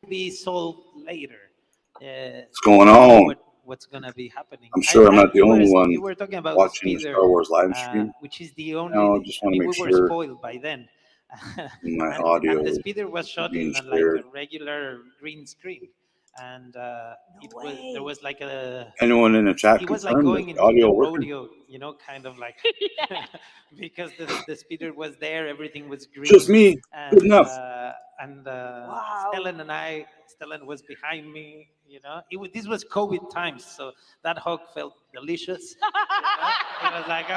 be solved later. What's going on? What's gonna be happening? I'm sure I'm not the only one You were talking about watching the Speeder, Star Wars live stream. which is the only. No, I just want to make we were sure spoiled by then. my and audio the is Speeder was shot being in like shared. a regular green screen, and there was like a. Anyone in the chat It was like confirm going that into the audio the working? rodeo, kind of like because the Speeder was there, everything was green. Just me. Good enough. Wow. Stellan was behind me. This was COVID times, so that hug felt delicious. It was like,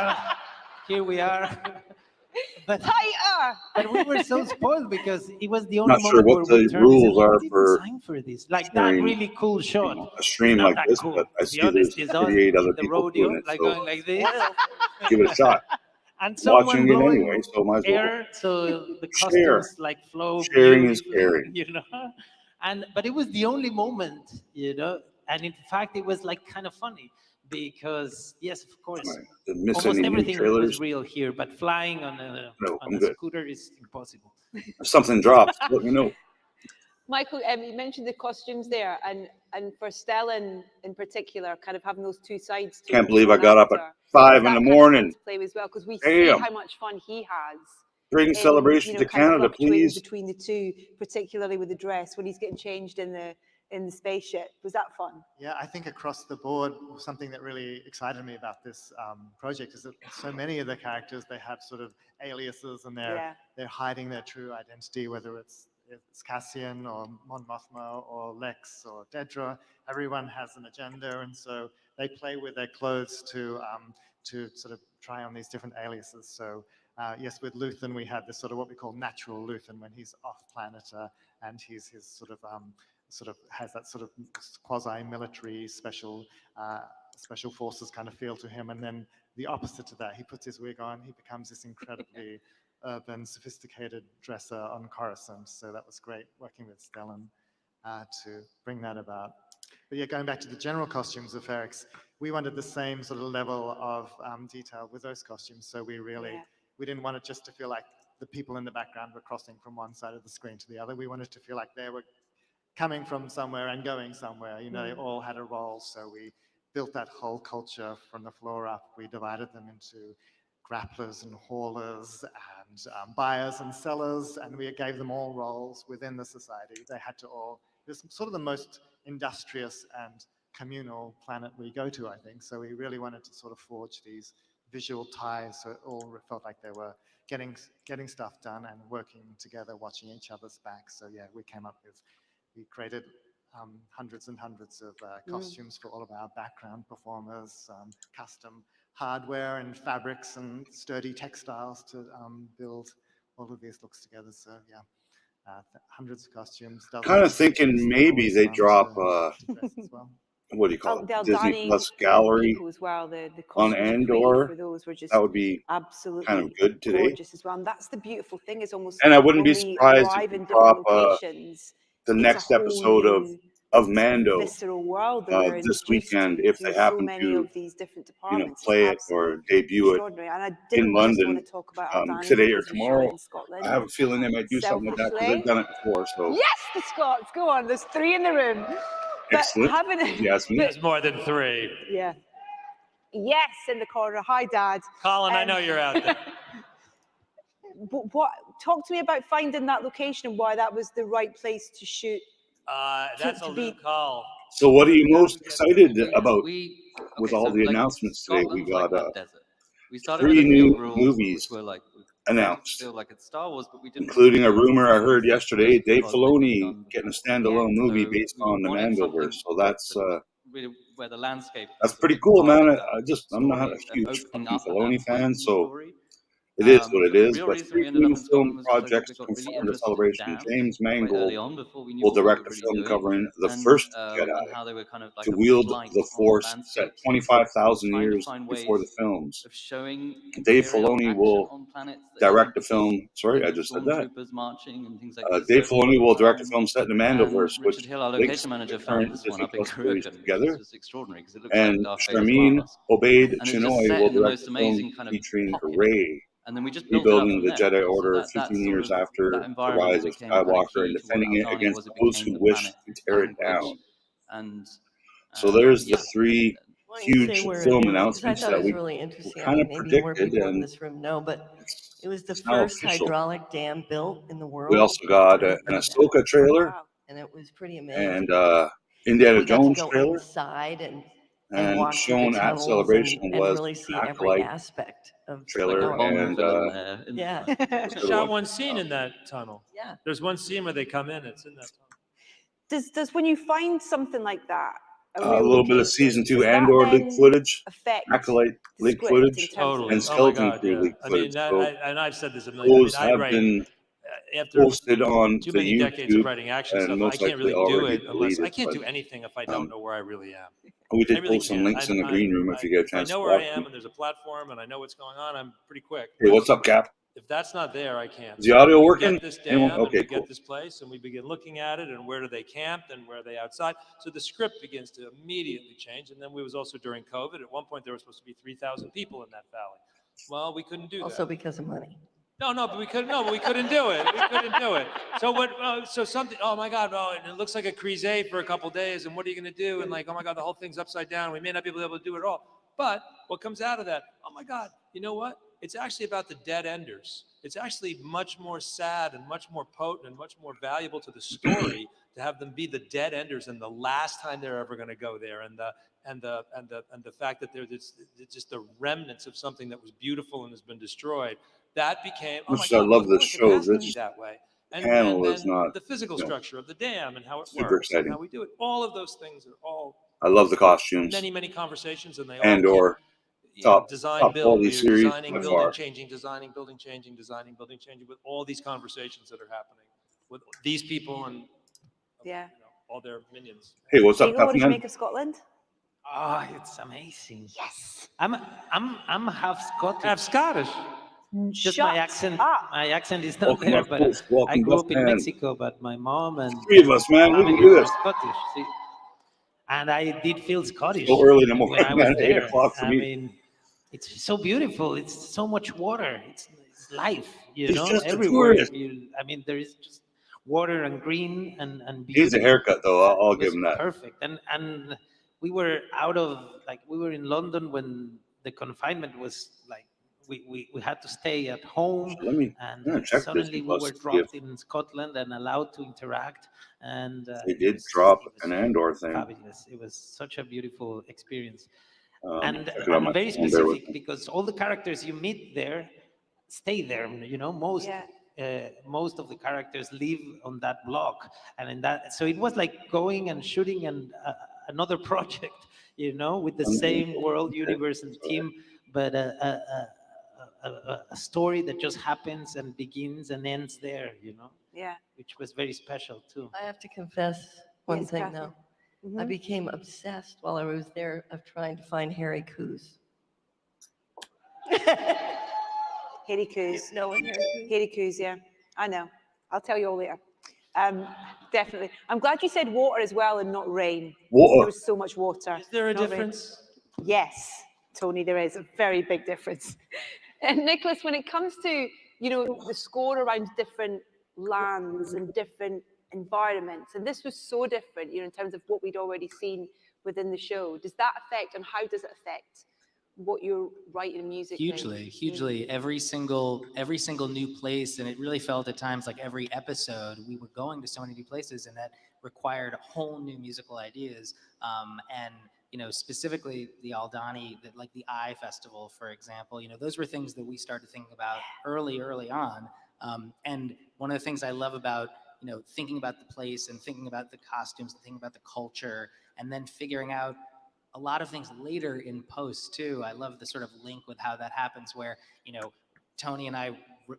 here we are. But we were so spoiled because it was the only Not sure moment what where we the turned and rules said, are we didn't for sign for this. Like that sharing really cool shot. a stream It's not like that this, cool. but I To be see honest, there's it's us 38 other in the people rodeo, doing it, like so going like this. give it a shot. And Watching someone it blowing anyway, so might as well air, so the share. costumes like flow Sharing is beautifully, caring. But it was the only moment, and in fact, it was like kind of funny because yes, of course, Miss almost any new everything trailers? was real here, but flying on a good. scooter is impossible. If something drops, let me know. Michael, you mentioned the costumes there, and for Stellan in particular, kind of having those two sides to Can't believe I got up at 5 in the morning. To play as well, because we Damn. see how much fun he has. Bring celebration to Canada, please. Between the two, particularly with the dress when he's getting changed in the spaceship. Was that fun? Yeah, I think across the board, something that really excited me about this project is that so many of the characters, they have sort of aliases and they're hiding their true identity, whether it's Cassian or Mon Mothma or Lex or Dedra. Everyone has an agenda, and so they play with their clothes to sort of try on these different aliases. So yes, with Luthen, we have this sort of what we call natural Luthen when he's off planet, and he's his sort of has that sort of quasi-military special forces kind of feel to him. And then the opposite to that, he puts his wig on, he becomes this incredibly urban, sophisticated dresser on Coruscant. So that was great working with Stellan to bring that about. But yeah, going back to the general costumes of Ferrix, we wanted the same sort of level of detail with those costumes. So we didn't want it just to feel like the people in the background were crossing from one side of the screen to the other. We wanted to feel like they were coming from somewhere and going somewhere. They all had a role. So we built that whole culture from the floor up. We divided them into grapplers and haulers and buyers and sellers, and we gave them all roles within the society. They had to all, it was sort of the most industrious and communal planet we go to, I think. So we really wanted to sort of forge these visual ties so it all felt like they were getting stuff done and working together, watching each other's backs. So yeah, we created hundreds and hundreds of costumes for all of our background performers, custom hardware and fabrics and sturdy textiles to build all of these looks together. So yeah, hundreds of costumes. Kind of thinking maybe they drop what do you call it? Disney Plus Gallery on Andor. That would be absolutely kind of good today. Gorgeous as well. And that's the beautiful thing. Is almost and I wouldn't be surprised if they drop the next episode of Mando this weekend if they happen to play it or debut it in London today or tomorrow. I have a feeling they might do something like that because they've done it before. So yes, the Scots, go on. There's 3 in the room. Excellent. Yes, there's more than 3. Yeah. Yes, in the corner. Hi, Dad. Colin, I know you're out there. Talk to me about finding that location and why that was the right place to shoot. That's a Luke call. So what are you most excited about with all the announcements today? We got 3 new movies announced, including a rumor I heard yesterday, Dave Filoni getting a standalone movie based on the Mandoverse. So that's pretty cool, man. I'm not a huge Filoni fan, so it is what it is. But 3 new film projects confirmed a celebration. James Mangold will direct a film covering the first Jedi to wield the Force set 25,000 years before the films. Dave Filoni will direct a film. Sorry, I just said that. Dave Filoni will direct a film set in the Mandoverse, which links the current Disney Plus series together. And Sharmeen Obaid Chinoy will direct a film featuring Rey. And then we just built it up rebuilding from the there. Jedi So Order that 15 sort years of after that the environment rise that of became kind of Skywalker and key to what defending it Aldhani against was, it those became who the wish planet to tear it language. down. And So there's the yeah, three Why don't you say huge where it film is? Because I announcements thought it that was we really interesting. I kind mean, of maybe more predicted, people in and this room know, but it was the it's now first official. hydraulic dam built in the We world. also got an Ahsoka trailer Wow. And it was pretty amazing. and Indiana We got to Jones go trailer, inside and and walk through the shown at tunnels Celebration and was really see an every Acolyte aspect of it's like a trailer, how it Bond and villain there. Yeah. what's the They other shot one? one scene in that tunnel. Yeah. There's one scene where they come in. It's in that tunnel. Does when you find something like that, a A real little bit of location, season 2 does that Andor leak then footage, affect Acolyte the leak script in footage, terms Totally. and of? Oh my Skeleton God. Crew Yeah. leak I footage. mean, So and I've said this a million. those I mean, I'd have write been after posted on too to many decades of YouTube writing action and stuff. I most can't likely really do already it unless deleted. I can't But do anything if I don't know where I really am. we I did really post some can't. links in the green room if you get a If I chance to know where I watch am them. and there's a platform and I know what's going on, I'm pretty quick. Hey, what's up, Cap? If that's not there, I can't. Is the audio We working? get this Anyone? dam and Okay, we cool. get this place and we begin looking at it and where do they camp and where are they outside. So the script begins to immediately change. And then we was also during COVID. At one point there were supposed to be 3,000 people in that valley. Well, we couldn't do that. Also because of money. But we couldn't. No, but we couldn't do it. We couldn't do it. So what? So something. Oh my God! Oh, and it looks like a crise for a couple days. And what are you going to do? And like, oh my God, the whole thing's upside down. We may not be able to do it all. But what comes out of that? Oh my God! You know what? It's actually about the dead enders. It's actually much more sad and much more potent and much more valuable to the story to have them be the dead enders and the last time they're ever going to go there, and the fact that they're just the remnants of something that was beautiful and has been destroyed. That became, oh my Much as I God, love well, of this course, it show, has to be this that way. And panel then is not, the physical structure of the dam and how it super works and exciting. how we do it. All of those things are all I love the costumes. many conversations, and they all Andor, top design, build. quality We are series designing, by building, far. changing, designing, building, changing, designing, building, changing, with all these conversations that are happening with these people and Yeah. all their minions. Hey, what's up, Diego, what did you Puffman? make of Scotland? Oh, it's amazing. Yes. I'm half Scottish. Half Scottish. Just Shut my accent. up. My accent is not Welcome there, up, but folks. I Welcome, grew up in Buffman. Mexico. But my mom and Three of us, man. We can family do were this. Scottish. See? And I did feel Scottish So early in the morning, when I was man. 8 there. o'clock for I me. mean, it's so beautiful. It's so much water. It's life, you He's know, just a everywhere. tourist. I mean, there is just water and green and beauty. He needs a haircut, though. I'll It give was him that. perfect. And we were out of, like, we were in London when the confinement was like, we had to stay at home, Let me and check suddenly Disney we Plus were to see if dropped in Scotland and allowed to interact. And they it did was- drop it was an Andor thing. fabulous. It was such a beautiful experience. Check it on my Very phone. Bear with specific me. because all the characters you meet there stay there. You know, most of the characters live on that block, and in that, so it was like going and shooting and another project, you know, with the same world, universe, and team, but a story that just happens and begins and ends there, you know. Yeah. Which was very special too. I have to confess one Yes, thing Kathy. though. Mm-hmm. I became obsessed while I was there of trying to find Harry Coos. Harry Coos. No one Harry Coos? Harry Coos, yeah. I know. I'll tell you all later. Definitely. I'm glad you said water as well and not rain. Water. There was so much water. Is there a not rain. difference? Yes, Tony, there is a very big difference. And Nicholas, when it comes to, you know, the score around different lands and different environments, and this was so different, you know, in terms of what we'd already seen within the show, does that affect, and how does it affect what you're writing musically? Hugely. Every single new place, and it really felt at times like every episode we were going to so many new places, and that required whole new musical ideas. And you know, specifically the Aldhani, like the Eye Festival, for example, you know, those were things that we started thinking about early on. And one of the things I love about, you know, thinking about the place and thinking about the costumes and thinking about the culture, and then figuring out a lot of things later in post too. I love the sort of link with how that happens, where, you know, Tony and I,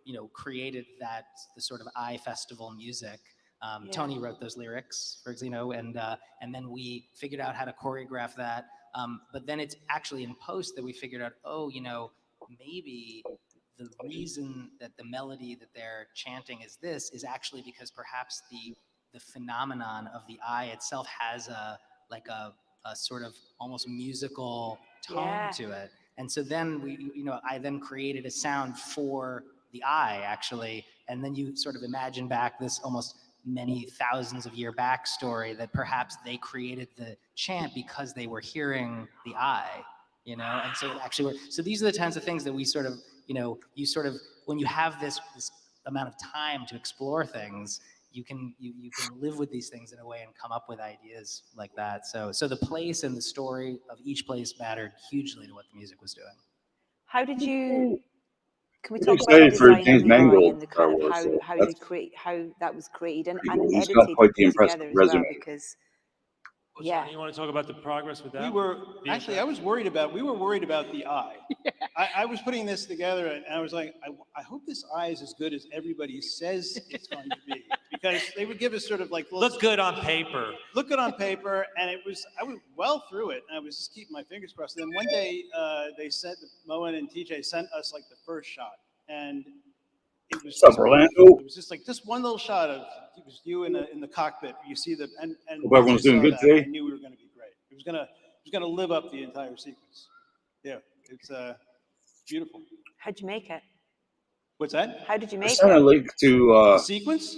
you know, created the sort of Eye Festival music. Tony wrote those lyrics, for example, and then we figured out how to choreograph that. But then it's actually in post that we figured out, oh, you know, maybe the reason that the melody that they're chanting is actually because perhaps the phenomenon of the eye itself has a sort of almost musical tone to it. And so then I then created a sound for the eye, actually. And then you sort of imagine back this almost many thousands of year backstory that perhaps they created the chant because they were hearing the eye, and so it actually worked. So these are the kinds of things that we sort of, you sort of, when you have this amount of time to explore things, you can live with these things in a way and come up with ideas like that. So the place and the story of each place mattered hugely to what the music was doing. How did you? Can we I'm talk about the excited for design James of the eye Mangold and the kind of Star Wars. how you create how that was created and He's edited got and quite the put impressive together as well? resume. Because Yeah. You want to talk about the progress with that? We were actually, we were worried about the eye. I was putting this together and I was like, I hope this eye is as good as everybody says it's going to be, because they would give us sort of like look good on paper. Look good on paper, and I was well through it, and I was just keeping my fingers crossed. And then one day they sent Moen and TJ sent us like the first shot, and it was What's up, Orlando? It was just like one little shot of it was you in the cockpit. You see the and Hope everyone's doing good today. I knew we were going to be great. It was gonna live up the entire sequence. Yeah, it's beautiful. how'd you make it? What's that? How did you I make sent a it? link to The sequence?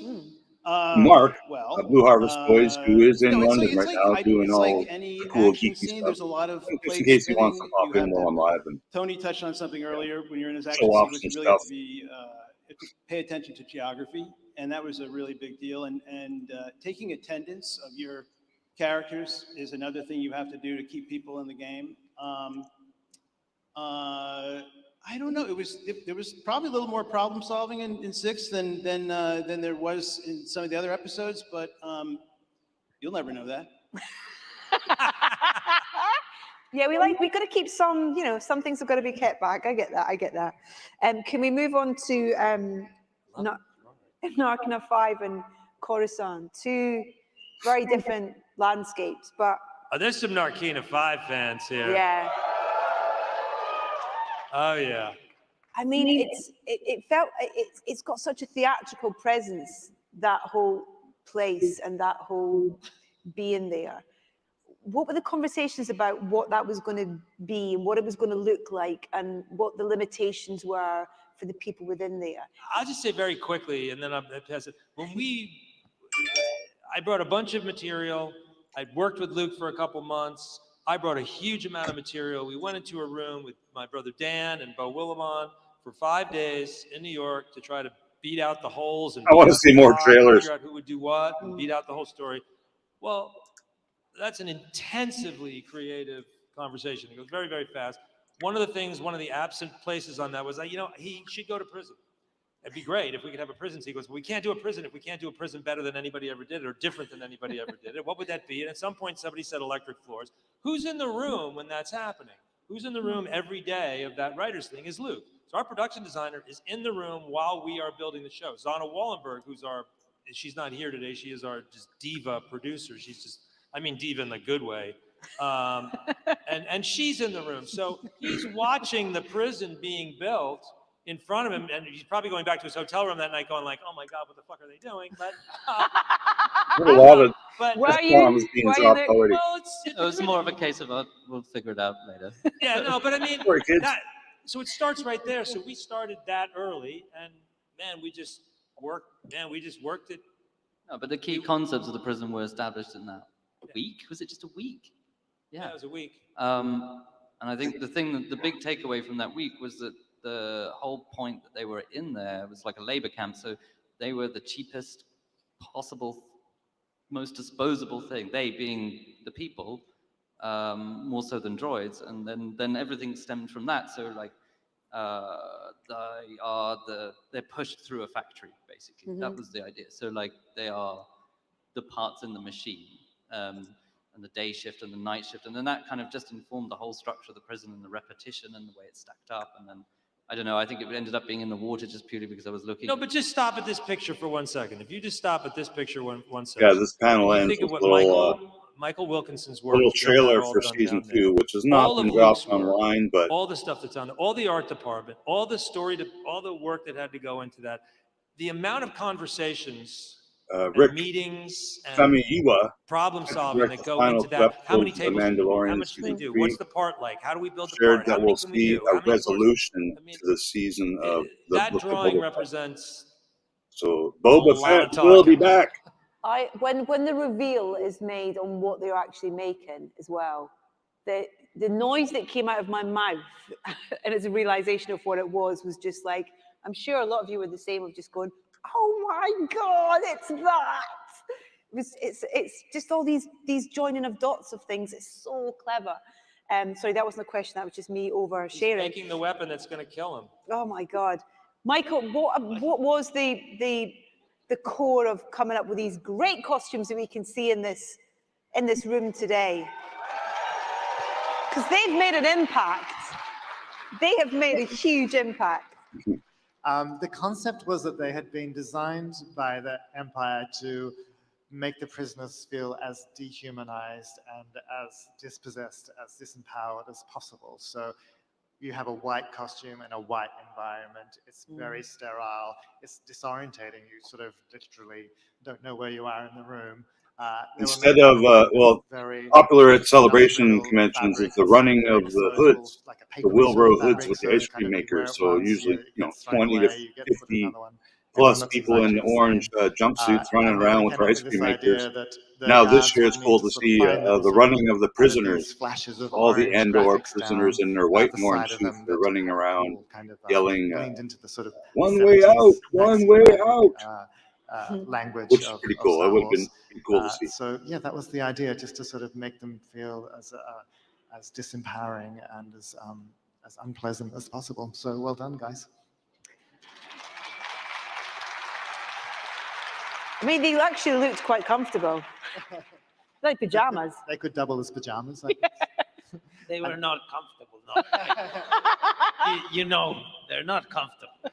Mark, Well, Blue Harvest Boys, who is in it's London right now doing it's all like any the cool action geeky scene. stuff. There's a lot of Just in plates case he wants to spinning. pop You in have while to- I'm live and Tony touched on something earlier. When you're in his show action off sequence, some you really stuff. you have to pay attention to geography, and that was a really big deal. And taking attendance of your characters is another thing you have to do to keep people in the game. I don't know. There was probably a little more problem solving in 6 than there was in some of the other episodes, but you'll never know that. Yeah, we got to keep some, some things have got to be kept back. I get that. Can we move on to Narkina 5 and Coruscant, two very different landscapes, but There's some Narkina 5 fans here. yeah. Oh yeah. I mean, it's got such a theatrical presence, that whole place and that whole being there. What were the conversations about what that was going to be and what it was going to look like and what the limitations were for the people within there? I'll just say very quickly, and then I'll pass it. I brought a bunch of material. I'd worked with Luke for a couple months. I brought a huge amount of material. We went into a room with my brother Dan and Bo Willimon for 5 days in New York to try to beat out the holes. And I want to see more trailers. Figure out who would do what and beat out the whole story. Well, that's an intensively creative conversation. It goes very, very fast. One of the absent places on that was, he should go to prison. It'd be great if we could have a prison sequence, but we can't do a prison if we can't do a prison better than anybody ever did it or different than anybody ever did it. What would that be? And at some point, somebody said electric floors. Who's in the room when that's happening? Who's in the room every day of that writer's thing is Luke. So our production designer is in the room while we are building the show. Zana Wallenberg, she's not here today. She is our just diva producer. I mean diva in the good way. And she's in the room. So he's watching the prison being built in front of him, and he's probably going back to his hotel room that night going like, oh my God, what the fuck are they doing? But a lot of Were you being dropped there? already. well, It was more of a case of we'll figure it out later. yeah, no, but I mean, Sorry, kids. so it starts right there. So we started that early, and man, we just worked it. No, but the key concepts of the prison were established in that week. Was it just a week? Yeah, it was a week. And I think the big takeaway from that week was that the whole point that they were in there was like a labor camp. So they were the cheapest possible, most disposable thing. They being the people, more so than droids. And then everything stemmed from that. So like they're pushed through a factory basically. Mm-hmm. That was the idea. So like they are the parts in the machine. And the day shift and the night shift. And then that kind of just informed the whole structure of the prison and the repetition and the way it stacked up. And then, I don't know, I think it ended up being in the water just purely because I was looking. No, but just stop at this picture for 1 second. If you just stop at this picture one second. Yeah, this panel ends think of with what a little, Michael Wilkinson's work. little trailer all for done season down there. 2, which has not been dropped online, but all the stuff that's on there, all the art department, all the story, all the work that had to go into that, the amount of conversations Rick meetings and Famiyiwa problem solving direct that the go final into two that. How many episodes of The tables do we need? How Mandalorian much do we season do? 3 What's the part like? How do we build the shared part? that How many we'll can we see do? a How many courses? resolution I mean, to the season of the that Book of drawing Boba Fett. represents So a Boba lot Fett of will be talking. back. When the reveal is made on what they're actually making as well, the noise that came out of my mouth and it's a realization of what it was just like, I'm sure a lot of you were the same of just going, oh my God, it's that. It's just all these joining of dots of things. It's so clever. Sorry, that wasn't a question. That was just me oversharing. He's making the weapon that's going to kill him. Oh my God, Michael, what was the core of coming up with these great costumes that we can see in this room today? Because they've made an impact. They have made a huge impact. The concept was that they had been designed by the Empire to make the prisoners feel as dehumanized and as dispossessed, as disempowered as possible. So you have a white costume in a white environment. It's very sterile. It's disorientating. You sort of literally don't know where you are in the room. Instead of, popular at celebration conventions is the running of the hoods, the wheelbarrow hoods with the ice cream makers. So usually, 20 to 50 plus people in orange jumpsuits running around with their ice cream makers. Now this year it's cool to see the running of the prisoners, all the Andor prisoners in their white and orange suits. They're running around yelling, "One way out, one way out." Language which is of pretty cool. Star It would have Wars. been cool to see. So yeah, that was the idea, just to sort of make them feel as disempowering and as unpleasant as possible. So well done, guys. I mean, they actually looked quite comfortable. Like pajamas. They could double as pajamas. They were not comfortable. No. They're not comfortable.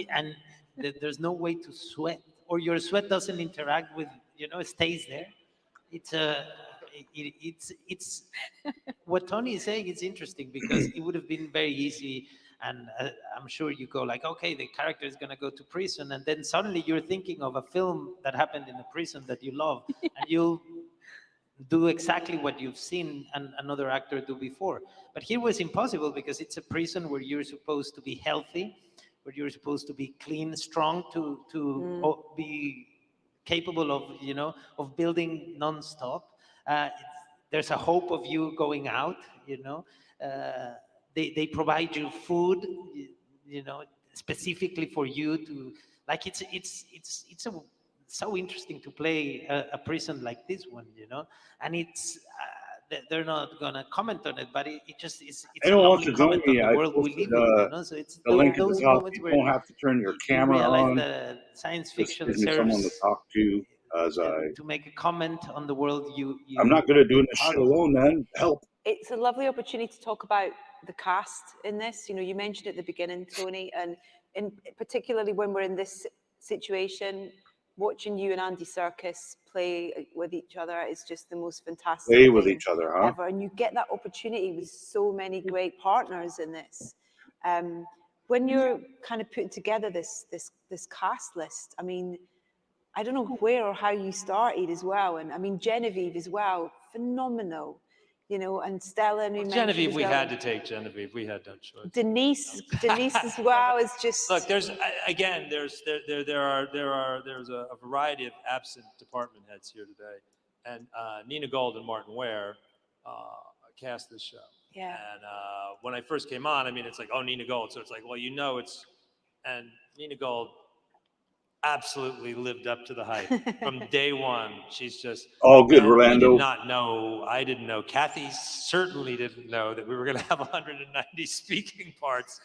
And there's no way to sweat, or your sweat doesn't interact with, it stays there. It's what Tony is saying. It's interesting because it would have been very easy, and I'm sure you go like, okay, the character is going to go to prison, and then suddenly you're thinking of a film that happened in a prison that you love, and you'll do exactly what you've seen another actor do before. But here was impossible because it's a prison where you're supposed to be healthy, where you're supposed to be clean, strong, to be capable of, of building nonstop. There's a hope of you going out, They provide you food, specifically for you to, like, it's so interesting to play a prison like this one, and it's they're not gonna comment on it, but it just is. It's a Anyone wants lovely to join comment on me? the I world we posted live in. So it's the link at the those top. moments You where don't have to turn your you camera realize on. that science This fiction gives me serves someone to talk to as to make a comment on the world I'm not good at doing this part shit of. alone, man. Help. It's a lovely opportunity to talk about the cast in this. You mentioned at the beginning, Tony, and particularly when we're in this situation, watching you and Andy Serkis play with each other is just the most fantastic Play with thing each other, huh? ever. And you get that opportunity with so many great partners in this. When you're kind of putting together this cast list, I mean, I don't know where or how you started as well. And I mean, Genevieve as well, phenomenal. And Stella, and Genevieve, we had to take Genevieve. We had no choice. Denise as well is just. Look, there's a variety of absent department heads here today, and Nina Gold and Martin Ware cast this show. Yeah. And when I first came on, I mean, it's like, oh, Nina Gold, so it's like, well, and Nina Gold absolutely lived up to the hype from day one. She's just good, Rolando. I didn't know. Kathy certainly didn't know that we were going to have 190 speaking parts.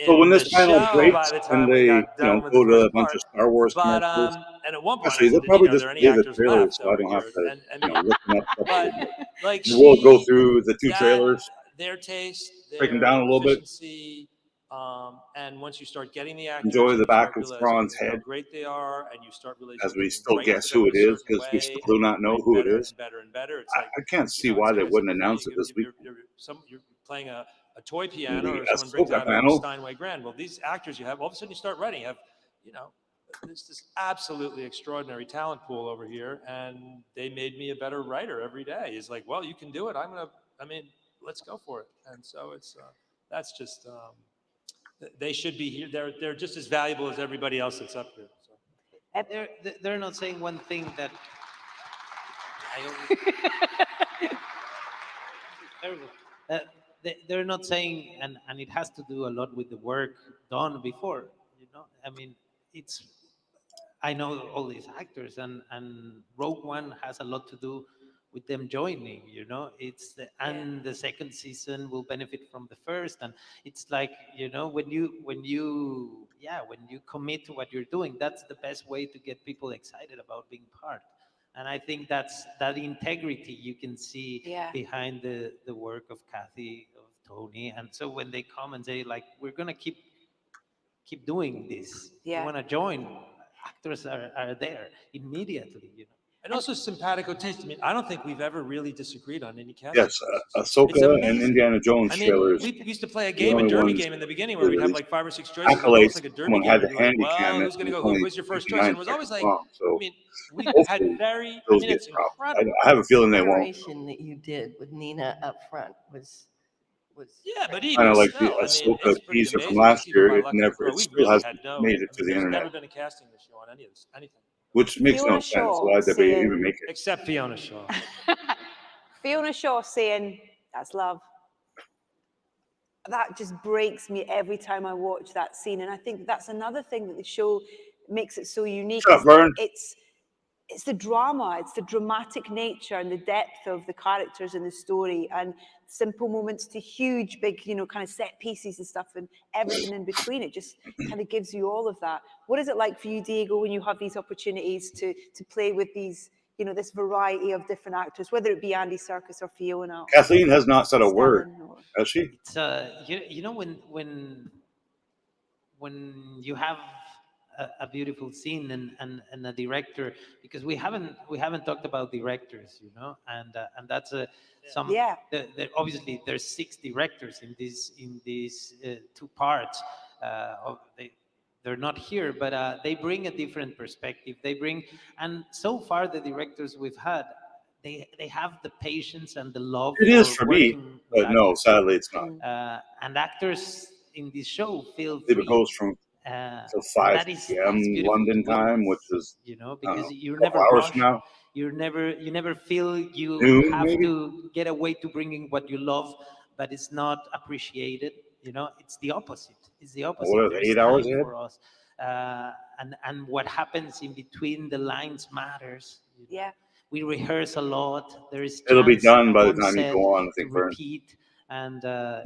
So when this panel breaks and they, go to a bunch of Star Wars commercials, and at one point, actually, they'll probably just play the trailers, so I don't have to, look them up. But like, we'll go through the two trailers, their taste, break them down a little bit. And once you start getting the actors, enjoy the back of Thrawn's how head great they are, and you start realizing as we still guess who it is because we still do not know who it is. Better and better. It's I can't see why they wouldn't announce it this week. You're playing a toy piano, or Yes, someone brings out a panel. Steinway Grand. Well, these actors you have, all of a sudden you start writing. You have, there's this absolutely extraordinary talent pool over here, and they made me a better writer every day. It's like, well, you can do it. Let's go for it. And so it's that's just they should be here. They're just as valuable as everybody else that's up here. So. They're not saying one thing that they're not saying, and it has to do a lot with the work done before. I mean, I know all these actors, and Rogue One has a lot to do with them joining. And the second season will benefit from the first, and it's like when you commit to what you're doing, that's the best way to get people excited about being part. And I think that's that integrity you can see behind the work of Kathy, of Tony. And so when they come and say, like, we're gonna keep doing this, you want to join, actors are there immediately. And also simpatico taste. I mean, I don't think we've ever really disagreed on any casting. Yes, Ahsoka and Indiana Jones trailers. We used to play a game, a derby game in the beginning, where we'd have like 5 or 6 choices. Accolades. Like a derby Someone game. had to Like, well, handicap who's going to go? it. Who was your first choice? And it was always like, So I mean, we had very. those it's get tough. incredible. I have a feeling they won't. Iteration that you did with Nina up front was. Yeah, but even kind of like still, the Ahsoka it's pretty teaser from amazing. last These people year. by It luck never, grow. it We still really hasn't had made it to the there's internet, never been a casting issue on anything. which makes Fiona no sense. Shaw Why did they saying- even make it? Except Fiona Shaw. Fiona Shaw saying, "That's love." That just breaks me every time I watch that scene. And I think that's another thing that the show makes it so unique. Shut up, Vern. It's the drama, it's the dramatic nature and the depth of the characters in the story, and simple moments to huge, big, kind of set pieces and stuff, and everything in between. It just kind of gives you all of that. What is it like for you, Diego, when you have these opportunities to play with these, this variety of different actors, whether it be Andy Serkis or Fiona? Kathleen has not said a word, has she? It's when you have a beautiful scene and a director, because we haven't talked about directors, and that's obviously there's 6 directors in these 2 parts. They're not here, but they bring a different perspective. And so far the directors we've had, they have the patience and the love. It is for me, but no, sadly it's not. And actors in this show feel It free. goes from till 5 p.m. London time, which is because you're a couple never hours rushed. from now. You never feel you Noon, have maybe? to get away to bringing what you love, but it's not appreciated. It's the opposite. It's the opposite. What are they, 8 hours time ahead? for us, and what happens in between the lines matters. Yeah. We rehearse a lot. There is It'll be chance done by the on time you set go on, I to think, Vern. repeat, and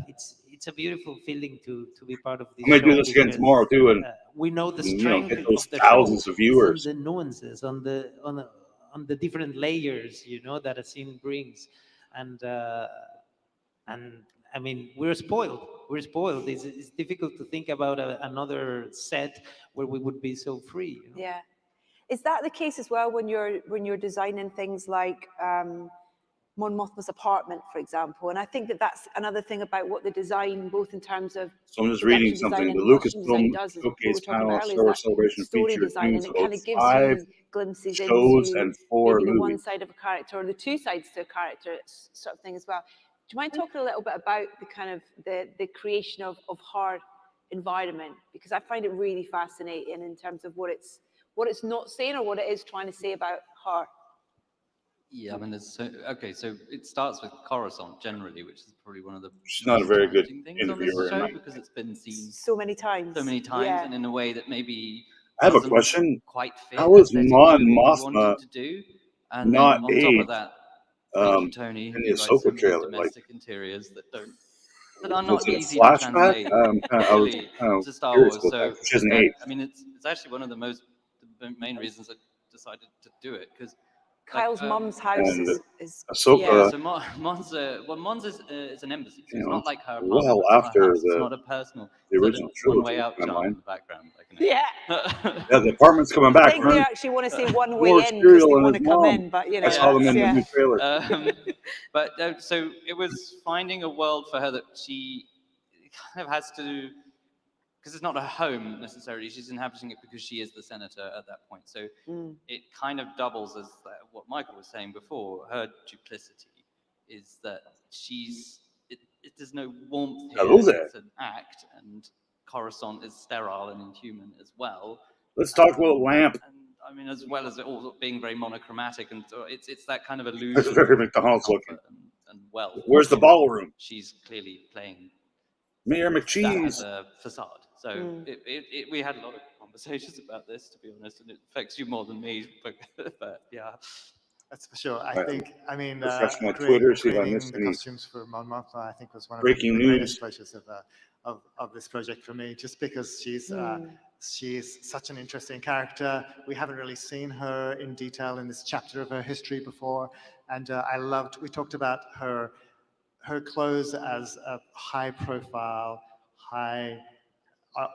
it's a beautiful feeling to be part of this. I'm gonna do show this again because, tomorrow too, and we know the strength get those of the thousands show of viewers. is on the nuances, on the different layers, that a scene brings, and I mean, we're spoiled. We're spoiled. It's difficult to think about another set where we would be so free. Yeah. Is that the case as well when you're designing things like Mon Mothma's apartment, for example? And I think that's another thing about what the design, both in terms of So I'm just production reading design something. and The production Lucasfilm design does, is what we Showcase were talking panel about of earlier, Star Wars is that Celebration story featured design, and it kind those of gives 5 you glimpses shows into and 4 maybe the one movies. side of a character or the 2 sides to a character, sort of thing as well. Do you mind talking a little bit about the kind of the creation of her environment? Because I find it really fascinating in terms of what it's not saying or what it is trying to say about her. Yeah, I mean, so it starts with Coruscant generally, which is probably one of the She's not a most very good challenging things on this interviewer, show and because it's been seen so many times, yeah. and in a way that maybe I have a doesn't question. quite fit How is aesthetically Mon with what we Mothma wanted to do, and not then on top aged, of that, thank you, Tony, in the you write Ahsoka so many trailer? Like, domestic interiors that are was not it a easy to flashback? translate I was really kind of to Star curious Wars. about So that. She hasn't that, aged. I mean, it's actually one of the main reasons I decided to do it because Kyle's mum's house And is Ahsoka, yeah. So Mon's is an embassy. So it's not like her apartment. well It's not a after house. It's not a personal. the It's original a one-way trilogy out came chant online. in the background. yeah. Yeah, the apartment's coming back. I think they Vern. actually want to say one More way in because cereal they and want to his come mom. in, but I saw them in the yeah. new trailer. But so it was finding a world for her that she kind of has to because it's not her home necessarily. She's inhabiting it because she is the senator at that point. So it kind of doubles as what Michael was saying before. Her duplicity is that there's no warmth here. Hello there. It's an act, and Coruscant is sterile and inhuman as well. Let's talk about lamp. And I mean, as well as it all being very monochromatic, and so it's that kind of That's illusion very of McDonald's comfort looking. and wealth. Where's the ballroom? She's clearly playing Mayor that McCheese. as a facade. So we had a lot of conversations about this, to be honest, and it affects you more than me. But yeah, That's for sure. I Right. think, I mean, Refresh my Twitter, see if I creating missed the any costumes for Mon Mothma, I think, was one of breaking the greatest news. pleasures of this project for me, just because she's such an interesting character. We haven't really seen her in detail in this chapter of her history before, and we talked about her clothes as a high-profile,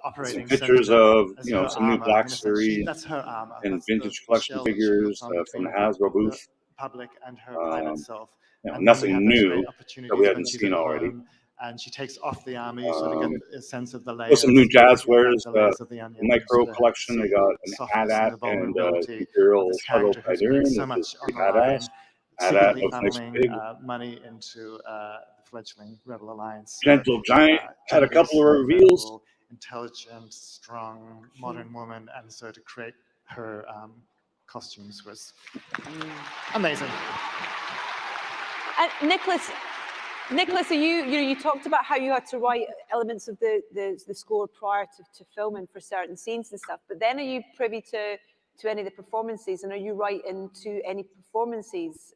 operating Some pictures senator, of, as you know, her some new armor. Black In a sense, Series that's her armor. and That's vintage the collection shell that she figures puts on from the between Hasbro booth. the public and her private Um, self. You know, And then we nothing have those new great that opportunities we when hadn't she's seen at already. home and she takes off the armor. You sort of get a sense of the layers. With some new jazz you know, wares, the layers of the onion. You micro sort of collection. They see got the an softness and AT-AT the and vulnerability of Imperial this Shuttle character who's putting Pioneer, so which much is on pretty the line, badass. AT-AT secretly looks nice funneling big. money into the fledgling Rebel Alliance. Gentle Giant had a Genevieve couple of is an reveals. incredible, intelligent, strong, modern woman, and so to create her costumes was amazing. And Nicholas, you talked about how you had to write elements of the score prior to filming for certain scenes and stuff, but then are you privy to any of the performances, and are you writing to any performances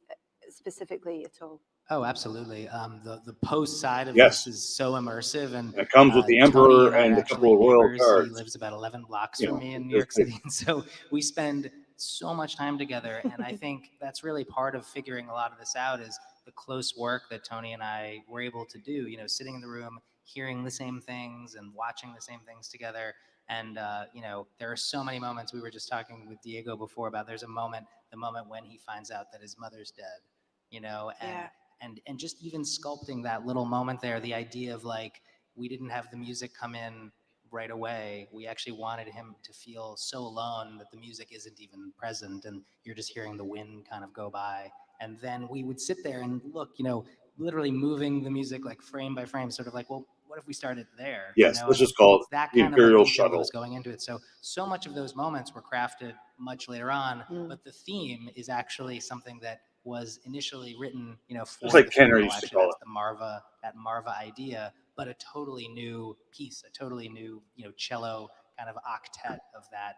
specifically at all? Oh, absolutely. The post side of Yes. this is so immersive, and it comes with the Tony Emperor and I and are a actually couple of royal neighbors. guards. He lives about 11 blocks You from know, me in New it's York City, and so we spend so much time together. And I think that's really part of figuring a lot of this out is the close work that Tony and I were able to do. You know, sitting in the room, hearing the same things and watching the same things together. And you know, there are so many moments. We were just talking with Diego before about the moment when he finds out that his mother's dead. You know, and just even sculpting that little moment there, the idea of like, we didn't have the music come in right away. We actually wanted him to feel so alone that the music isn't even present and you're just hearing the wind kind of go by. And then we would sit there and look, you know, literally moving the music like frame by frame, sort of like, well, what if we started there? Yes, you know? let's just call it that the kind Imperial of detail that Shuttle. was going into it. So much of those moments were crafted much later on, but the theme is actually something that was initially written, you know, for Just like the Kenner film. used to Actually, call that's that Marva idea, but a totally new piece, a totally new, you know, cello kind of octet of that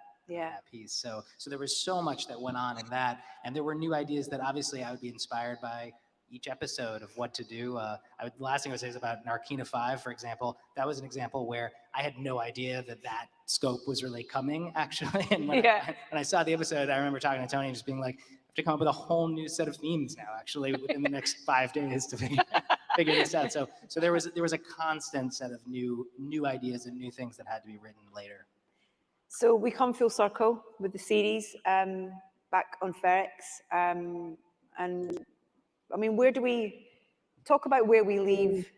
piece. So there was so much that went on in that, and there were new ideas that obviously I would be inspired by each episode of what to do. The last thing I would say is about Narkina 5, for example. That was an example where I had no idea that scope was really coming, actually. And when I saw the episode, I remember talking to Tony and just being like, I have to come up with a whole new set of themes now, actually, within the next 5 days to figure this out. So there was a constant set of new ideas and new things that had to be written later. So we come full circle with the series back on Ferrex, and I mean, where do we talk about where we leave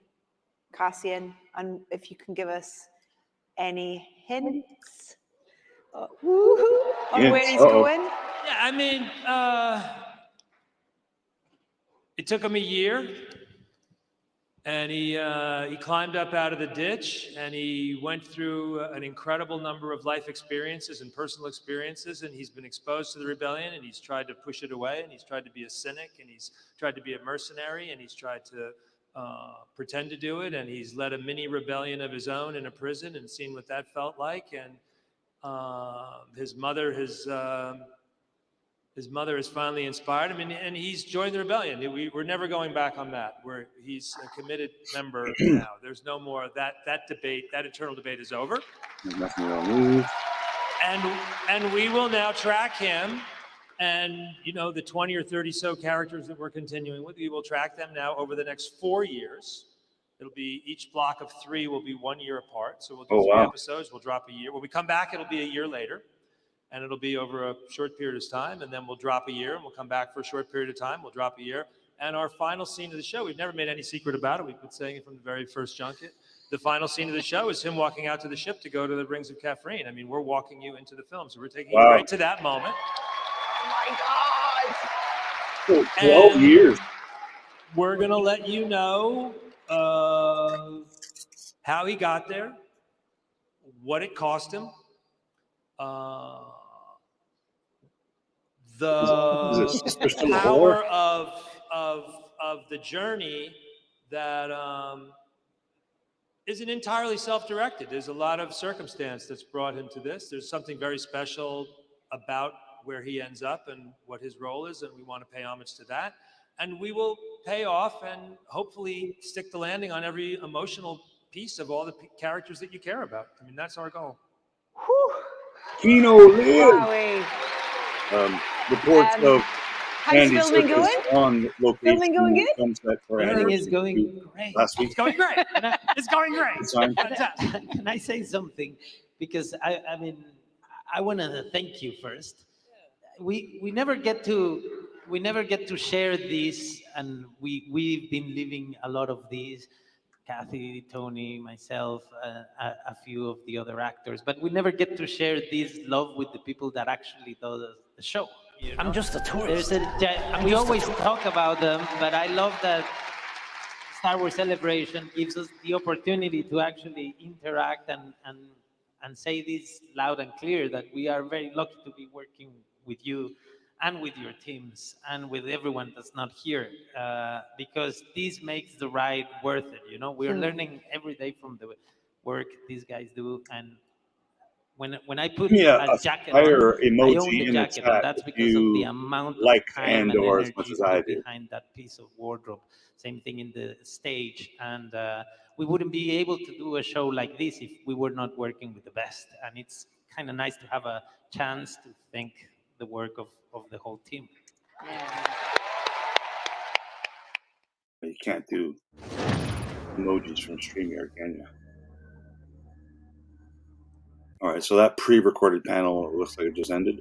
Cassian, and if you can give us any hints on where he's going? Yeah, I mean, it took him a year, and he climbed up out of the ditch, and he went through an incredible number of life experiences and personal experiences, and he's been exposed to the rebellion, and he's tried to push it away, and he's tried to be a cynic, and he's tried to be a mercenary, and he's tried to pretend to do it, and he's led a mini rebellion of his own in a prison and seen what that felt like, and his mother has finally inspired him, and he's joined the rebellion. We're never going back on that. He's a committed member now. There's no more that debate. That internal debate is over. There's nothing wrong with. And we will now track him, and you know, the 20 or 30 so characters that we're continuing with, we will track them now over the next 4 years. It'll be each block of 3 will be 1 year apart. So we'll do 3 episodes. We'll drop a year. When we come back, it'll be a year later. And it'll be over a short period of time, and then we'll drop a year, and we'll come back for a short period of time, we'll drop a year. And our final scene of the show, we've never made any secret about it. We've been saying it from the very first junket. The final scene of the show is him walking out to the ship to go to the Rings of Kaffrine. I mean, we're walking you into the film. So we're taking you right to that moment. Oh my God. For 12 years. We're going to let you know how he got there, what it cost him, the power of the journey that isn't entirely self-directed. There's a lot of circumstance that's brought him to this. There's something very special about where he ends up and what his role is, and we want to pay homage to that. And we will pay off and hopefully stick the landing on every emotional piece of all the characters that you care about. I mean, that's our goal. Kino live. Wowee. Reports of how's filming going? on location. Filming going good? Sunset for Everything is going great. last week. It's going great. It's going great. It's fine. Can I say something? Because I mean, I want to thank you first. We never get to share this, and we've been living a lot of these. Kathy, Tony, myself, a few of the other actors, but we never get to share this love with the people that actually do the show. You know? I'm just a tourist. We always talk about them, but I love that Star Wars Celebration gives us the opportunity to actually interact and say this loud and clear, that we are very lucky to be working with you and with your teams and with everyone that's not here, because this makes the ride worth it. You know, we're learning every day from the work these guys do. And when I put a jacket on, I own the jacket, and that's because of the amount of time and energy behind that piece of wardrobe. Same thing in the stage. And we wouldn't be able to do a show like this if we were not working with the best. And it's kind of nice to have a chance to thank the work of the whole team. Yeah. You can't do emojis from StreamYard, can you? All right, so that pre-recorded panel looks like it just ended.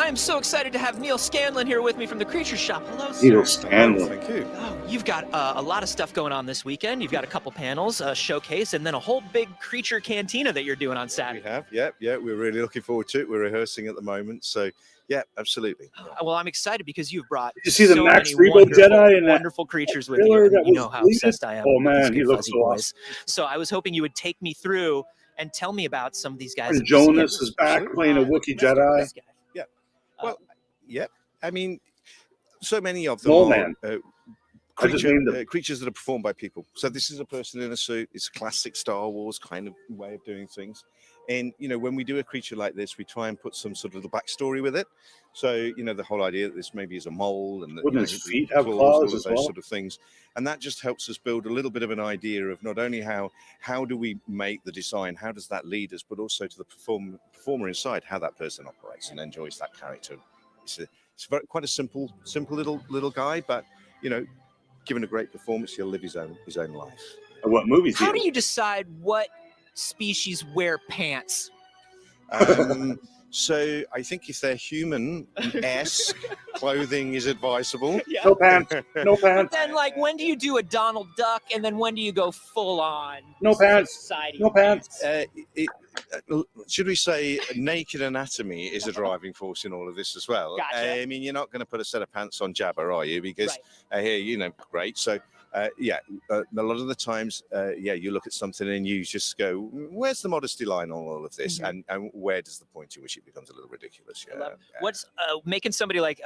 I am so excited to have Neil Scanlon here with me from the Creature Shop. Hello, sir. Neil Scanlon. Thank you. Oh, you've got a lot of stuff going on this weekend. You've got a couple panels, a showcase, and then a whole big creature cantina that you're doing on Saturday. We have, yeah. We're really looking forward to it. We're rehearsing at the moment, so yeah, absolutely. Well, I'm excited because you've brought Did you see the so Max many Rebo Jedi in that wonderful creatures with you. And you know how obsessed I am. Oh with man, these he looks fuzzy so boys. awesome. So I was hoping you would take me through and tell me about some of these guys. And Jonas is back playing a Wookiee Jedi. Yeah. Well, yeah. I mean, so many of them are creatures that are performed by people. So this is a person in a suit. It's a classic Star Wars kind of way of doing things. And, you know, when we do a creature like this, we try and put some sort of little backstory with it. So, you know, the whole idea that this maybe is a mole and that, wouldn't his feet have claws as well? Those sort of things. And that just helps us build a little bit of an idea of not only how do we make the design, how does that lead us, but also to the performer inside, how that person operates and enjoys that character. It's quite a simple little guy, but, you know, given a great performance, he'll live his own life. And what movies? How do you decide what species wear pants? So I think if they're human-esque, clothing is advisable. Yeah. No pants. No pants. But then, like, when do you do a Donald Duck, and then when do you go full on? No pants. Society No pants. Should we say naked anatomy is a driving force in all of this as well? Gotcha. I mean, you're not going to put a set of pants on Jabba, are you? Because here, you know, great. So. A lot of the times, you look at something and you just go, where's the modesty line on all of this? Mm-hmm. And where does the point to which it becomes a little ridiculous? Yeah. What's making somebody like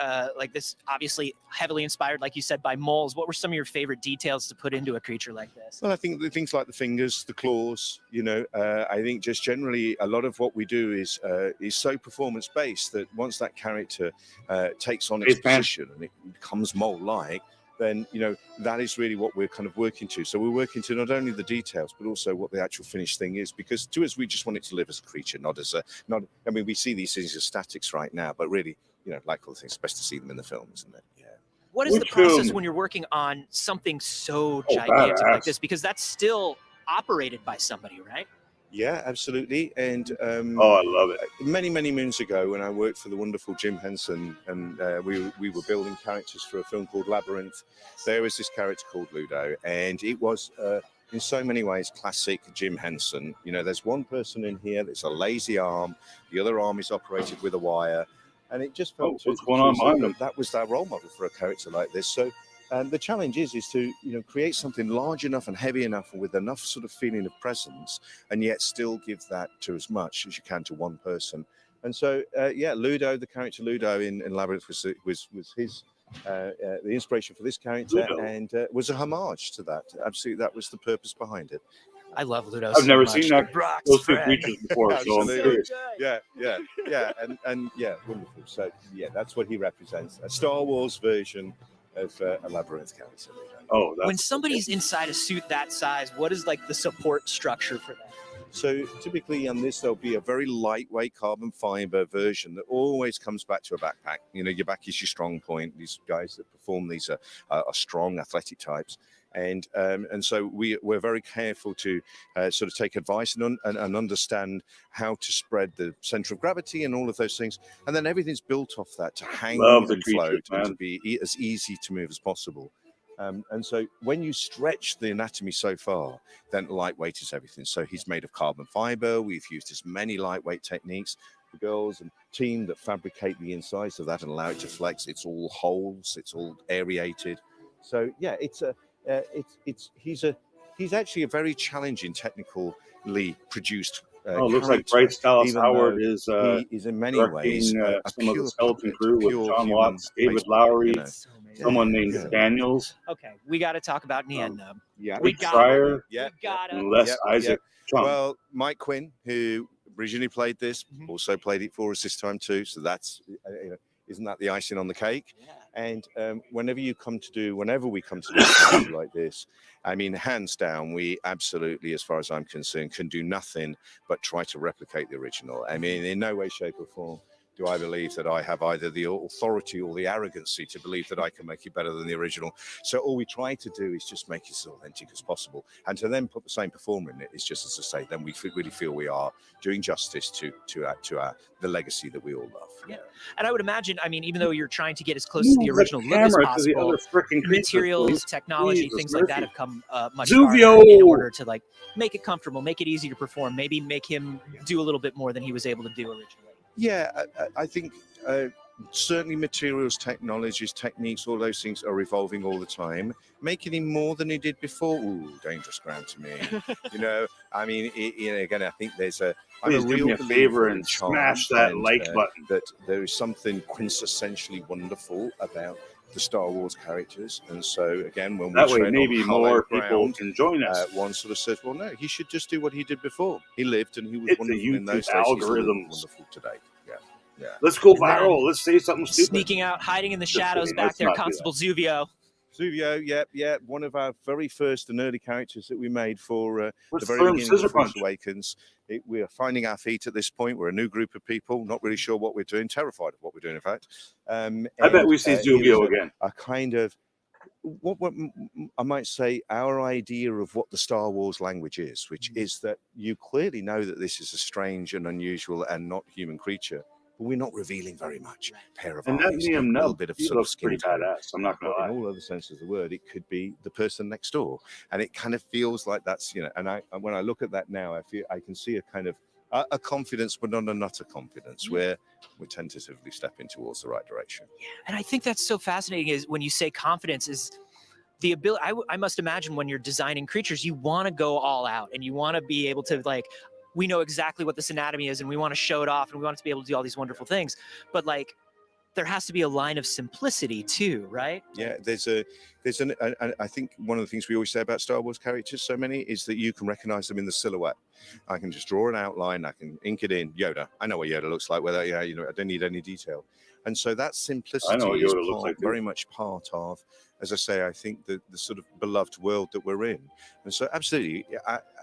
this, obviously heavily inspired, like you said, by moles? What were some of your favorite details to put into a creature like this? Well, I think the things like the fingers, the claws, you know, I think just generally a lot of what we do is so performance-based that once that character takes on its position and it becomes mole-like, then, you know, that is really what we're kind of working to. So we're working to not only the details, but also what the actual finished thing is, because to us, we just want it to live as a creature, I mean, we see these things as statics right now, but really, you know, like all the things, it's best to see them in the film, isn't it? Yeah. What is the process when you're working on something so gigantic like this? Because that's still operated by somebody, right? Yeah, absolutely. And Oh, I love it. Many moons ago, when I worked for the wonderful Jim Henson, and we were building characters for a film called Labyrinth, there was this character called Ludo, and it was in so many ways classic Jim Henson. You know, there's one person in here that's a lazy arm, the other arm is operated with a wire, and it just felt what's going on behind him? that was our role model for a character like this. So. And the challenge is to create something large enough and heavy enough with enough sort of feeling of presence, and yet still give that to as much as you can to one person. And so Ludo, the character Ludo in Labyrinth was his the inspiration for this character, Ludo. and was a homage to that. Absolutely, that was the purpose behind it. I love Ludo. I've never so seen much. those two creatures before, so I'm Absolutely. curious. Yeah, and wonderful. So that's what he represents, a Star Wars version of a Labyrinth character. Oh, When somebody's inside a suit that size, what is like the support structure for that? So typically on this, there'll be a very lightweight carbon fiber version that always comes back to a backpack. You know, your back is your strong point. These guys that perform these are strong, athletic types. And so we're very careful to sort of take advice and understand how to spread the center of gravity and all of those things. And then everything's built off that to hang and float and to be as easy to move as possible. And so when you stretch the anatomy so far, then lightweight is everything. So he's made of carbon fiber. We've used as many lightweight techniques. The girls and team that fabricate the insides of that and allow it to flex. It's all holes. It's all aerated. So yeah, he's actually a very challenging technically produced. Looks like Bryce Dallas Howard is he is in many ways some of the skeleton crew with John Watts, David Lowry, someone named Daniels. Okay, we got to talk about Nien. Rick Schreier, and Les Isaac. Well, Mike Quinn, who originally played this, also played it for us this time too. So that's isn't that the icing on the cake? Yeah. And whenever we come to do something like this, I mean, hands down, we absolutely, as far as I'm concerned, can do nothing but try to replicate the original. I mean, in no way, shape or form do I believe that I have either the authority or the arrogancy to believe that I can make it better than the original. So all we try to do is just make it as authentic as possible. And to then put the same performer in it is just, as I say, then we really feel we are doing justice to the legacy that we all love. Yeah. And I would imagine, I mean, even though you're trying to get as close to the original look as possible, materials, technology, things like that have come much farther in order to like make it comfortable, make it easy to perform, maybe make him do a little bit more than he was able to do originally. Yeah, I think certainly materials, technologies, techniques, all those things are evolving all the time. Making him more than he did before, dangerous ground to me. I mean, again, I think I'm a real do me a favor and smash that like button. That there is something quintessentially wonderful about the Star Wars characters, and so again, when that way maybe more people can join us. One sort of says, well, no, he should just do what he did before. He lived, and he was wonderful in those days. Algorithms. He's wonderful today. Yeah. Let's go viral. Let's say something stupid. Sneaking out, hiding in the shadows back there, Constable Zuvio. Zuvio, yeah, one of our very first and early characters that we made for the very beginning of Force Awakens. We are finding our feet at this point. We're a new group of people, not really sure what we're doing, terrified of what we're doing, in fact. I bet we see Zuvio again. A kind of, what I might say, our idea of what the Star Wars language is, which is that you clearly know that this is a strange and unusual and not human creature. But we're not revealing very much. Pair of eyes, a little bit of sort of skin tone. I'm not going to lie. In all other senses of the word, it could be the person next door, and it kind of feels like that's And when I look at that now, I can see a kind of a confidence, but not an utter confidence, where we're tentatively stepping towards the right direction. Yeah, and I think that's so fascinating. Is when you say confidence is the ability. I must imagine when you're designing creatures, you want to go all out, and you want to be able to like. We know exactly what this anatomy is and we want to show it off and we want it to be able to do all these wonderful things. But like, there has to be a line of simplicity too, right? Yeah, I think one of the things we always say about Star Wars characters, so many, is that you can recognize them in the silhouette. I can just draw an outline, I can ink it in. Yoda, I know what Yoda looks like, I don't need any detail. And so that simplicity is very much part of, as I say, I think the sort of beloved world that we're in. And so absolutely,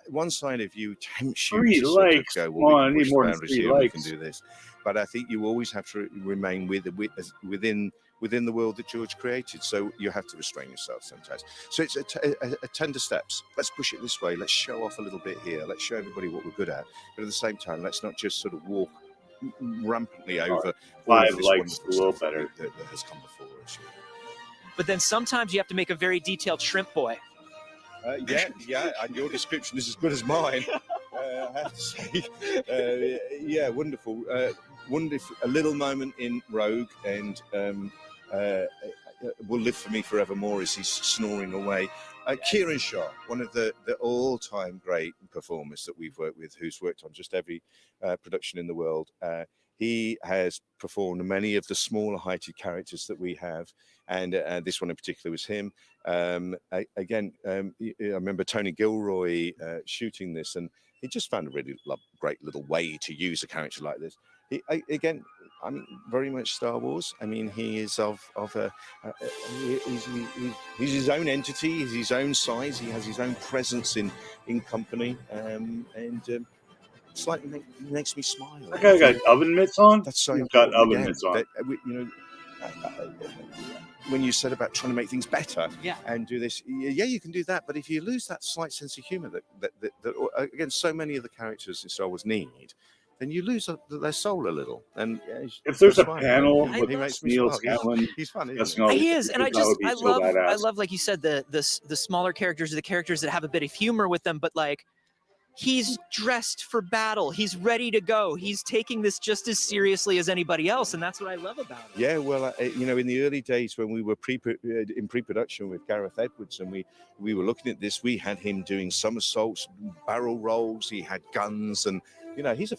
one side of you tempts you to sort of go, well, I need more than 3 likes. We can do this. But I think you always have to remain within within the world that George created. So you have to restrain yourself sometimes. So it's a tender steps. Let's push it this way. Let's show off a little bit here. Let's show everybody what we're good at. But at the same time, let's not just sort of walk rampantly over all of this wonderful stuff that has come before us. But then sometimes you have to make a very detailed shrimp boy. Yeah, and your description is as good as mine. I have to say, yeah, wonderful. Wonderful. A little moment in Rogue, and will live for me forevermore as he's snoring away. Kieran Shaw, one of the all-time great performers that we've worked with, who's worked on just every production in the world. He has performed many of the smaller heighted characters that we have, and this one in particular was him. I remember Tony Gilroy shooting this, and he just found a really great little way to use a character like this. I mean, very much Star Wars. I mean, he is he's his own entity. He's his own size. He has his own presence in company, and slightly makes me smile. That guy got oven mitts on. That's so He's got important. oven mitts on. When you said about trying to make things better, yeah, and do this, yeah, you can do that. But if you lose that slight sense of humor that again, so many of the characters in Star Wars need, then you lose their soul a little. And if there's a fun. panel he with makes me Neil smile. Scanlon, he's fun. He is, and I love, like you said, the smaller characters, the characters that have a bit of humor with them, but like, he's dressed for battle. He's ready to go. He's taking this just as seriously as anybody else, and that's what I love about him. Yeah, well, in the early days when we were in pre-production with Gareth Edwards, and we were looking at this, we had him doing somersaults, barrel rolls. He had guns, and he's a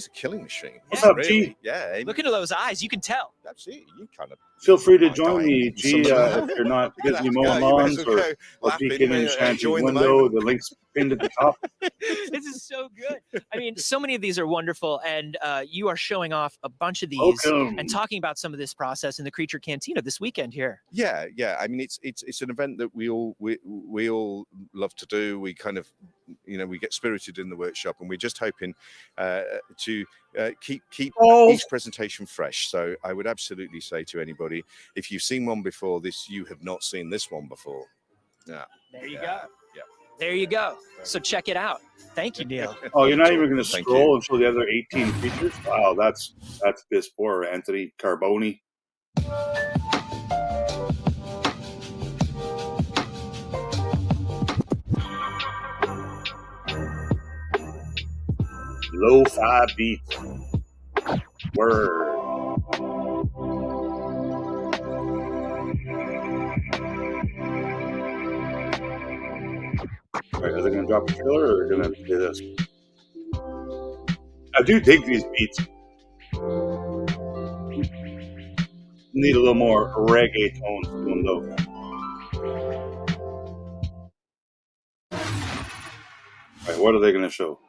killing machine. What's up, really. G? Yeah, look into those eyes. You can tell. That's it. You kind of feel free to join me, G. If you're not busy mowing lawns or peeking in Shanty's window, the link's pinned at the top. This is so good. I mean, so many of these are wonderful, and you are showing off a bunch of these and talking about some of this process in the Creature Cantina this weekend here. Yeah. I mean, it's an event that we all love to do. We kind of, we get spirited in the workshop, and we're just hoping to keep each presentation fresh. So I would absolutely say to anybody, if you've seen one before this, you have not seen this one before. Yeah. There you go. Yeah. There you go. So check it out. Thank you, Neil. Oh, you're not even going to scroll and show the other 18 features? Wow, that's piss poor, Anthony Carboni. Lo-fi beats. Word. Right, are they going to drop a trailer or are they going to do this? I do dig these beats. Need a little more reggae tones to them though. All right, what are they going to show?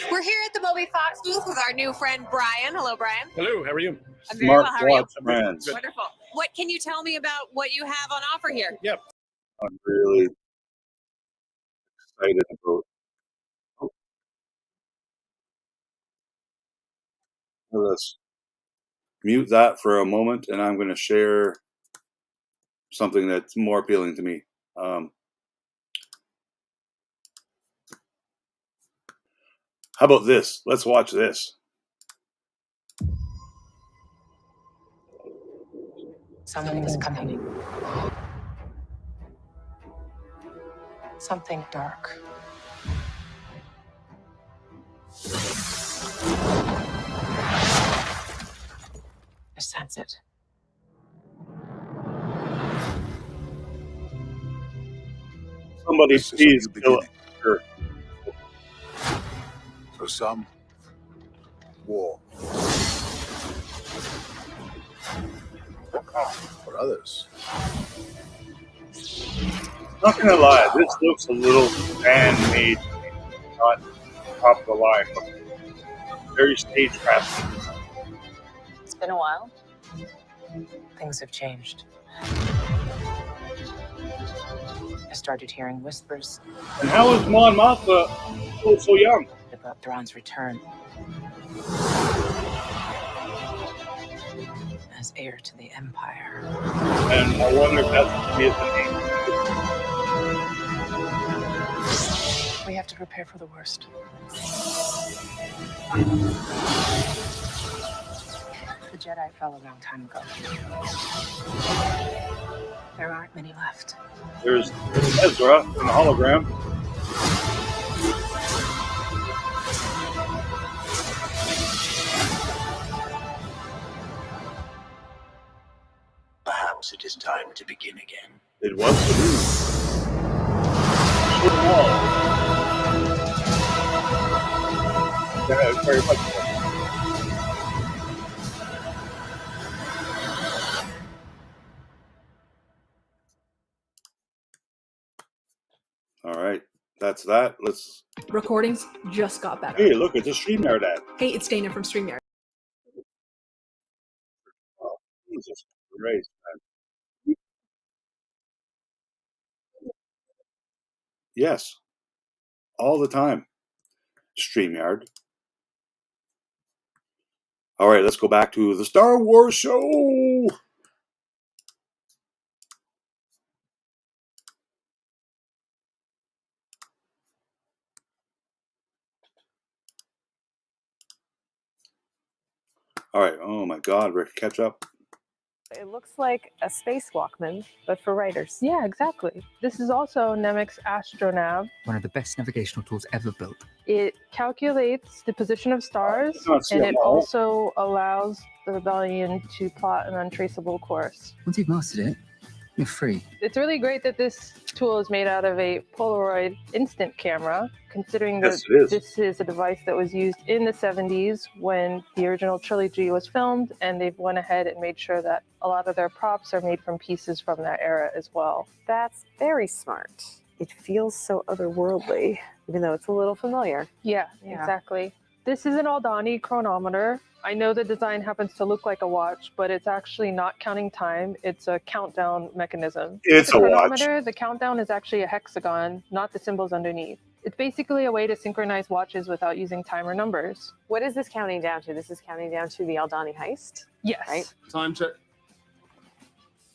We're here at the Moby Fox booth with our new friend Brian. Hello, Brian. Hello, how are you? I'm very well. How are you? Brands. Wonderful. What can you tell me about what you have on offer here? Yep. I'm really excited about. Let's mute that for a moment, and I'm going to share something that's more appealing to me. How about this? Let's watch this. Something is coming. Something dark. I sense it. Somebody please kill it. Sure. For some, war. For others, Not gonna lie, this looks a little fan-made, not top of the line, but very stagecraft. It's been a while. Things have changed. I started hearing whispers. And how is Mon Mothma so young? About Thrawn's return. as heir to the Empire. And I wonder if that's going to be the We have to prepare for the worst. The Jedi fell a long time ago. There aren't many left. There's Ezra in the hologram. Perhaps it is time to begin again. It was the moon. Yeah, it's very much so. All right, that's that. Let's. Recordings just got better. Hey, look, it's a StreamYard ad. Hey, it's Dana from StreamYard. Oh, Jesus Christ, man. Yes, all the time. StreamYard. All right, let's go back to the Star Wars show. All right. Oh my God, Rick, catch up. It looks like a space Walkman, but for writers. Yeah, exactly. This is also Nemec's Astronav. One of the best navigational tools ever built. It calculates the position of stars, and it also allows the rebellion to plot an untraceable course. Once you've mastered it, you're free. It's really great that this tool is made out of a Polaroid instant camera, considering that this is a device that was used in the 70s when the original trilogy was filmed, and they've went ahead and made sure that a lot of their props are made from pieces from that era as well. That's very smart. It feels so otherworldly, even though it's a little familiar. Yeah, exactly. This is an Aldani chronometer. I know the design happens to look like a watch, but it's actually not counting time. It's a countdown mechanism. It's a chronometer. The countdown is actually a hexagon, not the symbols underneath. It's basically a way to synchronize watches without using timer numbers. What is this counting down to? This is counting down to the Aldani heist? Yes. Right? Time check.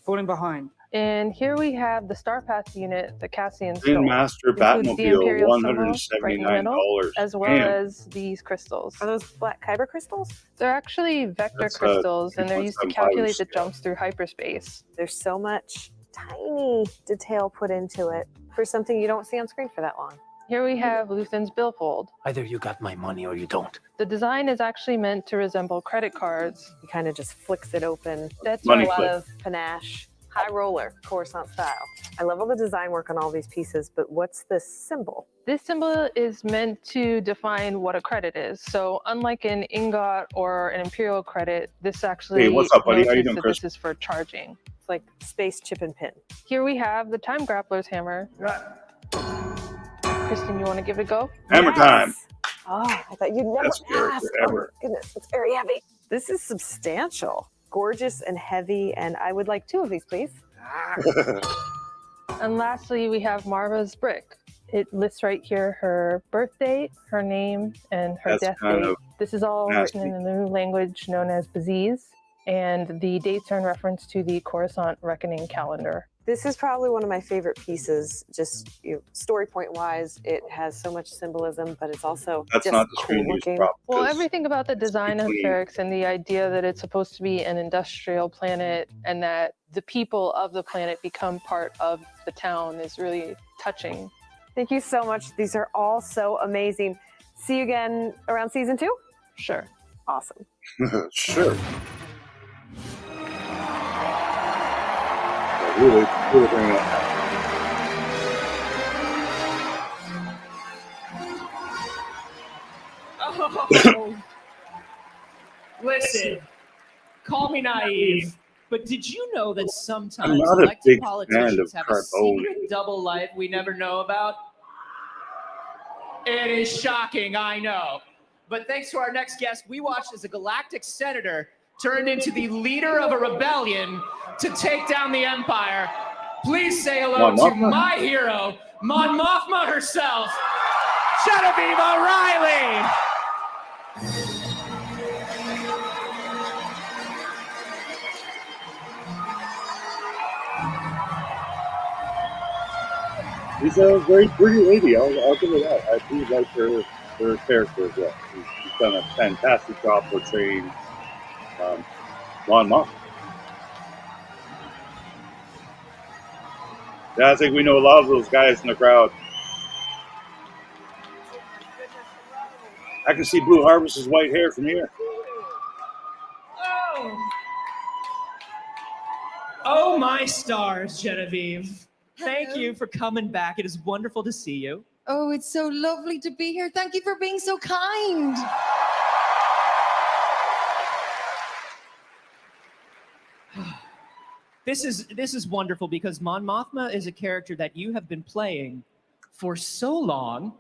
Falling behind. And here we have the Star Path unit, the Cassian Spin Master Batmobile, $179. as well as these crystals. Are those black kyber crystals? They're actually vector crystals, and they're used to calculate the jumps through hyperspace. There's so much tiny detail put into it for something you don't see on screen for that long. Here we have Luthen's billfold. Either you got my money or you don't. The design is actually meant to resemble credit cards. He kind of just flicks it open. That's a lot of panache. High roller, Coruscant style. I love all the design work on all these pieces, but what's this symbol? This symbol is meant to define what a credit is. So unlike an ingot or an imperial credit, this actually what's up, buddy? How you notates doing, that Chris? this is for charging. It's like space chip and pin. Here we have the Time Grappler's hammer. Kristen, you want to give it a go? Hammer time. Oh, I thought you'd never Best character ask. ever. Oh, goodness, it's very heavy. This is substantial. Gorgeous and heavy, and I would like 2 of these, please. And lastly, we have Marva's brick. It lists right here her birth date, her name, and her That's death kind date. of This is all nasty. written in a new language known as Baziz, and the dates are in reference to the Coruscant Reckoning calendar. This is probably one of my favorite pieces, just story point wise. It has so much symbolism, but it's also That's just not the cool screen use looking. prop. Well, everything about the design of between- Ferrix and the idea that it's supposed to be an industrial planet and that the people of the planet become part of the town is really touching. Thank you so much. These are all so amazing. See you again around season 2? Sure. Awesome. Sure. Really bring it up. Oh. Listen, call me naive, but did you know that I'm sometimes not a elected big fan politicians of have a Carbone. secret double life we never know about? It is shocking, I know. But thanks to our next guest, we watched as a galactic senator turned into the leader of a rebellion to take down the Empire. Please say hello Mon to Mothma? my hero, Mon Mothma herself, Genevieve O'Reilly. She's a very pretty lady. I'll give her that. I do like her character as well. She's done a fantastic job portraying Mon Mothma. Yeah, I think we know a lot of those guys in the crowd. I can see Blue Harvest's white hair from here. Oh, my stars, Genevieve. Thank you for coming back. It is wonderful to see you. Oh, it's so lovely to be here. Thank you for being so kind. This is wonderful because Mon Mothma is a character that you have been playing for so long,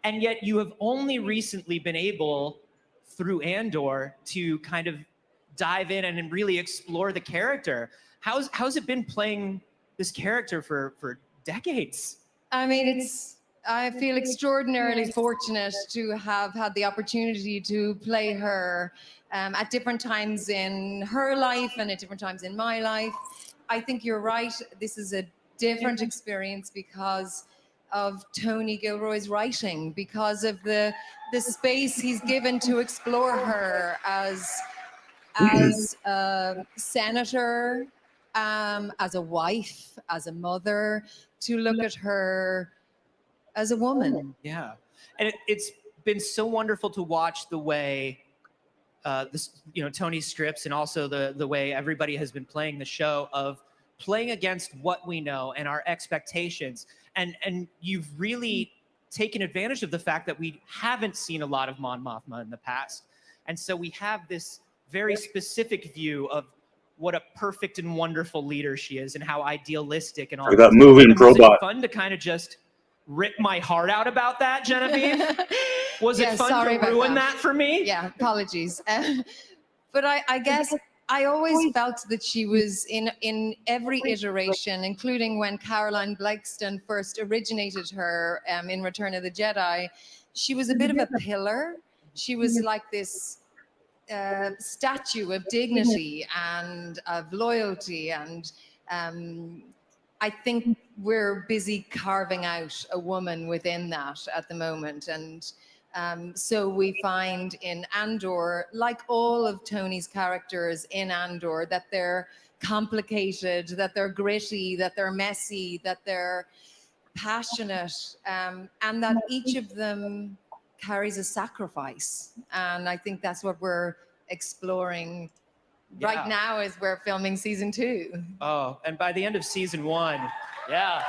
and yet you have only recently been able, through Andor, to kind of dive in and really explore the character. How's it been playing this character for decades? I mean, I feel extraordinarily fortunate to have had the opportunity to play her at different times in her life and at different times in my life. I think you're right. This is a different experience because of Tony Gilroy's writing, because of the space he's given to explore her as a senator, as a wife, as a mother, to look at her as a woman. Yeah, and it's been so wonderful to watch the way Tony's scripts and also the way everybody has been playing the show, of playing against what we know and our expectations, and you've really taken advantage of the fact that we haven't seen a lot of Mon Mothma in the past, and so we have this very specific view of what a perfect and wonderful leader she is and how idealistic and all that moving Was robot. it fun to kind of just rip my heart out about that, Genevieve? Was it fun sorry to about ruin that for me? Yeah, apologies. But I guess I always felt that she was in every iteration, including when Caroline Blakeston first originated her in Return of the Jedi. She was a bit of a pillar. She was like this statue of dignity and of loyalty, and I think we're busy carving out a woman within that at the moment. And so we find in Andor, like all of Tony's characters in Andor, that they're complicated, that they're gritty, that they're messy, that they're passionate, and that each of them carries a sacrifice. And I think that's what we're exploring right now as we're filming season 2. Oh, and by the end of season 1, yeah.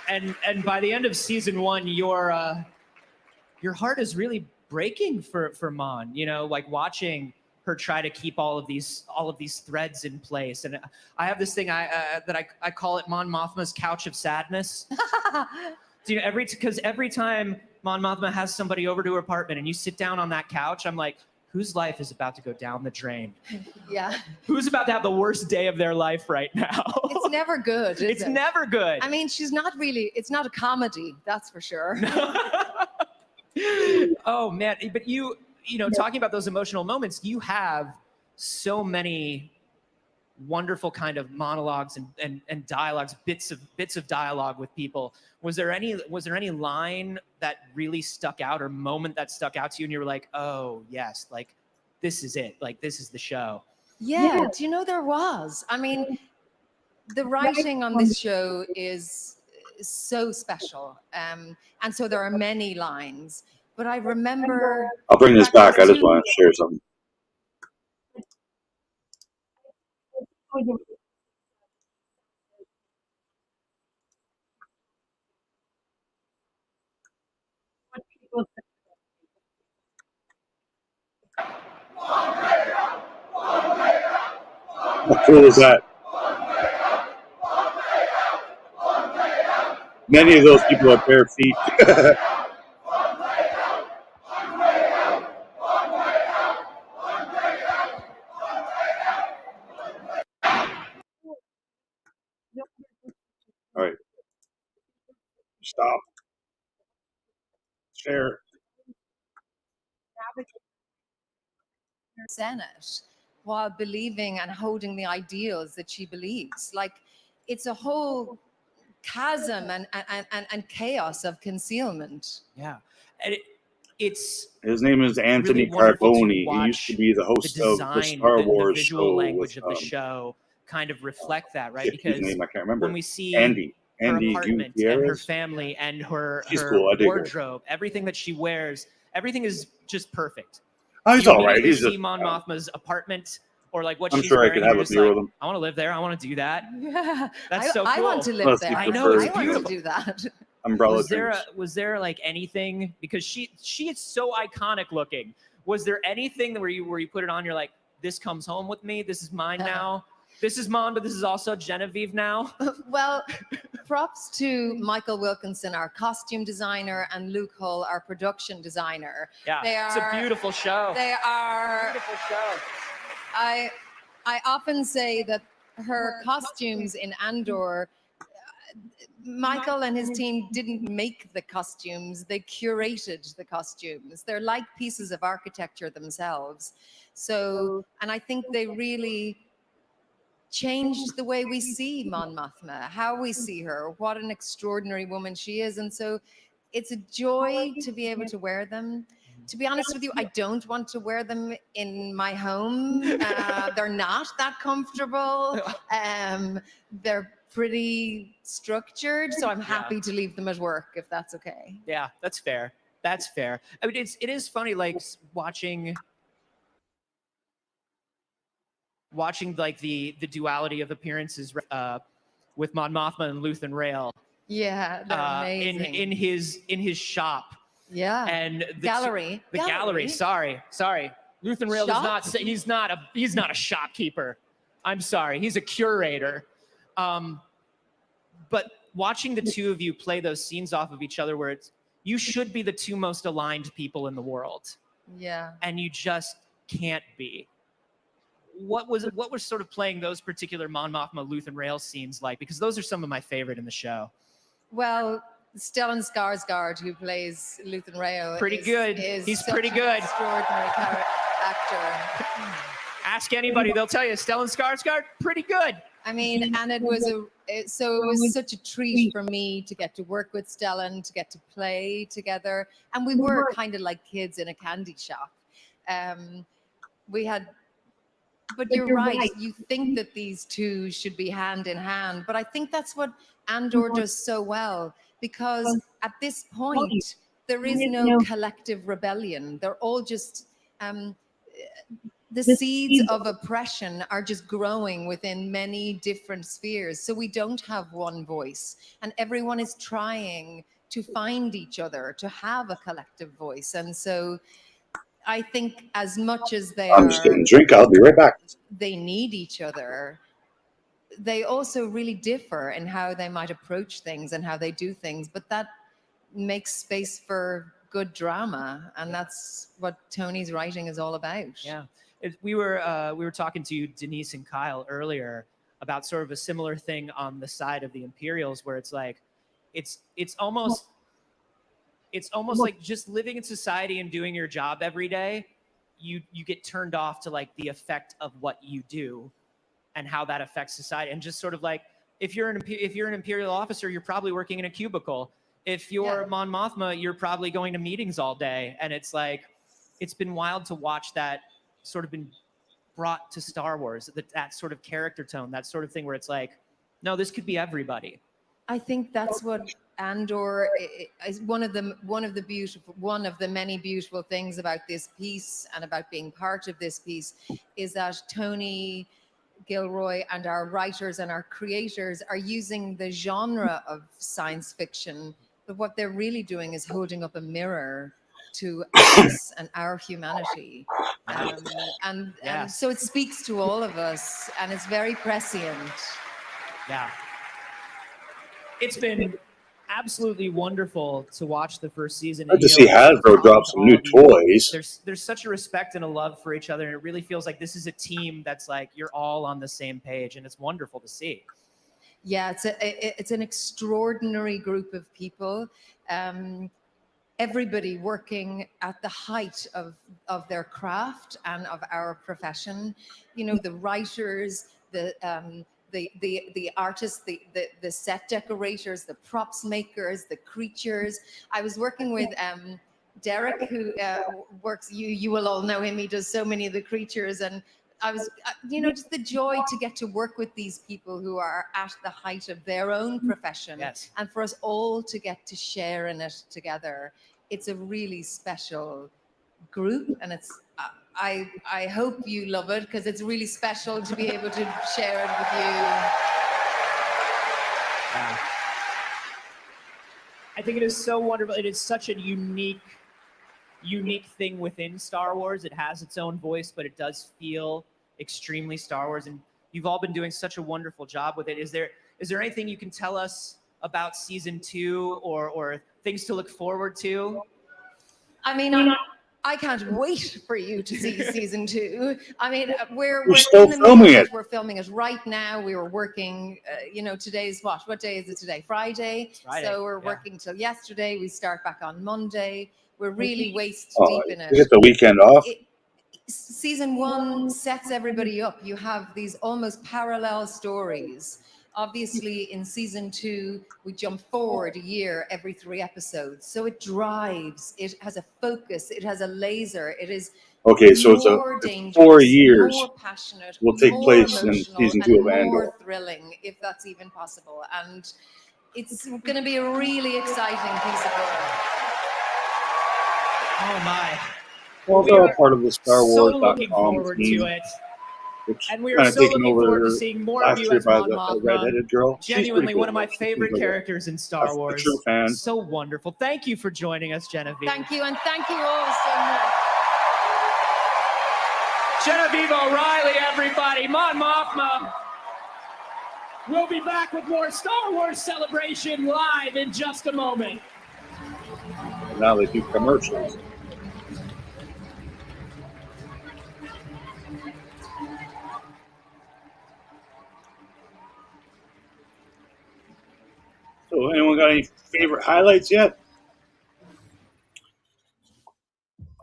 And by the end of season 1, your heart is really breaking for Mon. Like watching her try to keep all of these threads in place. And I have this thing that I call it Mon Mothma's couch of sadness. Because every time Mon Mothma has somebody over to her apartment and you sit down on that couch, I'm like, whose life is about to go down the drain? Yeah. Who's about to have the worst day of their life right now? It's never good, is It's it? never good. I mean, it's not a comedy, that's for sure. Oh man, but talking about those emotional moments, you have so many wonderful kind of monologues and dialogues, bits of dialogue with people. Was there any line that really stuck out, or moment that stuck out to you and you were like, oh yes, like this is it, like this is the show? Yeah, do you know there was? I mean, the writing on this show is so special. And so there are many lines, but I remember... I'll bring this back. I just want to share something. How cool is that? Many of those people are bare feet. All right. Stop. Share. Senate, while believing and holding the ideals that she believes. Like, it's a whole chasm and chaos of concealment. Yeah. And it's His name is Anthony really wonderful to Carboni. He watch used to be the host of the design, Star the Wars visual show language with of the show kind of reflect that, right? his Because name I can't remember. when we see Andy her apartment and her Gutierrez. family and her She's cool. I dig her. wardrobe, everything that she wears, everything is just perfect. Oh, he's You all right. immediately He's see just. Mon Mothma's apartment or like what I'm she's sure I wearing, could and have you're a just beer like, with him. I want to live there. I want to do that. Yeah, That's so cool. I want to live Unless there. he I know, it's I want beautiful. to do that. Umbrella drinks. Was there like anything, because she is so iconic looking. Was there anything where you put it on, you're like, this comes home with me, this is mine now. This is Mon, but this is also Genevieve now. Well, props to Michael Wilkinson, our costume designer, and Luke Hull, our production designer. Yeah, it's a beautiful show. They are. Beautiful show. I often say that her costumes in Andor, Michael and his team didn't make the costumes, they curated the costumes. They're like pieces of architecture themselves. So, and I think they really changed the way we see Mon Mothma, how we see her, what an extraordinary woman she is. And so it's a joy to be able to wear them. To be honest with you, I don't want to wear them in my home. They're not that comfortable. They're pretty structured, so I'm happy to leave them at work if that's okay. Yeah, that's fair. That's fair. I mean, it is funny, like watching like the duality of appearances with Mon Mothma and Luthen Rael. Yeah, they're amazing. In his shop. Yeah. And the gallery. The gallery. Sorry. Luthen Rael Shop? does not say he's not a shopkeeper. I'm sorry. He's a curator. But watching the two of you play those scenes off of each other, where you should be the two most aligned people in the world. Yeah. And you just can't be. What was sort of playing those particular Mon Mothma Luthen Rael scenes like? Because those are some of my favorite in the show. Well, Stellan Skarsgård, who plays Luthen Rael, Pretty good. He's pretty good. Extraordinary actor. Ask anybody, they'll tell you Stellan Skarsgård, pretty good. I mean, and it was such a treat for me to get to work with Stellan, to get to play together, and we were kind of like kids in a candy shop. But you're right. You think that these two should be hand in hand, but I think that's what Andor does so well, because at this point there is no collective rebellion. They're all just the seeds of oppression are just growing within many different spheres. So we don't have one voice, and everyone is trying to find each other, to have a collective voice. And so I think as much as I'm just getting a drink. I'll be right back. they need each other, they also really differ in how they might approach things and how they do things. But that makes space for good drama, and that's what Tony's writing is all about. Yeah. We were talking to Denise and Kyle earlier about sort of a similar thing on the side of the Imperials, where it's like it's almost like just living in society and doing your job every day. You get turned off to like the effect of what you do and how that affects society. And just sort of like, if you're an Imperial officer, you're probably working in a cubicle. If you're Mon Mothma, you're probably going to meetings all day. And it's like, it's been wild to watch that sort of been brought to Star Wars, that sort of character tone, that sort of thing where it's like, no, this could be everybody. I think that's what Andor is one of the many beautiful things about this piece and about being part of this piece is that Tony Gilroy and our writers and our creators are using the genre of science fiction, but what they're really doing is holding up a mirror to us and our humanity. And so it speaks to all of us, and it's very prescient. Yeah. It's been absolutely wonderful to watch the first season. Good to see Hasbro drop some new toys. There's such a respect and a love for each other, and it really feels like this is a team that's like you're all on the same page, and it's wonderful to see. Yeah, it's an extraordinary group of people. everybody working at the height of their craft and of our profession. You know, the writers, the artists, the set decorators, the props makers, the creatures. I was working with Derek, who works, you will all know him, he does so many of the creatures, and I was, you know, just the joy to get to work with these people who are at the height of their own profession. Yes. And for us all to get to share in it together. It's a really special group, and it's, I hope you love it, because it's really special to be able to share it with you. I think it is so wonderful. It is such a unique thing within Star Wars. It has its own voice, but it does feel extremely Star Wars. And you've all been doing such a wonderful job with it. Is there anything you can tell us about season 2 or things to look forward to? I mean, I can't wait for you to see season 2. I mean, we're still in the middle filming of it. We're filming it right now. We were working, you know, today's what? What day is it today? Friday. Friday, So we're yeah. working till yesterday. We start back on Monday. We're really waist Oh, deep in it. you get the weekend off. Season 1 sets everybody up. You have these almost parallel stories. Obviously, in season 2, we jump forward a year every 3 episodes. So it drives, it has a focus, it has a laser, it is Okay, so it's more 4 dangerous, years more passionate, will take more place in emotional, season and 2 of more Andor. thrilling, if that's even possible. And it's going to be a really exciting piece of work. Oh my. Well, it's all part of the Star So Wars.com looking forward team, to it. which And we are kinda so taken looking over forward to seeing more of last you year as by Mon the Mothma. redheaded girl. She's pretty Genuinely cool. one of my She's favorite pretty cool. characters in Star A Wars. true fan. So wonderful. Thank you for joining us, Genevieve. Thank you, and thank you all so much. Genevieve O'Reilly, everybody. Mon Mothma. We'll be back with more Star Wars Celebration live in just a moment. Now they do commercials. So, anyone got any favorite highlights yet?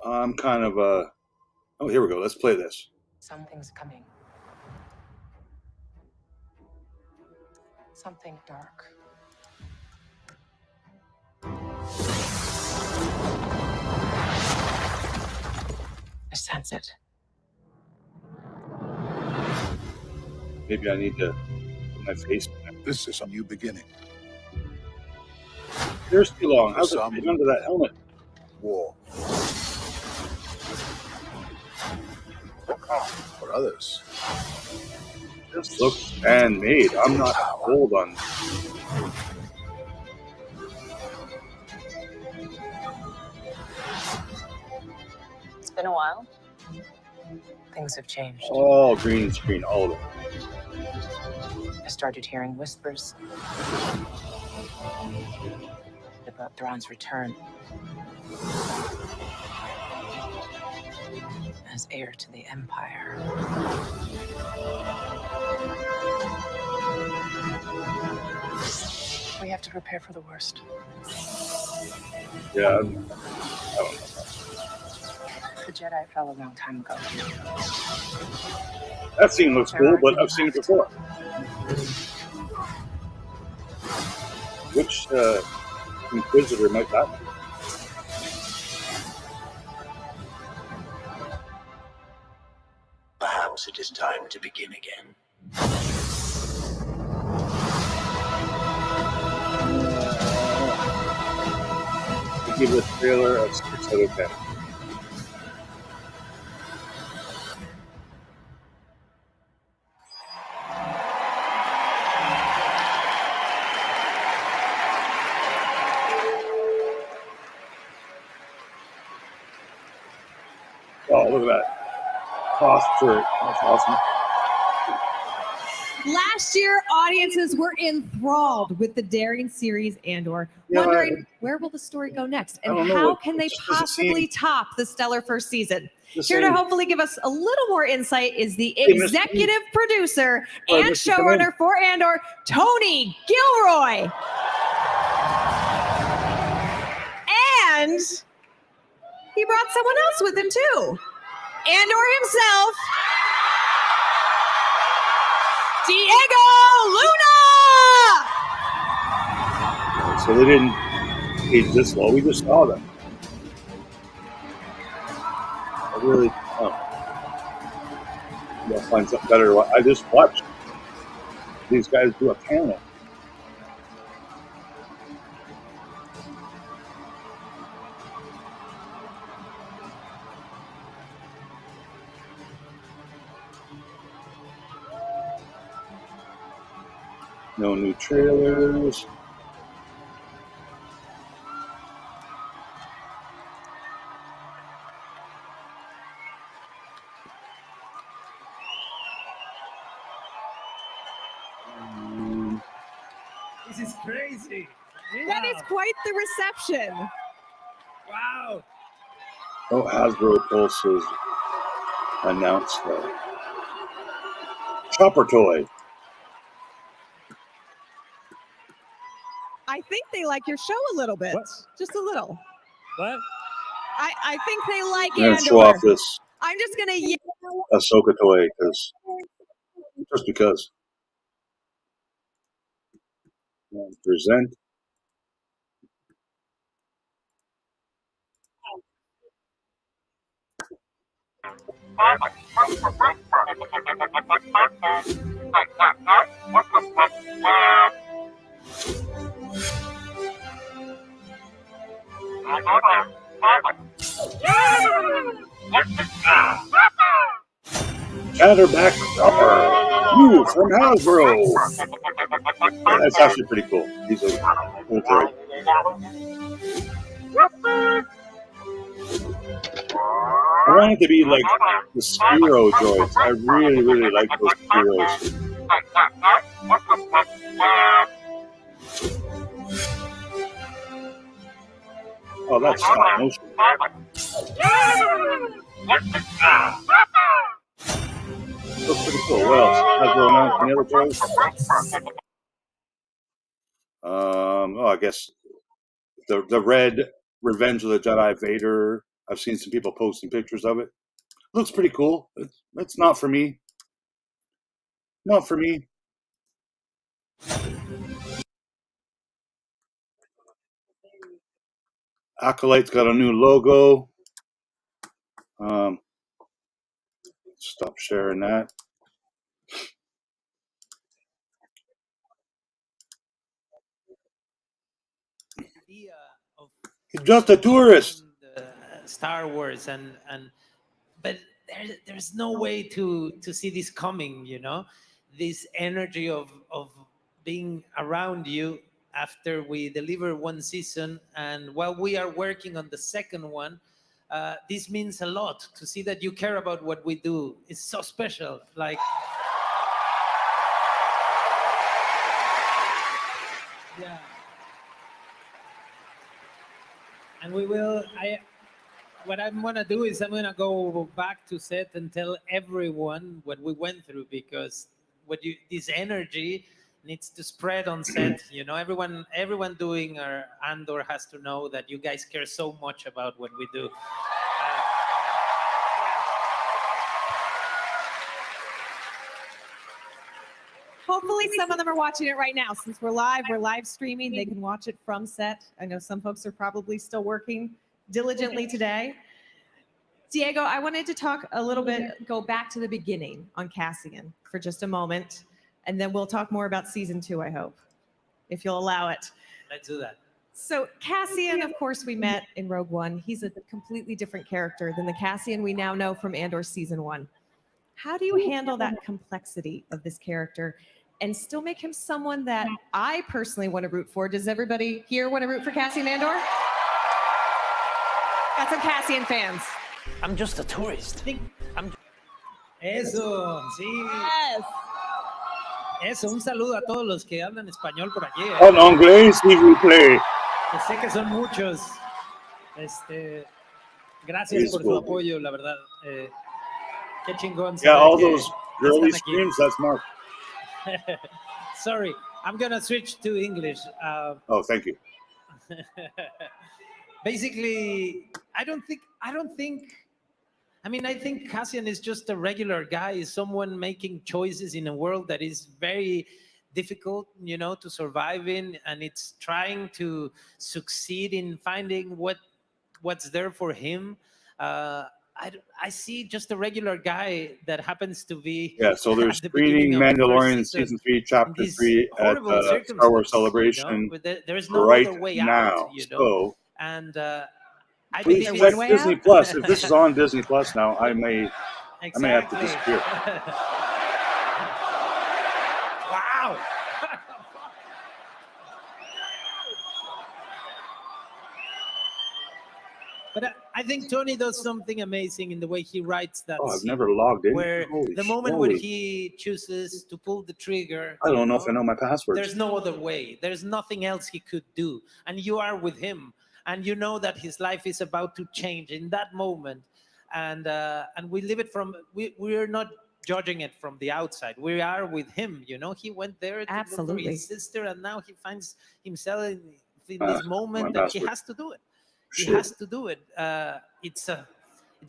I'm kind of oh, here we go. Let's play this. Something's coming. Something dark. I sense it. Maybe I need to put my face. This is a new beginning. There's too long. How's it Some- fit under that helmet? War. For others, This looks handmade. I'm not sold on. It's been a while. Things have changed. Oh, green screen, all of it. I started hearing whispers about Thrawn's return as heir to the Empire. We have to prepare for the worst. Yeah, I don't know. The Jedi fell a long time ago. That scene looks cool, but I've seen it before. Which Inquisitor might that be? Perhaps it is time to begin again. I give this trailer a 6 out of 10. Oh, look at that. Cost for it. That's awesome. Last year, audiences were enthralled with the daring series Andor, wondering where will the story go next I and don't know. how can they It just doesn't seem- possibly top the stellar first season. The Here to same. hopefully give us a little more insight is the Hey, Mr. executive producer Oh, and Mr. Come in. showrunner for Andor, Tony Gilroy. And he brought someone else with him too. Andor himself, Diego Luna! So they didn't age this low. We just saw them. I really gotta find something better. I just watched these guys do a panel. No new trailers. This is crazy. That is quite the reception. Wow. Oh, Hasbro Pulse has announced the Chopper toy. I think they like your show a little bit. What? Just a little. What? I think they like I'm gonna Andor. show off this I'm just gonna yell. Ahsoka toy just because. And present. Chatterback Chopper, new from Hasbro. Yeah, that's actually pretty cool. He's a cool toy. I want it to be like the Spiro droids. I really, really like those Spiros. Oh, that's stop motion. Looks pretty cool. What else? Hasbro announced any other toys? Oh, I guess the red Revenge of the Jedi Vader. I've seen some people posting pictures of it. Looks pretty cool. It's not for me. Not for me. Acolyte's got a new logo. Stop sharing that. He's just a tourist. Star Wars but there's no way to see this coming, you know, this energy of being around you after we deliver one season, and while we are working on the second one, this means a lot to see that you care about what we do. It's so special. Like, yeah. And we will, what I'm gonna do is I'm gonna go back to set and tell everyone what we went through, because this energy needs to spread on set. You know, everyone doing our Andor has to know that you guys care so much about what we do. Hopefully some of them are watching it right now. Since we're live streaming. They can watch it from set. I know some folks are probably still working diligently today. Diego, I wanted to talk a little bit, go back to the beginning on Cassian for just a moment, and then we'll talk more about season 2, I hope, if you'll allow it. Let's do that. So Cassian, of course, we met in Rogue One. He's a completely different character than the Cassian we now know from Andor season 1. How do you handle that complexity of this character and still make him someone that I personally want to root for? Does everybody here want to root for Cassian Andor? Got some Cassian fans. I'm just a tourist. Eso, sí. Yes. Eso, un saludo a todos los que hablan español por aquí. En inglés, si vous plaît. Que sé que son muchos. Gracias por su apoyo, la verdad. Qué chingón. Yeah, all those girly screams, that's Mark. Sorry, I'm gonna switch to English. Oh, thank you. basically, I think Cassian is just a regular guy, is someone making choices in a world that is very difficult, to survive in, and it's trying to succeed in finding what's there for him. I see just a regular guy that happens to be So there's at the screening beginning of the first Mandalorian season season 3, chapter in these 3 at horrible Star Wars circumstances, Celebration but there's no right other way now. out, So and I please believe check it's Disney Plus. If this is on Disney Plus now, I may have to exactly. disappear. Wow. But I think Tony does something amazing in the way he writes that Oh, I've scene, never logged in. where Holy the moment when schmoly. he chooses to pull the trigger, I don't know if I know my passwords. there's no other way. There's nothing else he could do. And you are with him. And you know that his life is about to change in that moment. And we live it from, we're not judging it from the outside. We are with him, He went there to look for his sister, and now he finds himself in this moment that he has to do it. He has to do it. It's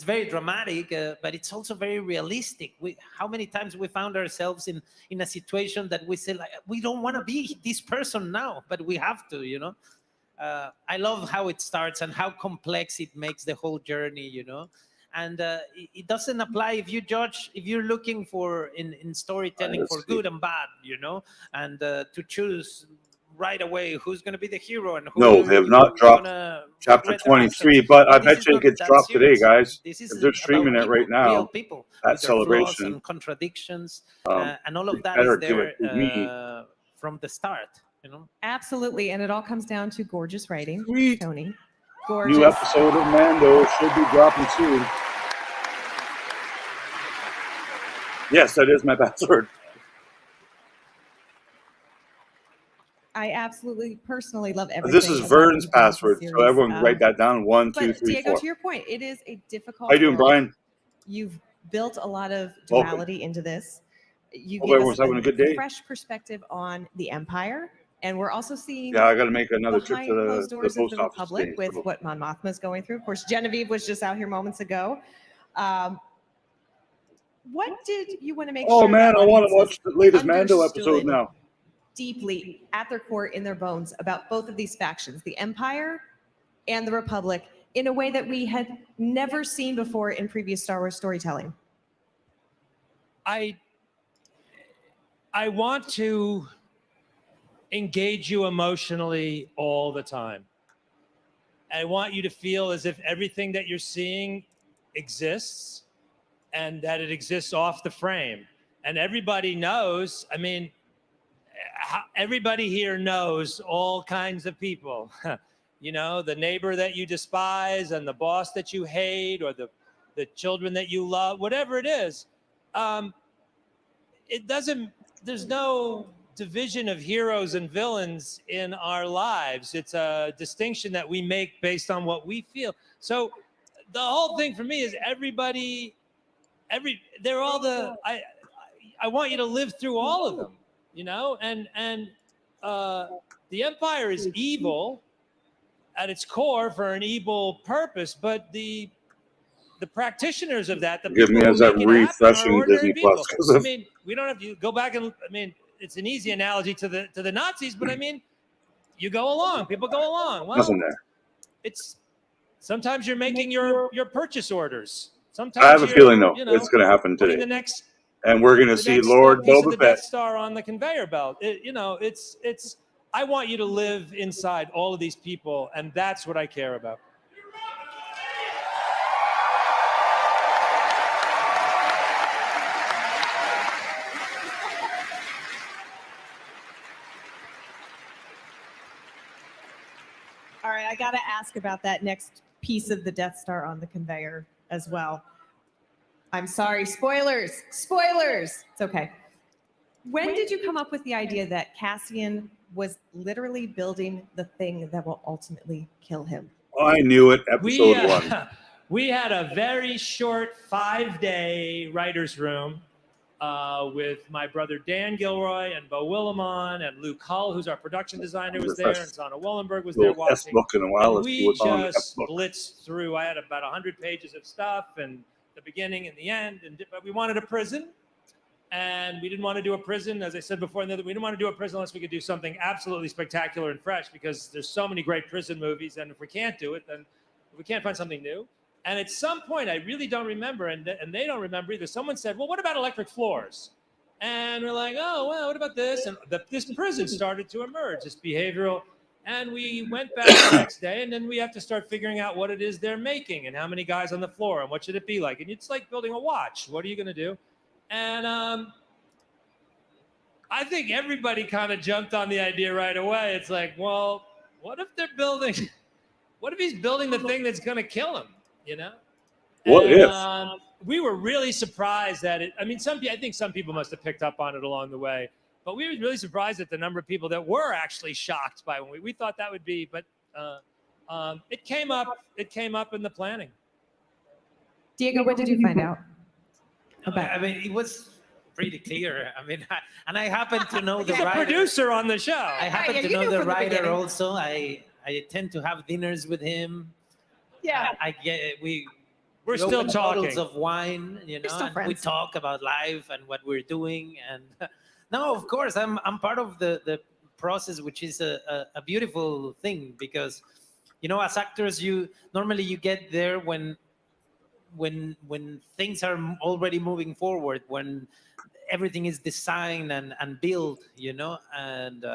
very dramatic, but it's also very realistic. How many times we found ourselves in a situation that we say, like, we don't want to be this person now, but we have to, I love how it starts and how complex it makes the whole journey, And it doesn't apply if you're looking for in storytelling for good and bad, and to choose right away who's going to be the hero and who No, they have not dropped chapter 23, but I bet you it gets dropped today, guys. They're streaming it right now real people at with their flaws Celebration. and contradictions, and all of that better is do there it with me. from the start. Absolutely, and it all comes down to gorgeous writing, Sweet. Tony. Gorgeous. New episode of Mando should be dropping soon. Yes, that is my password. I absolutely personally love everything. This is about Vern's you guys' password, so series. everyone write that down. 1, 2, But 3, Diego, 4. to your point, it is a difficult. How you doing, world. Brian? You've built a lot of Welcome. duality into this. You Hope give everyone's us having a good day. fresh perspective on the Empire, and we're also seeing. Yeah, I got to make another trip behind to closed the doors of post the office Republic today. with So. what Mon Mothma is going through. Of course, Genevieve was just out here moments ago. What did you want to make Oh sure? man, that I want to audiences watch the latest Mando episode understood now. Deeply at their core, in their bones, about both of these factions, the Empire and the Republic, in a way that we had never seen before in previous Star Wars storytelling? I want to engage you emotionally all the time. I want you to feel as if everything that you're seeing exists and that it exists off the frame. And everybody knows, everybody here knows all kinds of people. The neighbor that you despise and the boss that you hate, or the children that you love, whatever it is. There's no division of heroes and villains in our lives. It's a distinction that we make based on what we feel. So the whole thing for me is they're all I want you to live through all of them, and the Empire is evil at its core for an evil purpose, but the practitioners of that, the Give people me who as that make it happen, are refreshing ordinary Disney Plus. people. We don't have to go back and it's an easy analogy to the Nazis, but you go along, people go along. Well, Nothing there. It's sometimes you're making your purchase orders. Sometimes I have a feeling though it's going to happen putting today, the next and we're going to see Lord piece of Boba the Fett. Death Star on the conveyor belt. It's. I want you to live inside all of these people, and that's what I care about. All right, I got to ask about that next piece of the Death Star on the conveyor as well. I'm sorry, spoilers. It's okay. When did you come up with the idea that Cassian was literally building the thing that will ultimately kill him? I knew it. Episode 1. We had a very short 5-day writer's room with my brother Dan Gilroy and Bo Willimon and Luke Hull, who's our production designer, was there, and Sana Wallenberg was there watching. Book in a while. And we just blitzed through. I had about 100 pages of stuff, and the beginning and the end. But we wanted a prison, and we didn't want to do a prison, as I said before. We didn't want to do a prison unless we could do something absolutely spectacular and fresh, because there's so many great prison movies, and if we can't do it, then we can't find something new. And at some point, I really don't remember, and they don't remember either. Someone said, well, what about electric floors? And we're like, oh, well, what about this? And this prison started to emerge, this behavioral. And we went back the next day, and then we have to start figuring out what it is they're making and how many guys on the floor and what should it be like. And it's like building a watch. What are you going to do? And I think everybody kind of jumped on the idea right away. It's like, well, what if he's building the thing that's going to kill him? You know? What if? We were really surprised at it. I mean, I think some people must have picked up on it along the way, but we were really surprised at the number of people that were actually shocked by when we thought that would be. But it came up. It came up in the planning. Diego, what did you find out about? I mean, it was pretty clear. I mean, I happen to know the writer. Producer on the show. I happen to know the writer also. I tend to have dinners with him. Yeah, we're still open talking. Bottles of wine, you know, and we talk about life and what we're doing. And no, of course, I'm part of the process, which is a beautiful thing, because, you know, as actors, you get there when things are already moving forward, when everything is designed and built, you know, and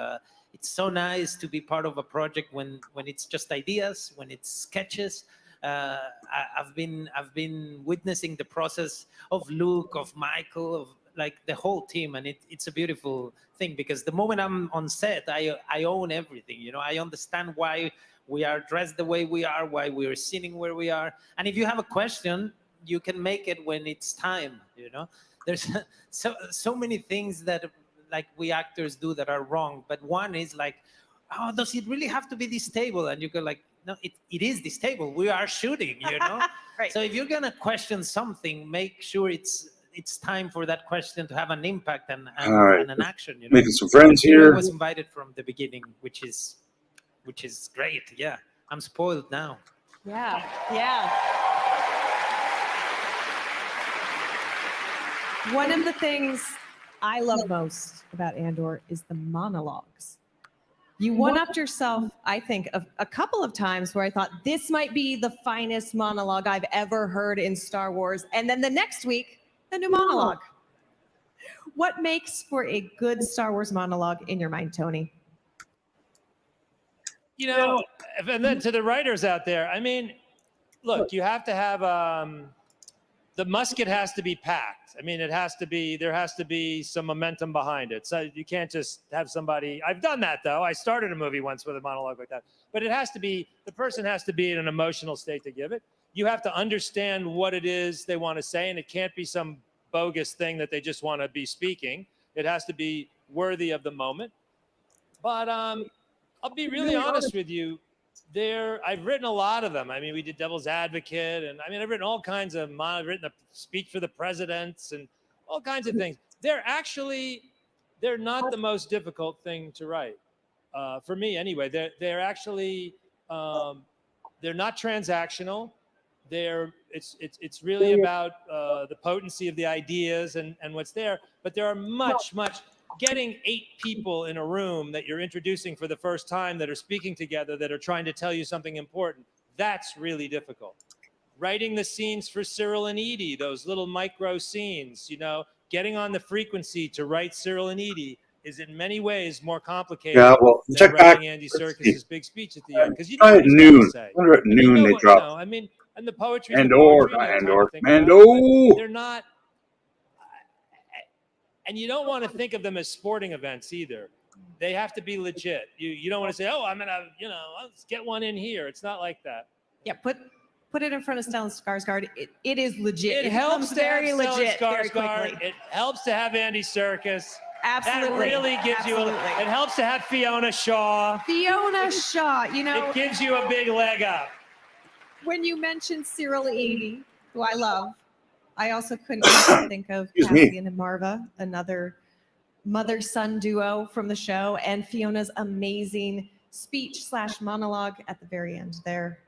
it's so nice to be part of a project when it's just ideas, when it's sketches. I've been witnessing the process of Luke, of Michael, of like the whole team, and it's a beautiful thing, because the moment I'm on set, I own everything. You know, I understand why we are dressed the way we are, why we are sitting where we are, and if you have a question, you can make it when it's time. You know, there's so many things that like we actors do that are wrong, but one is like, oh, does it really have to be this table? And you go like, no, it is this table. We are shooting, you know? Right. So if you're going to question something, make sure it's time for that question to have an impact and an action. You know? Making some friends here. I was invited from the beginning, which is great. Yeah, I'm spoiled now. Yeah. One of the things I love most about Andor is the monologues. You one-upped yourself, I think, a couple of times where I thought this might be the finest monologue I've ever heard in Star Wars. And then the next week, a new monologue. What makes for a good Star Wars monologue in your mind, Tony? You know, and then to the writers out there, I mean, look, you have to have the musket has to be packed. I mean, there has to be some momentum behind it. So you can't just have somebody. I've done that though. I started a movie once with a monologue like that. But the person has to be in an emotional state to give it. You have to understand what it is they want to say, and it can't be some bogus thing that they just want to be speaking. It has to be worthy of the moment. But I'll be really honest with you. I've written a lot of them. I mean, we did Devil's Advocate, and I mean, I've written all kinds of. I've written a speech for the presidents and all kinds of things. They're not the most difficult thing to write, for me anyway. They're actually they're not transactional. It's really about the potency of the ideas and what's there. But there are much getting 8 people in a room that you're introducing for the first time that are speaking together, that are trying to tell you something important. That's really difficult. Writing the scenes for Cyril and Edie, those little micro scenes, you know, getting on the frequency to write Cyril and Edie is in many ways more complicated than writing Andy Serkis's big speech at the end. Because you know what he's got to say. At noon they drop. I mean, and the poetry. Mando. They're not. And you don't want to think of them as sporting events either. They have to be legit. You don't want to say, oh, I'm going to, let's get one in here. It's not like that. Yeah, put it in front of Stellan Skarsgård. It is legit. It helps to very have legit Stellan very Skarsgård. quickly. It helps to have Andy Serkis. Absolutely. That really gives you it helps to have Fiona Shaw. Fiona Shaw, It gives you a big leg up. When you mentioned Cyril Edie, who I love, I also couldn't help but think of Excuse me. Cassian and Marva, another mother-son duo from the show, and Fiona's amazing speech/monologue at the very end there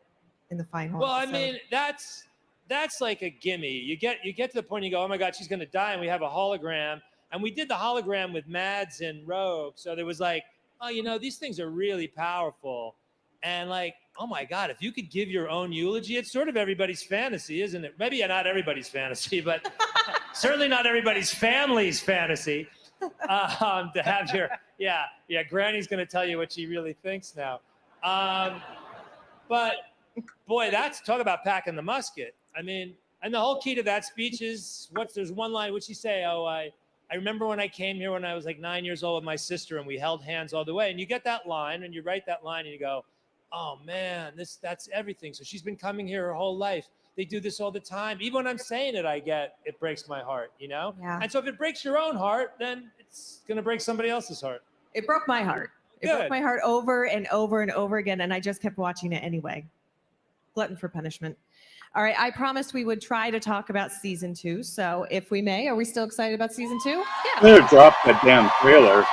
in the final. Well, I episode. mean, that's like a gimme. You get to the point you go, oh my God, she's gonna die, and we have a hologram. And we did the hologram with Mads and Rogue. So there was like, oh, you know, these things are really powerful. And like, oh my God, if you could give your own eulogy, it's sort of everybody's fantasy, isn't it? Maybe not everybody's fantasy, but certainly not everybody's family's fantasy. To have your, yeah, Granny's gonna tell you what she really thinks now. But boy, talk about packing the musket. I mean, and the whole key to that speech is, there's one line, what'd she say? Oh, I remember when I came here when I was like 9 years old with my sister and we held hands all the way. And you get that line and you write that line and you go, oh man, that's everything. So she's been coming here her whole life. They do this all the time. Even when I'm saying it, it breaks my heart, you know? Yeah. And so if it breaks your own heart, then it's going to break somebody else's heart. It broke my heart. It broke my heart over and over and over again, and I just kept watching it anyway. Glutton for punishment. All right, I promised we would try to talk about season 2. So if we may, are we still excited about season 2? Yeah. They dropped that damn trailer.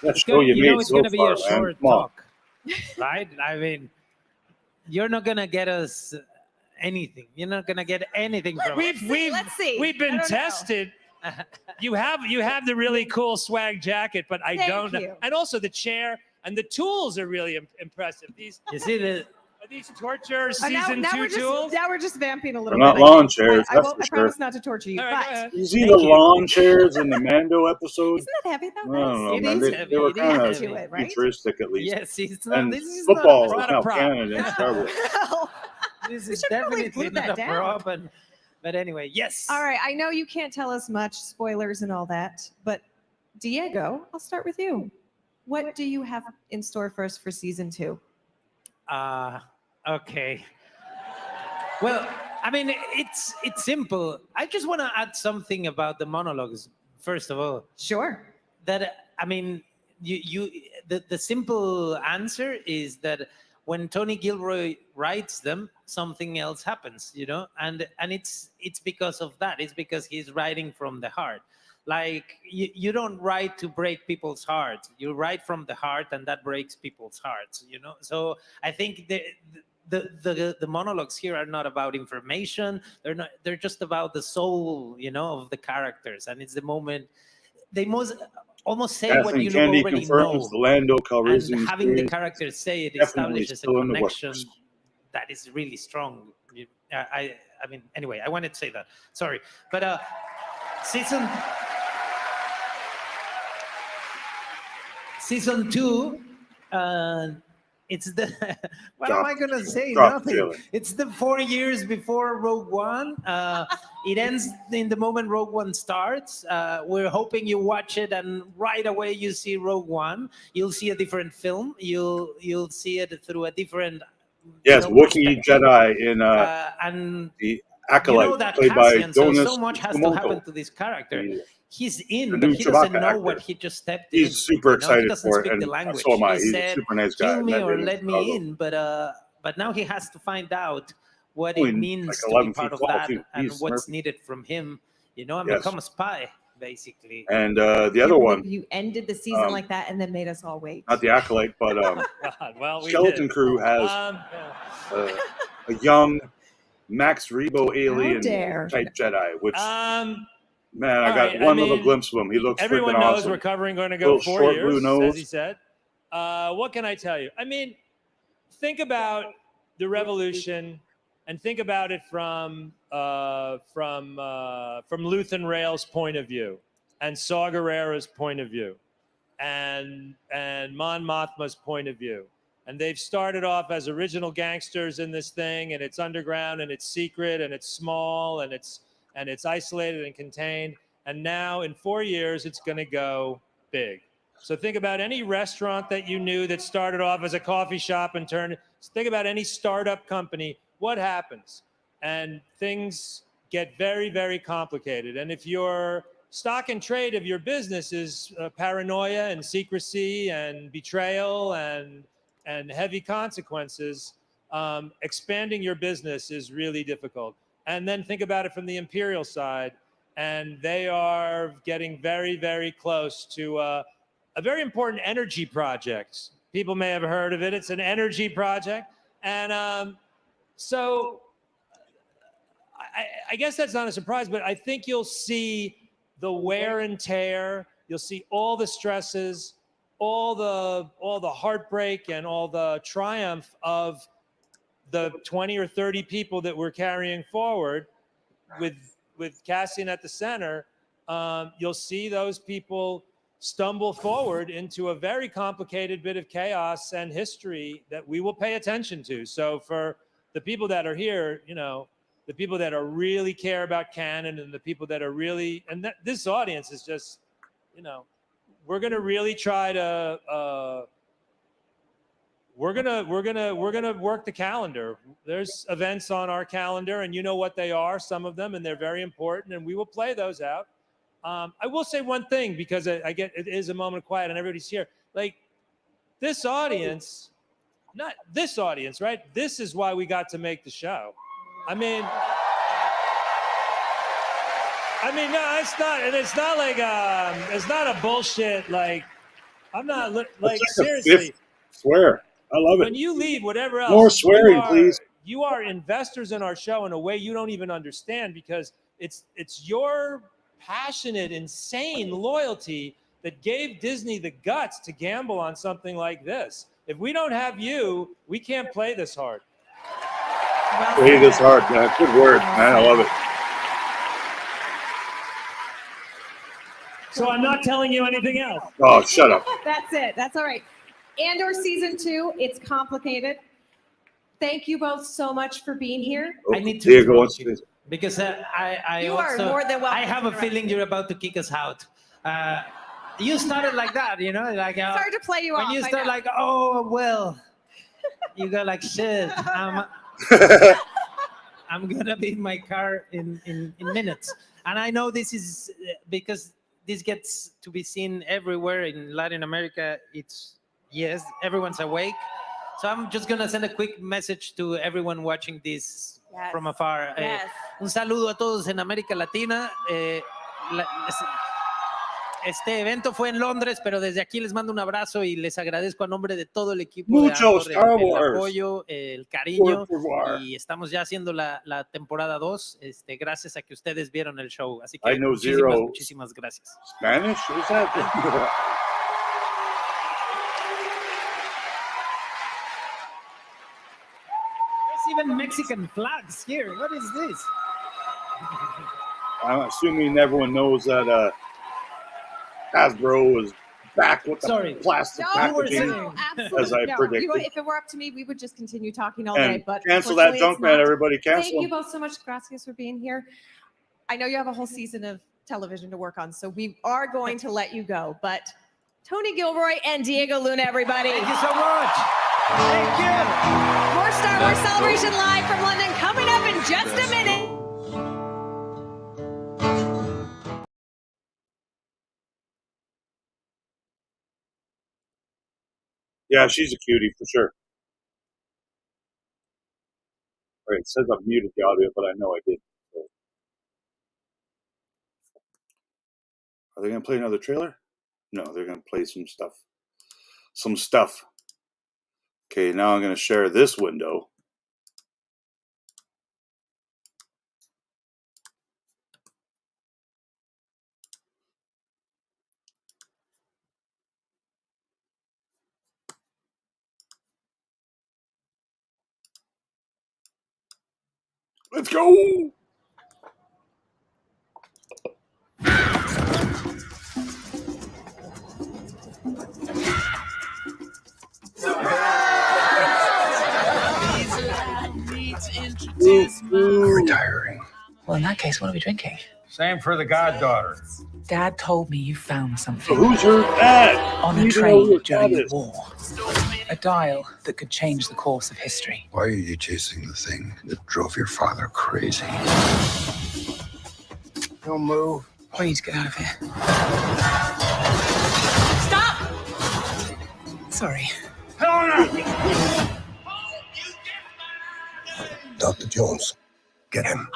That show you made it's so gonna be far, a man. short Come on. talk, right? I mean, you're not gonna get us anything. You're not gonna get anything from us. Let's see. We've been tested. You have the really cool swag jacket, but I don't. you. And also the chair and the tools are really impressive. These You see the are these torture Oh, season 2 tools? Now we're just vamping a little They're bit. not I lawn think. chairs, I that's won't- for I sure. promise not to torture you. All right, go but ahead. You see the lawn chairs in the Mando episode? isn't that heavy though? I don't know, It man. is They heavy. were It kind is of to it, right? futuristic, at least. yes, it's not. And This is football not is not a now prop. canon in Star Wars. Well, This We is should probably definitely glue not that a down. prop. But anyway, yes. all right. I know you can't tell us much, spoilers and all that, but Diego, I'll start with you. What do you have in store for us for season 2? Okay. Well, I mean, it's simple. I just want to add something about the monologues. First of all, Sure. that I mean, the simple answer is that when Tony Gilroy writes them, something else happens, you know, and it's because of that. It's because he's writing from the heart. Like you don't write to break people's hearts. You write from the heart, and that breaks people's hearts, you know. So I think the monologues here are not about information. They're just about the soul, you know, of the characters, and it's the moment they almost say what you Candy already confirms know. the Lando And Calrissian having the series characters say it definitely establishes a still in the connection works. that is really strong. I mean, anyway, I wanted to say that. Sorry, but season 2. It's the what am I gonna say? Nothing. Trailer. It's the 4 years before Rogue One. It ends in the moment Rogue One starts. We're hoping you watch it and right away you see Rogue One. You'll see a different film. You'll see it through a different. Yes, Wookiee perspective. Jedi in And the Acolyte, you know that played by Cassian, so Jonas much has to Kumail. happen to this character. He's the in, new but he doesn't Chewbacca know actor. what he just stepped in. He's super He excited doesn't for it, speak and the language. so am I. He He's said, a super nice guy. kill me Met or him in let me Chicago. in, but now he has to find out what Only it means like to be 11 part feet of tall, that too. and He's what's Murphy. needed from him, you know, and Yes. become a spy, basically. And the other one, You ended the season um, like that and then made us all wait. not the Acolyte, but God, well, we Skeleton did. Crew has a young Max Rebo alien dare. type Jedi, which man, I All got right, one I little mean, glimpse of him. He looks Everyone freaking knows awesome. we're going to go Little 4 short years, blue nose. as he said. What can I tell you? I mean, think about the revolution, and think about it from Luthen Rail's point of view, and Saw Gerrera's point of view, and Mon Mothma's point of view. And they've started off as original gangsters in this thing, and it's underground, and it's secret, and it's small, and it's isolated and contained. And now in 4 years, it's going to go big. So think about any restaurant that you knew that started off as a coffee shop and turned. Think about any startup company. What happens? And things get very, very complicated. And if your stock and trade of your business is paranoia and secrecy and betrayal and heavy consequences, expanding your business is really difficult. And then think about it from the Imperial side. And they are getting very, very close to a very important energy project. People may have heard of it. It's an energy project. And so I guess that's not a surprise, but I think you'll see the wear and tear. You'll see all the stresses, all the heartbreak and all the triumph of the 20 or 30 people that we're carrying forward with Cassian at the center. You'll see those people stumble forward into a very complicated bit of chaos and history that we will pay attention to. So for the people that are here, you know, the people that are really care about canon and the people that are really, and this audience is just, you know, we're going to really try to, we're gonna work the calendar. There's events on our calendar, and you know what they are, some of them, and they're very important, and we will play those out. I will say one thing, because it is a moment of quiet and everybody's here. Like, this audience, not this audience, right? This is why we got to make the show. I mean, no, it's not, and it's not like, it's not a bullshit, like, I'm not, like seriously. Swear. I love it. When you leave, whatever else. More swearing, please. You are investors in our show in a way you don't even understand, because it's your passionate, insane loyalty that gave Disney the guts to gamble on something like this. If we don't have you, we can't play this hard. Play this hard, man. Good word, man. I love it. So I'm not telling you anything else. Oh, shut up. That's it. That's all right. Andor season 2, it's complicated. Thank you both so much for being here. I need to Diego wants to. because I You also, are more than welcome I have to a feeling you're about to kick us out. You started like that, you know, like Sorry to play you when off. you I start know. like, oh well, you go like shit. I'm gonna be in my car in minutes, and I know this is because this gets to be seen everywhere in Latin America. It's yes, everyone's awake. So I'm just gonna send a quick message to everyone watching this from afar. Yes. Un saludo a todos en América Latina. Este evento fue en Londres, pero desde aquí les mando un abrazo y les agradezco a nombre de todo el equipo Mucho de Star Andor el Wars. apoyo, el cariño, Por favor. y estamos ya haciendo la temporada 2, gracias a que ustedes vieron el show. Así I que know zero muchísimas gracias. Spanish? What's that? There's even Mexican flags here. What is this? I'm assuming everyone knows that Hasbro is back with the plastic packaging, as I predicted. You know, if it were up to me, we would just continue talking all day. And But cancel that unfortunately, junk it's man, not. everybody. Cancel Thank you him. both so much. Gracias for being here. I know you have a whole season of television to work on, so we are going to let you go. But Tony Gilroy and Diego Luna, everybody. Thank you so much. Thank you. More Star Wars Celebration live from London coming up in just a minute. Yeah, she's a cutie for sure. All right, it says I've muted the audio, but I know I did. So. Are they going to play another trailer? No, they're going to play some stuff. Some stuff. Okay, now I'm going to share this window. Let's go! Retiring. Well, in that case, what are we drinking? Same for the goddaughter. Dad told me you found something. So who's her dad? On You a don't know who train her during dad the is. war. A dial that could change the course of history. Why are you chasing the thing that drove your father crazy? Don't move. Please get out of here. Stop! Sorry. Dr. Jones, get him.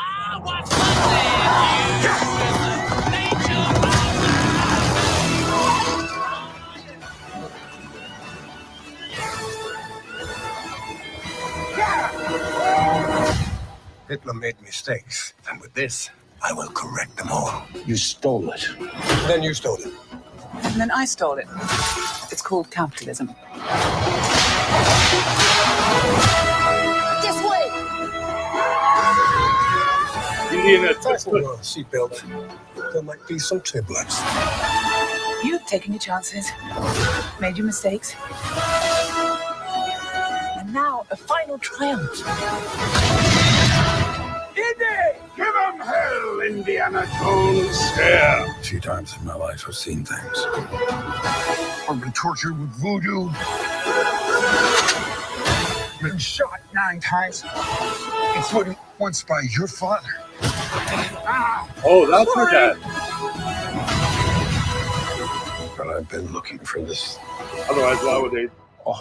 Hitler made mistakes, and with this, I will correct them all. You stole it. Then you stole it. And then I stole it. It's called capitalism. This way! Indiana, Seatbelt. There might be some turbulence. You've taken your chances, made your mistakes. And now a final triumph. Indy! Give him hell, Indiana Jones. Yeah. A few times in my life, I've seen things. I've been tortured with voodoo. Been shot 9 times, including once by your father. Oh, that's your dad. But I've been looking for this. Otherwise, why would they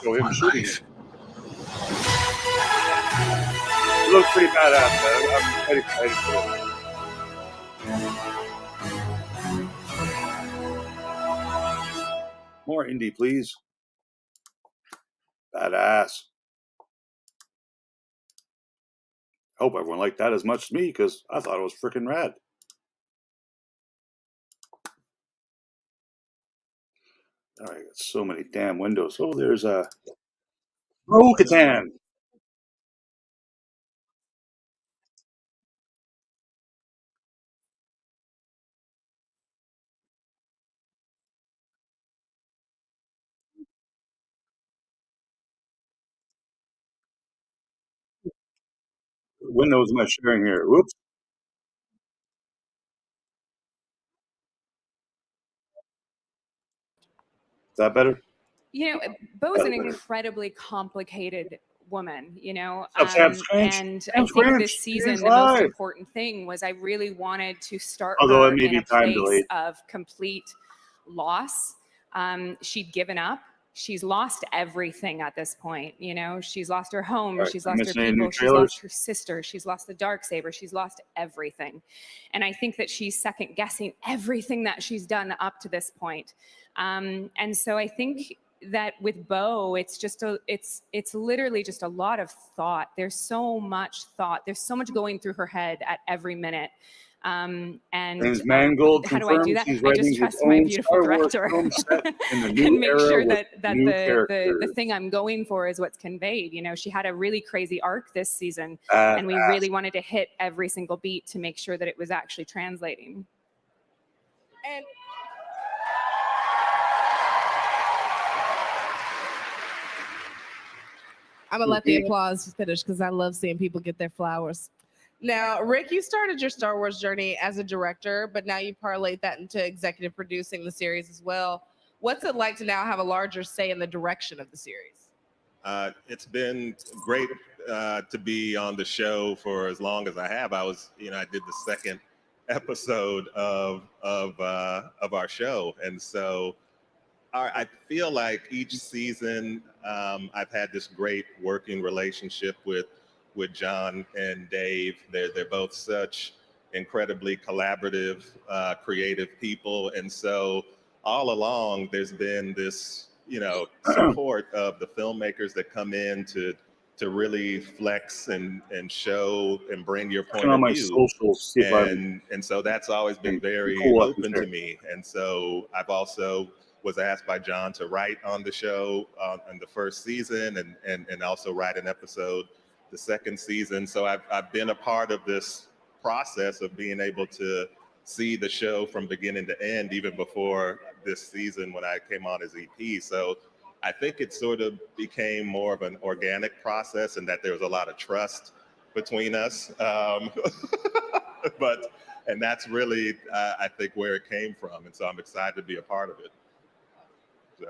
show him shooting it? It looks pretty badass, man. I'm quite excited for it. More indie, please. Badass. Hope everyone liked that as much as me, because I thought it was freaking rad. All right, got so many damn windows. Oh, there's a Catan. Windows am I sharing here? Whoops. Is that better? You know, Bo's an incredibly complicated woman, you know, and I think this season the most important thing was I really wanted to start Although her it may in be a time place delayed. of complete loss. She'd given up. She's lost everything at this point. You know, she's lost her home. Right, She's I'm lost her missing any new people. She's trailers? lost her sister. She's lost the Darksaber. She's lost everything. And I think that she's second guessing everything that she's done up to this point. And so I think that with Bo, it's just it's literally just a lot of thought. There's so much thought. There's so much going through her head at every minute. And James Mangold how do I do confirms that? he's I writing just his trust my own beautiful Star Wars director film set in the new and make era sure with that new the characters. thing I'm going for is what's conveyed. You know, she had a really crazy arc this season, and we really wanted to hit every single beat to make sure that it was actually translating. And I'm gonna let the applause finish because I love seeing people get their flowers. Now, Rick, you started your Star Wars journey as a director, but now you parlayed that into executive producing the series as well. What's it like to now have a larger say in the direction of the series? It's been great to be on the show for as long as I have. I did the second episode of our show, and so I feel like each season I've had this great working relationship with John and Dave. They're both such incredibly collaborative, creative people, and so all along there's been this, support of the filmmakers that come in to really flex and show and bring your point on of my view. socials, see if And so that's always been very cool up open there. to me. And so I've also was asked by John to write on the show in the first season and also write an episode the second season. So I've been a part of this process of being able to see the show from beginning to end, even before this season when I came on as EP. So I think it sort of became more of an organic process and that there was a lot of trust between us. And that's really, I think, where it came from. And so I'm excited to be a part of it. So.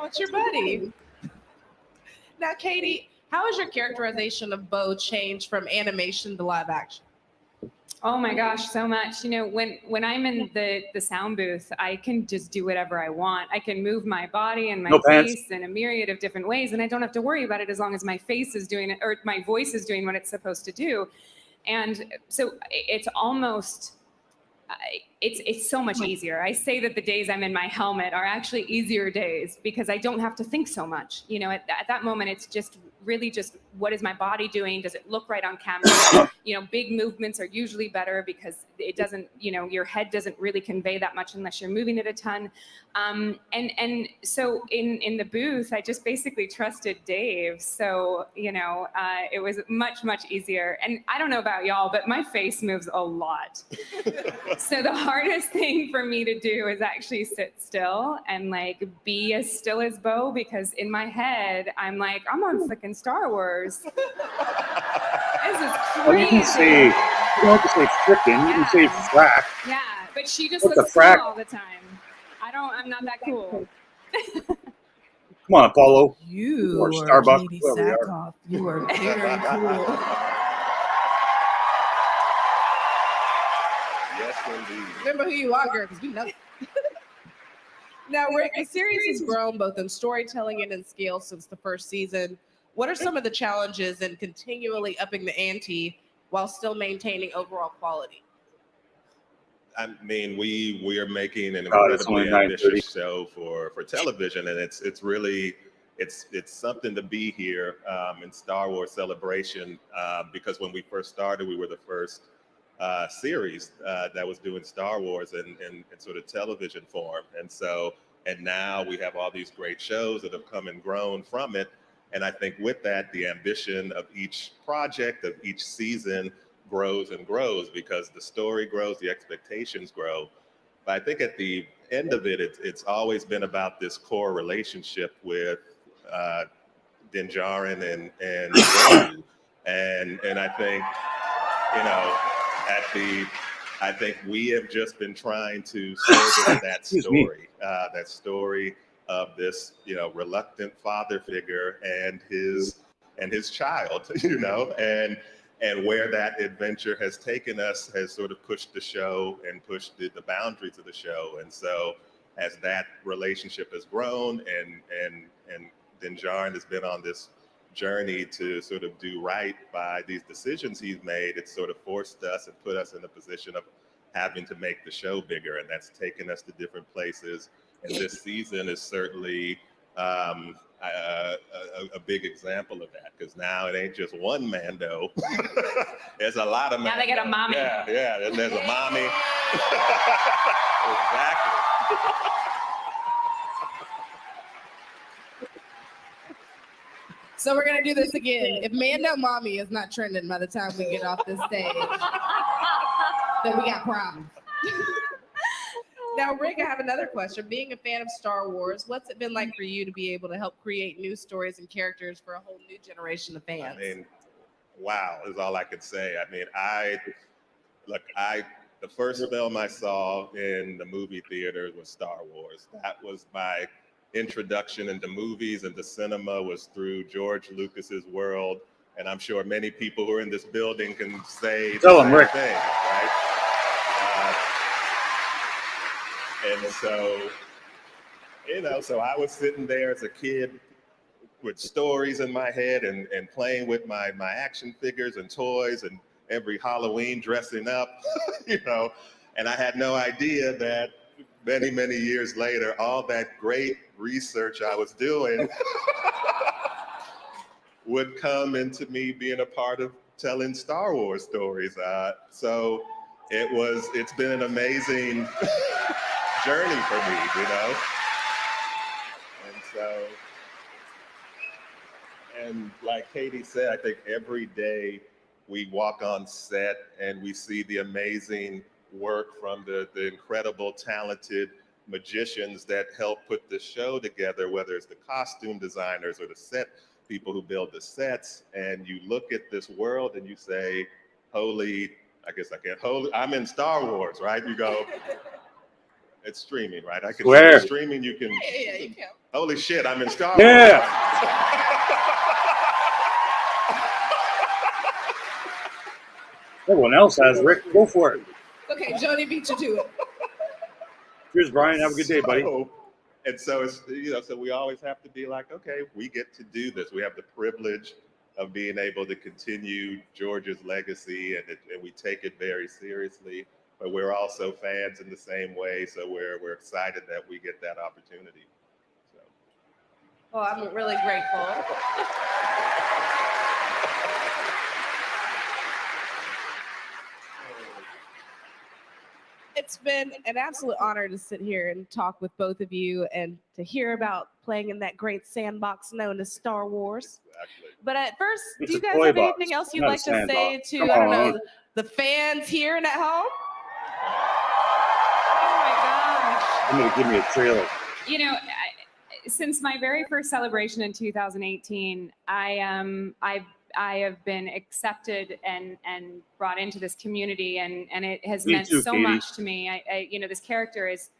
Oh, it's your buddy. Now, Katie, how has your characterization of Bo changed from animation to live action? Oh my gosh, so much. You know, when I'm in the sound booth, I can just do whatever I want. I can move my body and my face in a myriad of different ways, and I don't have to worry about it as long as my face is doing it or my voice is doing what it's supposed to do. And so it's almost it's so much easier. I say that the days I'm in my helmet are actually easier days because I don't have to think so much. You know, at that moment, it's just really just what is my body doing? Does it look right on camera? You know, big movements are usually better because it doesn't, you know, your head doesn't really convey that much unless you're moving it a ton. And so in the booth, I just basically trusted Dave. So, you know, it was much, much easier. And I don't know about y'all, but my face moves a lot. So the hardest thing for me to do is actually sit still and like be as still as Bo, because in my head, I'm like, I'm on freaking Star Wars. This is crazy. Well, you can say, you don't have to say frickin', you can say frack. Yeah, but she just What the looks cool frack? all the time. I'm not that cool. Come on, Apollo. You or are Starbucks, Katie whoever you are. Sackhoff. You are very cool. Yes, indeed. Remember who you are, girl, because we know. Now, Rick, the series has grown both in storytelling and in scale since the first season. What are some of the challenges in continually upping the ante while still maintaining overall quality? I mean, we are making an God, it's incredibly only ambitious show for television, and it's really it's something to be here in Star Wars Celebration because when we first started, we were the first series that was doing Star Wars in sort of television form, and now we have all these great shows that have come and grown from it, and I think with that, the ambition of each project, of each season, grows and grows because the story grows, the expectations grow. But I think at the end of it, it's always been about this core relationship with Din Djarin and Grogu. And I think, you know, I think we have just been trying to service that story of this, you know, reluctant father figure and his child, you know, and where that adventure has taken us has sort of pushed the show and pushed the boundaries of the show. And so as that relationship has grown and Din Djarin has been on this journey to sort of do right by these decisions he's made, it's sort of forced us and put us in a position of having to make the show bigger. And that's taken us to different places. And this season is certainly a big example of that, because now it ain't just one Mando. There's a lot of Now they get a mommy. Yeah, and there's a mommy. Exactly. So we're gonna do this again. If Mando Mommy is not trending by the time we get off this stage, then we got problems. Now, Rick, I have another question. Being a fan of Star Wars, what's it been like for you to be able to help create new stories and characters for a whole new generation of fans? I mean, wow is all I could say. I mean, the first film I saw in the movie theater was Star Wars. That was my introduction into movies and to cinema, was through George Lucas's world. And I'm sure many people who are in this building can say the same thing, right? And so, you know, so I was sitting there as a kid with stories in my head and playing with my action figures and toys, and every Halloween dressing up, you know, and I had no idea that many, many years later, all that great research I was doing would come into me being a part of telling Star Wars stories. So it's been an amazing journey for me, you know? And like Katie said, I think every day we walk on set and we see the amazing work from the incredible, talented magicians that help put the show together, whether it's the costume designers or the set people who build the sets. And you look at this world and you say, holy, I'm in Star Wars, right? You go, it's streaming, right? I can Where? streaming, you can. Yeah, you can. Holy shit, I'm in Star Yeah. Wars. Everyone else has, Rick. Go for it. Okay, Jody beat you to it. Cheers, Brian. Have a good day, buddy. And so it's, you know, so we always have to be like, okay, we get to do this. We have the privilege of being able to continue George's legacy, and we take it very seriously. but we're also fans in the same way. So we're excited that we get that opportunity. So. Well, I'm really grateful. It's been an absolute honor to sit here and talk with both of you and to hear about playing in that great sandbox known as Star Wars. Exactly. But at first, It's do you a guys toy have box, anything else you'd not a like to say sandbox. to, Come I don't on. know, the fans here and at home? I'm gonna give me a trailer. You know, since my very first celebration in 2018, I have been accepted and brought into this community, and it has Me meant too, so Katie. much to me. You know, this character is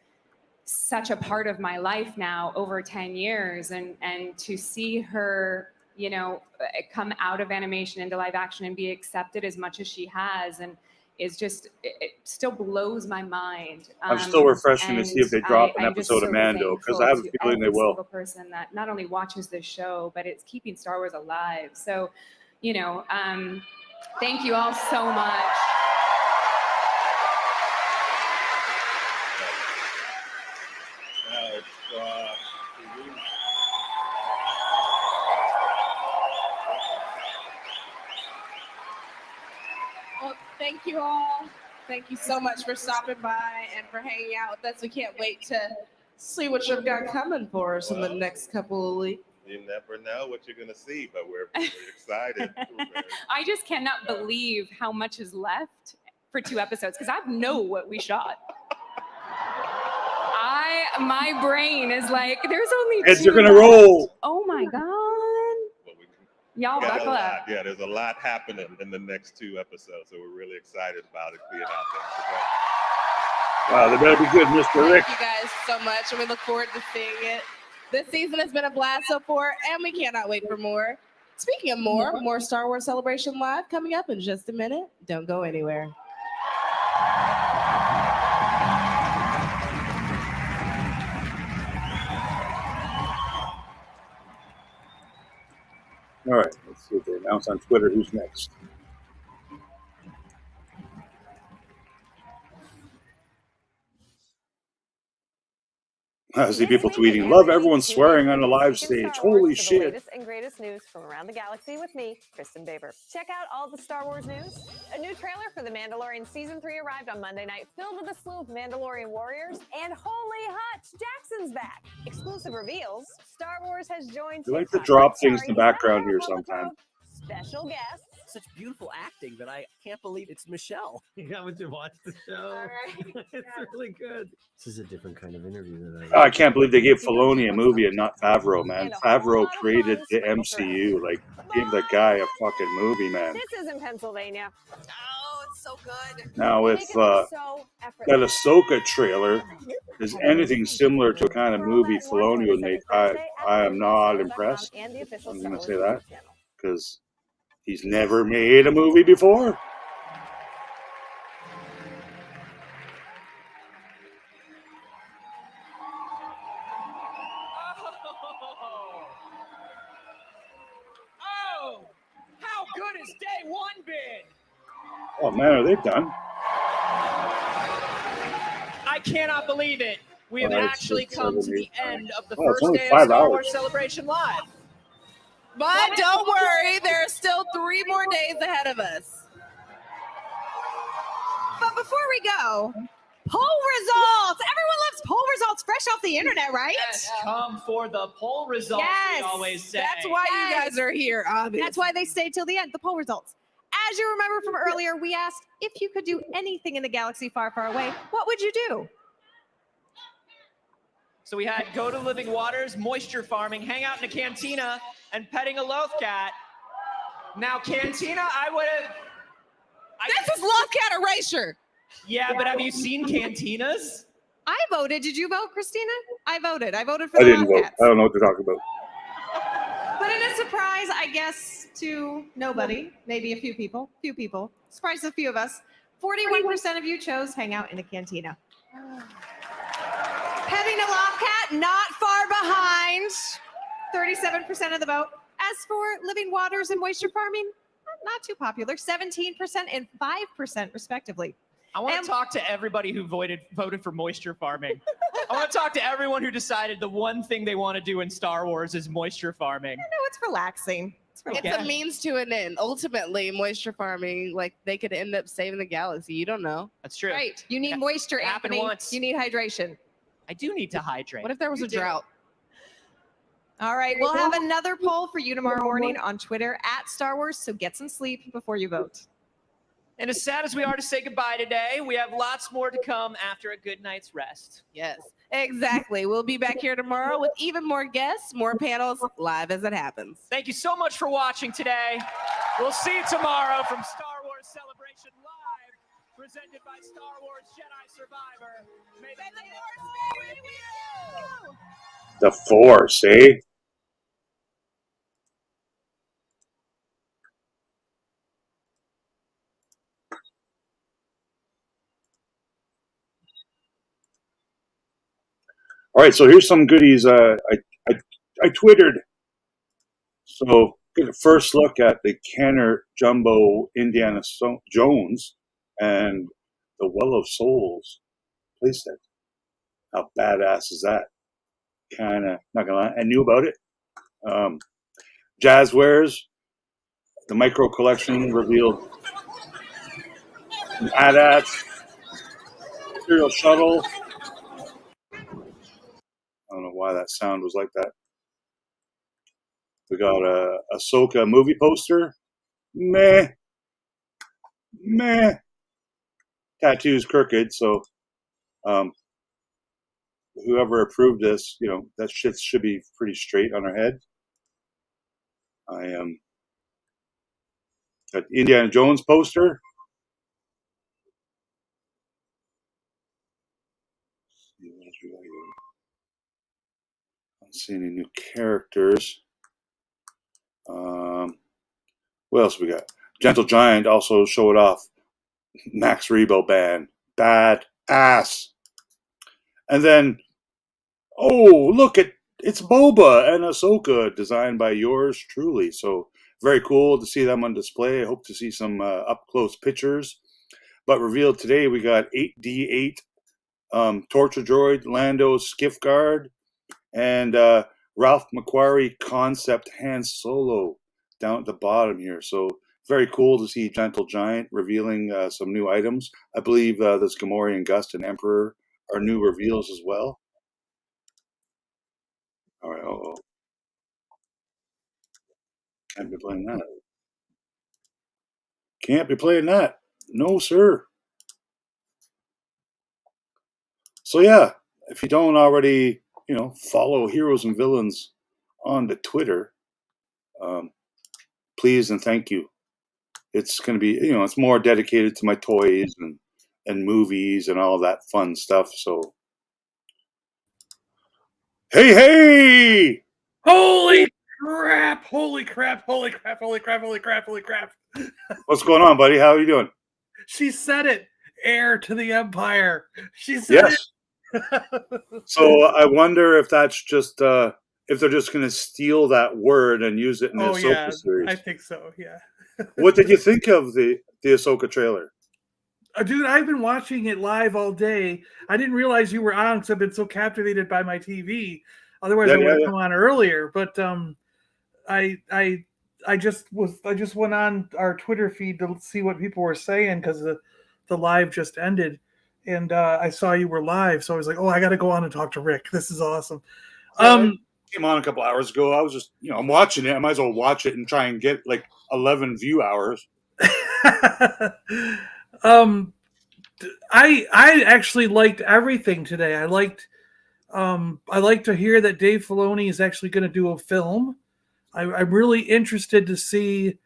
such a part of my life now, over 10 years, and to see her, you know, come out of animation into live action and be accepted as much as she has, and is just, it still blows my mind. I'm still refreshing to see if they drop an I'm just episode of so Mando, because thankful I have a to feeling they every will. single person that not only watches this show, but it's keeping Star Wars alive. So, you know, thank you all so much. Well, thank you all. Thank you so much for stopping by and for hanging out with us. We can't wait to see what you've got coming for us in the next couple of weeks. You never know what you're gonna see, but we're excited. I just cannot believe how much is left for 2 episodes, because I know what we shot. My brain is like, there's only Heads 2 are gonna left. roll. Oh my God. Y'all Got a buckle lot. up. Yeah, there's a lot happening in the next 2 episodes, so we're really excited about it being out there. Wow, they better be good, Mr. Rick. Thank you guys so much, and we look forward to seeing it. This season has been a blast so far, and we cannot wait for more. Speaking of more Star Wars Celebration Live coming up in just a minute. Don't go anywhere. All right, let's see if they announce on Twitter who's next. I see people tweeting, love everyone swearing on a live stage. Holy The shit. latest and greatest news from around the galaxy with me, Kristen Baber. Check out all the Star Wars news. A new trailer for The Mandalorian Season 3 arrived on Monday night, filled with a slew of Mandalorian warriors. And holy Hutch, Jackson's back. Exclusive reveals, Star Wars has joined You like to TikTok. drop Sorry, things in the is that background our here public sometime. road? Special guests. Such beautiful acting that I can't believe it's Michelle. You haven't watched the show. It's really good. This is a different kind of interview than Oh, I can't believe they gave Filoni a movie and not Favreau, man. Favreau created the MCU. Like, give that guy a fucking movie, man. This is in Pennsylvania. Oh, it's so good. Now, if that Ahsoka trailer is anything similar to a kind of movie Filoni would make, I am not impressed. I'm going to say that because he's never made a movie before. Oh, how good has day 1 been? Oh man, are they done? I cannot believe it. We have All right, actually six, come to seven, the eight, end of the Oh, it's first only day of 5 Star hours. Wars Celebration Live. But don't worry, there are still 3 more days ahead of us. But before we go, poll results. Everyone loves poll results fresh off the internet, right? Yes, come for the poll results, we always say. That's why you guys are here, obviously. That's why they stayed till the end, the poll results. As you remember from earlier, we asked if you could do anything in the galaxy far, far away, what would you do? So we had go to living waters, moisture farming, hang out in a cantina, and petting a loth cat. Now, cantina, I would have... This is loth cat erasure. Yeah, but have you seen cantinas? I voted. Did you vote, Christina? I voted. I voted for I the didn't loth vote. cats. I don't know what they're talking about. But in a surprise, I guess, to nobody, maybe a few people, surprise a few of us, 41% of you chose hang out in a cantina. Petting a loft cat, not far behind. 37% of the vote. As for living waters and moisture farming, not too popular, 17% and 5% respectively. I want to talk to everybody who voted for moisture farming. I want to talk to everyone who decided the one thing they want to do in Star Wars is moisture farming. No, it's relaxing. It's a means to an end. Ultimately, moisture farming, like they could end up saving the galaxy. You don't know. That's true. Right. You need moisture, It happened Anthony. once. You need hydration. I do need to hydrate. What if there was a drought? All right. We'll have another poll for you tomorrow morning on Twitter at Star Wars. So get some sleep before you vote. And as sad as we are to say goodbye today, we have lots more to come after a good night's rest. Yes, exactly. We'll be back here tomorrow with even more guests, more panels, live as it happens. Thank you so much for watching today. We'll see you tomorrow from Star Wars Celebration Live, presented by Star Wars Jedi Survivor. May the Force be with you! The Force, eh? All right, so here's some goodies. I twittered. So get a first look at the Kenner Jumbo Indiana Jones and the Well of Souls playset. How badass is that? Kind of, not gonna lie, I knew about it. Jazzwares, the micro collection revealed AT-ATs, Imperial Shuttle. I don't know why that sound was like that. We got a Ahsoka movie poster. Meh. Tattoo's crooked, so whoever approved this, that shit should be pretty straight on her head. I am got Indiana Jones poster. I don't see any new characters. What else we got? Gentle Giant also showed off Max Rebo band. Bad ass. And then, oh, look, it's Boba and Ahsoka, designed by yours truly. So very cool to see them on display. I hope to see some up-close pictures. But revealed today, we got 8D8 Torture Droid, Lando Skiff Guard, and Ralph McQuarrie concept Han Solo down at the bottom here. So very cool to see Gentle Giant revealing some new items. I believe this Gamorrean Gust and Emperor are new reveals as well. All right, can't be playing that. Can't be playing that. No, sir. So yeah, if you don't already, follow Heroes and Villains on the Twitter, please and thank you. It's going to be, it's more dedicated to my toys and movies and all that fun stuff. So, hey! Holy crap! Holy crap! Holy crap! Holy crap! Holy crap! Holy crap! What's going on, buddy? How are you doing? She said it. Heir to the Empire. She said yes. So I wonder if that's just if they're just going to steal that word and use it in the Ahsoka series. I think so. Yeah. What did you think of the Ahsoka trailer? Dude, I've been watching it live all day. I didn't realize you were on because I've been so captivated by my TV. Otherwise, I would have come on earlier. But I just went on our Twitter feed to see what people were saying because the live just ended, and I saw you were live, so I was like, oh, I got to go on and talk to Rick. This is awesome. Came on a couple hours ago. I was just, I'm watching it. I might as well watch it and try and get like 11 view hours. I actually liked everything today. I like to hear that Dave Filoni is actually going to do a film. I'm really interested to see.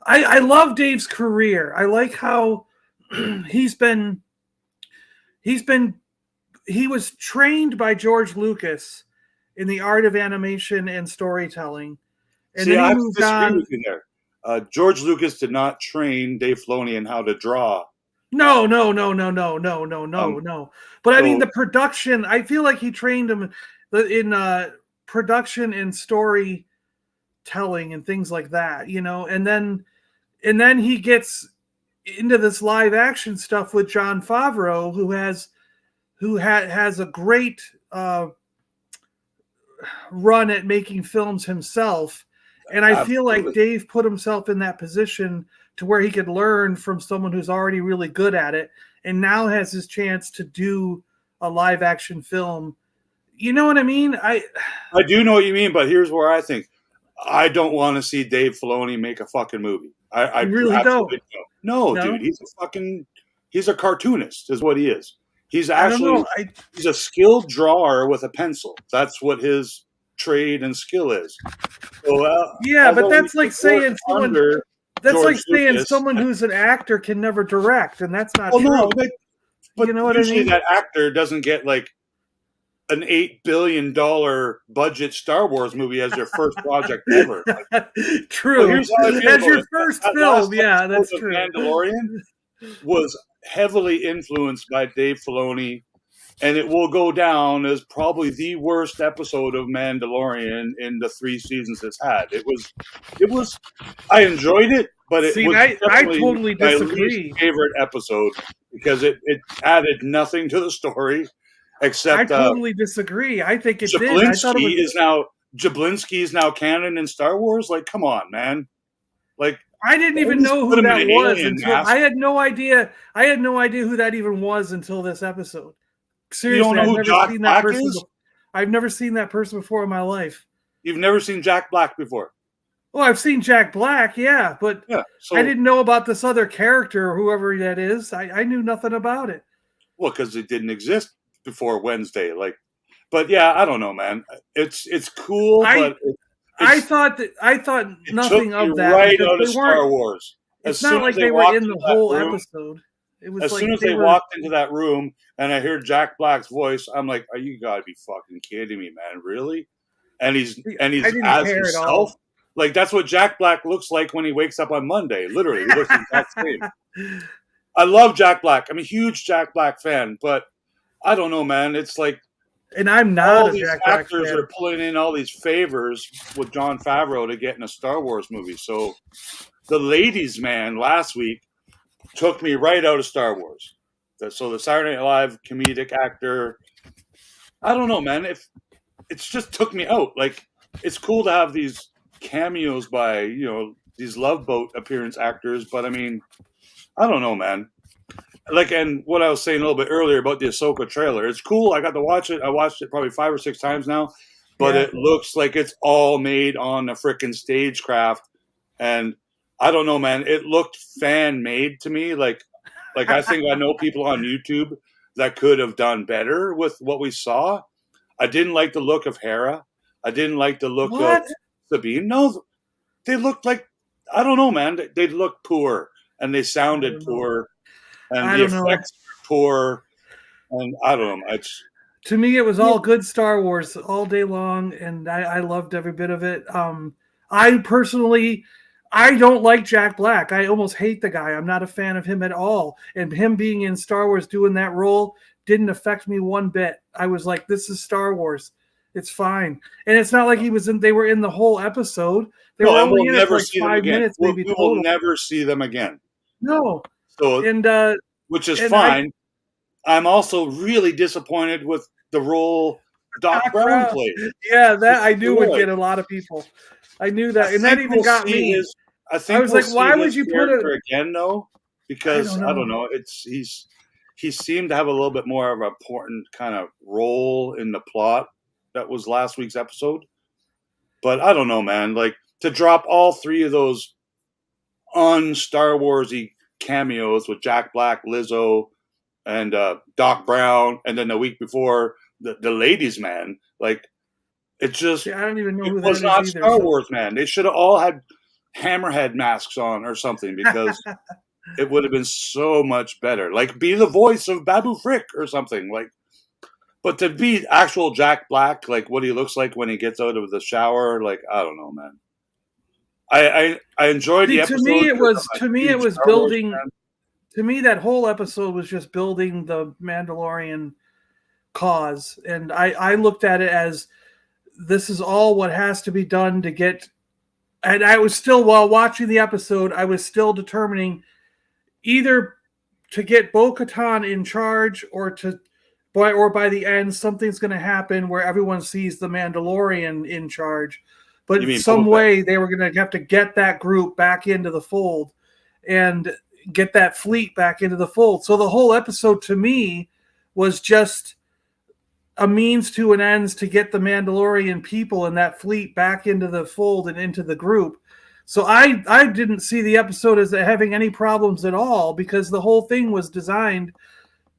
I love Dave's career. I like how he was trained by George Lucas in the art of animation and storytelling. And See, then I he moved on. with you there. George Lucas did not train Dave Filoni in how to draw. No. But I mean, the production, I feel like he trained him in production and storytelling and things like that, and then he gets into this live action stuff with Jon Favreau, who has a great run at making films himself. And I feel like Dave put himself in that position to where he could learn from someone who's already really good at it, and now has his chance to do a live action film. You know what I mean? I do know what you mean, but here's where I think I don't want to see Dave Filoni make a fucking movie. I really don't. No, dude, he's a cartoonist, is what he is. He's actually he's a skilled drawer with a pencil. That's what his trade and skill is. So, but that's like saying someone who's an actor can never direct, and that's not true. No, but you know what I mean? That actor doesn't get like an $8 billion budget Star Wars movie as their first project ever. True. As your first film, yeah, that's true. Mandalorian was heavily influenced by Dave Filoni, and it will go down as probably the worst episode of Mandalorian in the 3 seasons it's had. It was. I enjoyed it, but it was I totally my disagree. least favorite episode because it added nothing to the story. Except I totally disagree. I think it did. I thought it was... Jablinski is now canon in Star Wars. Like, come on, man! Like, I didn't even know who that was until I had no idea. I had no idea who that even was until this episode. Seriously, you don't know who Jack Black is? I've never seen that person before in my life. You've never seen Jack Black before? Well, I've seen Jack Black, yeah, but so, I didn't know about this other character, or whoever that is. I knew nothing about it. Well, because it didn't exist before Wednesday. But yeah, I don't know, man. It's cool, but I thought nothing of that. Right out of Star Wars. It's not like they were in the whole episode. It was as like soon as they walked into that room and I heard Jack Black's voice, I'm like, "Are you gotta be fucking kidding me, man? Really?" And he's as himself. Like, that's what Jack Black looks like when he wakes up on Monday. Literally, he looks the exact same. I love Jack Black. I'm a huge Jack Black fan, but I don't know, man. It's like, and I'm not all a these Jack Black actors fan. are pulling in all these favors with Jon Favreau to get in a Star Wars movie. So, the Ladies Man last week took me right out of Star Wars. So the Saturday Night Live comedic actor, I don't know, man. If it's just took me out. Like, it's cool to have these cameos by these Love Boat appearance actors, but I mean, I don't know, man. Like, and what I was saying a little bit earlier about the Ahsoka trailer, it's cool. I got to watch it. I watched it probably 5 or 6 times now, but it looks like it's all made on a freaking stagecraft. And I don't know, man. It looked fan made to me. Like I think I know people on YouTube that could have done better with what we saw. I didn't like the look of Hera. I didn't like the look of Sabine. No, they looked like, I don't know, man. They looked poor and they sounded poor. And the effects were poor, and I don't know. To me, it was all good Star Wars all day long, and I loved every bit of it. I personally, I don't like Jack Black. I almost hate the guy. I'm not a fan of him at all. And him being in Star Wars doing that role didn't affect me one bit. I was like, this is Star Wars. It's fine. And it's not like they were in the whole episode. They were only in it for like 5 minutes, maybe. We will never see them again. No. So, which is fine. I'm also really disappointed with the role Doc Brown played. Yeah, that I knew would get a lot of people. I knew that, and that even got me. I was like, why would you put it again though? Because I don't know. He seemed to have a little bit more of an important kind of role in the plot that was last week's episode. But I don't know, man. Like, to drop all 3 of those un-Star Warsy cameos with Jack Black, Lizzo, and Doc Brown, and then the week before the Ladies Man, like, it just I don't even know who it was not Star Wars, man. They should have all had Hammerhead masks on or something, because it would have been so much better. Like, be the voice of Babu Frick or something, like. But to be actual Jack Black, like what he looks like when he gets out of the shower, like, I don't know, man. I enjoyed the episode. To me it was building. To me, that whole episode was just building the Mandalorian cause, and I looked at it as this is all what has to be done to get. And I was still, while watching the episode, I was still determining, either to get Bo-Katan in charge, or by the end something's going to happen where everyone sees the Mandalorian in charge. But some way they were going to have to get that group back into the fold and get that fleet back into the fold. So the whole episode to me was just a means to an ends to get the Mandalorian people and that fleet back into the fold and into the group. So I didn't see the episode as having any problems at all, because the whole thing was designed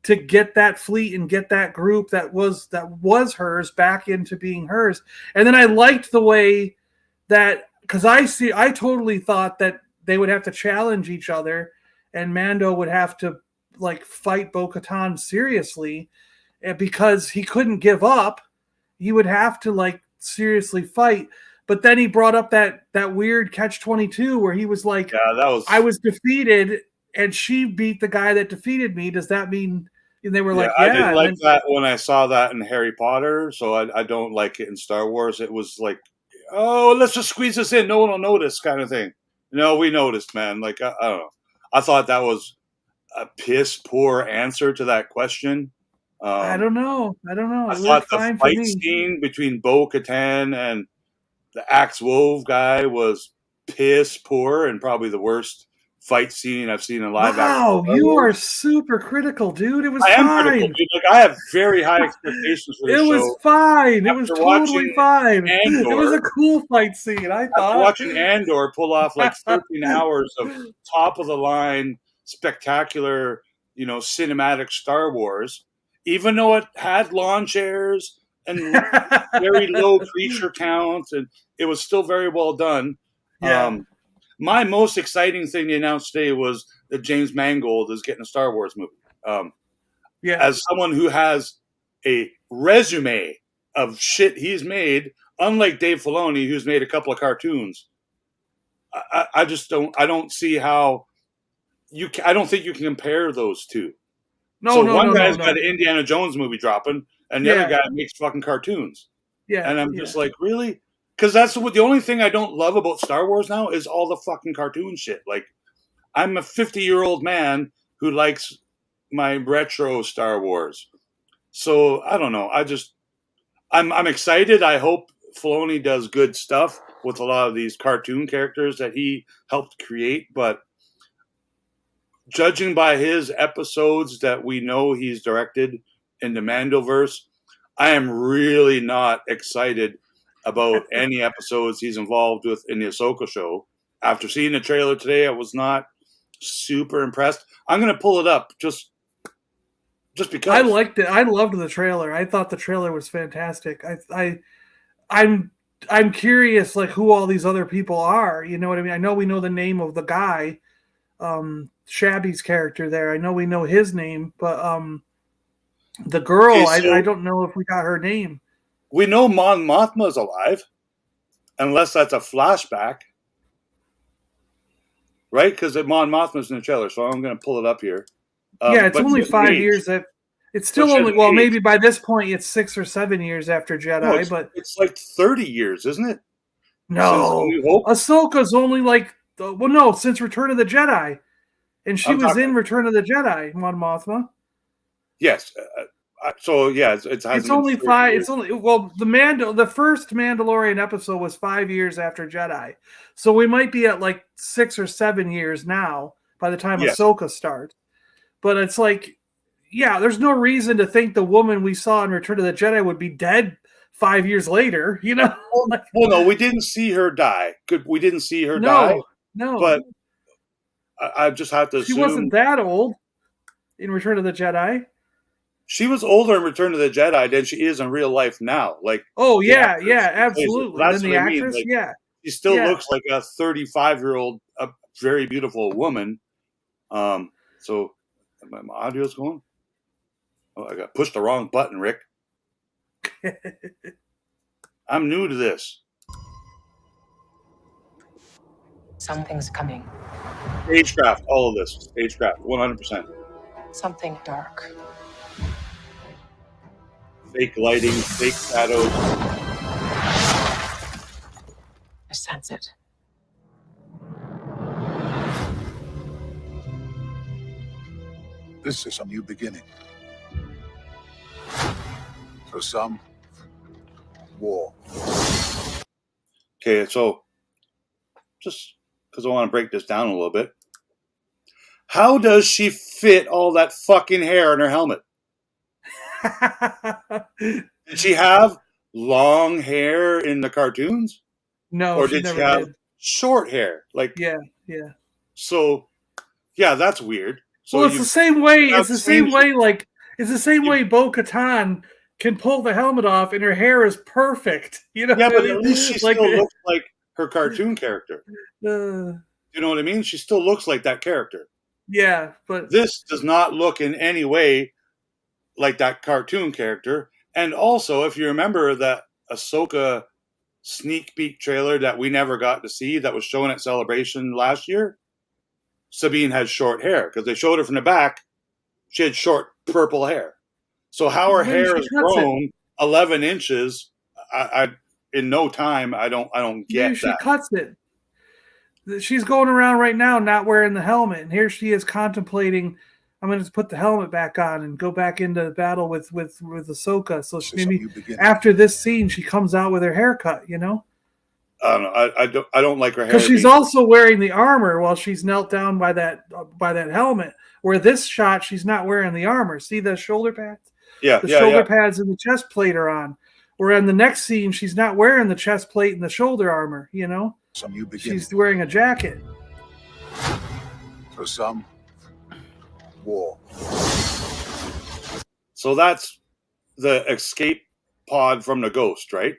to get that fleet and get that group that was hers back into being hers. And then I liked the way that, because I totally thought that they would have to challenge each other and Mando would have to like fight Bo-Katan seriously, because he couldn't give up. He would have to like seriously fight. But then he brought up that weird catch-22 where he was like, I was defeated and she beat the guy that defeated me. Does that mean? And they were like, yeah. I didn't like that when I saw that in Harry Potter, so I don't like it in Star Wars. It was like, oh, let's just squeeze this in. No one will notice kind of thing. No, we noticed, man. Like, I don't know. I thought that was a piss poor answer to that question. I don't know. I thought the fight scene between Bo-Katan and the Axe Wove guy was piss poor and probably the worst fight scene I've seen in live action. Wow, you are super critical, dude. It was fine. I am critical, dude. Like, I have very high expectations for this show. It was fine. It was totally fine. Andor, it was a cool fight scene, I thought. After watching Andor pull off like 13 hours of top of the line, spectacular, cinematic Star Wars, even though it had lawn chairs and very low creature count, and it was still very well done. Yeah. My most exciting thing they announced today was that James Mangold is getting a Star Wars movie. As someone who has a resume of shit he's made, unlike Dave Filoni, who's made a couple of cartoons, I don't see how I don't think you can compare those two. One guy's got an Indiana Jones movie dropping, and the other guy makes fucking cartoons. Yeah, and I'm just like, really? Because that's the only thing I don't love about Star Wars now is all the fucking cartoon shit. Like, I'm a 50-year-old man who likes my retro Star Wars. So I don't know. I'm excited. I hope Filoni does good stuff with a lot of these cartoon characters that he helped create. But judging by his episodes that we know he's directed in the Mandoverse, I am really not excited about any episodes he's involved with in the Ahsoka show. After seeing the trailer today, I was not super impressed. I'm going to pull it up just because. I liked it. I loved the trailer. I thought the trailer was fantastic. I'm curious, like, who all these other people are. You know what I mean? I know we know the name of the guy, Shabby's character there. I know we know his name, but the girl, I don't know if we got her name. We know Mon Mothma's alive, unless that's a flashback, right? Because Mon Mothma's in the trailer, so I'm going to pull it up here. Yeah, it's only 5 years. It's still only, well, maybe by this point it's 6 or 7 years after Jedi, but it's like 30 years, isn't it? No, Ahsoka's only like, well, no, since Return of the Jedi, and she was in Return of the Jedi, Mon Mothma. Yes. So yeah, it's only 5. Years. It's only the first Mandalorian episode was 5 years after Jedi, so we might be at like 6 or 7 years now by the time Ahsoka starts. But it's like, yeah, there's no reason to think the woman we saw in Return of the Jedi would be dead 5 years later. You know? Well, no, we didn't see her die. We didn't see her die. No, but I just have to assume she wasn't that old in Return of the Jedi. She was older in Return of the Jedi than she is in real life now. Like, absolutely. That's the actress, like, she still looks like a 35-year-old, a very beautiful woman. So my audio's going. Oh, I got pushed the wrong button, Rick. I'm new to this. Something's coming. Stagecraft, all of this. Stagecraft, 100%. Something dark. Fake lighting, fake shadows. I sense it. This is a new beginning. For some, war. Okay, so just because I want to break this down a little bit. How does she fit all that fucking hair in her helmet? Did she have long hair in the cartoons? No, or she did she never have did. short hair? Like, Yeah. So, yeah, that's weird. So Well, it's the same way. It's the same way. Like, it's the same way Bo-Katan can pull the helmet off, and her hair is perfect. You know? Yeah, what but I at mean? least she Like, still looks like her cartoon character. uh, You know what I mean? She still looks like that character. yeah, but This does not look in any way like that cartoon character. And also, if you remember that Ahsoka sneak peek trailer that we never got to see that was shown at Celebration last year, Sabine had short hair because they showed her from the back. She had short purple hair. So how her Maybe hair she has cuts it. grown 11 inches, I in no time, I don't get maybe she that. cuts it. She's going around right now not wearing the helmet, and here she is contemplating. I'm going to put the helmet back on and go back into battle with Ahsoka. So she, maybe after this scene, she comes out with her haircut. You know, I don't know. I don't like her hair. because she's being- also wearing the armor while she's knelt down by that helmet. Where this shot, she's not wearing the armor. See the shoulder pads? Yeah, the yeah, shoulder yeah. pads and the chest plate are on. Where in the next scene, she's not wearing the chest plate and the shoulder armor. You know, she's wearing a jacket. For some, war. So that's the escape pod from the Ghost, right?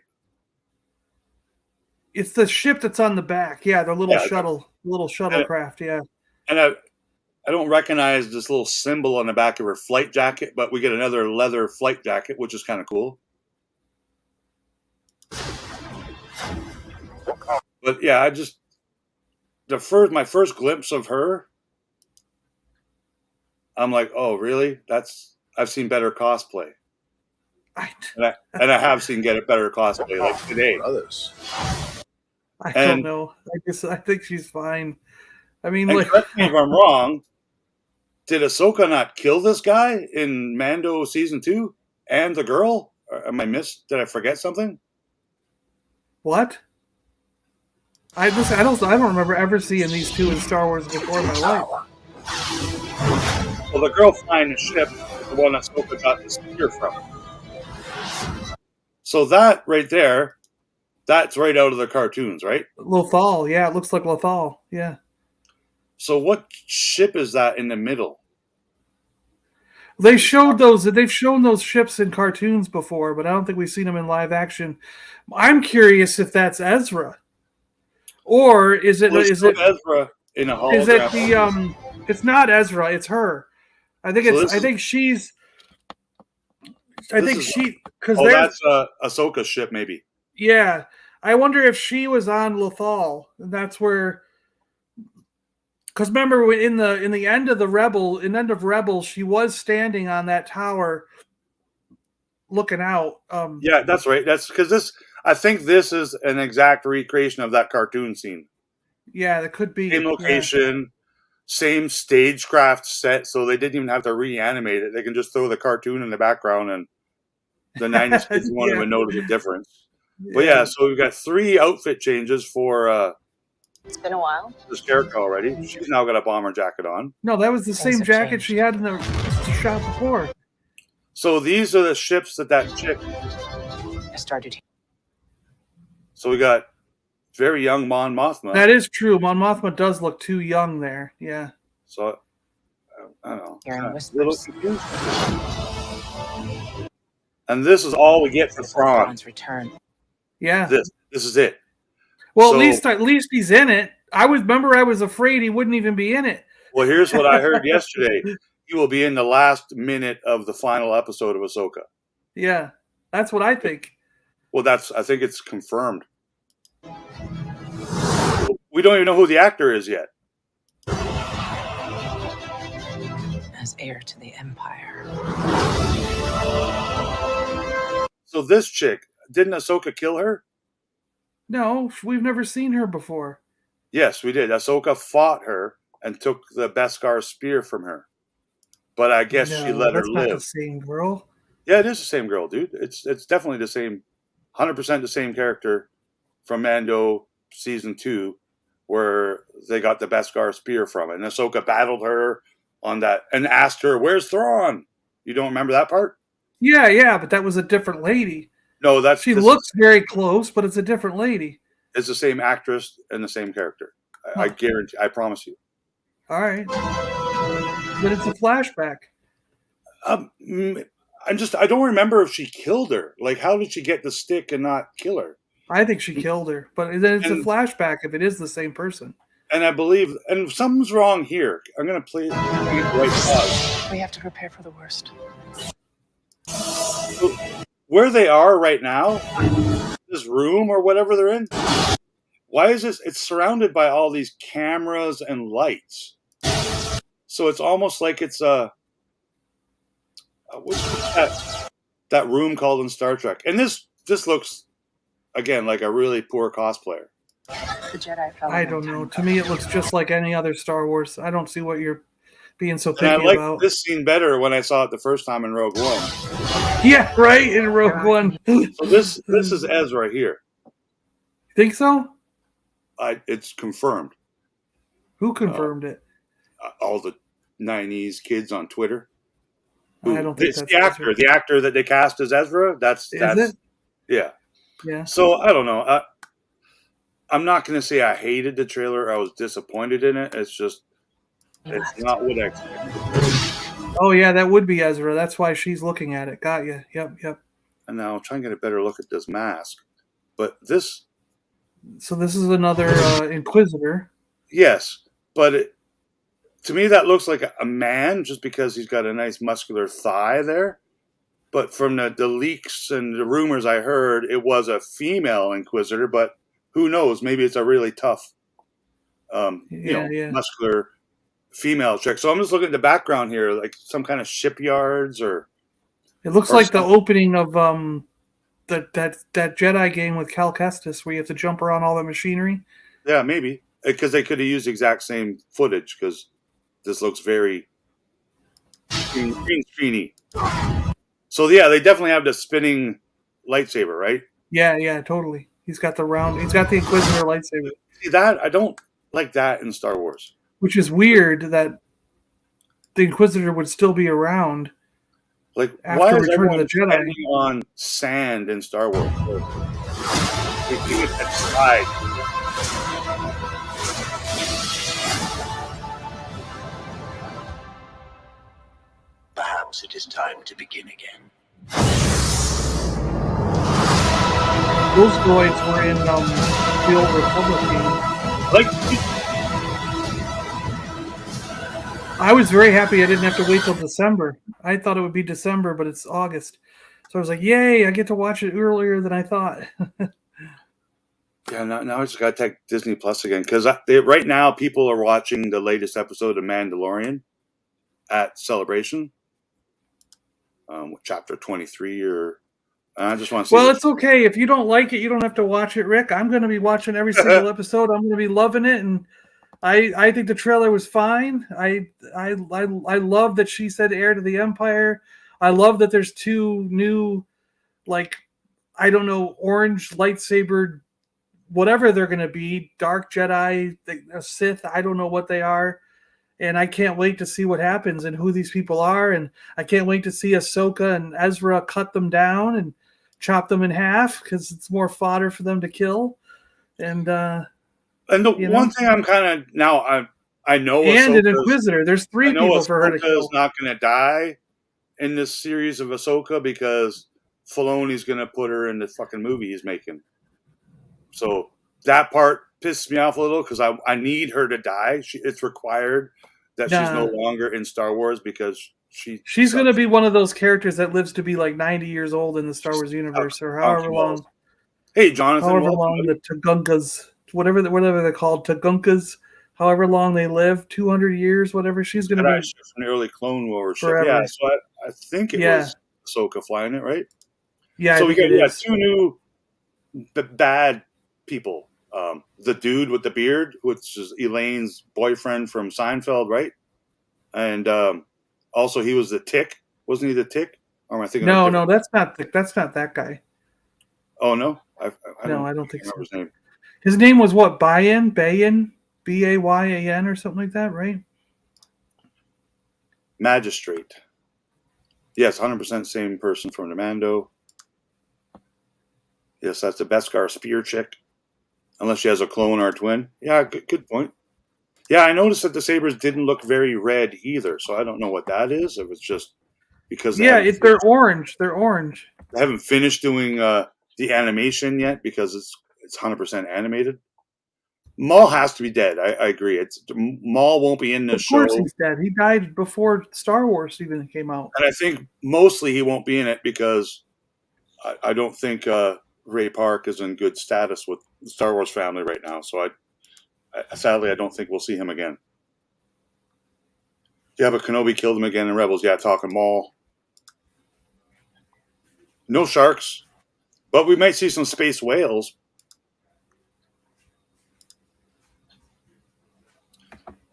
It's the ship that's on the back. Yeah, the little shuttlecraft. Yeah. And I don't recognize this little symbol on the back of her flight jacket, but we get another leather flight jacket, which is kind of cool. But yeah, my first glimpse of her, I'm like, oh, really? I've seen better cosplay. And I have seen better cosplay like today. Others. I don't know. I think she's fine. I mean, And like, correct me if I'm wrong. Did Ahsoka not kill this guy in Mando season 2 and the girl? Or am I Did I forget something? what? I don't remember ever seeing these two in Star Wars before in my life. Well, the girl flying the ship is the one Ahsoka got the spear from. So that right there, that's right out of the cartoons, right? Lothal, yeah, it looks like Lothal, yeah. So what ship is that in the middle? They've shown those ships in cartoons before, but I don't think we've seen them in live action. I'm curious if that's Ezra, or is it Ezra in a hologram? Is it the It's not Ezra. It's her. I think it's. I think she's. I think she because that's Ahsoka's ship, maybe. Yeah, I wonder if she was on Lothal, and that's where. Because remember, in the end of Rebels, she was standing on that tower, looking out. Yeah, that's right. That's because this. I think this is an exact recreation of that cartoon scene. Yeah, that could be. Same location, same stagecraft set, so they didn't even have to reanimate it. They can just throw the cartoon in the background, and the 90s kids won't even notice the difference. Yeah. But yeah, so we've got 3 outfit changes for. It's been a while. This character already. She's now got a bomber jacket on. No, that was the same jacket she had in the shot before. So these are the ships that chick. I started. So we got very young Mon Mothma. That is true. Mon Mothma does look too young there. Yeah. So I don't know. Hearing a whispers. little confused. And this is all we get for Thrawn's return. Yeah. This is it. Well, at least he's in it. I was afraid he wouldn't even be in it. Well, here's what I heard yesterday. He will be in the last minute of the final episode of Ahsoka. Yeah, that's what I think. Well, I think it's confirmed. We don't even know who the actor is yet. As heir to the Empire. So this chick, didn't Ahsoka kill her? No, we've never seen her before. Yes, we did. Ahsoka fought her and took the Beskar spear from her. but I guess she No, let her that's not the live. same girl. Yeah, it is the same girl, dude. It's definitely the same, 100% the same character from Mando season 2, where they got the Beskar spear from it, and Ahsoka battled her on that and asked her, "Where's Thrawn?" You don't remember that part? Yeah, but that was a different lady. No, She looks very close, but it's a different lady. It's the same actress and the same character. I guarantee. I promise you. All right, but it's a flashback. I don't remember if she killed her. Like, how did she get the stick and not kill her? I think she killed her, but then it's a flashback if it is the same person. And I believe, and something's wrong here. I'm going to play right pause. We have to prepare for the worst. Where they are right now, this room or whatever they're in, why is this? It's surrounded by all these cameras and lights. So it's almost like it's what's that room called in Star Trek? And this looks, again, like a really poor cosplayer. The Jedi fell. I don't know. To me, it looks just like any other Star Wars. I don't see what you're being so And picky I like about. this scene better when I saw it the first time in Rogue One. Yeah, right, in Rogue One. So this is Ezra here. Think so? It's confirmed. Who confirmed it? All the 90s kids on Twitter. I don't think It's that's the actor. The actor that they cast as Ezra. That's it? Yeah. Yeah. So I don't know. I'm not going to say I hated the trailer. I was disappointed in it. It's just, it's not what I expected. Oh yeah, that would be Ezra. That's why she's looking at it. Got you. Yep. And now I'll try and get a better look at this mask. But this. So this is another Inquisitor. Yes, but to me that looks like a man just because he's got a nice muscular thigh there. But from the leaks and the rumors I heard, it was a female Inquisitor. But who knows? Maybe it's a really tough, muscular female chick. So I'm just looking at the background here, like some kind of shipyards or. It looks like the opening of that Jedi game with Cal Kestis, where you have to jump around all the machinery. Yeah, maybe because they could have used the exact same footage because this looks very green screeny. So yeah, they definitely have the spinning lightsaber, right? Yeah, totally. He's got the Inquisitor lightsaber. See that? I don't like that in Star Wars. Which is weird that the Inquisitor would still be around. Like, after why is Return of the everyone Jedi standing on sand in Star Wars? They do it at side. Perhaps it is time to begin again. Those droids were in the Old Republic game. I was very happy I didn't have to wait till December. I thought it would be December, but it's August. So I was like, yay, I get to watch it earlier than I thought. Yeah, now I just got to take Disney Plus again because right now people are watching the latest episode of Mandalorian at Celebration, chapter 23. I just want to see. Well, it's okay if you don't like it. You don't have to watch it, Rick. I'm going to be watching every single episode. I'm going to be loving it, and I think the trailer was fine. I love that she said heir to the Empire. I love that there's two new, like, I don't know, orange lightsaber, whatever they're going to be, dark Jedi, a Sith. I don't know what they are. And I can't wait to see what happens and who these people are. And I can't wait to see Ahsoka and Ezra cut them down and chop them in half because it's more fodder for them to kill. And one thing I'm kind of now I know, and an Inquisitor. There's three people for her to kill. Ahsoka's not going to die in this series of Ahsoka because Filoni's going to put her in the fucking movie he's making. So that part pisses me off a little because I need her to die. It's required that she's no longer in Star Wars because she's going to be one of those characters that lives to be like 90 years old in the Star Wars universe or however long. Hey, Jonathan. However long the Tugunkas, whatever they're called, Tugunkas, however long they live, 200 years, whatever. She's going to be from the early Clone Wars. Forever. Yeah, so I think it was Ahsoka flying it, right? Yeah. So we got two new bad people. The dude with the beard, which is Elaine's boyfriend from Seinfeld, right? And Also, he was the Tick. Wasn't he the Tick? Or am I thinking? No, that's not that guy. Oh no, I don't think so. His name. His name was what? Bayan, Bayan, or something like that, right? Magistrate. Yes, 100% same person from the Mando. Yes, that's the Beskar spear chick. Unless she has a clone or a twin. Yeah, good point. Yeah, I noticed that the sabers didn't look very red either, so I don't know what that is. If it's just because they're orange. They're orange. I haven't finished doing the animation yet because it's 100% animated. Maul has to be dead. I agree. Maul won't be in this show. Of course he's dead. He died before Star Wars even came out. And I think mostly he won't be in it because I don't think Ray Park is in good status with the Star Wars family right now. So sadly, I don't think we'll see him again. Yeah, but Kenobi killed him again in Rebels. Yeah, talking Maul. No sharks, but we might see some space whales.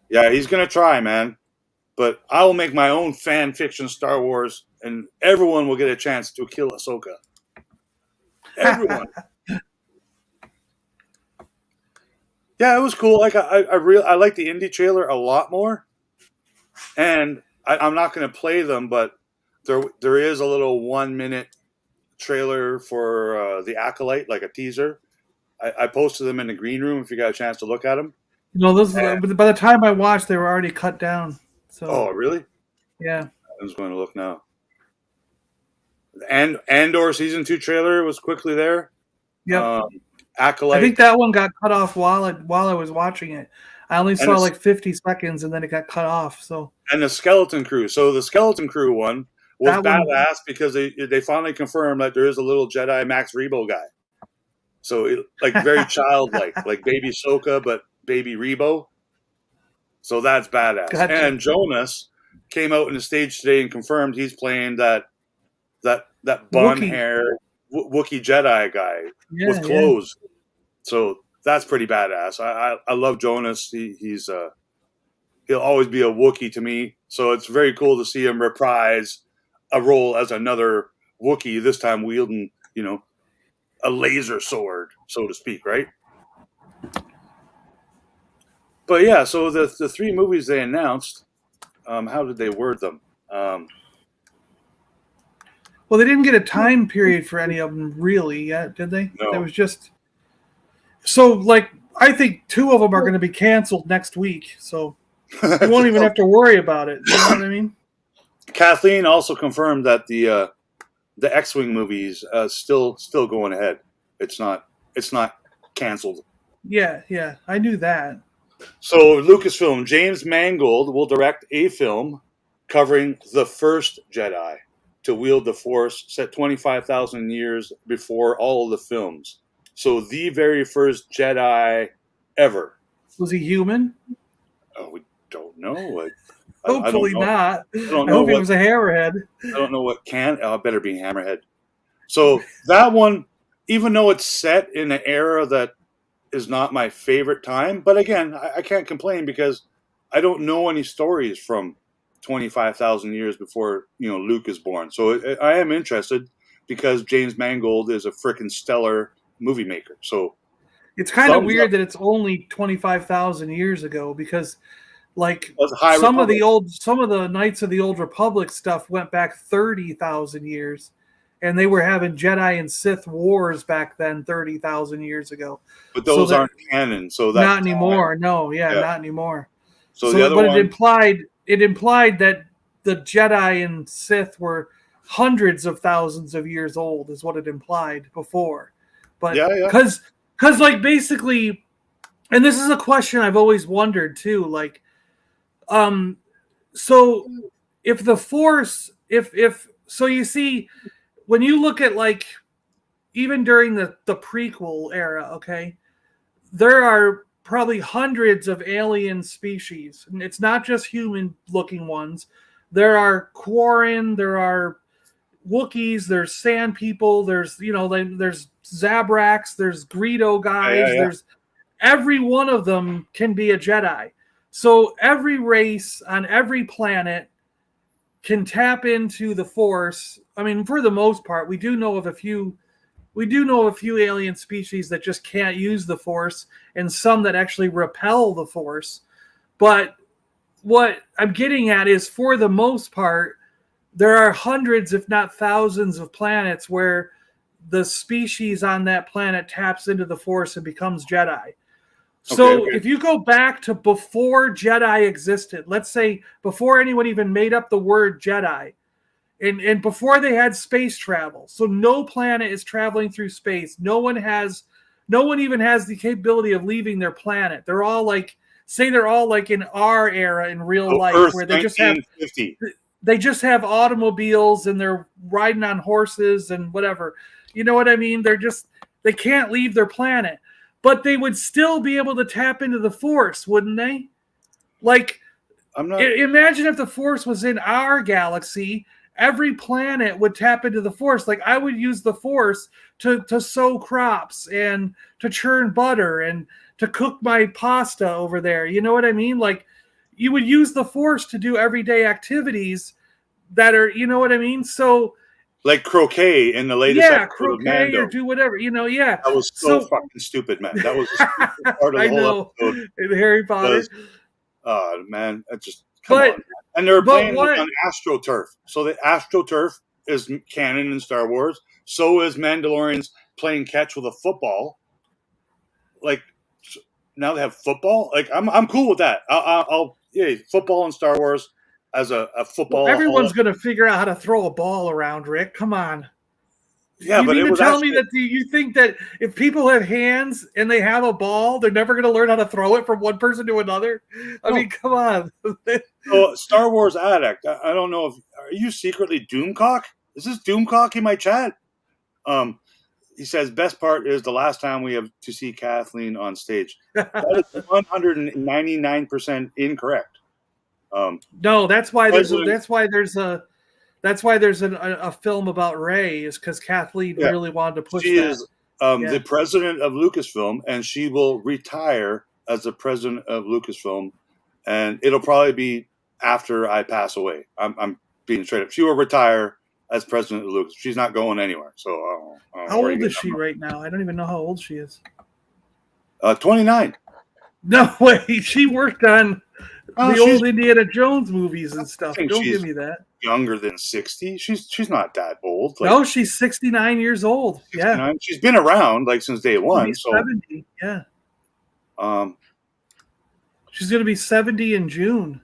Yeah, he's going to try, man. But I will make my own fan fiction Star Wars, and everyone will get a chance to kill Ahsoka. Everyone. Yeah, it was cool. Like I like the indie trailer a lot more. And I'm not going to play them, but there is a little 1-minute trailer for the Acolyte, like a teaser. I posted them in the green room if you got a chance to look at them. Those by the time I watched, they were already cut down. So. Oh, really? Yeah. I'm just going to look now. And Andor season 2 trailer was quickly there. Yeah. Acolyte. I think that one got cut off while I was watching it. I only saw like 50 seconds, and then it got cut off. So. And the Skeleton Crew. So the Skeleton Crew one was badass because they finally confirmed that there is a little Jedi Max Rebo guy. So like very childlike, like baby Ahsoka, but baby Rebo. So that's badass. Gotcha. And Jonas came out on the stage today and confirmed he's playing that bun hair Wookiee Jedi guy with clothes. Yeah. So that's pretty badass. I love Jonas. He'll always be a Wookiee to me. So it's very cool to see him reprise a role as another Wookiee, this time wielding, a laser sword, so to speak, right? But yeah, so the 3 movies they announced, how did they word them? Well, they didn't get a time period for any of them really yet, did they? No. It was just so like I think 2 of them are going to be canceled next week, so you won't even have to worry about it. You know what I mean? Kathleen also confirmed that the X-Wing movies still going ahead. It's not canceled. Yeah, I knew that. So Lucasfilm, James Mangold will direct a film covering the first Jedi to wield the Force, set 25,000 years before all of the films. So the very first Jedi ever. Was he human? Oh, we don't know. Hopefully I don't know. not. I don't I know hope he was a hammerhead. I don't know what better be hammerhead. So that one, even though it's set in an era that is not my favorite time, but again, I can't complain because I don't know any stories from 25,000 years before Luke is born. So I am interested because James Mangold is a freaking stellar movie maker. So it's kind of weird that it's only 25,000 years ago because like some of the Knights of the Old Republic stuff went back 30,000 years. And they were having Jedi and Sith wars back then 30,000 years ago. But those aren't canon. So not anymore. No, not anymore. So the other one, it implied that the Jedi and Sith were hundreds of thousands of years old is what it implied before. But because like basically, and this is a question I've always wondered too, like, so if the Force, so you see, when you look at like, even during the prequel era, okay, there are probably hundreds of alien species. And it's not just human-looking ones. There are Quarren, there are Wookiees, there's Sand People, there's there's Zabraks, there's Greedo guys. There's every one of them can be a Jedi. So every race on every planet can tap into the Force. I mean, for the most part, we do know of a few alien species that just can't use the Force, and some that actually repel the Force. But what I'm getting at is, for the most part, there are hundreds, if not thousands, of planets where the species on that planet taps into the Force and becomes Jedi. So if you go back to before Jedi existed, let's say before anyone even made up the word Jedi, and before they had space travel, so no planet is traveling through space. No one even has the capability of leaving their planet. They're all like in our era in real life, Earth where 1950. they just have automobiles and they're riding on horses and whatever. You know what I mean? They can't leave their planet. But they would still be able to tap into the Force, wouldn't they? Like, imagine if the Force was in our galaxy, every planet would tap into the Force. Like, I would use the Force to sow crops and to churn butter and to cook my pasta over there. You know what I mean? Like, you would use the Force to do everyday activities that are, you know what I mean? So, like croquet in the latest episode of Mando. Or do whatever, That was so fucking stupid, man. That was the stupidest part of the whole episode. In Harry Potter. Man, that just come on. Man. And they were playing on AstroTurf. So the AstroTurf is canon in Star Wars. So is Mandalorians playing catch with a football. Like, now they have football. Like, I'm cool with that. I'll football in Star Wars. As a football, everyone's going to figure out how to throw a ball around, Rick. Come on. Yeah, you mean to tell me that you think that if people have hands and they have a ball, they're never going to learn how to throw it from one person to another? I mean, come on. So, Star Wars addict. I don't know if are you secretly Doomcock? Is this Doomcock in my chat? He says best part is the last time we have to see Kathleen on stage. That is 199% incorrect. No, that's why there's a film about Rey, is because Kathleen really wanted to push she that. Is the president of Lucasfilm, and she will retire as the president of Lucasfilm, and it'll probably be after I pass away. I'm being straight up. She will retire as president of Lucas. She's not going anywhere. So how old is she right now? I don't even know how old she is. 29. No way. She worked on the old Indiana Jones movies and stuff. Don't give me that. Younger than 60. She's not that old. Like, no, she's 69 years old. 69. Yeah. She's been around like since day one. So 70. Yeah. She's gonna be 70 in June.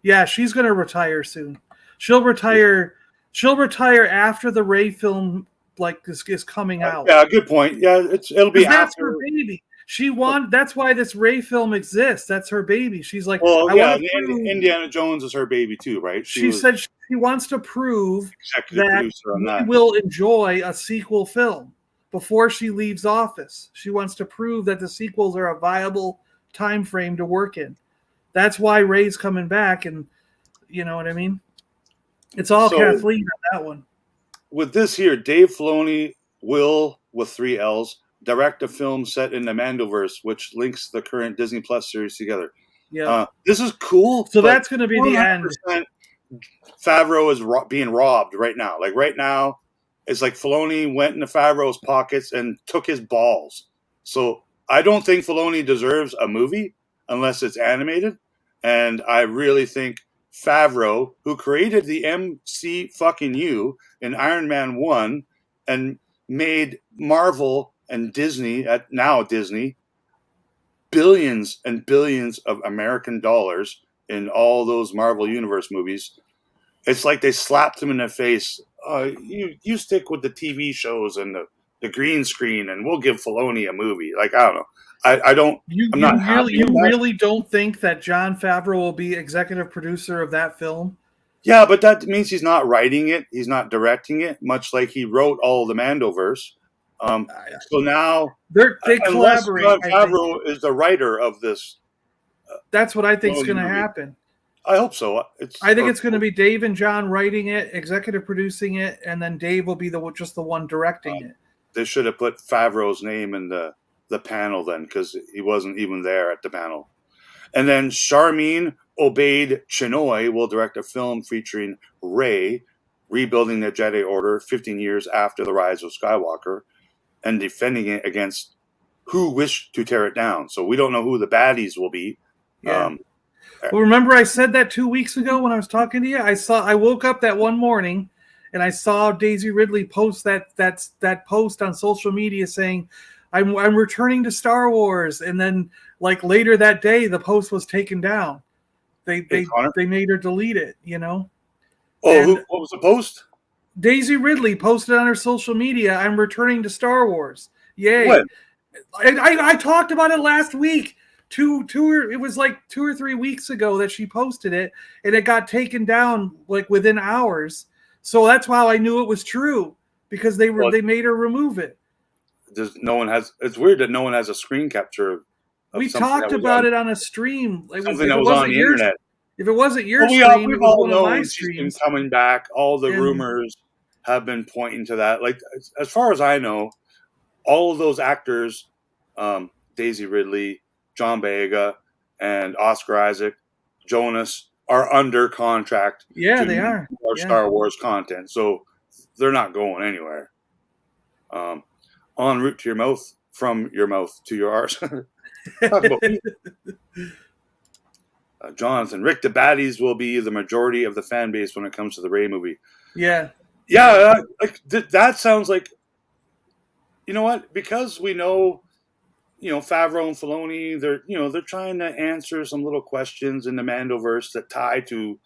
Yeah, she's gonna retire soon. She'll retire after the Rey film is coming out. Yeah, good point. Yeah, it'll be after. That's her baby. That's why this Rey film exists. That's her baby. She's like, Indiana Jones is her baby too, right? She said she wants to prove that we will enjoy a sequel film before she leaves office. She wants to prove that the sequels are a viable time frame to work in. That's why Rey's coming back, and you know what I mean? It's all Kathleen on that one. With this here, Dave Filoni will, with 3 L's, direct a film set in the Mandoverse, which links the current Disney Plus series together. Yeah, this is cool. So that's going to be the end. Favreau is being robbed right now. Like right now, it's like Filoni went into Favreau's pockets and took his balls. So I don't think Filoni deserves a movie unless it's animated. And I really think Favreau, who created the MCU in Iron Man 1 and made Marvel and Disney, now Disney, billions and billions of American dollars in all those Marvel Universe movies. It's like they slapped him in the face. You stick with the TV shows and the green screen, and we'll give Filoni a movie. Like, I don't know. I don't. You really don't think that Jon Favreau will be executive producer of that film? Yeah, but that means he's not writing it. He's not directing it, much like he wrote all the Mandoverse. So now they collaborate. Jon Favreau is the writer of this. That's what I think is going to happen. I hope so. I think it's going to be Dave and John writing it, executive producing it, and then Dave will be just the one directing it. They should have put Favreau's name in the panel then, because he wasn't even there at the panel. And then Charmin Obaid Chinoy will direct a film featuring Rey rebuilding the Jedi Order 15 years after the rise of Skywalker and defending it against who wish to tear it down. So we don't know who the baddies will be. Yeah. Well, remember I said that 2 weeks ago when I was talking to you? I woke up that one morning and I saw Daisy Ridley post that post on social media saying, I'm returning to Star Wars. And then like later that day, the post was taken down. They made her delete it, you know? Oh, what was the post? Daisy Ridley posted on her social media, I'm returning to Star Wars. Yay. When? I talked about it last week. It was like 2 or 3 weeks ago that she posted it, and it got taken down like within hours. So that's how I knew it was true, because they made her remove it. It's weird that no one has a screen capture. We talked about it on a stream. Something that was on the internet. If it wasn't your stream, we've it was all one of my known she's been streams. coming back. All the rumors have been pointing to that. Like, as far as I know, all of those actors, Daisy Ridley, John Boyega, and Oscar Isaac, Jonas, are under contract. Yeah, to they do are. more Star Wars content, so they're not going anywhere. En route to your mouth, from your mouth to your arse. Talk about me. Jonathan, Rick, the baddies will be the majority of the fan base when it comes to the Rey movie. Yeah. Yeah, that sounds like, you know what? Because we know, Favreau and Filoni, they're trying to answer some little questions in the Mandoverse that tie to,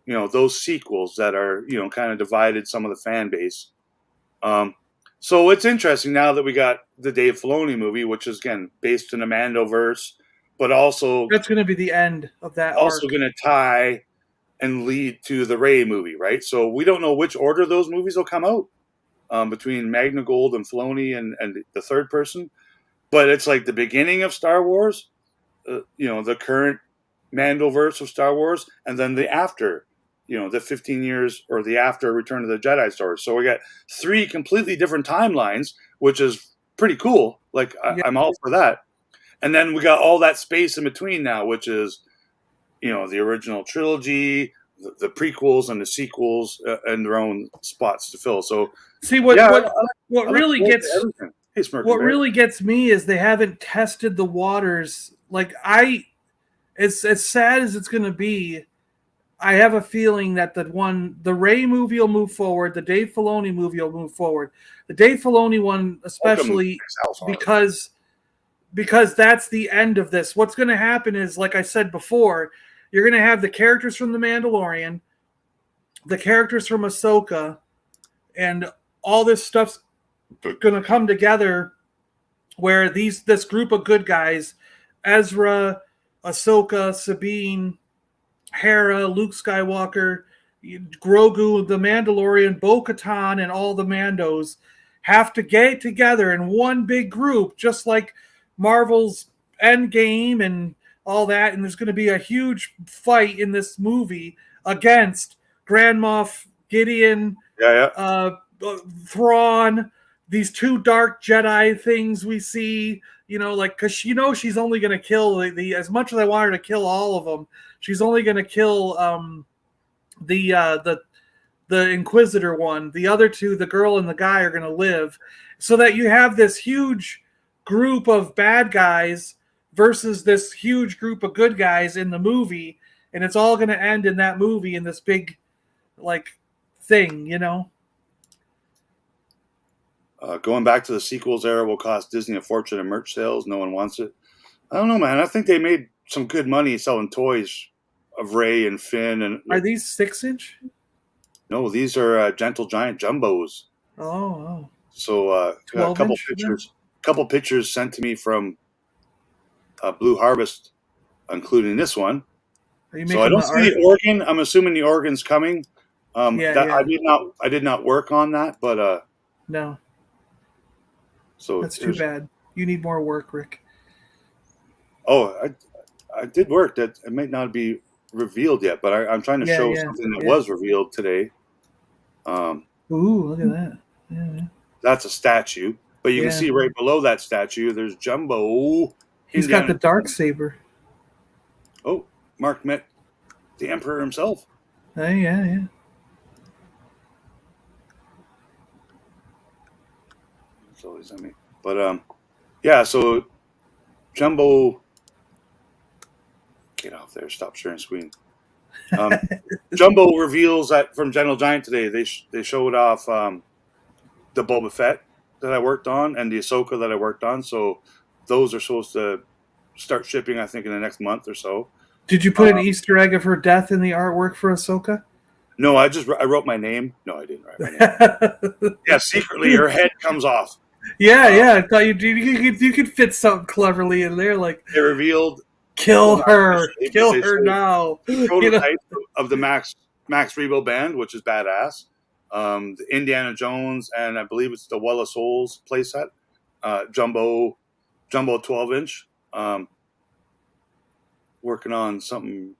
those sequels that are, kind of divided some of the fan base. So it's interesting now that we got the Dave Filoni movie, which is again based in the Mandoverse, but also that's going to be the end of that. Also going to tie and lead to the Rey movie, right? So we don't know which order those movies will come out between Magnagold and Filoni and the third person, but it's like the beginning of Star Wars, the current Mandoverse of Star Wars, and then the after, the 15 years or the after Return of the Jedi story. So we got 3 completely different timelines, which is pretty cool. Like I'm all for that. And then we got all that space in between now, which is, the original trilogy, the prequels and the sequels, and their own spots to fill. So see what really gets me is they haven't tested the waters. Like it's as sad as it's going to be. I have a feeling that the Rey movie will move forward. The Dave Filoni movie will move forward. The Dave Filoni one, especially because that's the end of this. What's going to happen is, like I said before, you're going to have the characters from The Mandalorian, the characters from Ahsoka, and all this stuff's going to come together where this group of good guys, Ezra, Ahsoka, Sabine, Hera, Luke Skywalker, Grogu, the Mandalorian, Bo-Katan, and all the Mandos have to get together in one big group, just like Marvel's Endgame and all that. And there's going to be a huge fight in this movie against Grand Moff Gideon, Thrawn, these 2 dark Jedi things we see, because she's only going to kill the as much as I want her to kill all of them, she's only going to kill the Inquisitor one. The other 2, the girl and the guy, are going to live, so that you have this huge group of bad guys versus this huge group of good guys in the movie, and it's all going to end in that movie in this big thing, Going back to the sequels era will cost Disney a fortune in merch sales. No one wants it. I don't know, man. I think they made some good money selling toys of Rey and Finn. And are these 6-inch? No, these are Gentle Giant jumbos. Oh. So a couple pictures sent to me from Blue Harvest, including this one. So I don't see the organ. I'm assuming the organ's coming. I did not work on that, but no. So that's too bad. You need more work, Rick. Oh, I did work. That it might not be revealed yet, but I'm trying to show something that was revealed today. Ooh, look at that. Yeah. That's a statue, but you can see right below that statue, there's Jumbo. He's got the dark saber. Mark met the Emperor himself. Yeah. It's always on me. But yeah, so Jumbo, get off there, stop sharing screen. Jumbo reveals that from Gentle Giant today, they showed off the Boba Fett that I worked on and the Ahsoka that I worked on. So those are supposed to start shipping, I think, in the next month or so. Did you put an Easter egg of her death in the artwork for Ahsoka? No, I wrote my name. No, I didn't write my name. Yeah, secretly her head comes off. Yeah. I thought you could fit something cleverly in there, like they revealed kill her now. Prototype of the Max Rebo band, which is badass. The Indiana Jones and I believe it's the Well of Souls playset. Jumbo 12-inch. Working on something.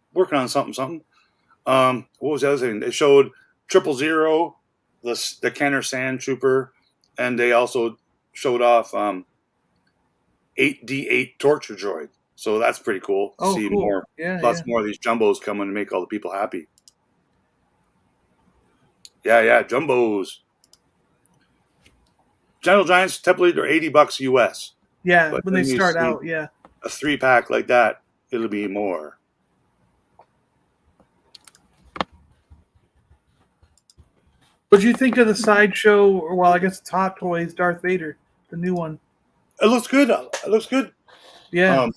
What was the other thing? They showed 000, the Kenner Sand Trooper, and they also showed off 8D8 Torture Droid. So that's pretty cool. See cool. more, lots more of these jumbos coming to make all the people happy. Yeah, jumbos. Gentle Giants typically they're $80 US. Yeah, but when they start out, yeah. A 3-pack like that, it'll be more. What do you think of the sideshow? Or well, I guess it's Hot Toys Darth Vader, the new one. It looks good. Yeah.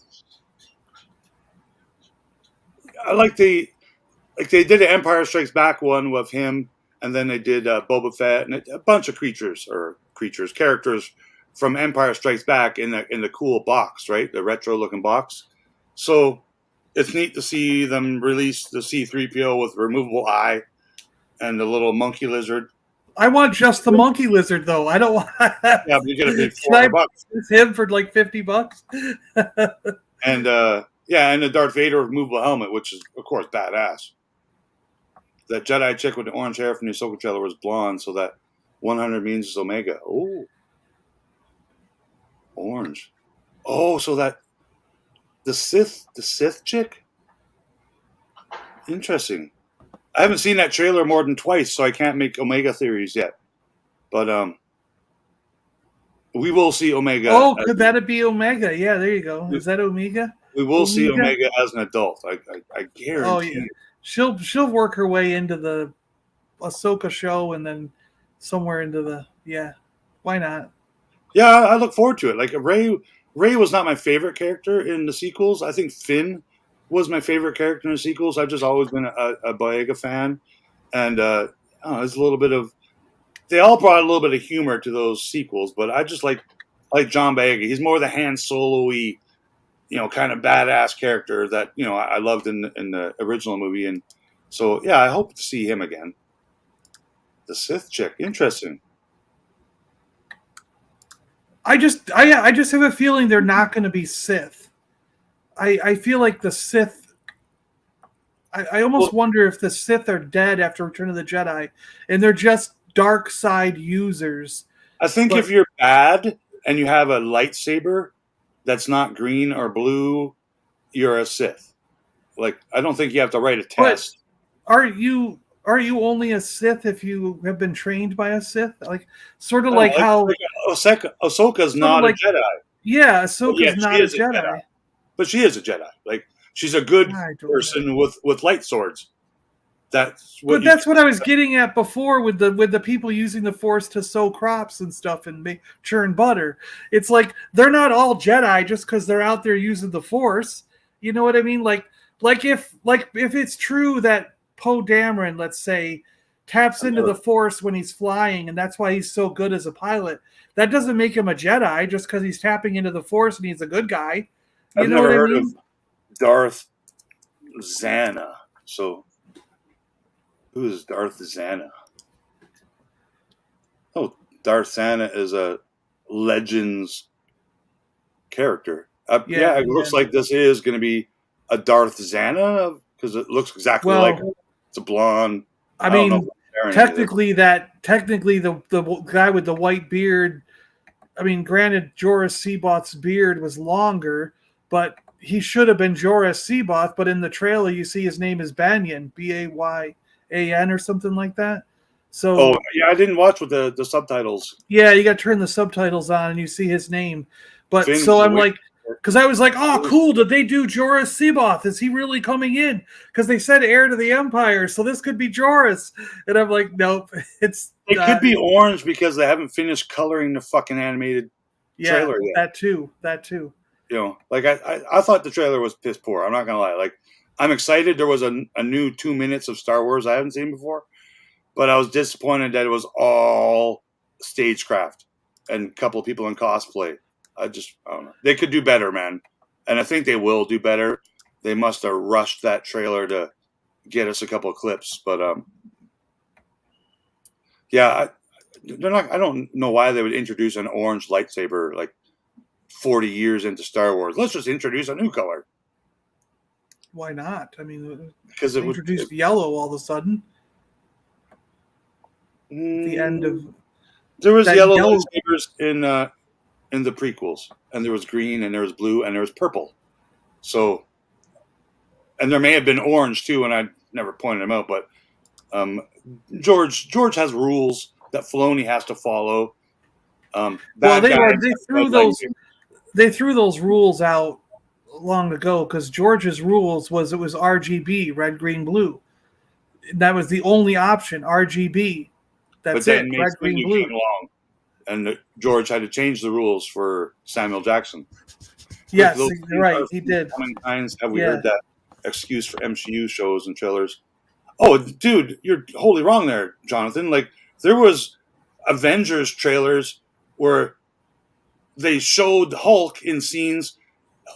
I like they did an Empire Strikes Back one with him, and then they did Boba Fett and a bunch of characters from Empire Strikes Back in the cool box, right? The retro looking box. So it's neat to see them release the C-3PO with removable eye and the little monkey lizard. I want just the monkey lizard though. I don't want. Yeah, but you get a big $400. It's him for like $50. And and the Darth Vader removable helmet, which is of course badass. That Jedi chick with the orange hair from the Ahsoka trailer was blonde, so that 100 means it's Omega. Oh, orange. Oh, so that the Sith chick. Interesting. I haven't seen that trailer more than twice, so I can't make Omega theories yet. But we will see Omega. Oh, could that be Omega? Yeah, there you go. Is that Omega? We will see Omega as an adult. I guarantee. Oh yeah, she'll work her way into the Ahsoka show and then somewhere into the Why not? Yeah, I look forward to it. Like Rey was not my favorite character in the sequels. I think Finn was my favorite character in the sequels. I've just always been a Boyega fan, and there's a little bit of. They all brought a little bit of humor to those sequels, but I just like John Boyega. He's more the Han Solo-y, kind of badass character that I loved in the original movie, and so yeah, I hope to see him again. The Sith chick, interesting. I just have a feeling they're not going to be Sith. I feel like the Sith. I almost wonder if the Sith are dead after Return of the Jedi, and they're just dark side users. I think if you're bad and you have a lightsaber that's not green or blue, you're a Sith. Like, I don't think you have to write a test. But are you only a Sith if you have been trained by a Sith? Like, sort of like how Ahsoka's not a Jedi. Yeah, Ahsoka's not a Jedi. But she is a Jedi. Like, she's a good person with light swords. That's what I was getting at before with the people using the Force to sow crops and stuff and churn butter. It's like they're not all Jedi just because they're out there using the Force. You know what I mean? Like if it's true that Poe Dameron, let's say, taps into the Force when he's flying, and that's why he's so good as a pilot. That doesn't make him a Jedi just because he's tapping into the Force and he's a good guy. I've never heard of Darth Zana. So, who is Darth Zana? Oh, Darth Zana is a Legends character. It looks like this is going to be a Darth Zana because it looks exactly like her. It's a blonde. I mean, technically, the guy with the white beard. I mean, granted, Jorah Seaboth's beard was longer, but he should have been Jorah Seaboth, but in the trailer you see his name is Banyan, Bayan or something like that. So Oh yeah, I didn't watch with the subtitles. yeah, you got to turn the subtitles on and you see his name. But Finn so was I'm away. like, because I was like, oh, cool. Did they do Jorah Seaboth? Is he really coming in? Because they said heir to the Empire, so this could be Jorah's. And I'm like, nope. It could be orange because they haven't finished coloring the fucking animated trailer yet. That too. You know, like I thought the trailer was piss poor. I'm not gonna lie. Like, I'm excited. There was a new 2 minutes of Star Wars I haven't seen before, but I was disappointed that it was all stagecraft and a couple of people in cosplay. I don't know. They could do better, man, and I think they will do better. They must have rushed that trailer to get us a couple of clips, but yeah, they're not. I don't know why they would introduce an orange lightsaber like 40 years into Star Wars. Let's just introduce a new color. Why not? I mean, because it introduced yellow all of a sudden. The end of there was yellow lightsabers in the prequels, and there was green, and there was blue, and there was purple. So, and there may have been orange too, and I never pointed them out. But George has rules that Filoni has to follow. Well, they threw those rules out long ago because George's rules was RGB, red, green, blue. That was the only option, RGB. That's it, red, green, blue. Came along, and George had to change the rules for Samuel Jackson. Yes, right, he did. How many times have we heard that excuse for MCU shows and trailers? Oh, dude, you're wholly wrong there, Jonathan. Like, there was Avengers trailers where they showed Hulk in scenes,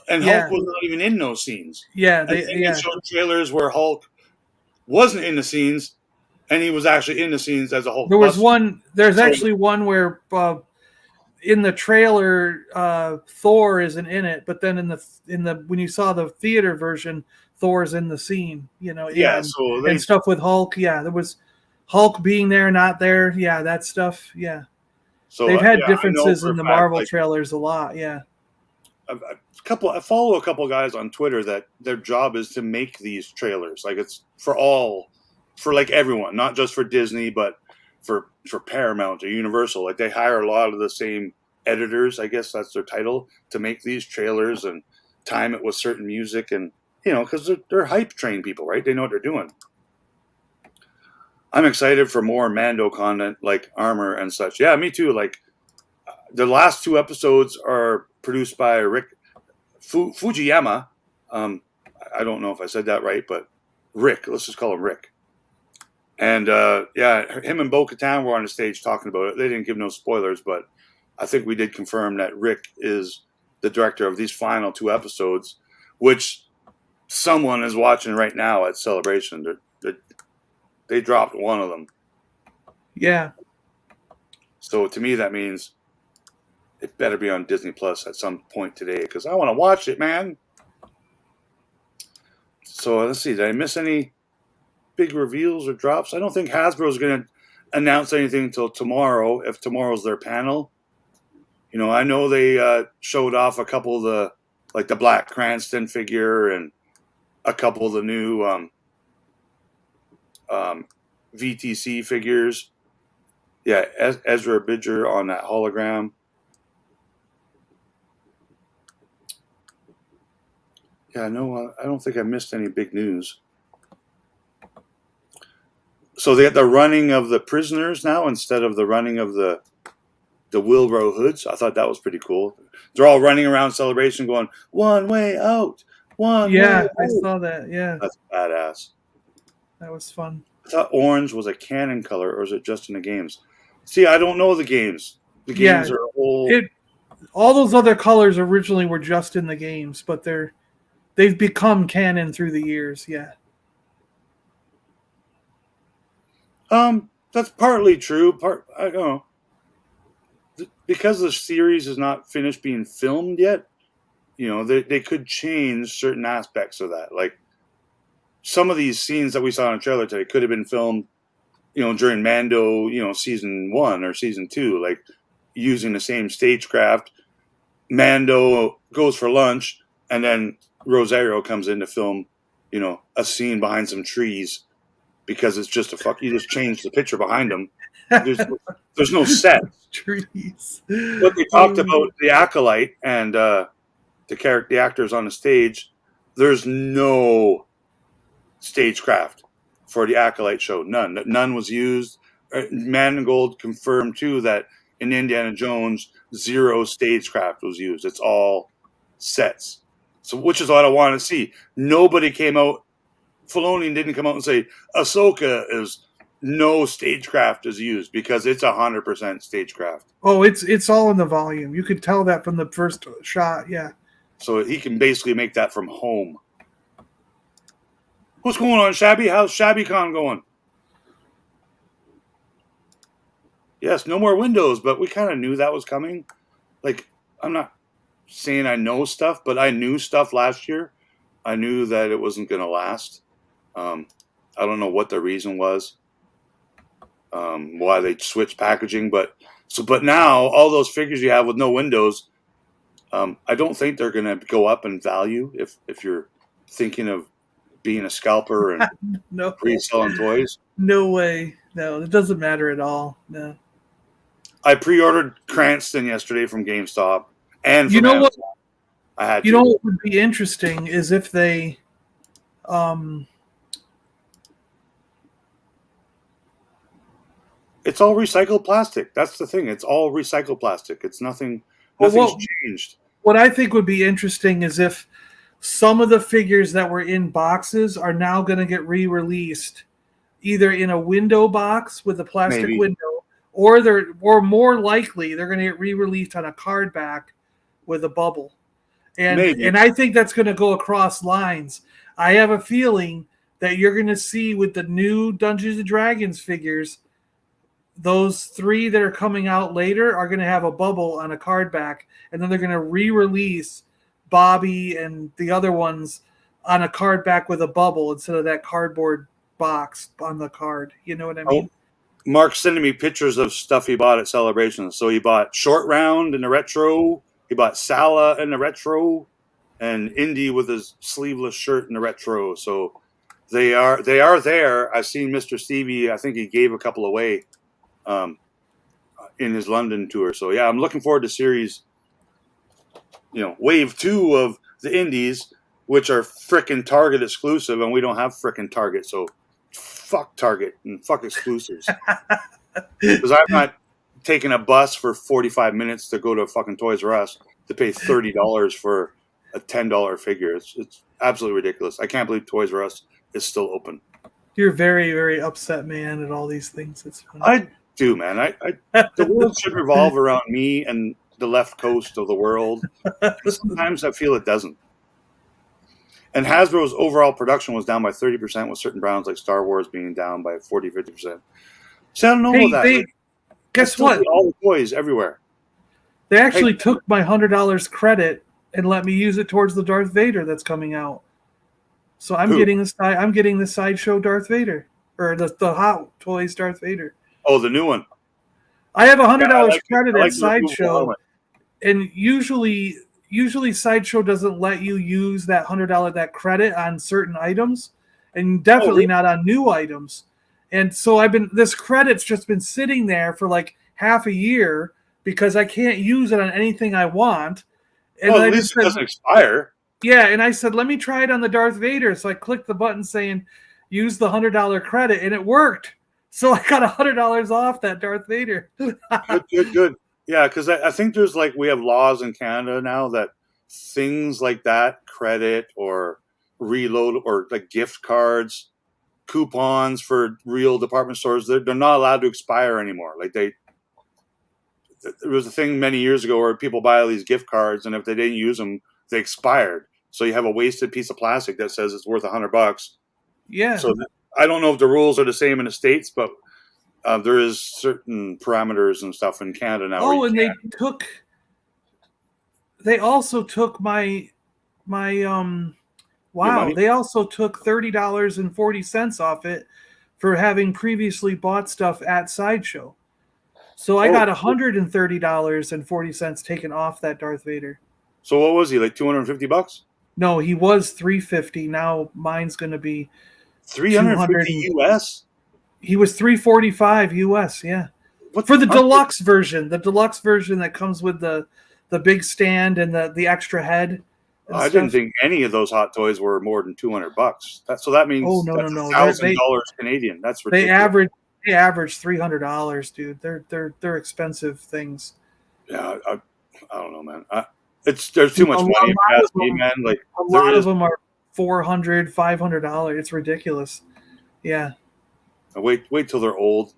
and Hulk was not even in those scenes. Yeah, they showed trailers where Hulk wasn't in the scenes, and he was actually in the scenes as a Hulk. There was one. There's actually one where in the trailer Thor isn't in it, but then in the when you saw the theater version, Thor's in the scene. You know, and stuff with Hulk. Yeah, there was Hulk being there, not there. Yeah, that stuff. Yeah. So they've had differences in the Marvel trailers a lot. Yeah. I follow a couple guys on Twitter that their job is to make these trailers. Like, it's for like everyone, not just for Disney, but for Paramount or Universal. Like, they hire a lot of the same editors, I guess that's their title, to make these trailers and time it with certain music, and because they're hype trained people, right? They know what they're doing. I'm excited for more Mando content, like armor and such. Yeah, me too. Like, the last 2 episodes are produced by Rick Fujiyama. I don't know if I said that right, but Rick. Let's just call him Rick. And him and Bo-Katan were on the stage talking about it. They didn't give no spoilers, but I think we did confirm that Rick is the director of these final 2 episodes, which someone is watching right now at Celebration. They dropped one of them. Yeah. So to me, that means it better be on Disney Plus at some point today, because I want to watch it, man. So let's see. Did I miss any big reveals or drops? I don't think Hasbro's going to announce anything until tomorrow, if tomorrow's their panel. I know they showed off a couple of the Black Cranston figure and a couple of the new VTC figures. Yeah, Ezra Bridger on that hologram. Yeah, no, I don't think I missed any big news. So they got the running of the prisoners now instead of the running of the wheelbarrow hoods. I thought that was pretty cool. They're all running around Celebration going, one way out, one way out. I saw that, yeah. That's badass. That was fun. I thought orange was a canon color, or is it just in the games? See, I don't know the games. The games are all those other colors originally were just in the games, but they've become canon through the years, yeah. That's partly true. I don't know. Because the series is not finished being filmed yet, they could change certain aspects of that. Like, some of these scenes that we saw in the trailer today could have been filmed, during Mando, season 1 or season 2, like using the same stagecraft. Mando goes for lunch, and then Rosario comes in to film, you know, a scene behind some trees because it's just you just change the picture behind them. There's no set. Trees. But they talked about the Acolyte and the actors on the stage. There's no stagecraft for the Acolyte show. None was used. Mangold confirmed too that in Indiana Jones, 0 stagecraft was used. It's all sets. So, which is what I want to see. Nobody came out. Filoni didn't come out and say Ahsoka is no stagecraft is used, because it's 100% stagecraft. Oh, it's all in the volume. You could tell that from the first shot. Yeah. So he can basically make that from home. What's going on, Shabby? How's ShabbyCon going? Yes, no more windows, but we kind of knew that was coming. Like, I'm not saying I know stuff, but I knew stuff last year. I knew that it wasn't going to last. I don't know what the reason was, why they switched packaging, but now all those figures you have with no windows, I don't think they're going to go up in value if you're thinking of being a scalper and no. reselling toys. No way. No, it doesn't matter at all. No. I pre-ordered Cranston yesterday from GameStop, and you know Amazon. what? I had. You know what would be interesting is if they, it's all recycled plastic. That's the thing. It's all recycled plastic. It's nothing. Nothing's changed. What I think would be interesting is if some of the figures that were in boxes are now going to get re-released, either in a window box with a plastic window, or more likely they're going to get re-released on a card back with a bubble. And I think that's going to go across lines. I have a feeling that you're going to see with the new Dungeons and Dragons figures, those 3 that are coming out later are going to have a bubble on a card back, and then they're going to re-release Bobby and the other ones on a card back with a bubble instead of that cardboard box on the card. You know what I mean? Mark's sending me pictures of stuff he bought at Celebration. So he bought Short Round in the retro. He bought Sala in the retro, and Indy with his sleeveless shirt in the retro. So they are there. I've seen Mr. Stevie. I think he gave a couple away in his London tour. So yeah, I'm looking forward to series, wave 2 of the Indies, which are frickin' Target exclusive, and we don't have frickin' Target. So fuck Target and fuck exclusives. Because I'm not taking a bus for 45 minutes to go to fucking Toys R Us to pay $30 for a $10 figure. It's absolutely ridiculous. I can't believe Toys R Us is still open. You're very, very upset, man, at all these things. It's funny. I do, man. The world should revolve around me and the left coast of the world. Sometimes I feel it doesn't. And Hasbro's overall production was down by 30%, with certain brands like Star Wars being down by 40, 50%. So I don't know about that. Guess what? All the toys everywhere. They actually took my $100 credit and let me use it towards the Darth Vader that's coming out. So I'm getting the Sideshow Darth Vader, or the Hot Toys Darth Vader. Oh, the new one. I have $100 credit at Sideshow, and usually Sideshow doesn't let you use that $100 that credit on certain items, and definitely not on new items. And so this credit's just been sitting there for like half a year because I can't use it on anything I want. And at least it doesn't expire. Yeah, and I said, let me try it on the Darth Vader. So I clicked the button saying, use the $100 credit, and it worked. So I got $100 off that Darth Vader. Good. Yeah, because I think there's we have laws in Canada now that things like that, credit or reload or like gift cards, coupons for real department stores, they're not allowed to expire anymore. There was a thing many years ago where people buy all these gift cards, and if they didn't use them, they expired. So you have a wasted piece of plastic that says it's worth $100. Yeah. So I don't know if the rules are the same in the States, but there is certain parameters and stuff in Canada now. Oh, and they also took my wow, they also took $30.40 off it for having previously bought stuff at Sideshow. So I got $130.40 taken off that Darth Vader. So what was he, like $250? No, he was $350. Now mine's going to be $350 US. He was $345 US. Yeah, for the deluxe version. The deluxe version that comes with the big stand and the extra head. I didn't think any of those hot toys were more than $200. That means no. $1,000 Canadian. That's ridiculous. They average $300, dude. They're expensive things. Yeah, I don't know, man. There's too much money. Man. Like a lot of them are $400, $500. It's ridiculous. Yeah. Wait till they're old.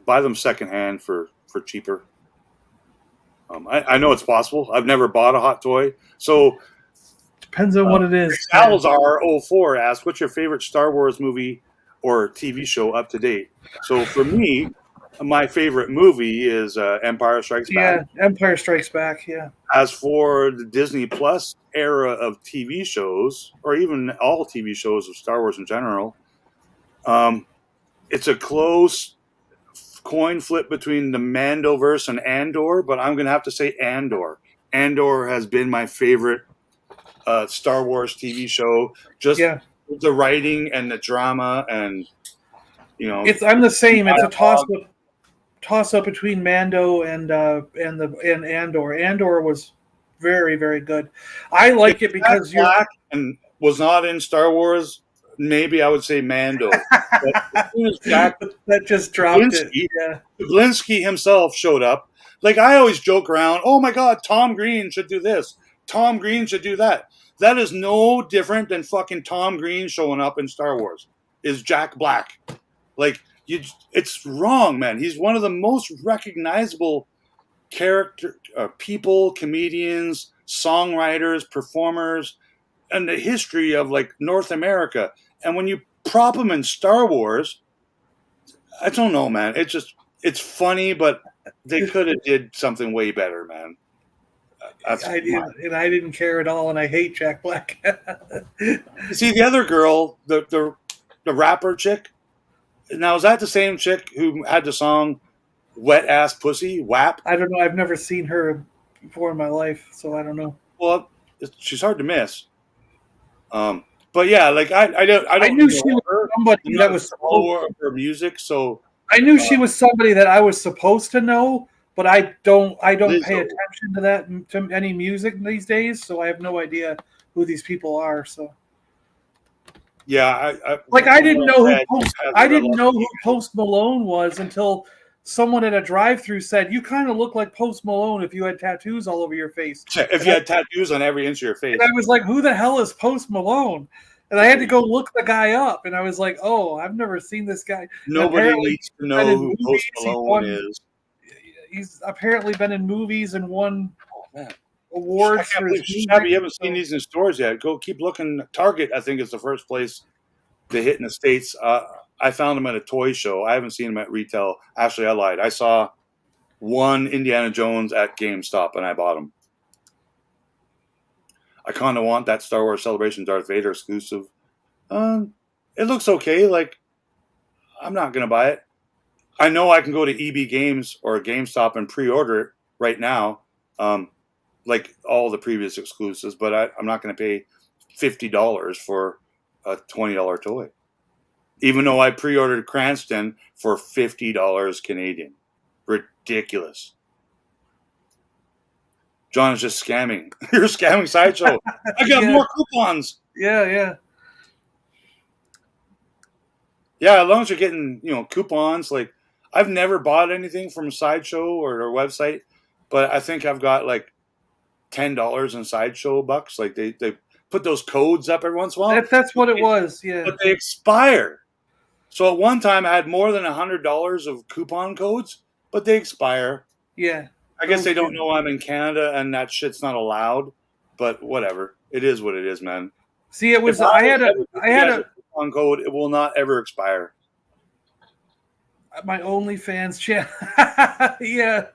Buy them secondhand for cheaper. I know it's possible. I've never bought a hot toy, so depends on what it is. Salazar04 asked, "What's your favorite Star Wars movie or TV show up to date?" So for me, my favorite movie is Empire Strikes Back. Yeah, Empire Strikes Back. Yeah. As for the Disney Plus era of TV shows, or even all TV shows of Star Wars in general, it's a close coin flip between the Mandoverse and Andor, but I'm going to have to say Andor. Andor has been my favorite Star Wars TV show. Just the writing and the drama, and I'm the same. It's a toss up between Mando and Andor. Andor was very, very good. I like it because you're black and was not in Star Wars. Maybe I would say Mando. But as soon as Jack that just dropped it. Yeah. Blinsky himself showed up. Like I always joke around, oh my God, Tom Green should do this. Tom Green should do that. That is no different than fucking Tom Green showing up in Star Wars. Is Jack Black. Like it's wrong, man. He's one of the most recognizable people, comedians, songwriters, performers, and the history of like North America. And when you prop him in Star Wars, I don't know, man. It's funny, but they could have did something way better, man. I didn't care at all, and I hate Jack Black. See, the other girl, the rapper chick. Now, is that the same chick who had the song "Wet Ass Pussy"? WAP. I don't know. I've never seen her before in my life, so I don't know. Well, she's hard to miss. But yeah, like I knew she was somebody that was follower of her music, so I knew she was somebody that I was supposed to know, but I don't pay attention to that to any music these days, so I have no idea who these people are. So yeah, I didn't know who Post Malone was until someone at a drive-thru said, "You kind of look like Post Malone if you had tattoos all over your face." If you had tattoos on every inch of your face. And I was like, "Who the hell is Post Malone?" And I had to go look the guy up, and I was like, "Oh, I've never seen this guy." Nobody needs to know who Post Malone is. He's apparently been in movies and won awards for his music. You haven't seen these in stores yet. Go keep looking. Target, I think, is the first place they hit in the States. I found them at a toy show. I haven't seen them at retail. Actually, I lied. I saw one Indiana Jones at GameStop, and I bought them. I kind of want that Star Wars Celebration Darth Vader exclusive. It looks okay. Like, I'm not going to buy it. I know I can go to EB Games or GameStop and pre-order it right now, like all the previous exclusives, but I'm not going to pay $50 for a $20 toy. Even though I pre-ordered Cranston for $50 Canadian. Ridiculous. John is just scamming. You're scamming Sideshow. I got more coupons. Yeah. Yeah, as long as you're getting, coupons. Like, I've never bought anything from Sideshow or their website, but I think I've got like $10 in Sideshow bucks. Like they put those codes up every once in a while. That's what it was, yeah. But they expire. So at one time I had more than $100 of coupon codes, but they expire. Yeah. I guess they don't know I'm in Canada and that shit's not allowed, but whatever. It is what it is, man. See, it was I had a coupon code. It will not ever expire. My OnlyFans channel. Yeah.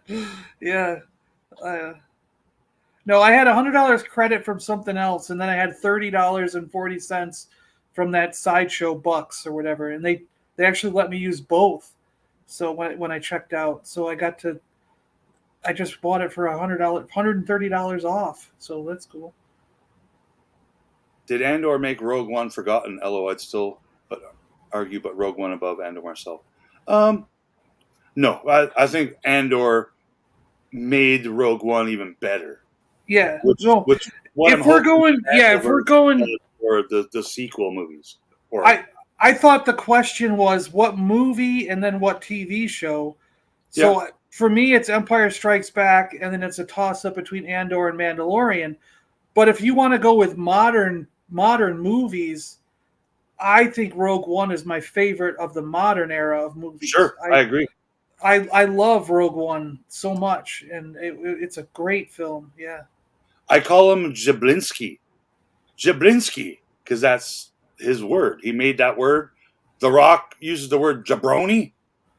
No, I had $100 credit from something else, and then I had $30.40 from that Sideshow bucks or whatever, and they actually let me use both. So when I checked out, so I just bought it for $130 off. So that's cool. Did Andor make Rogue One forgotten? LO, I'd still argue, but Rogue One above Andor myself. No, I think Andor made Rogue One even better. Yeah. Which what if we're going for the sequel movies. Or I thought the question was what movie and then what TV show. So for me, it's Empire Strikes Back, and then it's a toss-up between Andor and Mandalorian. But if you want to go with modern movies, I think Rogue One is my favorite of the modern era of movies. Sure, I agree. I love Rogue One so much, and it's a great film. Yeah. I call him Jablinski, because that's his word. He made that word. The Rock uses the word jabroni.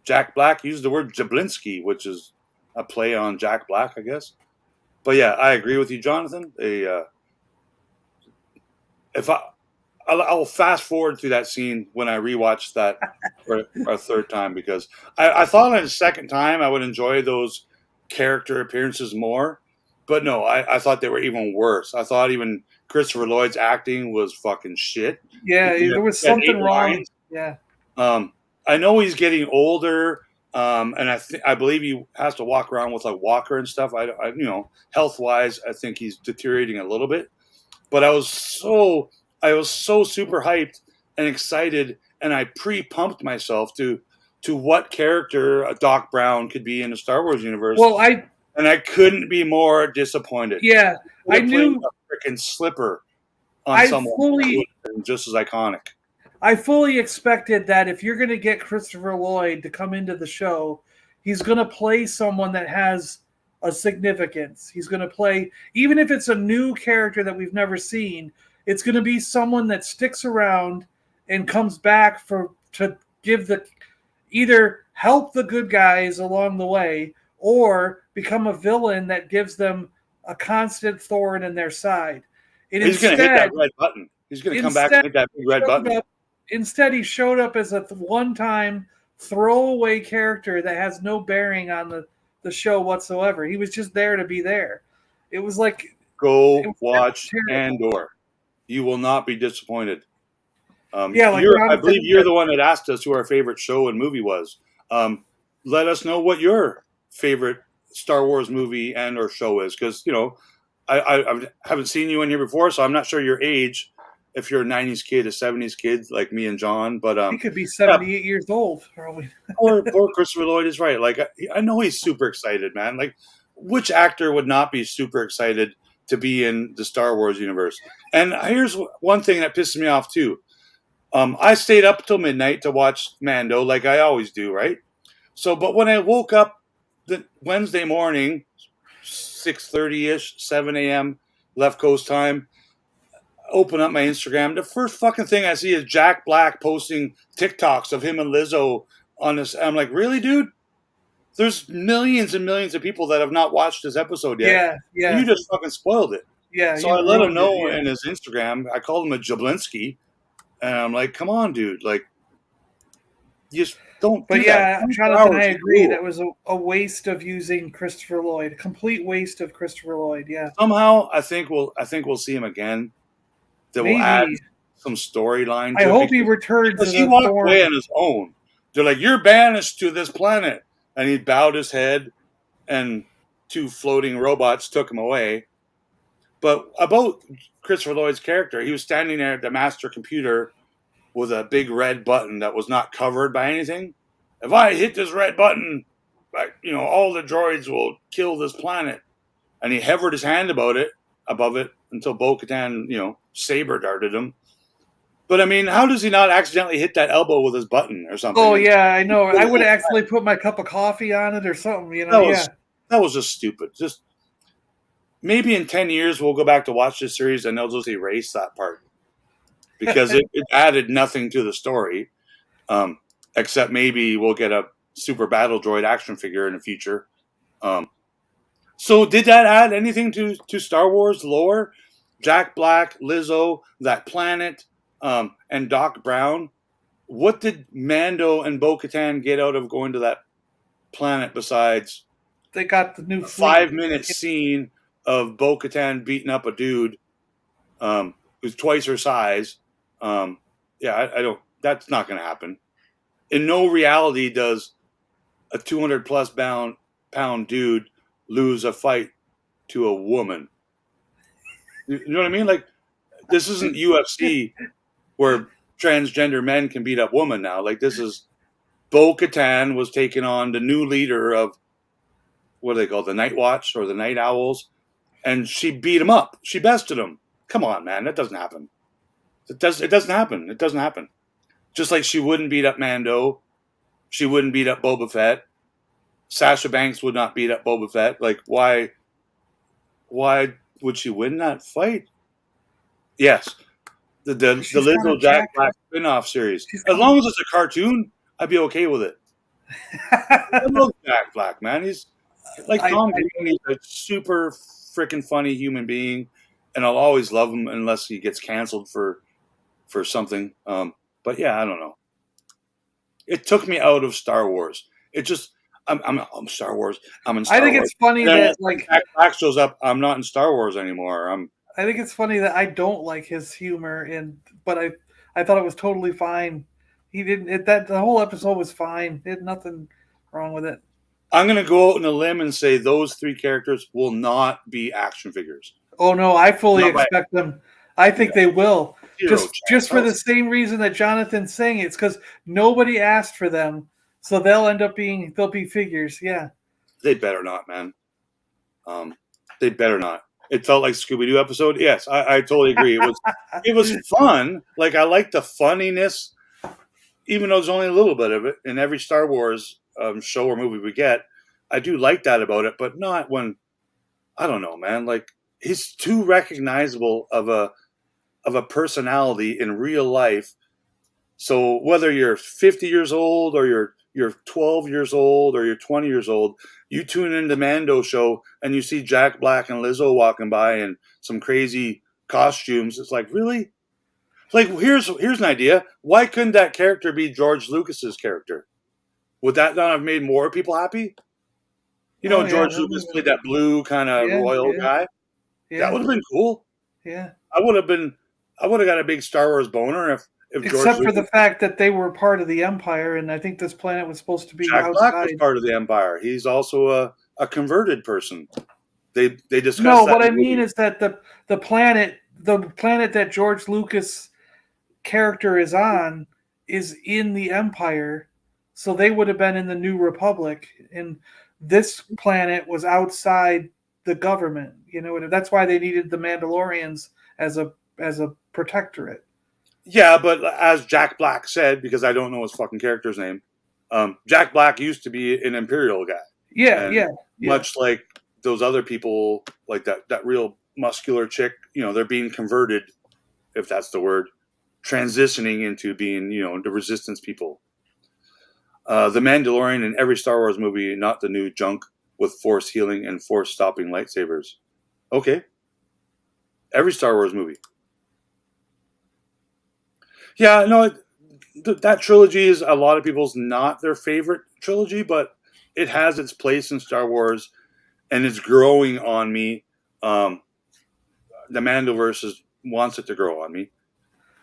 Jack Black used the word Jablinski, which is a play on Jack Black, I guess. But yeah, I agree with you, Jonathan. I'll fast forward through that scene when I rewatched that for a third time, because I thought on a second time I would enjoy those character appearances more. But no, I thought they were even worse. I thought even Christopher Lloyd's acting was fucking shit. Yeah, there was something wrong. Yeah. I know he's getting older, and I believe he has to walk around with a walker and stuff. Health wise, I think he's deteriorating a little bit. But I was so super hyped and excited, and I pre-pumped myself to what character Doc Brown could be in the Star Wars universe. Well, I couldn't be more disappointed. Yeah, I knew a freaking slipper on someone just as iconic. I fully expected that if you're going to get Christopher Lloyd to come into the show, he's going to play someone that has a significance. He's going to play, even if it's a new character that we've never seen, it's going to be someone that sticks around and comes back to give either help the good guys along the way or become a villain that gives them a constant thorn in their side. He's going to hit that red button. He's going to come back and hit that big red button. Instead, he showed up as a one-time throwaway character that has no bearing on the show whatsoever. He was just there to be there. It was like... Go watch Andor. You will not be disappointed. I believe you're the one that asked us who our favorite show and movie was. Let us know what your favorite Star Wars movie and or show is, because I haven't seen you in here before, so I'm not sure your age. If you're a 90s kid, a 70s kid like me and John, but he could be 78 years old, probably. or Christopher Lloyd is right. Like I know he's super excited, man. Like which actor would not be super excited to be in the Star Wars universe? And here's one thing that pisses me off too. I stayed up till midnight to watch Mando, like I always do, right? So, but when I woke up the Wednesday morning, 6:30ish, 7 a.m. left coast time, open up my Instagram, the first fucking thing I see is Jack Black posting TikToks of him and Lizzo on this. I'm like, really, dude? There's millions and millions of people that have not watched this episode yet. Yeah. You just fucking spoiled it. Yeah. So I let him know in his Instagram. I called him a Jablinski. And I'm like, come on, dude. Like, you just don't do that. Jonathan, I agree. That was a waste of using Christopher Lloyd. A complete waste of Christopher Lloyd, yeah. Somehow, I think we'll see him again. That will add some storyline. I hope he returns. Because he walked away on his own. They're like, you're banished to this planet. And he bowed his head, and 2 floating robots took him away. But about Christopher Lloyd's character, he was standing there at the master computer with a big red button that was not covered by anything. If I hit this red button, all the droids will kill this planet. And he hovered his hand above it until Bo-Katan, saber darted him. But I mean, how does he not accidentally hit that elbow with his button or something? Oh yeah, I know. I would have accidentally put my cup of coffee on it or something. That was just stupid. Just maybe in 10 years we'll go back to watch this series and they'll just erase that part because it added nothing to the story, except maybe we'll get a super battle droid action figure in the future. So did that add anything to Star Wars lore? Jack Black, Lizzo, that planet, and Doc Brown. What did Mando and Bo-Katan get out of going to that planet besides they got the new 5-minute scene of Bo-Katan beating up a dude who's twice her size. I don't. That's not going to happen. In no reality does a 200+ pound dude lose a fight to a woman. You know what I mean? Like, this isn't UFC where transgender men can beat up women now. Like, this is Bo-Katan was taking on the new leader of, what do they call, the Night Watch or the Night Owls, and she beat him up. She bested him. Come on, man, that doesn't happen. It doesn't happen. It doesn't happen. Just like she wouldn't beat up Mando, she wouldn't beat up Boba Fett. Sasha Banks would not beat up Boba Fett. Like, why would she win that fight? Yes, the Lizzo Jack Black spin-off series. As long as it's a cartoon, I'd be okay with it. I love Jack Black, man. He's like Tom Green. He's a super freaking funny human being, and I'll always love him unless he gets canceled for something. But yeah, I don't know. It took me out of Star Wars. It just I'm Star Wars. I'm in Star Wars. I think it's funny that like Jack Black shows up. I'm not in Star Wars anymore. I think it's funny that I don't like his humor, but I thought it was totally fine. He didn't. The whole episode was fine. It had nothing wrong with it. I'm gonna go out on a limb and say those 3 characters will not be action figures. Oh no, I fully expect them. I think they will. Just for the same reason that Jonathan's saying it's because nobody asked for them, so they'll be figures. Yeah. They better not, man. They better not. It felt like Scooby-Doo episode. Yes, I totally agree. It was fun. Like, I like the funniness, even though there's only a little bit of it in every Star Wars show or movie we get. I do like that about it, but not when, I don't know, man. Like, he's too recognizable of a personality in real life. So whether you're 50 years old or you're 12 years old or you're 20 years old, you tune into Mando show and you see Jack Black and Lizzo walking by in some crazy costumes. It's like, really? Like, here's an idea. Why couldn't that character be George Lucas's character? Would that not have made more people happy? You know, George Lucas played that blue kind of royal guy. Yeah. That would have been cool. Yeah. I would have got a big Star Wars boner if Except for the fact that they were part of the Empire, and I think this planet was supposed to be Jack outside. Black was part of the Empire. He's also a converted person. They discussed No, that what I mean is that the planet that George Lucas character is on is in the Empire, so they would have been in the New Republic, and this planet was outside the government. You know, that's why they needed the Mandalorians as a protectorate. Yeah, but as Jack Black said, because I don't know his fucking character's name, Jack Black used to be an Imperial guy. Yeah. Much like those other people, like that real muscular chick, you know, they're being converted, if that's the word, transitioning into being, you know, the Resistance people. The Mandalorian in every Star Wars movie, not the new junk with force healing and force stopping lightsabers. Okay. Every Star Wars movie. Yeah, no, that trilogy is a lot of people's not their favorite trilogy, but it has its place in Star Wars, and it's growing on me. The Mandoverse wants it to grow on me.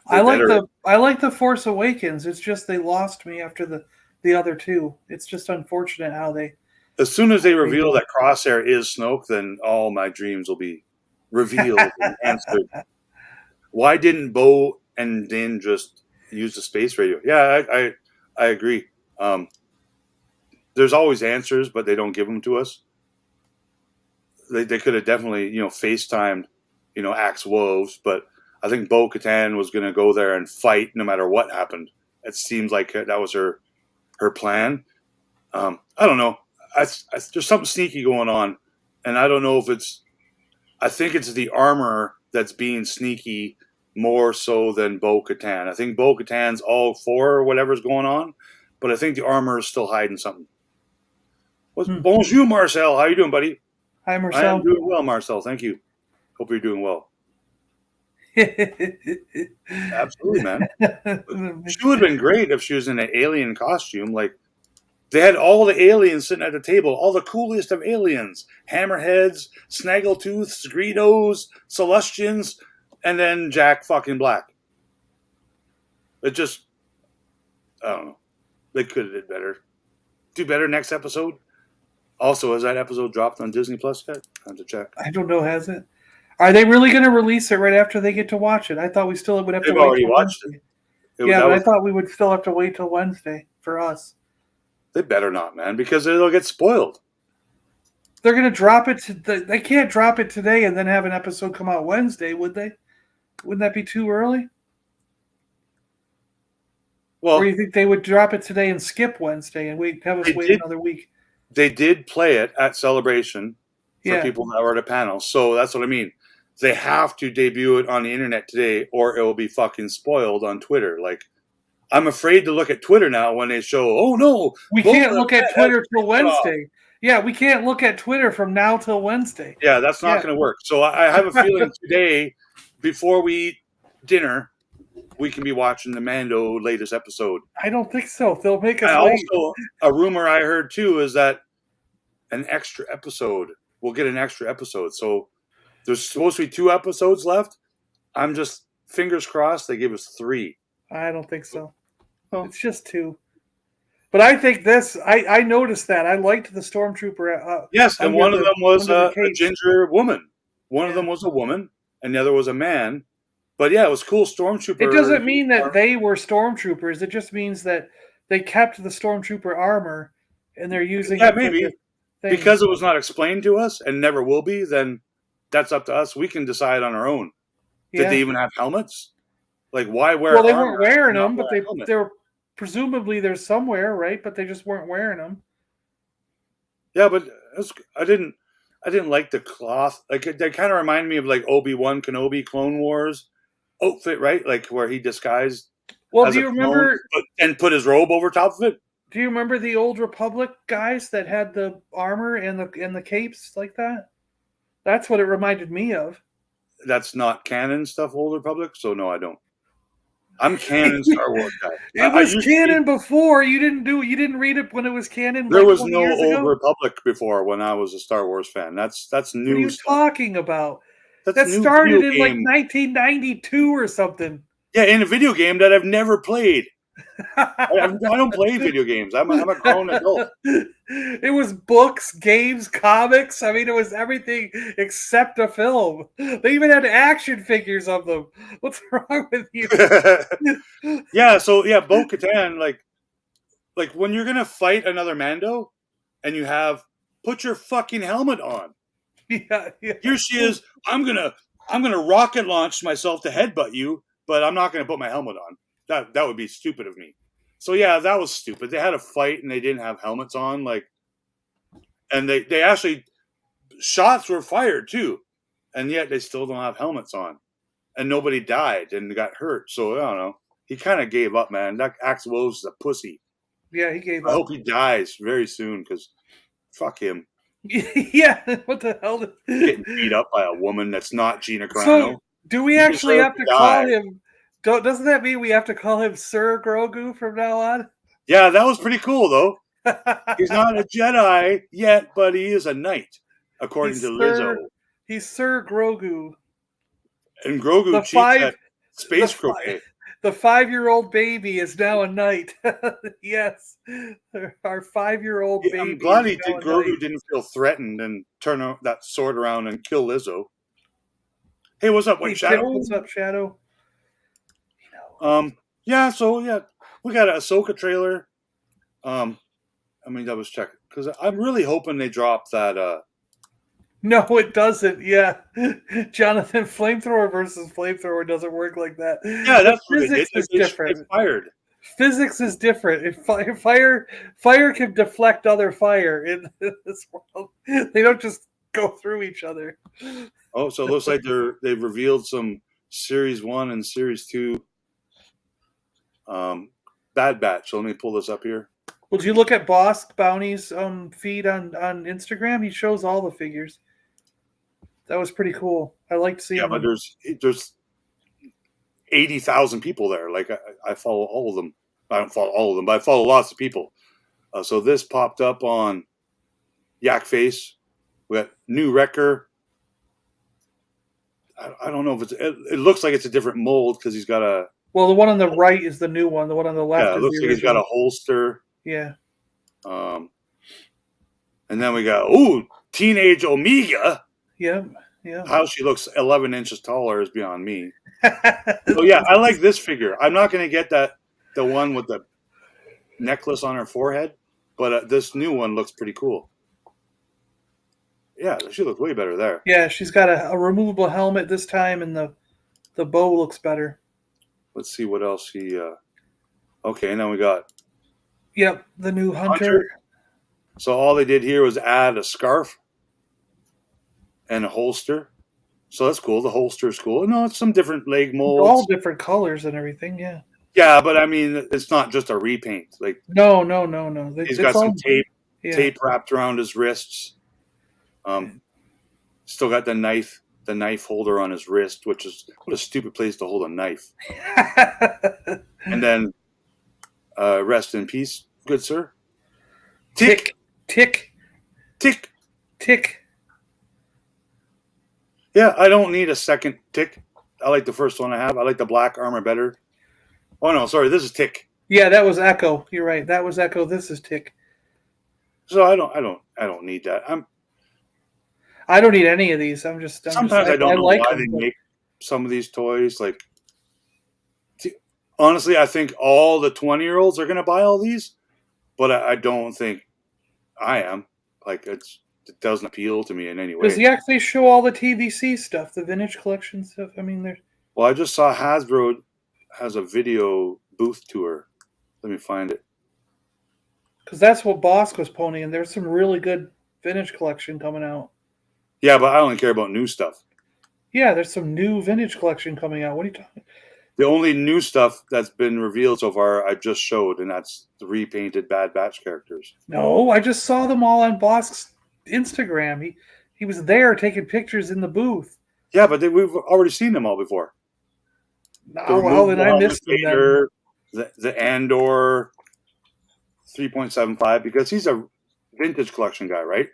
I like the Force Awakens. It's just they lost me after the other two. It's just unfortunate how they. As soon as they reveal that Crosshair is Snoke, then all my dreams will be revealed and answered. Why didn't Bo and Din just use the space radio? Yeah, I agree. There's always answers, but they don't give them to us. They could have definitely, you know, FaceTimed, you know, Axe Woves, but I think Bo-Katan was going to go there and fight no matter what happened. It seems like that was her plan. I don't know. There's something sneaky going on, and I don't know if it's. I think it's the armor that's being sneaky more so than Bo-Katan. I think Bo-Katan's all for whatever's going on, but I think the armor is still hiding something. Bonjour, Marcel. How you doing, buddy? Hi, Marcel. I am doing well, Marcel. Thank you. Hope you're doing well. Absolutely, man. She would have been great if she was in an alien costume. Like, they had all the aliens sitting at the table, all the coolest of aliens. Hammerheads, Snaggletooths, Greedos, Celestians. and then Jack fucking Black. It just, I don't know. They could have did better. Do better next episode. Also, has that episode dropped on Disney Plus yet? I have to check. I don't know, has it? Are they really going to release it right after they get to watch it? I thought we still would have to They've wait already till watched Wednesday. it. Yeah, but I thought we would still have to wait till Wednesday for us. They better not, man, because it'll get spoiled. They're going to drop it. They can't drop it today and then have an episode come out Wednesday, would they? Wouldn't that be too early? Well, or you think they would drop it today and skip Wednesday and have us wait another week? They did play it at Celebration for Yeah. people that were at a panel. So that's what I mean. They have to debut it on the internet today or it will be fucking spoiled on Twitter. Like, I'm afraid to look at Twitter now when they show, oh no. We can't look at Twitter till Wednesday. Yeah, we can't look at Twitter from now till Wednesday. Yeah, that's not going to work. So I have a feeling today, before we eat dinner, we can be watching the Mando latest episode. I don't think so. They'll make us And wait. also, a rumor I heard too is that an extra episode. We'll get an extra episode. So there's supposed to be 2 episodes left. I'm just fingers crossed they give us 3. I don't think so. It's just 2. But I think this. I noticed that. I liked the stormtrooper. Yes, and one of them was a cape. ginger woman. One of them was a woman, and the other was a man. But yeah, it was cool. Stormtrooper. It doesn't mean that they were stormtroopers. It just means that they kept the stormtrooper armor and they're using Yeah, it for maybe. the thing. Because it was not explained to us and never will be, then that's up to us. We can decide on our own. Did Yeah. they even have helmets? Like, why wear Well, they armor weren't wearing and not them, but wear a helmet? they were presumably they're somewhere, right? But they just weren't wearing them. Yeah, but I didn't like the cloth. Like, they kind of remind me of like Obi-Wan Kenobi Clone Wars outfit, right? Like where he disguised. Well, as do a you clone, remember? and put his robe over top of it? Do you remember the old Republic guys that had the armor and the capes like that? That's what it reminded me of. That's not canon stuff, Old Republic. So no, I don't. I'm canon Star Wars guy. It was canon before. You didn't read it when it was canon. There like was 20 no years Old ago? Republic before when I was a Star Wars fan. That's new What are you stuff. talking about? That's That new started video in like game. 1992 or something. Yeah, in a video game that I've never played. I don't play video games. I'm a grown adult. It was books, games, comics. I mean, it was everything except a film. They even had action figures of them. What's wrong with you? Yeah, so yeah, Bo-Katan, like when you're gonna fight another Mando, and you have put your fucking helmet on. Yeah. Here she is. I'm gonna rocket launch myself to headbutt you, but I'm not gonna put my helmet on. That would be stupid of me. So yeah, that was stupid. They had a fight and they didn't have helmets on, and they actually shots were fired too, and yet they still don't have helmets on, and nobody died and got hurt. So I don't know. He kind of gave up, man. That Axl Rose is a pussy. Yeah, he gave I up. hope he dies very soon because fuck him. Yeah, what the hell? Getting beat up by a woman that's not Gina Carano. So, do we He actually deserved have to die. call him? Doesn't that mean we have to call him Sir Grogu from now on? Yeah, that was pretty cool though. He's not a Jedi yet, but he is a knight, according to Lizzo. He's Sir Grogu. And Grogu The cheats five- at space the fi- croquet. The 5-year-old baby is now a knight. Yes, our 5-year-old baby. I'm glad is now a Grogu knight. didn't feel threatened and turn that sword around and kill Lizzo. Hey, what's up, White Hey, Shadow? What's up, Shadow? Yeah, so yeah, we got an Ahsoka trailer. Let me double check because I'm really hoping they drop that. No, it doesn't. Yeah, Jonathan, flamethrower versus flamethrower doesn't work like that. Yeah, that's The what they did. physics is They different. fired. Physics is different. If fire can deflect other fire in this world. They don't just go through each other. Oh, so it looks like they've revealed some Series 1 and Series 2 Bad Batch. So let me pull this up here. Well, did you look at Boss Bounty's feed on Instagram? He shows all the figures. That was pretty cool. I liked seeing. Yeah, but there's 80,000 people there. Like I follow all of them. I don't follow all of them, but I follow lots of people. So this popped up on Yak Face. We got new Wrecker. I don't know if it looks like it's a different mold because he's got a. Well, the one on the right is the new one. The one on the left Yeah, it is looks the like he's got original. a holster. Yeah. And then we got teenage Omega. Yeah. Yeah. How she looks 11 inches taller is beyond me. So yeah, I like this figure. I'm not going to get the one with the necklace on her forehead, but this new one looks pretty cool. Yeah, she looks way better there. Yeah, she's got a removable helmet this time, and the bow looks better. Let's see what else he. Okay, and then we got. Yep, the new Hunter. So all they did here was add a scarf and a holster. So that's cool. The holster is cool. No, it's some different leg molds. All different colors and everything, yeah. Yeah, but I mean, it's not just a repaint. Like No. He's got some tape wrapped around his wrists. Still got the knife holder on his wrist, which is what a stupid place to hold a knife. And then, rest in peace, good sir. Tick. Yeah, I don't need a second Tick. I like the first one I have. I like the black armor better. Oh no, sorry, this is Tick. Yeah, that was Echo. You're right. That was Echo. This is Tick. So I don't need that. I don't need any of these. Sometimes I don't know like why them, they make some of these toys. Like, honestly, I think all the 20-year-olds are going to buy all these, but I don't think I am. Like, it doesn't appeal to me in any way. Does he actually show all the TVC stuff, the vintage collection stuff? I mean, Well, I just saw Hasbro has a video booth tour. Let me find it. because that's what Bosk was ponying, and there's some really good vintage collection coming out. Yeah, but I only care about new stuff. Yeah, there's some new vintage collection coming out. What are you talking? The only new stuff that's been revealed so far I just showed, and that's the repainted Bad Batch characters. No, I just saw them all on Bosk's Instagram. He was there taking pictures in the booth. Yeah, but we've already seen them all before. Oh, well, then I missed them. The Andor 3.75, because he's a vintage collection guy, right?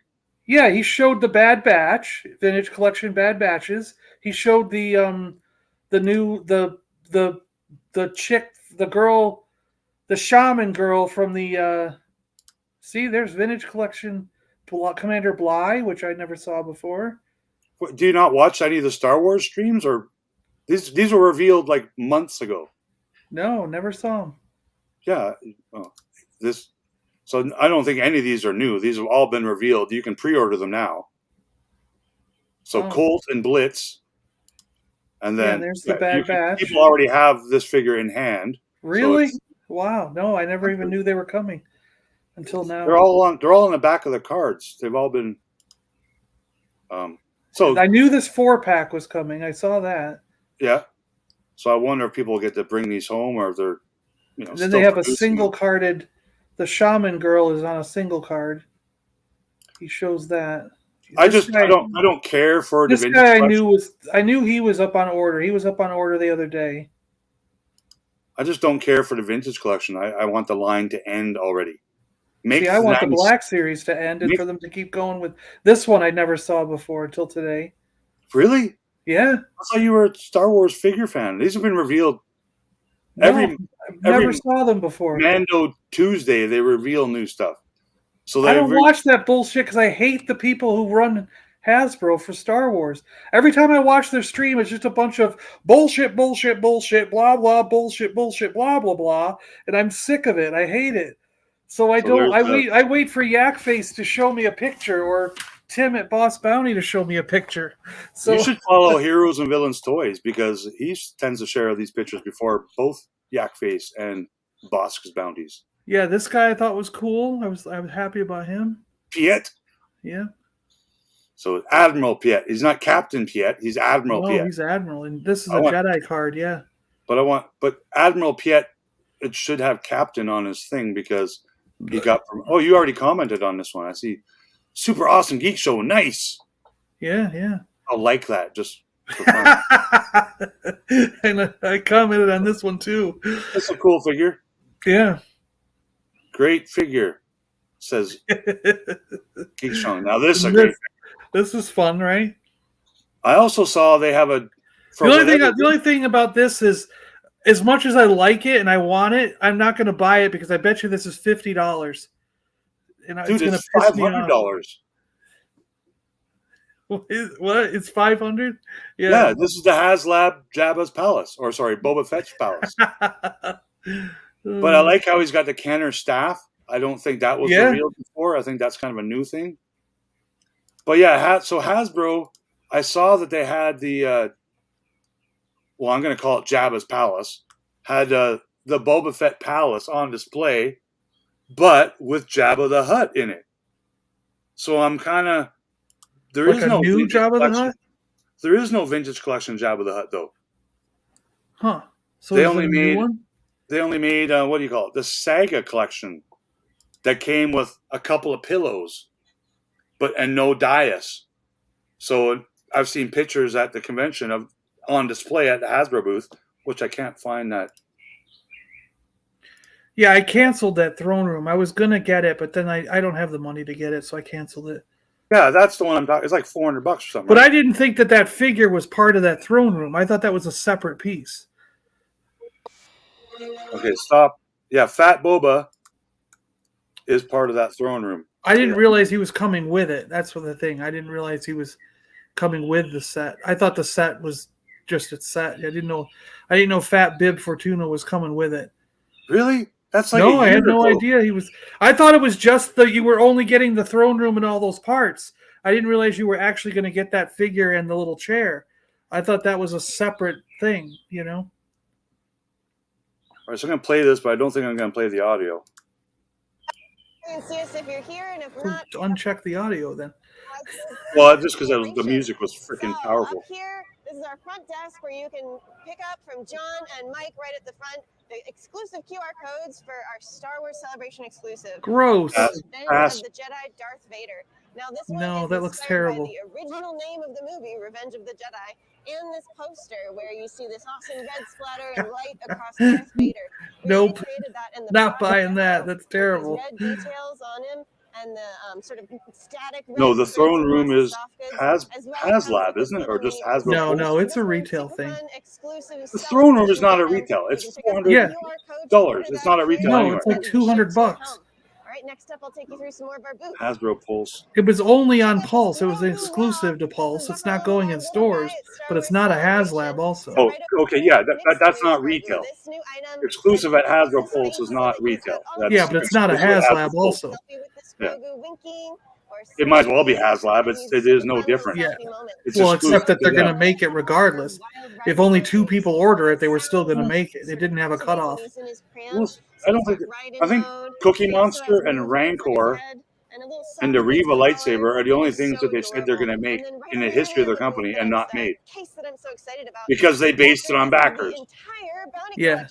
Yeah, he showed the Bad Batch vintage collection Bad Batches. He showed the new chick, the girl, the shaman girl from the see, there's vintage collection Commander Bly, which I never saw before. Do you not watch any of the Star Wars streams, or these were revealed like months ago? No, never saw them. Yeah, so I don't think any of these are new. These have all been revealed. You can pre-order them now. So Colt and Blitz, and then there's the Bad Batch. People already have this figure in hand. Really? So wow! No, I never even knew they were coming until now. They're all on the back of the cards. They've all been. So I knew this 4-pack was coming. I saw that. Yeah. So I wonder if people get to bring these home, or if they're, Then they have a single carded. The shaman girl is on a single card. He shows that. I don't care for this guy. I knew he was up on order. He was up on order the other day. I just don't care for the vintage collection. I want the line to end already. I want the Black Series to end and for them to keep going with this one I never saw before until today. Really? Yeah. I thought you were a Star Wars figure fan. These have been revealed. I never saw them before. Mando Tuesday, they reveal new stuff. So I don't watch that bullshit because I hate the people who run Hasbro for Star Wars. Every time I watch their stream, it's just a bunch of bullshit, blah, blah, bullshit, blah, blah, blah. And I'm sick of it. I hate it. So I wait for Yakface to show me a picture, or Tim at Boss Bounty to show me a picture. So you should follow Heroes and Villains Toys, because he tends to share these pictures before both Yakface and Bosk's bounties. Yeah, this guy I thought was cool. I was happy about him. Piet. Yeah. So Admiral Piet. He's not Captain Piet. He's Admiral Piet. He's Admiral, and this is a Jedi card. Yeah. But Admiral Piet, it should have Captain on his thing, because he got from. Oh, you already commented on this one. I see. Super awesome geek show. Nice. Yeah. I like that. Just for fun. And I commented on this one too. That's a cool figure. Yeah. Great figure, says Geek Show. Now this is a great figure. This is fun, right? I also saw they have a The only thing about this is, as much as I like it and I want it, I'm not going to buy it because I bet you this is $50. And Dude, it's going to it's piss me off. $500. What? It's 500? Yeah, this is the HasLab Jabba's Palace, or sorry, Boba Fett's palace. But I like how he's got the Kenner staff. I don't think that was revealed before. I think that's kind of a new thing. But yeah, so Hasbro, I saw that they had the, well, I'm going to call it Jabba's Palace, had the Boba Fett Palace on display, but with Jabba the Hutt in it. So I'm kind of, there is no new Jabba the Hutt? There is no vintage collection Jabba the Hutt though. Huh. So they is only there a new made one? They only made what do you call it? The Saga collection that came with a couple of pillows, and no dais. So I've seen pictures at the convention of on display at the Hasbro booth, which I can't find that. Yeah, I canceled that throne room. I was gonna get it, but then I don't have the money to get it, so I canceled it. Yeah, that's the one I'm talking. It's like $400 or something. But right? I didn't think that figure was part of that throne room. I thought that was a separate piece. Okay, stop. Yeah, Fat Boba is part of that throne room. I didn't realize he was coming with it. That's what the thing. I didn't realize he was coming with the set. I thought the set was just its set. I didn't know Fat Bib Fortuna was coming with it. Really? That's like no, I had no idea he was. I thought it was just you were only getting the throne room and all those parts. I didn't realize you were actually going to get that figure and the little chair. I thought that was a separate thing, you know. All right, so I'm going to play this, but I don't think I'm going to play the audio. See us if you're here, and if not, Uncheck the audio then. Well, just because the music was freaking powerful. Up here, this is our front desk where you can pick up from John and Mike right at the front the exclusive QR codes for our Star Wars Celebration exclusive. Gross. Revenge of the Jedi, Darth Vader. Now this one is that looks inspired terrible. by the original name of the movie, Revenge of the Jedi, and this poster where you see this awesome red splatter and light across Darth Vader. Nope. Recreated that in the Not product buying that. That's terrible. red details on him and the sort of static. No, the throne room is HasLab, isn't it, or just Hasbro? No, it's a retail thing. The throne room is not a retail. It's $400. It's not a retail. No, anywhere. it's like $200. All right, next up, I'll take you through some more of our booths. Hasbro Pulse. It was only on Pulse. It was exclusive to Pulse. It's not going in stores, but it's not a HasLab also. Oh, okay, yeah, that's not retail. Exclusive at Hasbro Pulse is not retail. That's Yeah, but it's not a HasLab also. Yeah. It might as well be HasLab. It is no different. Yeah. It's Well, exclusive except that they're to going to them. make it regardless. If only 2 people order it, they were still going to make it. They didn't have a cutoff. Well, I think Cookie Monster and Rancor and the Riva lightsaber are the only things that they said they're going to make in the history of their company and not made. Because they based it on backers. Yeah.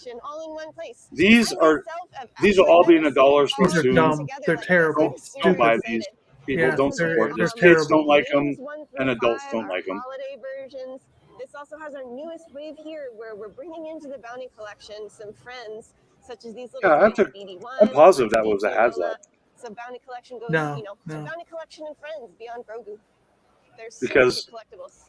These will all be in the dollar store These are soon. dumb. They're terrible. Don't buy these. People Yeah, don't support they're these. Kids terrible. don't like them, and adults don't like them. Holiday versions. This also has our newest wave here, where we're bringing into the Bounty Collection some friends, such as these little. Yeah, I'm positive that was a HasLab. So Bounty Collection goes, No, so no. Bounty Collection and friends beyond Grogu. There's Because collectibles.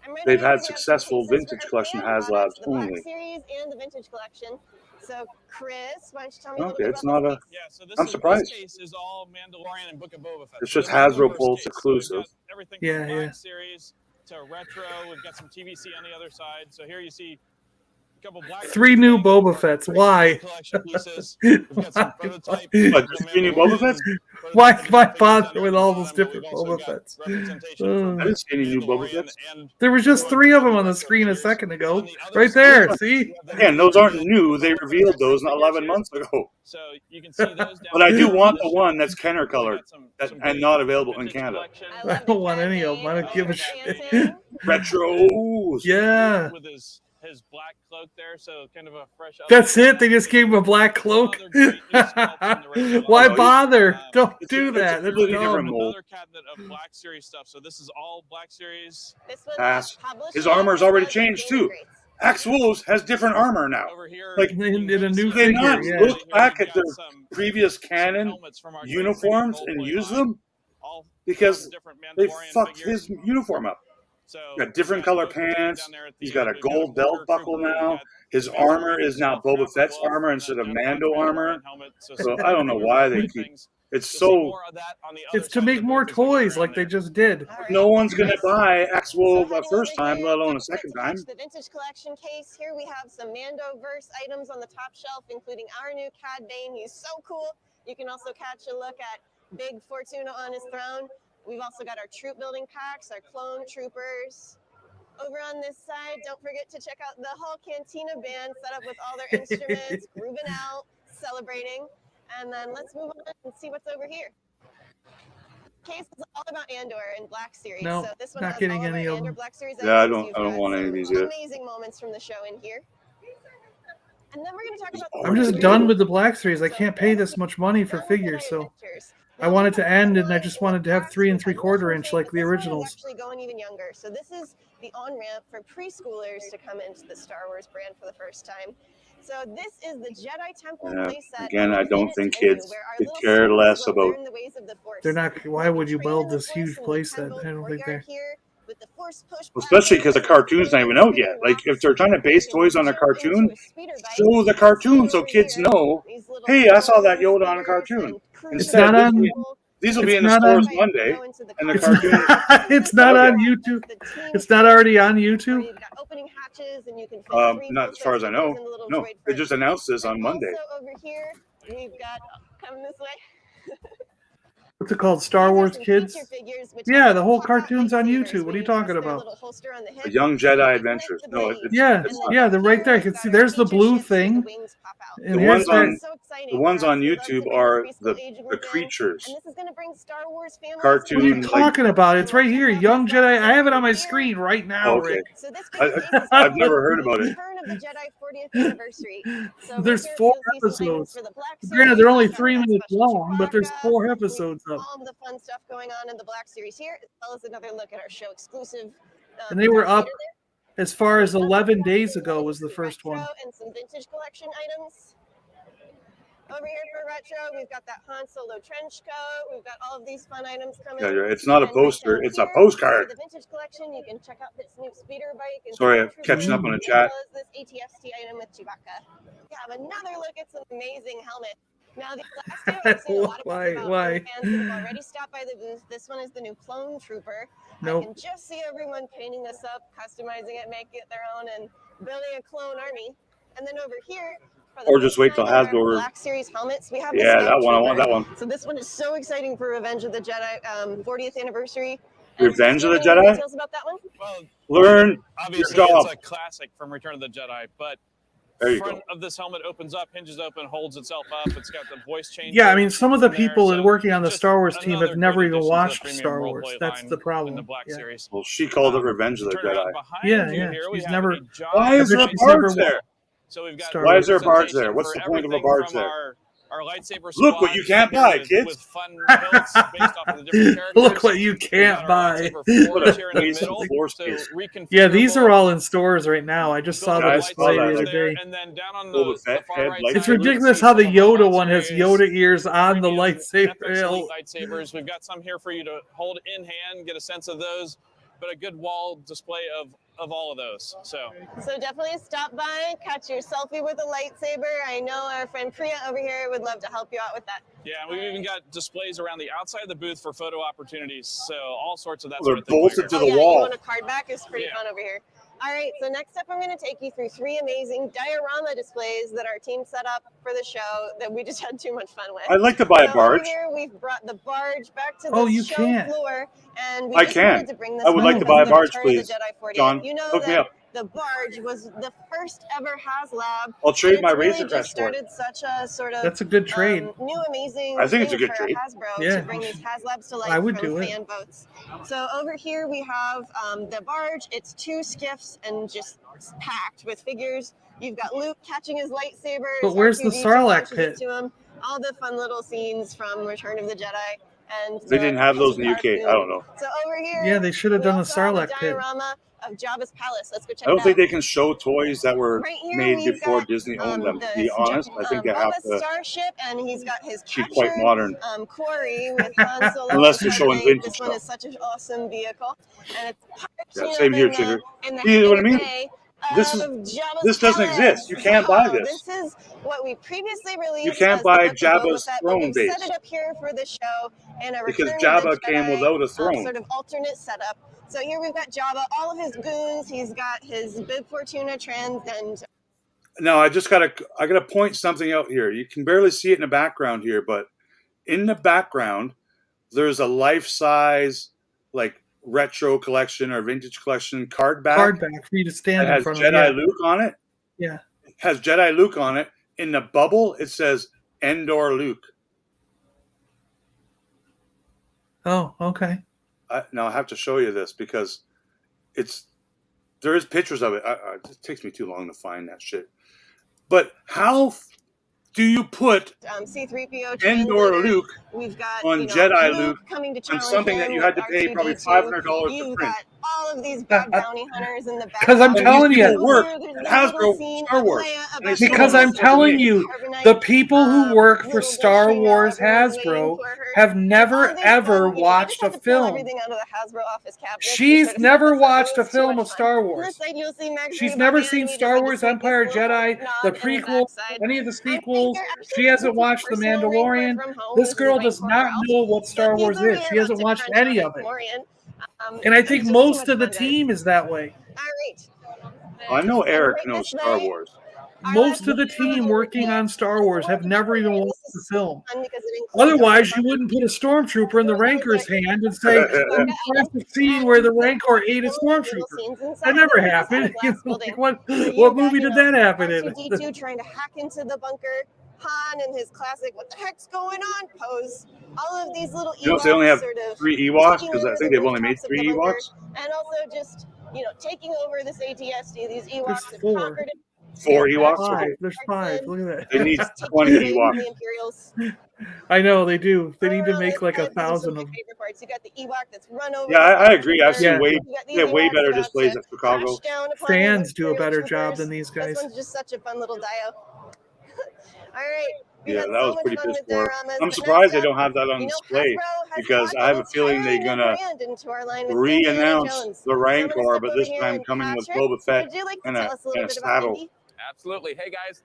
I'm ready they've to had figure out successful some pieces vintage for collection our fan HasLabs products, the Black only. Series and the Vintage Collection. So Chris, why don't you tell me a little Okay, bit it's about not this a. case? So I'm surprised. This case is all Mandalorian and Book of Boba Fett. It's just So this is the Hasbro first Pulse case. So we've exclusive. got everything from Yeah, Black yeah. Series to retro. We've got some TVC on the other side. So here you see a couple Black 3 new Boba Fett's. Why? collection pieces. We've got some prototype. What, just 3 new Boba Fett's? Why bother with all those different Boba Fett's? I didn't see any new Boba Fett's. There was just 3 of them on the screen a second ago. Right there, see? Again, those aren't new. They revealed those 11 months ago. So you can see those down But I do there. want the one that's Kenner colored and not available in Canada. I don't want any of them. I don't give a shit. Retros. Yeah. With his black cloak there, so kind of a fresh. That's it? They just gave him a black clook? Why bother? Don't do that. That's dumb. Another cabinet of Black Series stuff. So this is all Black Series. Pass. His armor's already changed too. Axe Wolves has different armor now. Like in a new they figure. not Yeah. look back at their previous canon uniforms and use them because they fucked his uniform up. So got different color pants. He's got a gold belt buckle now. His armor is now Boba Fett's armor instead of Mando armor. So I don't know why they keep. It's so. It's to make more toys like they just did. No one's gonna buy X-Wolf the first time, let alone a second time. The vintage collection case. Here we have some Mandoverse items on the top shelf, including our new Cad Bane. He's so cool. You can also catch a look at Big Fortuna on his throne. We've also got our troop building packs, our clone troopers. Over on this side, don't forget to check out the whole Cantina band set up with all their instruments, grooving out, celebrating. And then let's move on and see what's over here. Case is all about Andor and Black Series. No, So this one not has getting all of any our of Andor them. Black Series Yeah, I items. don't You've want got any of some these yet. amazing moments from the show in here. And then we're going to talk about I'm just done with the Black Series. I can't pay this much money for figures, so I want it to end, and I just wanted to have 3 3/4 inch like the originals. Actually going even younger. So this is the on-ramp for preschoolers to come into the Star Wars brand for the first time. So this is the Jedi Temple playset. Again, I don't think kids could care less about. They're not. Why would you build this huge playset? I don't think they're. Especially because the cartoon's not even out yet. Like, if they're trying to base toys on a cartoon, show the cartoon so kids know, hey, I saw that Yoda on a cartoon. It's not on. These will be it's in the not stores on- Monday, and the It's cartoon. not, it's not on YouTube. It's not already on YouTube. Not as far as I know. No, they just announced this on Monday. Also over here, we've got, come this way. What's it called? Star Wars Kids? Yeah, the whole cartoon's on YouTube. What are you talking about? The Young Jedi Adventures. No, Yeah, they're right there. You can see there's the blue thing. And the here's ones on YouTube are the creatures. What are you talking about? It's right here. Young Jedi. I have it on my screen right now, Okay. Rick. I've never heard about it. There's 4 episodes. Granted, they're only 3 minutes long, but there's 4 episodes up. All of the fun stuff going on in the Black Series here, as well as another look at our show exclusive. And they were up as far as 11 days ago was the first one. And some vintage collection items. Over here for retro, we've got that Han Solo trench coat. We've got all of these fun items coming. Yeah, it's not a And poster, right it's down a here, postcard. for the vintage collection, you can check out this new speeder bike. And Sorry, some I'm catching up on the as chat. well as this ATST item with Chewbacca. We have another look at some amazing helmets. Now, these last two, I've seen a lot of Why? fans that have already stopped by the booth. This one is the new Clone Trooper. Nope. I can just see everyone painting this up, customizing it, making it their own, and building a clone army. And then over here, for the Or just wait till first time in our Hasbro. Black Series helmets, we have the Yeah, Scout that one. I want Trooper. that one. So this one is so exciting for Revenge of the Jedi 40th anniversary. Revenge of the Do you have any Jedi? details about that one? Well, Learn your obviously, job. it's a classic from Return of the Jedi, but There you front go. of this helmet opens up, hinges open, holds itself up. It's got the voice changer. Yeah, I mean, some of the in there, people so working on the just Star Wars team another have never great even addition to the watched premium Star role Wars. play That's line the in problem. the Black Yeah. Series. Well, she called it Revenge of the Turn around Jedi. behind Yeah, you yeah. here, we She's have never. a John Why is there a She's never barge there? So we've got Star Why is there a barge representation there? What's for the point of a everything barge from there? Our lightsaber Look what you can't buy, with, kids. With fun hilts based off of the different characters. Look what you can't buy. Forge here in the middle, so Yeah, these are reconfigurable. all in stores right now. I just saw the Yeah, I display saw the that. other day. And then down on Boba the Fett far head right lightsaber. It's side, you can ridiculous see how the some of our Yoda one has Series Yoda ears on the premium lightsaber. FX Elite lightsabers. We've got some here for you to hold in hand, get a sense of those, but a good wall display of all of those. So definitely stop by, catch your selfie with a lightsaber. I know our friend Priya over here would love to help you out with that. yeah, we've even got displays around the outside of the booth for photo opportunities. So all sorts of that They're sort of thing. bolted back to here. the You wall. want a card back? It's pretty fun over here. All right, so next up, I'm going to take you through 3 amazing diorama displays that our team set up for the show that we just had too much fun with. I'd like to buy a So barge. Over here, we've brought the barge back to the Oh, you show can't. floor, and we I just can. wanted to bring this I would like to back buy a as the barge, Return of the please. Jedi 40th. John, You know hook me that up. the barge was the first ever HasLab. I'll trade and my it's really Razor Crest just for it. started such a sort of That's a good trade. new amazing I think it's a thing good for trade. Hasbro Yeah. to bring these HasLabs to life I would from do it. fan votes. So over here we have the barge. It's 2 skiffs and just packed with figures. You've got Luke catching his lightsaber. But where's the R2-D2 Sarlacc punches it pit? to him. All the fun little scenes from Return of the Jedi. And They didn't have those in the UK. I don't know. So over here, Yeah, they should have we done the also have a Sarlacc pit. diorama of Jabba's palace. Let's go check I it don't think out. they can show toys that were Right here made we've before got, Disney owned them. To this be honest, I think they have Bubba's to starship, and he's got his be quite captured modern. quarry with Han Solo. Unless they're and showing Padme. vintage This one stuff. is such an awesome vehicle, and it's parked, Yeah, you same know, here, in Chigger. the See what I hangar mean? bay This of is Jabba's this doesn't palace. exist. You can't buy So this. this is what we previously You released can't as buy the Book of Boba Jabba's Fett, but throne we've set base it up here for the show in a because Return of the Jabba came Jedi without a throne. sort of alternate setup. So here we've got Jabba, all of his goons. He's got his Bib Fortuna trans and No, I gotta point something out here. You can barely see it in the background here, but in the background there's a life-size, like retro collection or vintage collection card back for you to stand that in has front Jedi of. Luke on it. Yeah. It has Jedi Luke on it. In the bubble, it says Endor Luke. Oh, okay. Now I have to show you this because there is pictures of it. It takes me too long to find that shit. But how do you put C-3PO Endor Luke We've got on Jedi Luke on something that you had to pay probably $500 to You've print? got all of these bad bounty hunters in the back. Because I'm telling you, work Hasbro Star Wars. because I'm telling you, the people who work for Star Wars Hasbro have never ever watched a film. Everything out of the Hasbro office cabinet. She's never watched a film of Star On Wars. this side, you'll see Max She's Rebo never animated seen with Star the Wars sneaky Empire little Jedi, knob the in the prequel, backside. any of the I think sequels. they're actually She hasn't looking for watched The personal Mandalorian. raincoat from home. This This is girl a does raincoat not route. know what Star But Wars people is. really She are hasn't about to watched crunch any on of it. Mandalorian. And I think It's just too most much of the fun, guys. team is that way. All right. I know And Eric right knows this Star way, Wars. Most of the team working on Star Wars have never even watched the film. Otherwise, you wouldn't put a stormtrooper in the Rancor's hand and say, "That's the scene where the Rancor ate a stormtrooper." That never happened. Like, what movie did that happen in? R2-D2 trying to hack into the bunker. Han and his classic "what the heck's going on" pose. All of these little You know, Ewoks they only have sort of 3 Ewoks taking because I over think the they've only made rooftops of 3 the bunker, Ewoks. and also just taking over this ATSD. These Ewoks There's have 4. conquered it. 4 Ewoks. Five. There's 5. Look at that. They need Taking 20 away from Ewoks. the Imperials. I know they do. They need Over to on make this like side, these are 1,000 some of of them. my favorite parts. You got the Ewok that's run over. Yeah, the I agree. I've seen Yeah. way You got these they have way Ewoks better about displays to at Chicago. crash down upon Fans the do a better Imperial job troopers. than these guys. This one's just such a fun little dio. All right. We've Yeah, had that so was much pretty fun piss with poor. dioramas, I'm but surprised they next don't up, have that on you know, display Hasbro has because brought I have an a feeling they're entire new gonna brand into our line with Indiana re-announce Jones. the So I'm gonna Rancor, step but over this here time and coming with Patrick, Boba Fett would you like to and tell us a little a bit about saddle. Indy? Absolutely. Hey guys,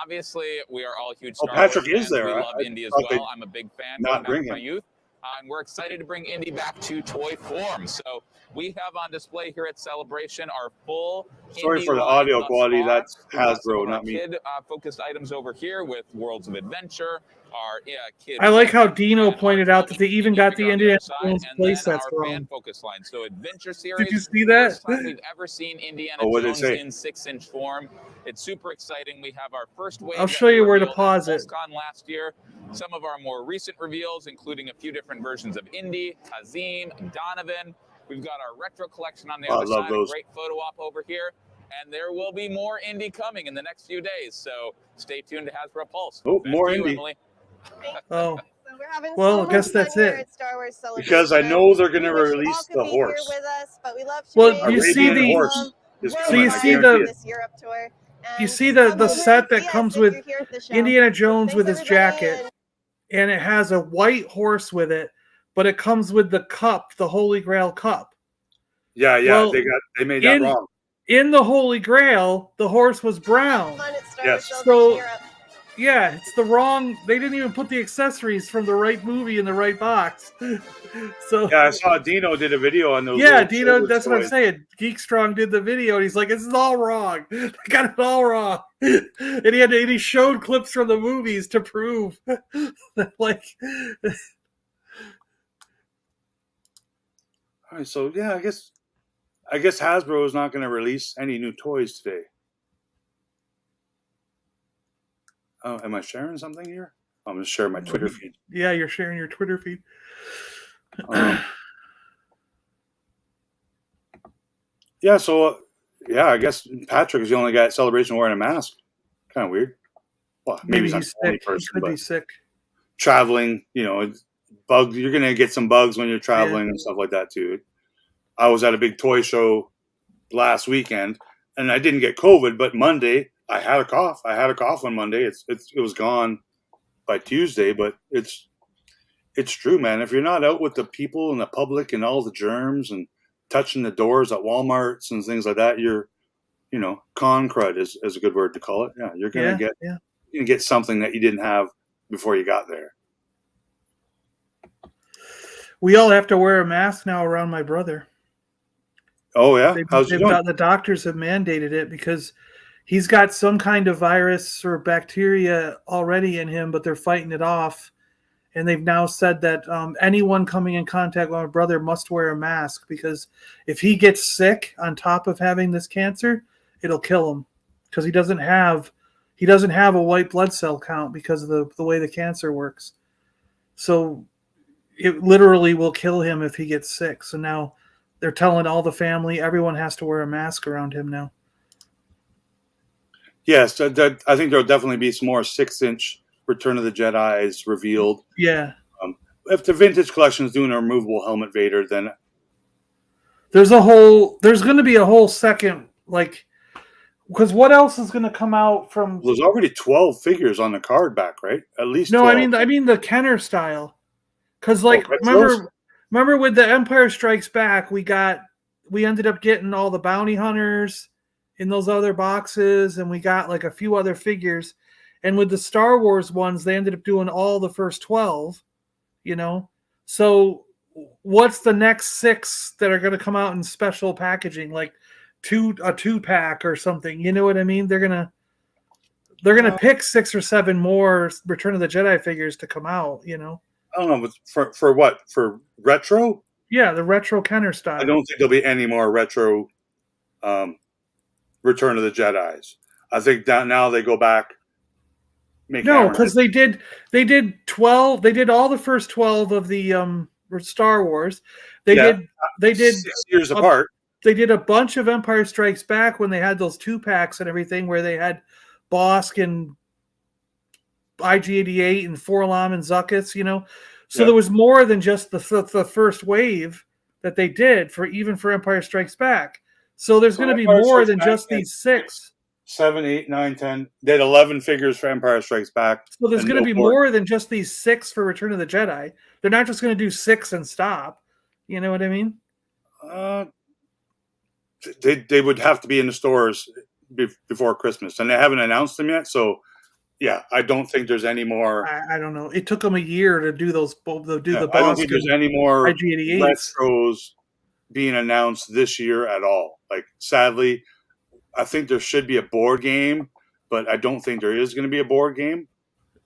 obviously we are all huge Oh, Star Patrick Wars is fans. there. We I love Indy as thought they'd well. I'm a big fan not going back bring to my him. youth. And we're excited to bring Indy back to toy form. So we have on display here at Celebration our full Sorry Indy for the line audio thus quality. far. That's We've got some Hasbro, of our not me. kid-focused items over here with Worlds of Adventure, our kid. I like how Dino pointed out that they even got the Indiana Jones and then playsets our wrong. fan focus line. So Adventure Series. Did you see that? First time we've ever seen Indiana Oh, what did Jones they say? in 6-inch form. It's super exciting. We have our first wave. I'll that show we you where to revealed at pause it. PulseCon last year. Some of our more recent reveals, including a few different versions of Indy, Kazim, Donovan. We've got our retro collection on the Oh, I other love side. those. A great photo op over here. And there will be more Indy coming in the next few days. So stay tuned to Hasbro Pulse. Oh, Back more to you, Indy. Emily. Oh. So we're having Well, so I much guess fun that's here it. at Star Wars Celebration. Because I know they're going to We wish you all release could the be here horse. with us, but we love to Well, raise you see Arabian the horse is World coming. you I see guarantee the it. this Europe tour. you And see come the over set and that see us comes if with you're here at the show. Indiana Jones Thanks, with his everybody, jacket, and it has a white horse with it, but it comes with the cup, the Holy Grail cup. Yeah, Well, they made that wrong. In the Holy Grail, the horse was brown. Fun at Star Yes. Wars So Celebration Europe. yeah, it's the wrong. They didn't even put the accessories from the right movie in the right box. So Yeah, I saw Dino did a video on those. yeah, little Dino, shoulder that's what I'm toys. saying. Geek Strong did the video, and he's like, "This is all wrong. I got it all wrong." And he showed clips from the movies to prove that, like, All right, so yeah, I guess Hasbro is not going to release any new toys today. Oh, am I sharing something here? I'm going to share my Twitter feed. yeah, you're sharing your Twitter feed. Yeah, so yeah, I guess Patrick is the only guy at Celebration wearing a mask. Kind of weird. Well, maybe he's not he's the only sick. He person, could be but sick. traveling, bugs. You're going to get some bugs when you're traveling and stuff like that too. I was at a big toy show last weekend, and I didn't get COVID, but Monday I had a cough. I had a cough on Monday. It was gone by Tuesday, but it's true, man. If you're not out with the people and the public and all the germs and touching the doors at Walmarts and things like that, you're, con crud is a good word to call it. Yeah, you're gonna get something that you didn't have before you got there. We all have to wear a mask now around my brother. Oh yeah, how's he doing? The doctors have mandated it because he's got some kind of virus or bacteria already in him, but they're fighting it off. And they've now said that anyone coming in contact with my brother must wear a mask, because if he gets sick on top of having this cancer, it'll kill him, because he doesn't have a white blood cell count because of the way the cancer works. So it literally will kill him if he gets sick. So now they're telling all the family, everyone has to wear a mask around him now. Yes, I think there'll definitely be some more 6-inch Return of the Jedi's revealed. Yeah. If the vintage collection is doing a removable helmet Vader, then there's going to be a whole second, because what else is going to come out from? There's already 12 figures on the card back, right? At least. No, 12. I mean the Kenner style. Because remember with the Empire Strikes Back, we ended up getting all the bounty hunters in those other boxes, and we got like a few other figures. And with the Star Wars ones, they ended up doing all the first 12, So what's the next 6 that are going to come out in special packaging, like a 2-pack or something? You know what I mean? They're gonna pick 6 or 7 more Return of the Jedi figures to come out. I don't know, but for what? For retro? Yeah, the retro Kenner style. I don't think there'll be any more retro Return of the Jedi's. I think now they go back. No, because they did 12. They did all the first 12 of the Star Wars. They did 6 years apart. They did a bunch of Empire Strikes Back when they had those 2-packs and everything, where they had Bosk and IG-88 and Forlom and Zuckuss, So there was more than just the first wave that they did for Empire Strikes Back. So there's going to be more than just these 6. 7, 8, 9, 10. They had 11 figures for Empire Strikes Back. So there's going to be more than just these 6 for Return of the Jedi. They're not just going to do 6 and stop. You know what I mean? They would have to be in the stores before Christmas, and they haven't announced them yet. So, yeah, I don't think there's any more. I don't know. It took them a year to do those. I don't think there's any more retros being announced this year at all. Like, sadly, I think there should be a board game, but I don't think there is going to be a board game.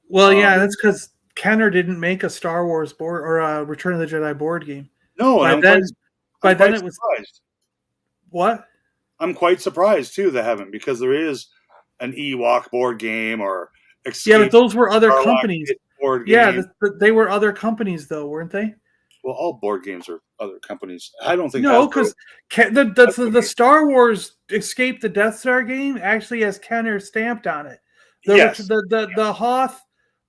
Well, yeah, that's because Kenner didn't make a Star Wars board or a Return of the Jedi board game. No, by then it was. Surprised. What? I'm quite surprised too they haven't, because there is an Ewok board game or Escape. Yeah, but those were other companies. Board game. Yeah, they were other companies though, weren't they? Well, all board games are other companies. I don't think because the Star Wars Escape the Death Star game actually has Kenner stamped on it. The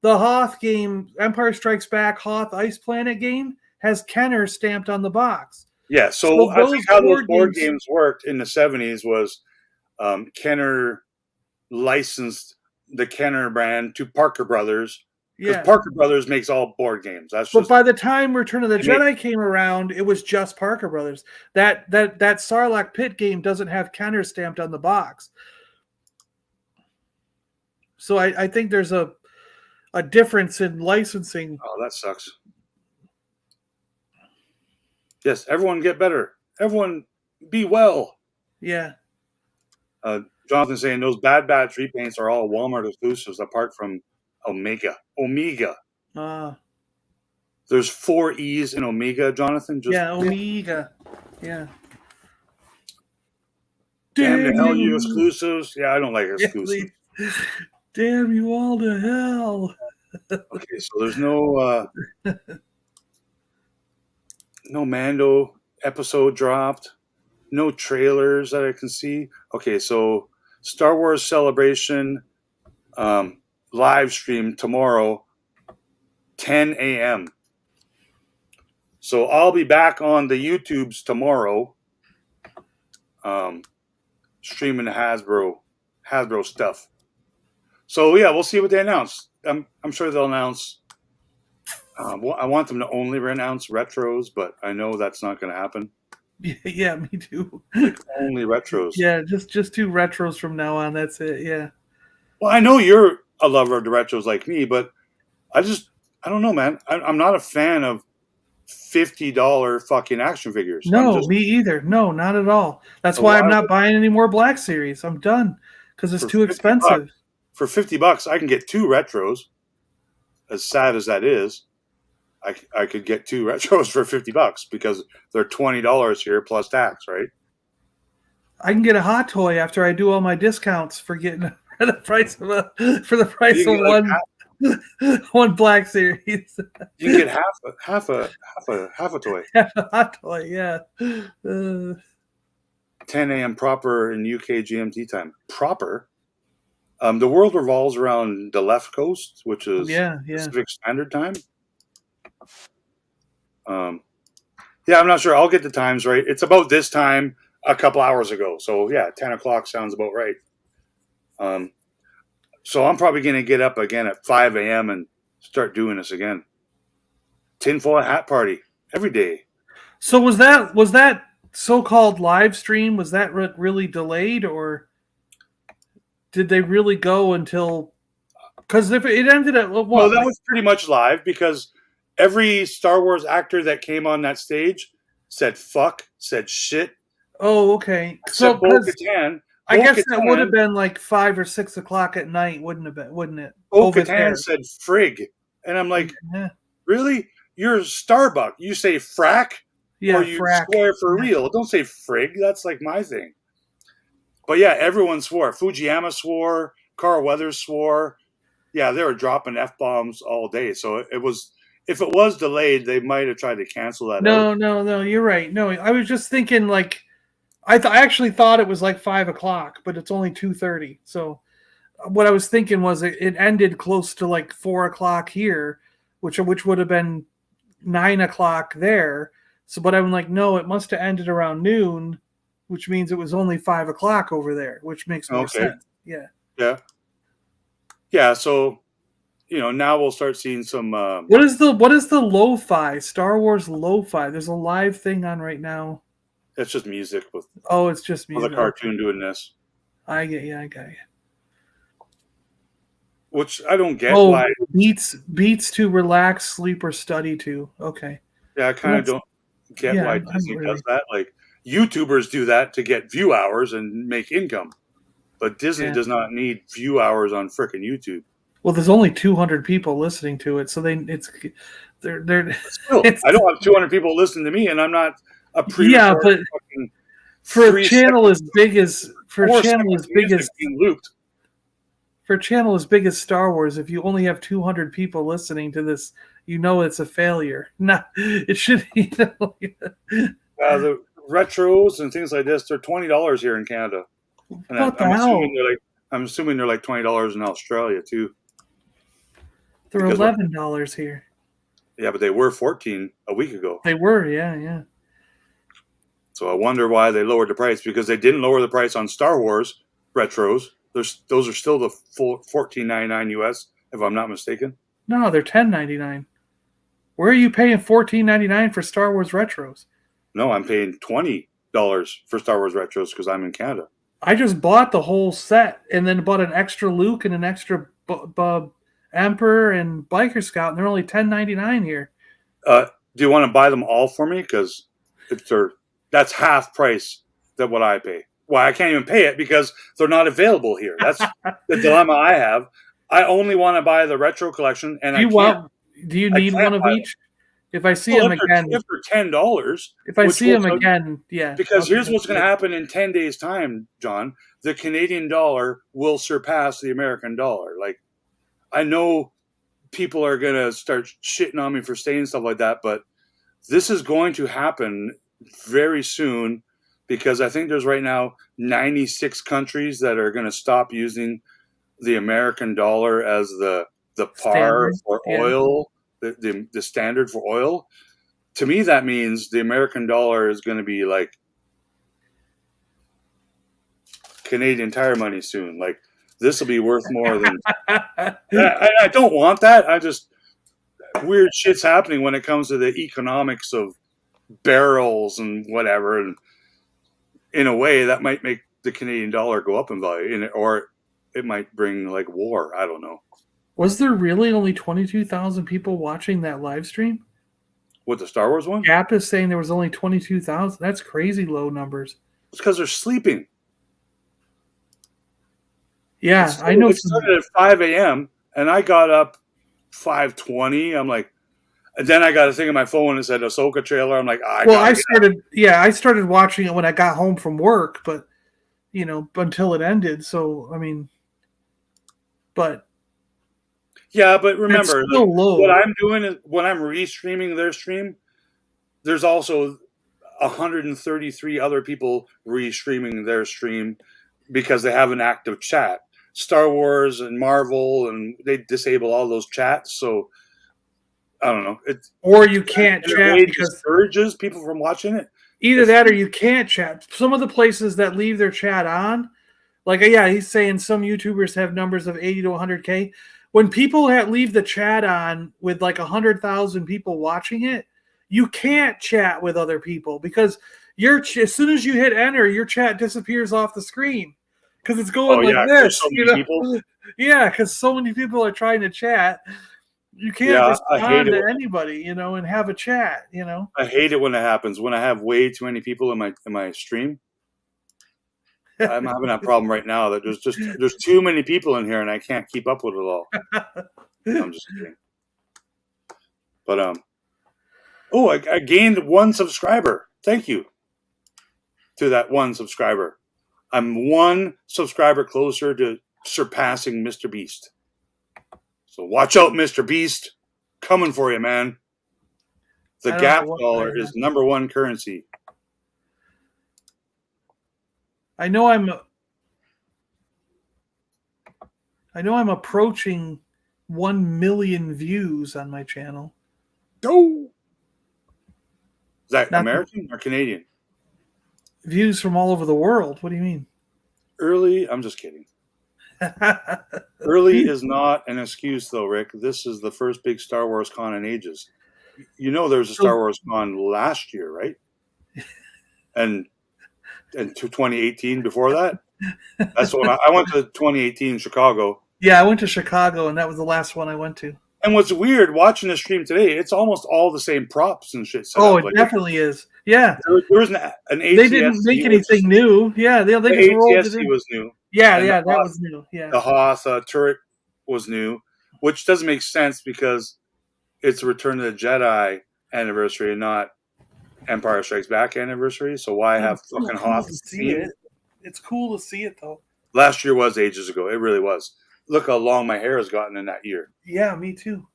Hoth game, Empire Strikes Back Hoth Ice Planet game, has Kenner stamped on the box. Yeah, so I think how those board games worked in the 70s was Kenner licensed the Kenner brand to Parker Brothers. Because Parker Brothers makes all board games. But by the time Return of the Jedi came around, it was just Parker Brothers. That Sarlacc Pit game doesn't have Kenner stamped on the box. So I think there's a difference in licensing. Oh, that sucks. Yes, everyone get better. Everyone be well. Yeah. Jonathan saying those Bad Batch repaints are all Walmart exclusives apart from Omega. There's 4 E's in Omega, Jonathan. Omega. Yeah. Damn the hell you exclusives. Yeah, I don't like exclusives. Damn you all to hell. Okay, so there's no Mando episode dropped. No trailers that I can see. Okay, so Star Wars Celebration live stream tomorrow, 10 a.m. So I'll be back on the YouTubes tomorrow. streaming the Hasbro stuff. So yeah, we'll see what they announce. I'm sure they'll announce. I want them to only announce retros, but I know that's not going to happen. Yeah, me too. Only retros. Yeah, just 2 retros from now on. That's it. Yeah. Well, I know you're a lover of the retros like me, but I don't know, man. I'm not a fan of $50 fucking action figures. No, me either. No, not at all. That's why I'm not buying any more Black Series. I'm done because it's too expensive. For $50, I can get 2 retros. As sad as that is, I could get 2 retros for $50 because they're $20 here plus tax, right? I can get a hot toy after I do all my discounts for getting for the price of one Black Series. You can get half a toy. Half a hot toy, yeah. 10 a.m. proper in UK GMT time. Proper. The world revolves around the left coast, which is Pacific Standard Time. Yeah, I'm not sure. I'll get the times right. It's about this time a couple hours ago. So yeah, 10 o'clock sounds about right. So I'm probably going to get up again at 5 a.m. and start doing this again. Tinfoil hat party every day. So was that so-called live stream? Was that really delayed, or did they really go until? Because if it ended at what? Well, that was pretty much live because every Star Wars actor that came on that stage said fuck, said shit. Oh, okay. So Bo-Katan. I guess that would have been like 5 or 6 o'clock at night, wouldn't it? Bo-Katan said frig. And I'm like, really? You're Starbuck. You say frack or you swear for real. Don't say frig. That's like my thing. But yeah, everyone swore. Fujiyama swore. Carl Weathers swore. Yeah, they were dropping F-bombs all day. So it was, if it was delayed, they might have tried to cancel that out. No, you're right. No, I was just thinking like, I actually thought it was like 5 o'clock, but it's only 2:30. So what I was thinking was it ended close to like 4 o'clock here, which would have been 9 o'clock there. So, but I'm like, no, it must have ended around noon, which means it was only 5 o'clock over there, which makes more sense. Yeah. Yeah. Yeah. So, now we'll start seeing some. What is the lo-fi Star Wars lo-fi? There's a live thing on right now. It's just music with. Oh, it's just music. With a cartoon doing this. I got you. Which I don't get. Oh, why beats to relax, sleep, or study to. Okay. Yeah, I kind of don't get why Disney does that. Like YouTubers do that to get view hours and make income, but Disney does not need view hours on frickin' YouTube. Well, there's only 200 people listening to it, so they're. Still, I don't have 200 people listening to me, and I'm not a pre. Yeah, but for a channel as big as Star Wars, if you only have 200 people listening to this, it's a failure. No, it should be. The retros and things like this, they're $20 here in Canada. And I'm assuming they're like $20 in Australia too. They're $11 here. Yeah, but they were $14 a week ago. They were, yeah. So I wonder why they lowered the price, because they didn't lower the price on Star Wars retros. Those are still the full $14.99 US, if I'm not mistaken. No, they're $10.99. Where are you paying $14.99 for Star Wars retros? No, I'm paying $20 for Star Wars retros because I'm in Canada. I just bought the whole set and then bought an extra Luke and an extra Emperor and Biker Scout, and they're only $10.99 here. Do you want to buy them all for me? Because that's half price than what I pay. Well, I can't even pay it because they're not available here. That's the dilemma I have. I only want to buy the retro collection, and do you need one of each? If I see them again, if they're $10, if I see them again, yeah. Because here's what's going to happen in 10 days' time, John. The Canadian dollar will surpass the American dollar. Like, I know people are going to start shitting on me for saying stuff like that, but this is going to happen very soon, because I think there's right now 96 countries that are going to stop using the American dollar as the par for oil, the standard for oil. To me, that means the American dollar is going to be like Canadian Tire money soon. Like this will be worth more than. I don't want that. I just weird shit's happening when it comes to the economics of barrels and whatever, and in a way that might make the Canadian dollar go up in value, or it might bring like war. I don't know. Was there really only 22,000 people watching that live stream? What, the Star Wars one? Gap is saying there was only 22,000. That's crazy low numbers. It's because they're sleeping. Yeah, I know. It started at 5 a.m. and I got up 5:20. I'm like, and then I got a thing on my phone that said Ahsoka trailer. I'm like, I started watching it when I got home from work, but until it ended. So I mean, but yeah, but remember, it's still low. What I'm doing is when I'm restreaming their stream, there's also 133 other people restreaming their stream because they have an active chat. Star Wars and Marvel, and they disable all those chats. So I don't know. Or you can't chat because discourages people from watching it. Either that or you can't chat. Some of the places that leave their chat on, like he's saying some YouTubers have numbers of 80 to 100K. When people leave the chat on with like 100,000 people watching it, you can't chat with other people because as soon as you hit enter, your chat disappears off the screen. Because it's going this, so many people. Yeah, because so many people are trying to chat. You can't respond to anybody, and have a chat, I hate it when it happens. When I have way too many people in my stream. I'm having that problem right now that there's too many people in here and I can't keep up with it all. I'm just kidding. But I gained 1 subscriber. Thank you to that 1 subscriber. I'm 1 subscriber closer to surpassing Mr. Beast. So watch out, Mr. Beast. Coming for you, man. The Gap dollar is #1 currency. I know I'm approaching 1 million views on my channel. No. Is that American or Canadian? Views from all over the world. What do you mean? Early? I'm just kidding. Early is not an excuse, though, Rick. This is the first big Star Wars con in ages. There was a Star Wars con last year, right? And 2018 before that? That's when I went to 2018 Chicago. Yeah, I went to Chicago, and that was the last one I went to. And what's weird, watching the stream today, it's almost all the same props and shit. It definitely is. Yeah. There was an ATSC. They didn't make anything new. Yeah, they just rolled it in. Was new. Yeah, that was new. Yeah. The Hoth turret was new, which doesn't make sense because it's Return of the Jedi anniversary and not Empire Strikes Back anniversary. So why have fucking Hoth? It's cool to see it, though. Last year was ages ago. It really was. Look how long my hair has gotten in that year. Yeah, me too.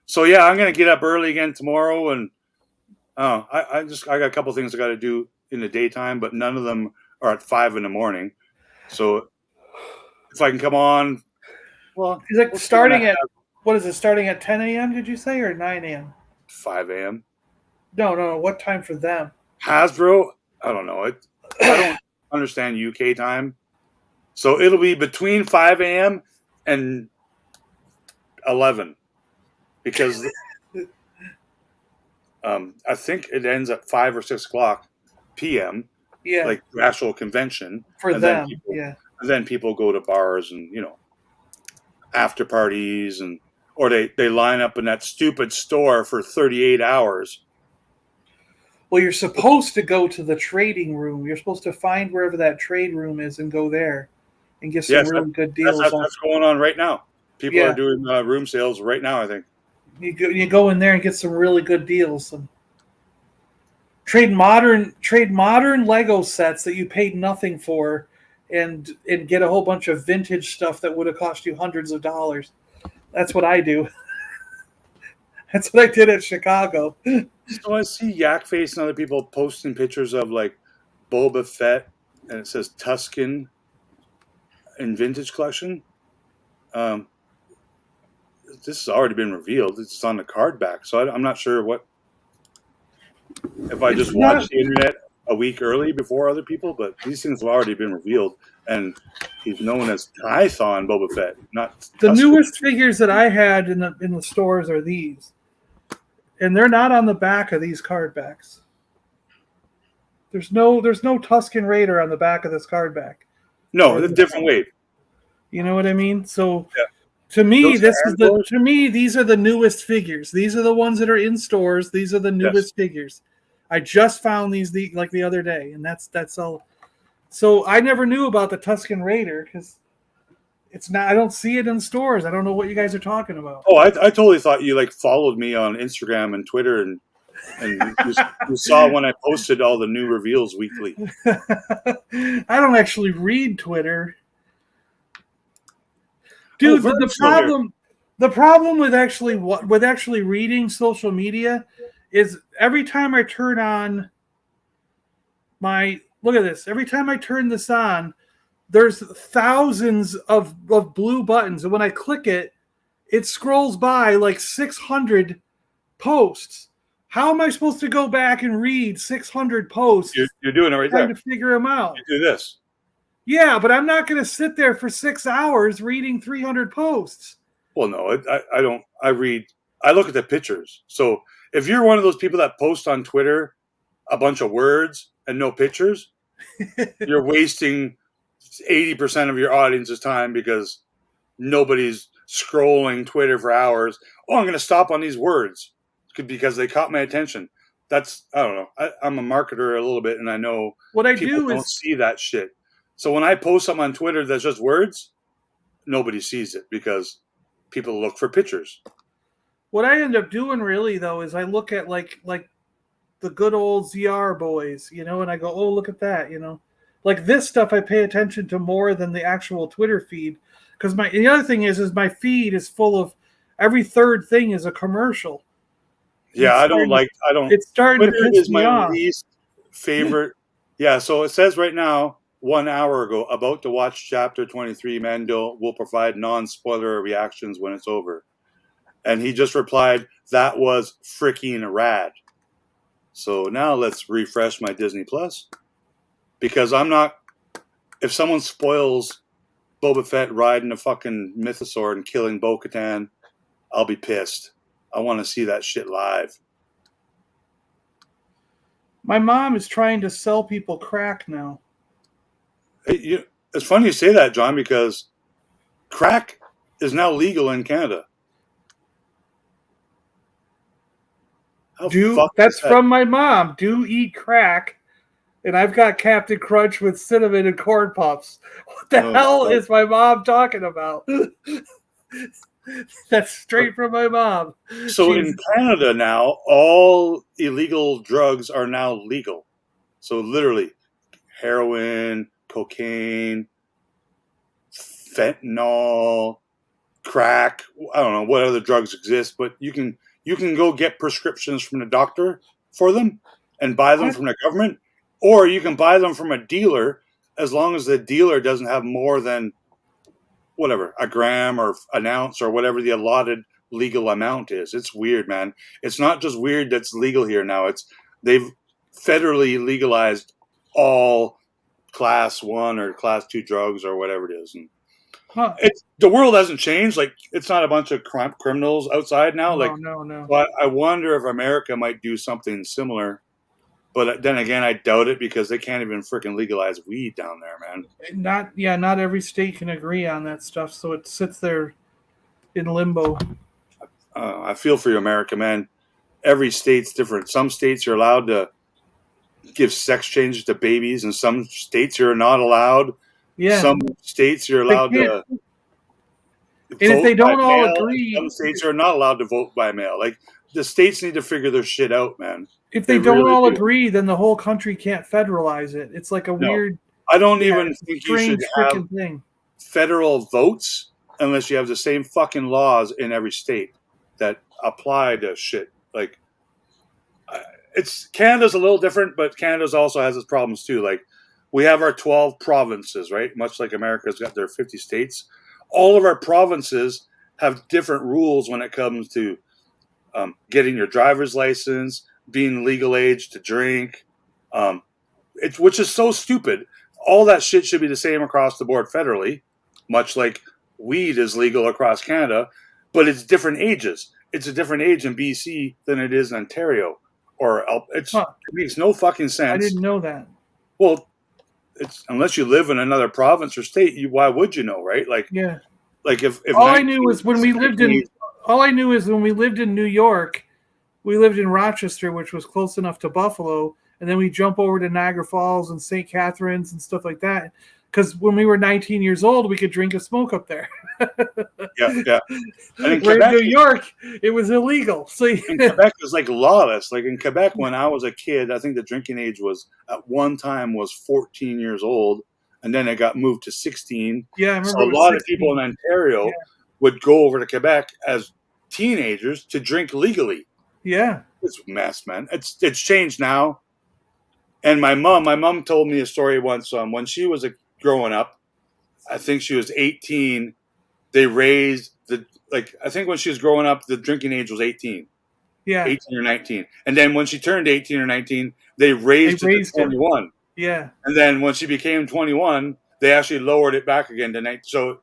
So yeah, I'm gonna get up early again tomorrow, and I got a couple things I got to do in the daytime, but none of them are at 5 a.m. So if I can come on, well, is it starting at what is it? Starting at 10 a.m. Did you say, or 9 a.m.? 5 a.m. No. What time for them? Hasbro? I don't know. I don't understand UK time. So it'll be between 5 a.m. and 11 because I think it ends at 5 or 6 o'clock p.m. Yeah, like the actual convention for them. And then people go to bars and after parties or they line up in that stupid store for 38 hours. Well, you're supposed to go to the trading room. You're supposed to find wherever that trade room is and go there and get some really good deals. That's going on right now. People are doing room sales right now, I think. You go in there and get some really good deals. And trade modern Lego sets that you paid nothing for and get a whole bunch of vintage stuff that would have cost you hundreds of dollars. That's what I do. That's what I did at Chicago. So I see Yak Face and other people posting pictures of like Boba Fett, and it says Tusken in vintage collection. This has already been revealed. It's on the card back, so I'm not sure what. If I just watch the internet a week early before other people, but these things have already been revealed, and he's known as Tython Boba Fett, not The Tusken. newest figures that I had in the stores are these, and they're not on the back of these card backs. There's no Tusken Raider on the back of this card back. No, it's a different wave. You know what I mean? So Yeah. to me, Those these are the newest figures. These are the ones that are in stores. These are the newest figures. I just found these the other day, and that's all. So I never knew about the Tusken Raider because it's not. I don't see it in stores. I don't know what you guys are talking about. Oh, I totally thought you like followed me on Instagram and Twitter, and you saw when I posted all the new reveals weekly. I don't actually read Twitter, dude. The problem with actually reading social media is every time I turn on look at this. Every time I turn this on, there's thousands of blue buttons, and when I click it, it scrolls by like 600 posts. How am I supposed to go back and read 600 posts? You're doing it right there. Trying to figure them out. You do this. Yeah, but I'm not going to sit there for 6 hours reading 300 posts. Well, no, I don't. I look at the pictures. So if you're one of those people that post on Twitter a bunch of words and no pictures, you're wasting 80% of your audience's time because nobody's scrolling Twitter for hours. Oh, I'm going to stop on these words because they caught my attention. I don't know. I'm a marketer a little bit, and I know what I people don't see that shit. So when I post something on Twitter that's just words, nobody sees it because people look for pictures. What I end up doing really though is I look at like the good old ZR boys, and I go, oh, look at that, like this stuff I pay attention to more than the actual Twitter feed because the other thing is my feed is full of every third thing is a commercial. Yeah, It's starting Twitter to piss is me my off. least favorite. Yeah, so it says right now, 1 hour ago, about to watch Chapter 23, Mando will provide non-spoiler reactions when it's over. And he just replied, that was freaking rad. So now let's refresh my Disney Plus. Because if someone spoils Boba Fett riding a fucking mythosaur and killing Bo-Katan, I'll be pissed. I want to see that shit live. My mom is trying to sell people crack now. It's funny you say that, John, because crack is now legal in Canada. That's from my mom. Do eat crack. And I've got Captain Crunch with cinnamon and corn puffs. What the hell is my mom talking about? That's straight from my mom. So in Canada now, all illegal drugs are now legal. So literally, heroin, cocaine, fentanyl, crack. I don't know what other drugs exist, but you can go get prescriptions from the doctor for them and buy them from the government, or you can buy them from a dealer as long as the dealer doesn't have more than whatever, a gram or an ounce or whatever the allotted legal amount is. It's weird, man. It's not just weird that's legal here now. They've federally legalized all class 1 or class 2 drugs or whatever it is. And the world hasn't changed. Like, it's not a bunch of criminals outside now. No. But I wonder if America might do something similar. But then again, I doubt it because they can't even freaking legalize weed down there, man. Not every state can agree on that stuff, so it sits there in limbo. I feel for you, America, man. Every state's different. Some states are allowed to give sex changes to babies, and some states you're not allowed. Yeah. Some states you're allowed to. And if they don't all agree, some states are not allowed to vote by mail. Like, the states need to figure their shit out, man. If they don't all agree, then the whole country can't federalize it. It's like a weird. I don't even think you should have thing. Federal votes unless you have the same fucking laws in every state that apply to shit. Like, Canada's a little different, but Canada's also has its problems too. Like, we have our 12 provinces, right? Much like America's got their 50 states. All of our provinces have different rules when it comes to getting your driver's license, being legal age to drink, which is so stupid. All that shit should be the same across the board federally, much like weed is legal across Canada, but it's different ages. It's a different age in BC than it is in Ontario. It makes no fucking sense. I didn't know that. Well, it's unless you live in another province or state, why would you know, right? Like, yeah. Like if all I knew is when we lived in New York, we lived in Rochester, which was close enough to Buffalo, and then we jump over to Niagara Falls and St. Catharines and stuff like that. Because when we were 19 years old, we could drink and smoke up there. Yeah. And in Quebec, New York, it was illegal. So in Quebec, it was like lawless. Like in Quebec, when I was a kid, I think the drinking age was at one time was 14 years old, and then it got moved to 16. Yeah, I remember. So a lot of people in Ontario would go over to Quebec as teenagers to drink legally. Yeah, it's a mess, man. It's changed now. And my mom told me a story once. When she was growing up, I think she was 18. They raised I think when she was growing up, the drinking age was 18. Yeah. 18 or 19. And then when she turned 18 or 19, they raised it to 21. Yeah. And then when she became 21, they actually lowered it back again to 19. So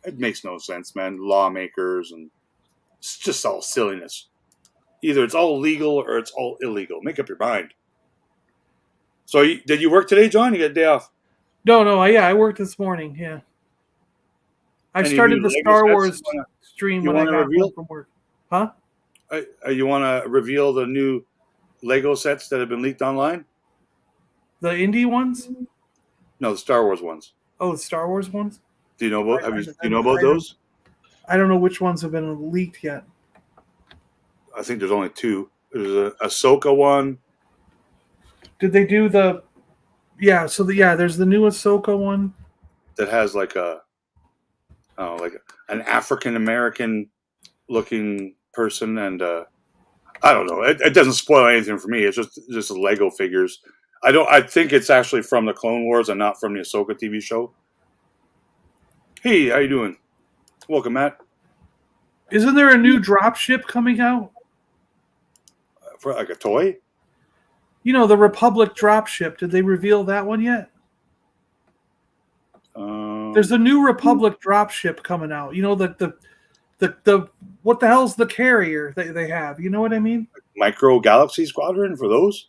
it makes no sense, man. Lawmakers, and it's just all silliness. Either it's all legal or it's all illegal. Make up your mind. So did you work today, John? You got a day off? No. I worked this morning. Yeah. I started the Star Wars stream when I got home from work. Huh? You want to reveal the new Lego sets that have been leaked online? The indie ones? No, the Star Wars ones. Oh, the Star Wars ones? Do you know about? Do you know about those? I don't know which ones have been leaked yet. I think there's only two. There's a Ahsoka one. Did they do the? Yeah. So there's the new Ahsoka one that has like an African American looking person, and I don't know. It doesn't spoil anything for me. It's just Lego figures. I think it's actually from the Clone Wars and not from the Ahsoka TV show. Hey, how you doing? Welcome, Matt. Isn't there a new drop ship coming out? For like a toy? You know, the Republic drop ship. Did they reveal that one yet? There's a new Republic drop ship coming out. You know, the what the hell's the carrier that they have? You know what I mean? Micro Galaxy Squadron for those?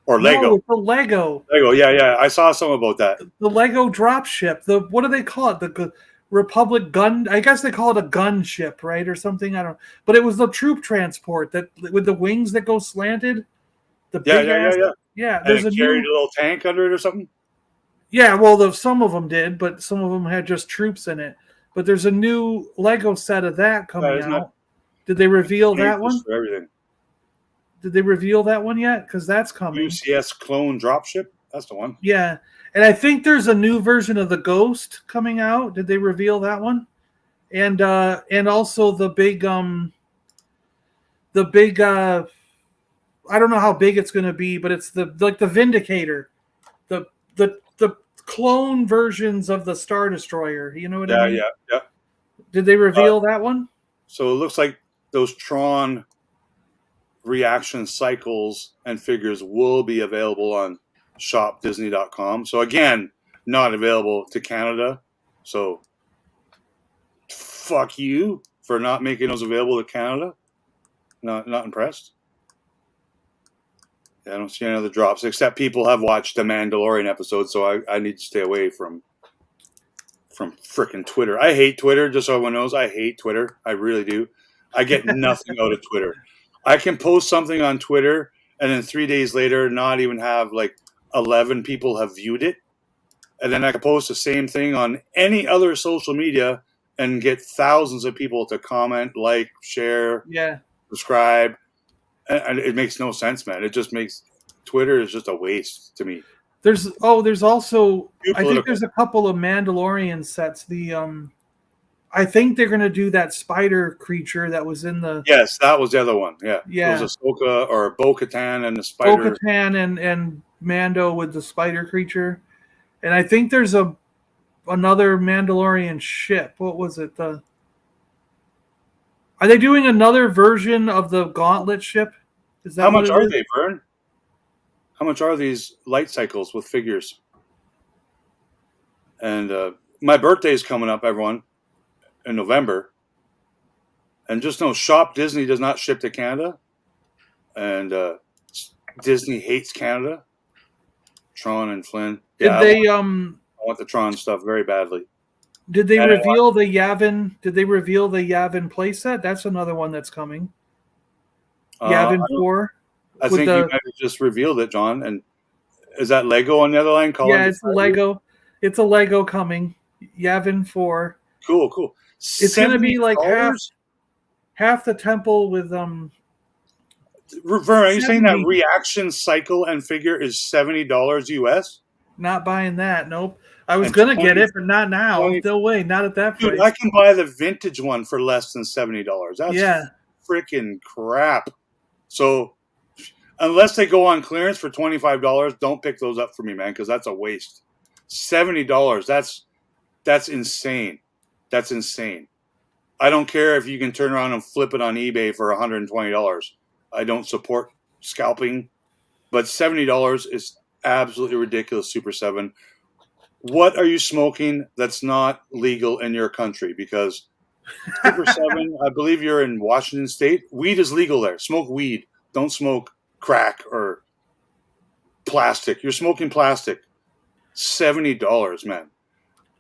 Or Lego? No, it's the Lego. Lego, yeah. I saw some about that. The Lego drop ship. What do they call it? The Republic gun. I guess they call it a gun ship, right, or something. I don't know. But it was the troop transport that with the wings that go slanted. Yeah. There's carried a little tank under it or something. Yeah, well, some of them did, but some of them had just troops in it. But there's a new Lego set of that coming out. Did they reveal that one? For everything. Did they reveal that one yet? Because that's coming. UCS clone dropship. That's the one. Yeah, and I think there's a new version of the Ghost coming out. Did they reveal that one? And also the big I don't know how big it's going to be, but it's the Vindicator, the clone versions of the Star Destroyer. You know what I mean? Yeah. Did they reveal that one? So it looks like those Tron reaction cycles and figures will be available on shopdisney.com. So again, not available to Canada. So fuck you for not making those available to Canada. Not impressed. I don't see any other drops, except people have watched the Mandalorian episode, so I need to stay away from frickin' Twitter. I hate Twitter, just so everyone knows. I hate Twitter. I really do. I get nothing out of Twitter. I can post something on Twitter, and then 3 days later, not even have 11 people have viewed it. And then I can post the same thing on any other social media and get thousands of people to comment, share, subscribe. And it makes no sense, man. It just makes Twitter is just a waste to me. There's also I think there's a couple of Mandalorian sets. I think they're gonna do that spider creature that was in the. Yes, that was the other one. Yeah. Yeah. It was Ahsoka or Bo-Katan and the spider. Bo-Katan and Mando with the spider creature, and I think there's another Mandalorian ship. What was it? Are they doing another version of the Gauntlet ship? Is that how much are they, Vern? how much are these light cycles with figures? And my birthday is coming up, everyone, in November. And just know, Shop Disney does not ship to Canada. And Disney hates Canada. Tron and Flynn. Yeah, I want the Tron stuff very badly. Did they reveal the Yavin? Did they reveal the Yavin playset? That's another one that's coming. Yavin 4. I think you might have just revealed it, John. And is that Lego on the other line? Yeah, it's Lego. It's a Lego coming. Yavin 4. Cool. It's going to be like half the temple with Vern, are you saying that reaction cycle and figure is $70 US? Not buying that. Nope. I was going to get it, but not now. No way. Not at that price. Dude, I can buy the vintage one for less than $70. That's freaking crap. So unless they go on clearance for $25, don't pick those up for me, man, because that's a waste. $70. That's insane. That's insane. I don't care if you can turn around and flip it on eBay for $120. I don't support scalping, but $70 is absolutely ridiculous. Super 7. What are you smoking that's not legal in your country? Because Super 7, I believe you're in Washington State. Weed is legal there. Smoke weed. Don't smoke crack or plastic. You're smoking plastic. $70, man.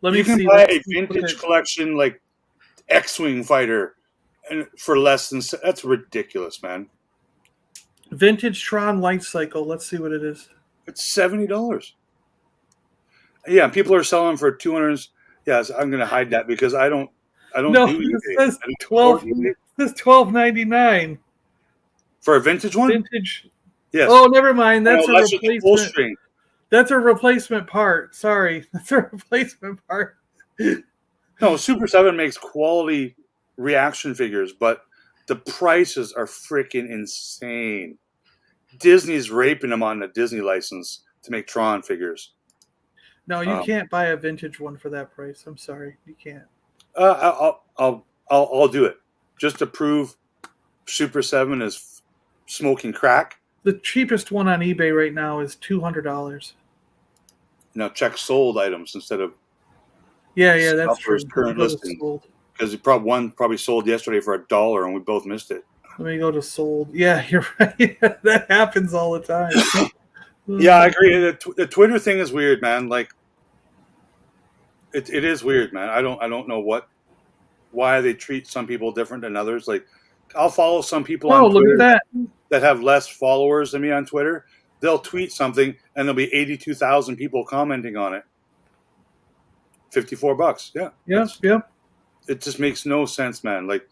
You can buy a vintage collection like X-Wing fighter and for less than that's ridiculous, man. Vintage Tron light cycle. Let's see what it is. It's $70. Yeah, people are selling for 200. Yes, I'm going to hide that because I don't No, do this eBay. says $12.99 for a vintage one. Vintage. Yes. Oh, never mind. That's no, a that's replacement. That's a replacement part. Sorry, that's a replacement part. No, Super 7 makes quality reaction figures, but the prices are freaking insane. Disney's raping them on the Disney license to make Tron figures. No, you can't buy a vintage one for that price. I'm sorry, you can't. I'll do it just to prove Super 7 is smoking crack. The cheapest one on eBay right now is $200. Now check sold items instead of that's true. Current listing because one probably sold yesterday for $1 and we both missed it. Let me go to sold. Yeah, you're right. That happens all the time. Yeah, I agree. The Twitter thing is weird, man. Like, it is weird, man. I don't know why they treat some people different than others. Like, I'll follow some people on Twitter look at that have less followers than me on Twitter. They'll tweet something and there'll be 82,000 people commenting on it. $54. Yeah. Yeah. It just makes no sense, man. Like,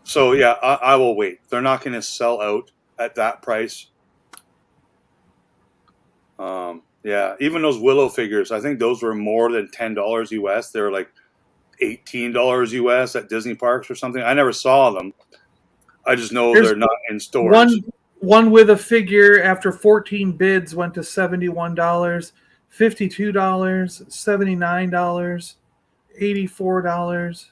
so yeah, I will wait. They're not going to sell out at that price. Yeah, even those Willow figures, I think those were more than $10 US. They were like $18 US at Disney parks or something. I never saw them. I just know they're not in stores. One with a figure after 14 bids went to $71, $52, $79, $84,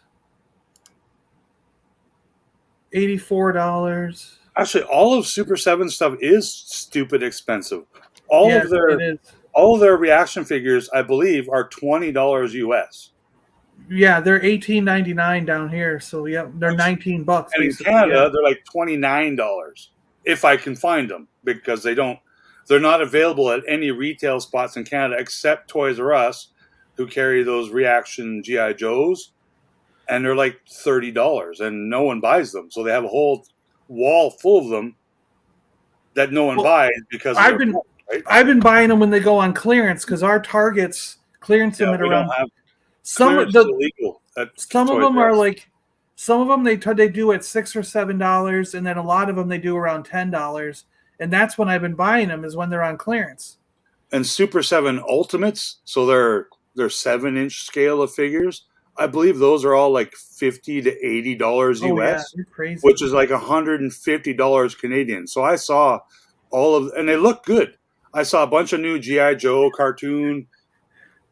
$84. Actually, all of Super 7 stuff is stupid expensive. All of their reaction figures, I believe, are $20 US. Yeah, they're $18.99 down here. So yeah, they're $19. And in Canada, they're like $29 if I can find them because they're not available at any retail spots in Canada except Toys R Us, who carry those reaction GI Joes, and they're like $30, and no one buys them. So they have a whole wall full of them that no one buys because I've been buying them when they go on clearance because our Targets clearance them at around. Some of them are like, some of them they do at $6 or $7, and then a lot of them they do around $10, and that's when I've been buying them is when they're on clearance. And Super 7 Ultimates, so they're 7-inch scale of figures. I believe those are all like $50 to $80 US, you're crazy. Which is like $150 Canadian. So I saw and they look good. I saw a bunch of new G.I. Joe cartoon,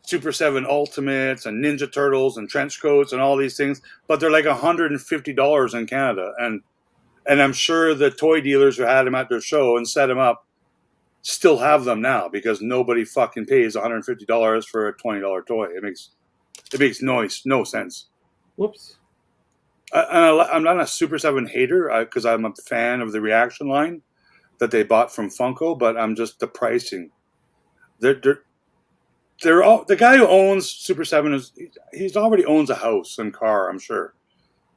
Super 7 Ultimates, and Ninja Turtles, and trench coats, and all these things. But they're like $150 in Canada, and I'm sure the toy dealers who had them at their show and set them up still have them now because nobody fucking pays $150 for a $20 toy. It makes no sense. Whoops. I'm not a Super 7 hater because I'm a fan of the reaction line that they bought from Funko, but I'm just the pricing. They're all, the guy who owns Super 7 he's already owns a house and car, I'm sure.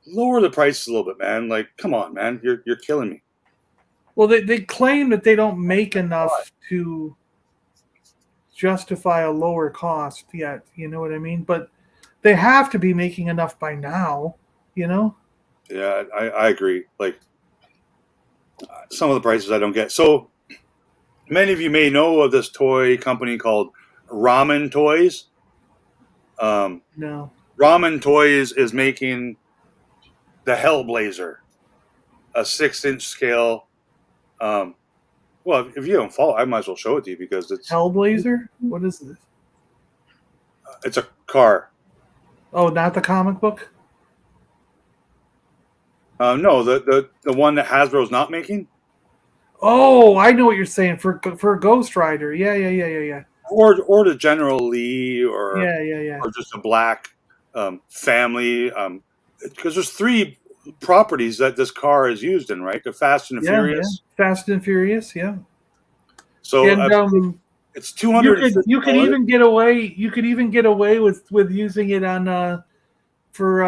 Lower the prices a little bit, man. Like, come on, man. You're killing me. Well, they claim that they don't make enough to justify a lower cost yet. You know what I mean? But they have to be making enough by now, you know? Yeah, I agree. Like, some of the prices I don't get. So, many of you may know of this toy company called Ramen Toys. No. Ramen Toys is making the Hellblazer, a 6-inch scale. Well, if you don't follow, I might as well show it to you because it's Hellblazer? What is this? It's a car. Oh, not the comic book? No, the one that Hasbro's not making. Oh, I know what you're saying for Ghost Rider. Yeah. Or the General Lee, or Yeah. or just a black family. Because there's 3 properties that this car is used in, right? The Fast and the Furious. Yeah. Fast and Furious, yeah. So And it's 200. You could even get away. You could even get away with using it on for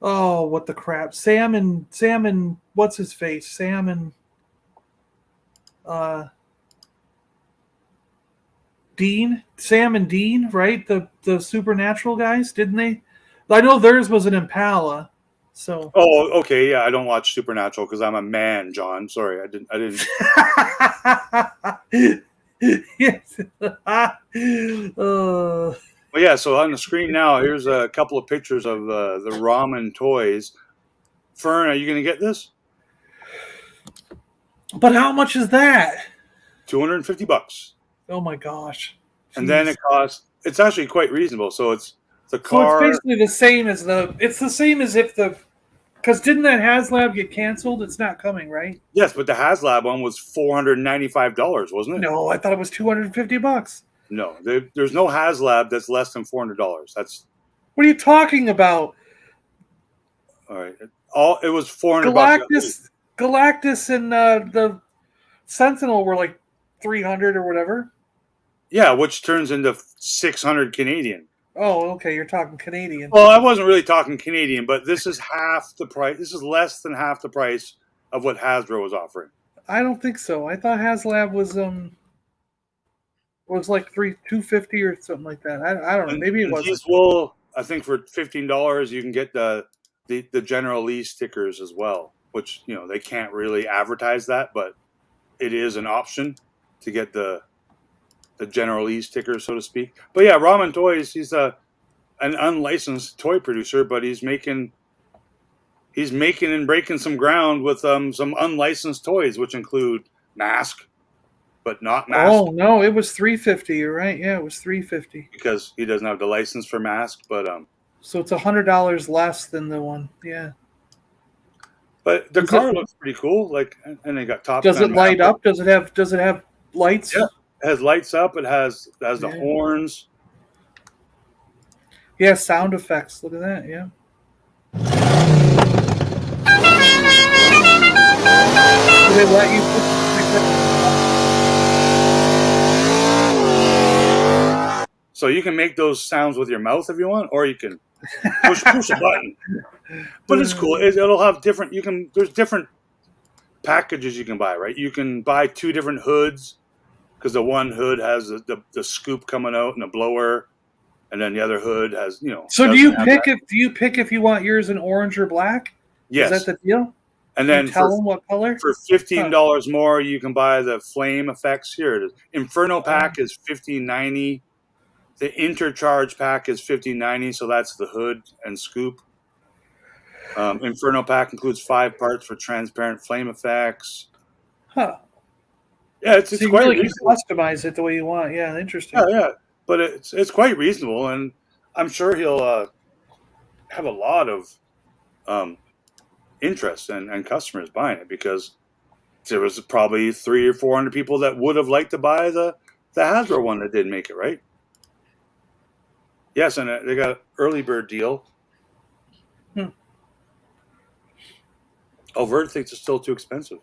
oh, what the crap? Sam and what's his face? Sam and Dean, right? The Supernatural guys, didn't they? I know theirs was an Impala. So. Oh, okay, yeah. I don't watch Supernatural because I'm a man, John. Sorry, I didn't. Yes. Well, yeah. So on the screen now, here's a couple of pictures of the Ramen Toys. Fern, are you going to get this? But how much is that? $250. Oh my gosh! And then it costs. It's actually quite reasonable. So it's the car. So it's basically the same as It's the same as if because didn't that HasLab get canceled? It's not coming, right? Yes, but the HasLab one was $495, wasn't it? No, I thought it was $250. No, there's no HasLab that's less than $400. That's. What are you talking about? All right, it was $400. Galactus and the Sentinel were like 300 or whatever. Yeah, which turns into 600 Canadian. Oh, okay. You're talking Canadian. Well, I wasn't really talking Canadian, but this is half the price. This is less than half the price of what Hasbro was offering. I don't think so. I thought HasLab was like $250 or something like that. I don't know. Maybe it wasn't. Well, I think for $15 you can get the General Lee stickers as well, which they can't really advertise that, but it is an option to get the General Lee sticker, so to speak. But yeah, Ramen Toys, he's an unlicensed toy producer, but he's making and breaking some ground with some unlicensed toys, which include Mask, but not Mask. Oh no, it was $350. You're right. Yeah, it was $350 because he doesn't have the license for Mask. But so it's $100 less than the one. Yeah. But the car looks pretty cool. Like, and they got top. Does it light up? Does it have lights? Yeah. It has lights up. It has the horns. Yeah, sound effects. Look at that. Yeah. Do they let you So you can make those sounds with your mouth if you want, or you can push a button. But it's cool. It'll have different. There's different packages you can buy, right? You can buy 2 different hoods. Because the one hood has the scoop coming out and a blower, and then the other hood has So do you pick if you want yours in orange or black? Yes. Is that the deal? And then tell them what color. For $15 more, you can buy the flame effects. Here it is. Inferno pack is $15.90. The Intercharge pack is $15.90. So that's the hood and scoop. Inferno pack includes 5 parts for transparent flame effects. Huh. Yeah, it's you quite really can reasonable. customize it the way you want. Yeah, interesting. Yeah, but it's quite reasonable, and I'm sure he'll have a lot of interest and customers buying it because there was probably 300 or 400 people that would have liked to buy the Hasbro one that didn't make it, right? Yes, and they got an early bird deal. Vert thinks it's still too expensive.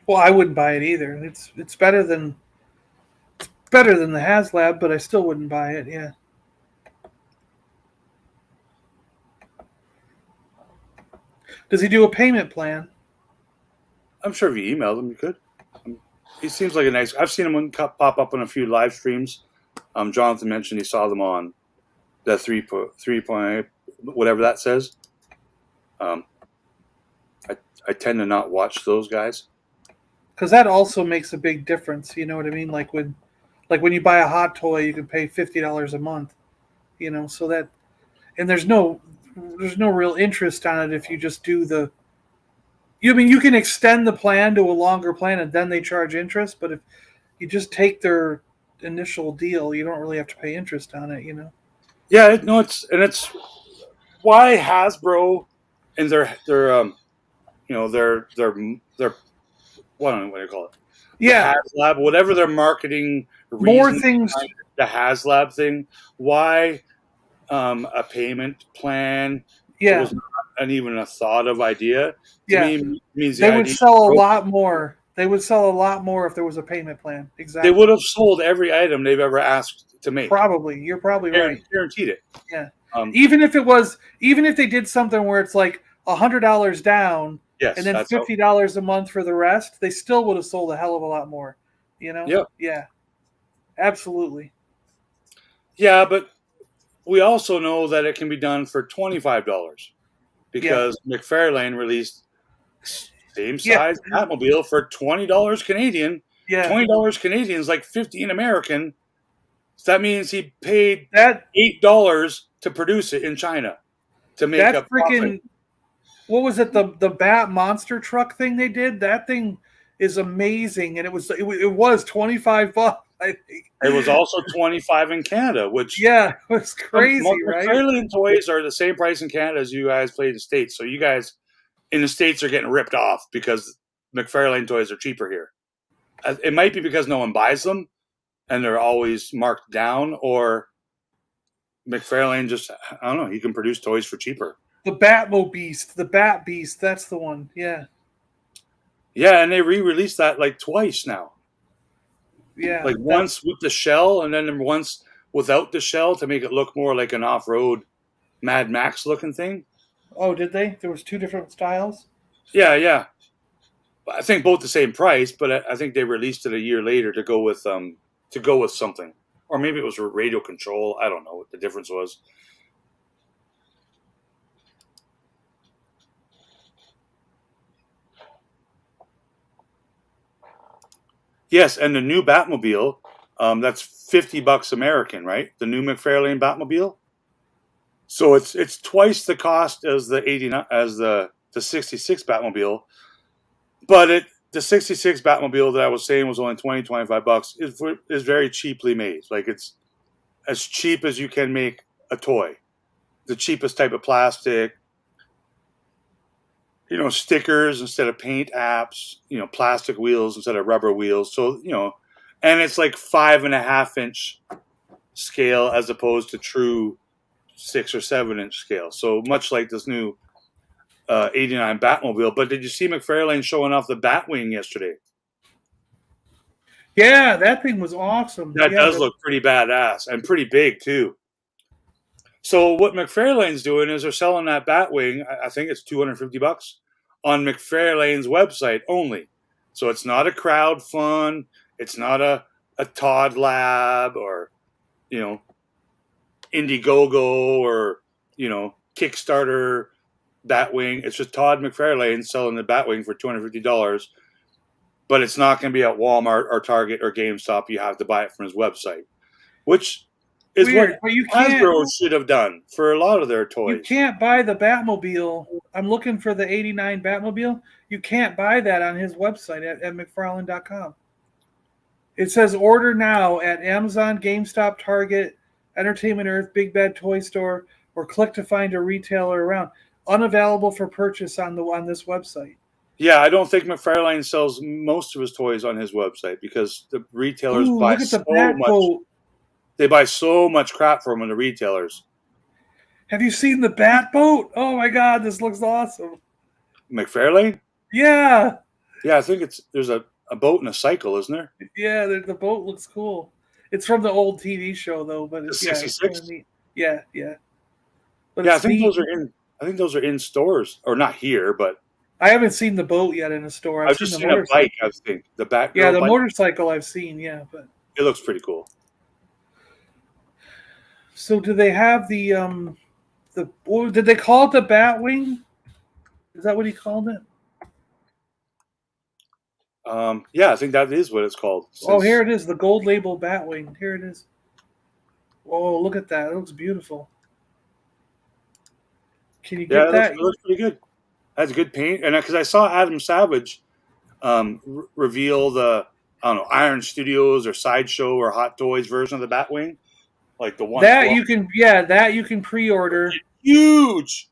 Well, I wouldn't buy it either. It's better than the HasLab, but I still wouldn't buy it. Yeah. Does he do a payment plan? I'm sure if you emailed him, you could. He seems like a nice. I've seen him pop up on a few live streams. Jonathan mentioned he saw them on the 3.8, whatever that says. I tend to not watch those guys because that also makes a big difference. You know what I mean? Like when you buy a hot toy, you can pay $50 a month. You know, so that, and there's no real interest on it if you just do the. You can extend the plan to a longer plan and then they charge interest, but if you just take their initial deal, you don't really have to pay interest on it. You know. Yeah, no, it's why Hasbro and their what do you call it? Yeah, the HasLab, whatever their marketing more things. The HasLab thing. Why a payment plan? Yeah, was not even a thought of idea. To me, means they would sell a lot more. They would sell a lot more if there was a payment plan. Exactly. They would have sold every item they've ever asked to make. Probably, you're probably right. Guaranteed it. Yeah. Even if they did something where it's like $100 down, and then $50 a month for the rest, they still would have sold a hell of a lot more. You know? Yep. Yeah. Absolutely. Yeah, but we also know that it can be done for $25 because McFarlane released same size Batmobile for $20 Canadian. Yeah. $20 Canadian is like $15 American. So that means he paid $8 to produce it in China to make a profit. What was it? The Bat monster truck thing they did? That thing is amazing, and it was $25. I think it was also $25 in Canada, which it was crazy, right? McFarlane toys are the same price in Canada as you guys play in the States. So you guys in the States are getting ripped off because McFarlane toys are cheaper here. It might be because no one buys them and they're always marked down, or McFarlane just, I don't know, he can produce toys for cheaper. The Batmobeast, the Bat Beast, that's the one. Yeah. Yeah, and they re-released that like twice now. Yeah. Like once with the shell and then once without the shell to make it look more like an off-road Mad Max looking thing. Oh, did they? There was two different styles? Yeah. I think both the same price, but I think they released it a year later to go with something. Or maybe it was radio control. I don't know what the difference was. Yes, and the new Batmobile, that's $50 American, right? The new McFarlane Batmobile. So it's twice the cost as the 66 Batmobile, but the 66 Batmobile that I was saying was only $20-$25 is very cheaply made. Like it's as cheap as you can make a toy. The cheapest type of plastic. Stickers instead of paint apps, plastic wheels instead of rubber wheels. So, and it's like 5.5-inch scale as opposed to true 6 or 7-inch scale. So much like this new 89 Batmobile. But did you see McFarlane showing off the Batwing yesterday? Yeah, that thing was awesome. That does look pretty badass and pretty big too. So what McFarlane's doing is they're selling that Batwing. I think it's $250 on McFarlane's website only. So it's not a crowd fund. It's not a Todd Lab or, Indiegogo or, Kickstarter Batwing. It's just Todd McFarlane selling the Batwing for $250. But it's not going to be at Walmart or Target or GameStop. You have to buy it from his website, which is weird, what Hasbro should have done for a lot of their toys. You can't buy the Batmobile. I'm looking for the 89 Batmobile. You can't buy that on his website at McFarlane.com. It says order now at Amazon, GameStop, Target, Entertainment Earth, Big Bad Toy Store, or click to find a retailer around. Unavailable for purchase on this website. Yeah, I don't think McFarlane sells most of his toys on his website because the retailers buy look at so the bat much. boat. They buy so much crap from the retailers. Have you seen the bat boat? Oh my God, this looks awesome. McFarlane? Yeah. Yeah, I think there's a boat and a cycle, isn't there? Yeah, the boat looks cool. It's from the old TV show though, but it's, The yeah, 66? it's neat. Yeah. But Yeah, I it's think neat. those are in stores, or not here, but I haven't seen the boat yet in a store. I've just seen a bike. I think the Batgirl. Yeah, the bike. motorcycle I've seen. Yeah, but It looks pretty cool. so do they have the did they call it the Batwing? Is that what he called it? Yeah, I think that is what it's called. Oh, here it is, the gold label Batwing. Here it is. Oh, look at that. It looks beautiful. Can you get that? It looks pretty good. That's good paint. And because I saw Adam Savage reveal the, I don't know, Iron Studios or Sideshow or Hot Toys version of the Batwing. Like the one. That you can pre-order. Huge.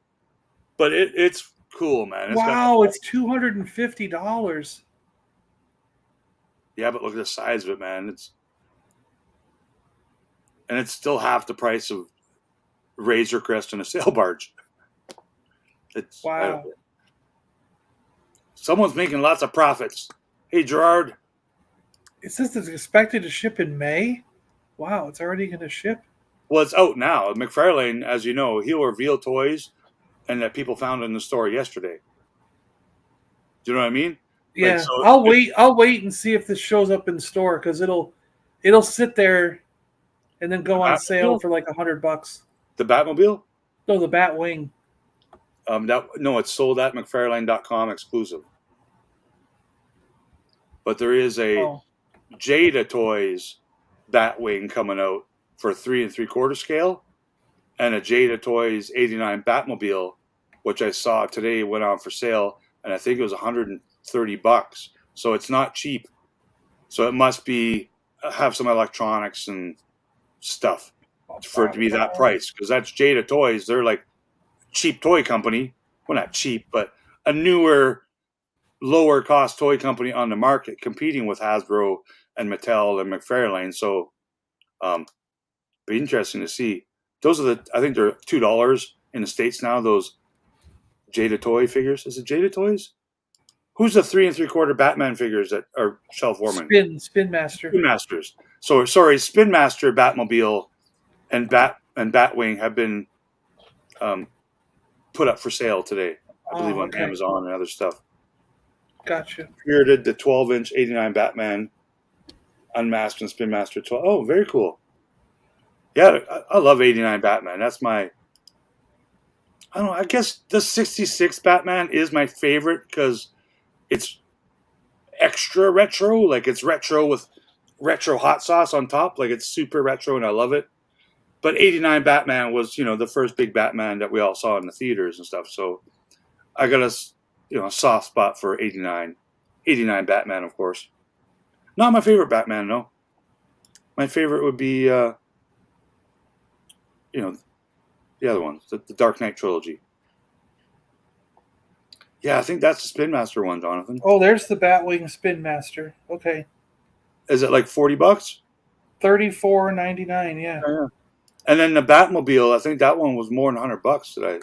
But it's cool, man. Wow, it's $250. Yeah, but look at the size of it, man. It's still half the price of Razor Crest and a sail barge. Wow. Someone's making lots of profits. Hey, Gerard. It says it's expected to ship in May. Wow, it's already going to ship? Well, it's out now. McFarlane, as you know, he'll reveal toys and that people found in the store yesterday. Do you know what I mean? Yeah, I'll wait and see if this shows up in store because it'll sit there and then go on sale for like $100. The Batmobile? No, the Batwing. No, it's sold at McFarlane.com exclusive. But there is a Jada Toys Batwing coming out for 3 3/4 scale, and a Jada Toys '89 Batmobile, which I saw today went on for sale, and I think it was $130. So it's not cheap. So it must be have some electronics and stuff for it to be that price, because that's Jada Toys. They're like cheap toy company. Well, not cheap, but a newer, lower cost toy company on the market, competing with Hasbro and Mattel and McFarlane. So, be interesting to see. Those are I think they're $2 in the States now. Those Jada Toy figures. Is it Jada Toys? Who's the 3 3/4 Batman figures that are shelf warming? Spin Master. Spin Masters. So sorry, Spin Master, Batmobile, and Batwing have been put up for sale today. I believe on Amazon and other stuff. Gotcha. Here did the 12-inch '89 Batman Unmasked and Spin Master 12. Oh, very cool. Yeah, I love '89 Batman. That's my. I don't know. I guess the '66 Batman is my favorite because it's extra retro. Like it's retro with retro hot sauce on top. Like it's super retro, and I love it. But '89 Batman was, the first big Batman that we all saw in the theaters and stuff. So I got a soft spot for '89 Batman, of course. Not my favorite Batman, no. My favorite would be, the other ones, the Dark Knight trilogy. Yeah, I think that's the Spin Master one, Jonathan. Oh, there's the Batwing Spin Master. Okay. Is it like $40? $34.99. Yeah. And then the Batmobile, I think that one was more than $100 today,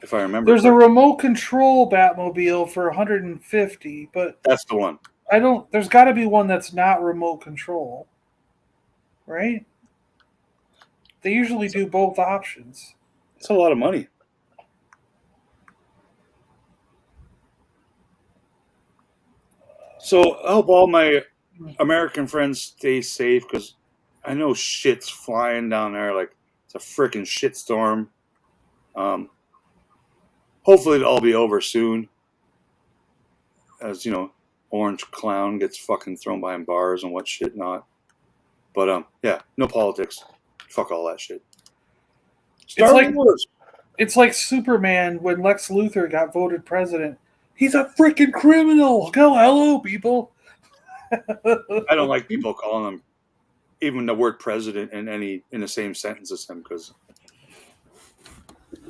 if I remember. There's a remote control Batmobile for $150, but that's the one. There's got to be one that's not remote control, right? They usually do both options. It's a lot of money. So I hope all my American friends stay safe, because I know shit's flying down there like it's a freaking shitstorm. Hopefully it'll all be over soon. As Orange Clown gets fucking thrown behind bars and what shit not. But yeah, no politics. Fuck all that shit. It's like Superman when Lex Luthor got voted president. He's a freaking criminal. Hello, people. I don't like people calling him even the word president in the same sentence as him, because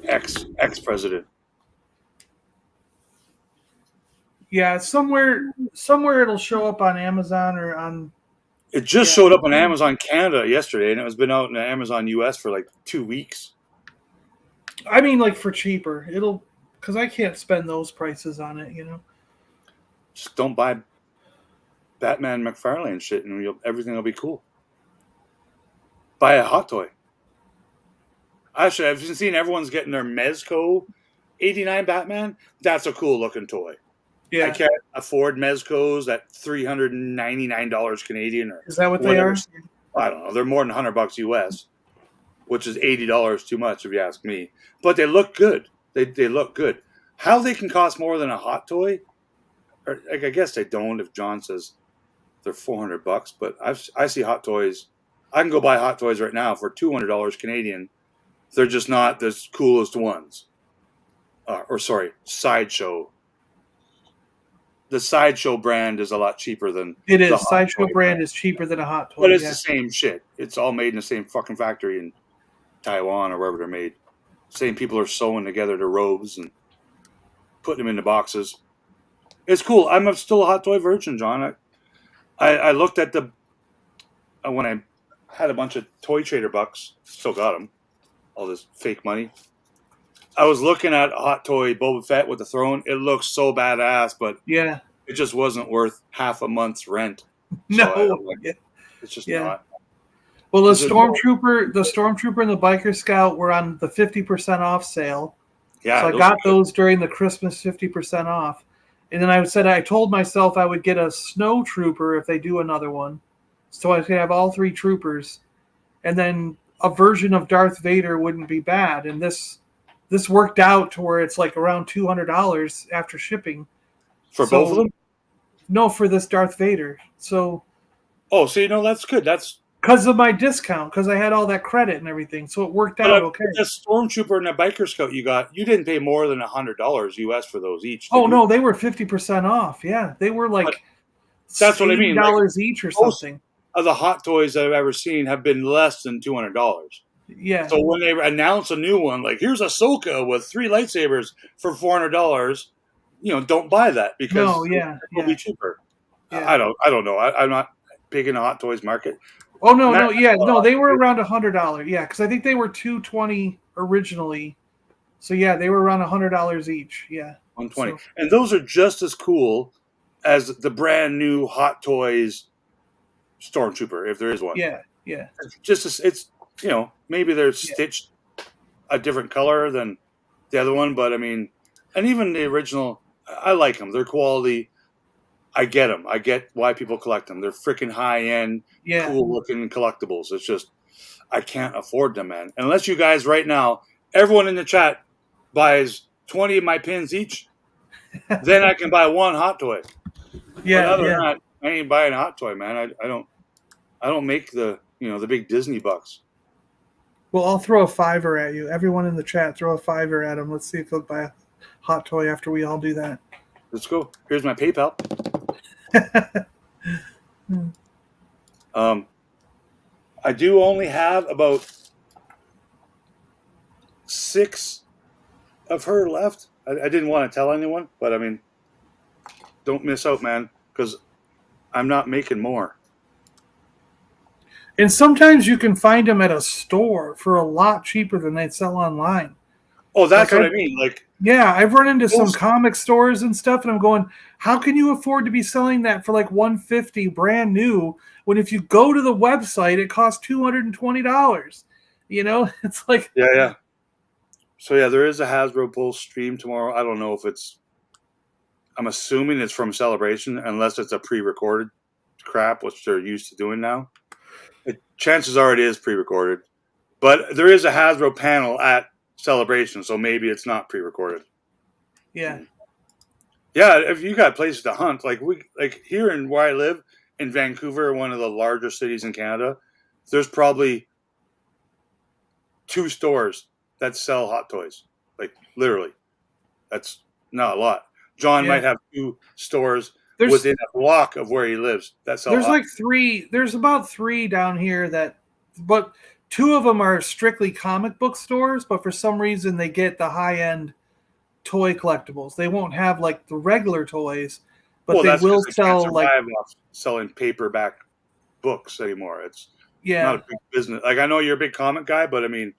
ex-president. Yeah, somewhere it'll show up on Amazon or on. It just showed up on Amazon Canada yesterday, and it was been out in Amazon US for like 2 weeks. I mean, like for cheaper, because I can't spend those prices on it, Just don't buy Batman McFarlane shit, and everything will be cool. Buy a hot toy. Actually, I've been seeing everyone's getting their Mezco 89 Batman. That's a cool looking toy. Yeah. I can't afford Mezcos at $399 Canadian. Or is that what whatever. they are? I don't know. They're more than $100 US, which is $80 too much if you ask me. But they look good. They look good. How they can cost more than a hot toy? Or, I guess they don't if John says they're $400. But I see hot toys. I can go buy hot toys right now for $200 Canadian. They're just not the coolest ones. Sideshow. The Sideshow brand is a lot cheaper than it is. Sideshow brand is cheaper than a hot toy. But it's the same shit. It's all made in the same fucking factory in Taiwan or wherever they're made. Same people are sewing together the robes and putting them into boxes. It's cool. I'm still a hot toy virgin, John. I looked at when I had a bunch of Toy Trader bucks. Still got them. All this fake money. I was looking at Hot Toy Boba Fett with the throne. It looks so badass, but yeah, it just wasn't worth half a month's rent. No, it's just not. Well, the Stormtrooper and the Biker Scout were on the 50% off sale. Yeah, so I got those during the Christmas 50% off, and then I told myself I would get a Snow Trooper if they do another one, so I could have all 3 troopers, and then a version of Darth Vader wouldn't be bad, and this worked out to where it's like around $200 after shipping. For both of them? No, for this Darth Vader. So. Oh, so that's good. That's because of my discount, because I had all that credit and everything, so it worked out okay. The Stormtrooper and the Biker Scout you didn't pay more than $100 US for those each. Oh no, they were 50% off. Yeah, they were like. That's what I mean. $80 each or something. Of the hot toys that I've ever seen have been less than $200. Yeah. So when they announce a new one, like here's Ahsoka with 3 lightsabers for $400, don't buy that because it'll be cheaper. Yeah. I don't know. I'm not big in the hot toys market. Oh no, they were around $100. Yeah, because I think they were $220 originally. So yeah, they were around $100 each. Yeah. $120, and those are just as cool as the brand new Hot Toys Stormtrooper, if there is one. Yeah. It's maybe they're stitched a different color than the other one, but I mean, and even the original, I like them. They're quality. I get them. I get why people collect them. They're freaking high-end, cool-looking collectibles. It's just, I can't afford them, man. Unless you guys right now, everyone in the chat buys 20 of my pins each, then I can buy one hot toy. Yeah, but other than that, I ain't buying a hot toy, man. I don't make the big Disney bucks. Well, I'll throw a $5 at you. Everyone in the chat, throw a $5 at them. Let's see if they'll buy a hot toy after we all do that. Let's go. Here's my PayPal. I do only have about 6 of her left. I didn't want to tell anyone, but I mean, don't miss out, man, because I'm not making more. And sometimes you can find them at a store for a lot cheaper than they sell online. Oh, that's what I mean. Like, yeah, I've run into some comic stores and stuff, and I'm going, how can you afford to be selling that for like $150 brand new when if you go to the website it costs $220? It's like yeah. So yeah, there is a Hasbro Pulse stream tomorrow. I don't know if I'm assuming it's from Celebration, unless it's a pre-recorded crap, which they're used to doing now. Chances are it is pre-recorded, but there is a Hasbro panel at Celebration, so maybe it's not pre-recorded. Yeah. Yeah, if you got places to hunt, like here in where I live in Vancouver, one of the larger cities in Canada, there's probably 2 stores that sell hot toys. Like literally, that's not a lot. John might have 2 stores within a block of where he lives that sell. There's like 3. There's about 3 down here but 2 of them are strictly comic book stores. But for some reason, they get the high end toy collectibles. They won't have like the regular toys, but they that's 'cause will they can't sell like survive off selling paperback books anymore. It's yeah. not a big business. Like, I know you're a big comic guy, but I mean,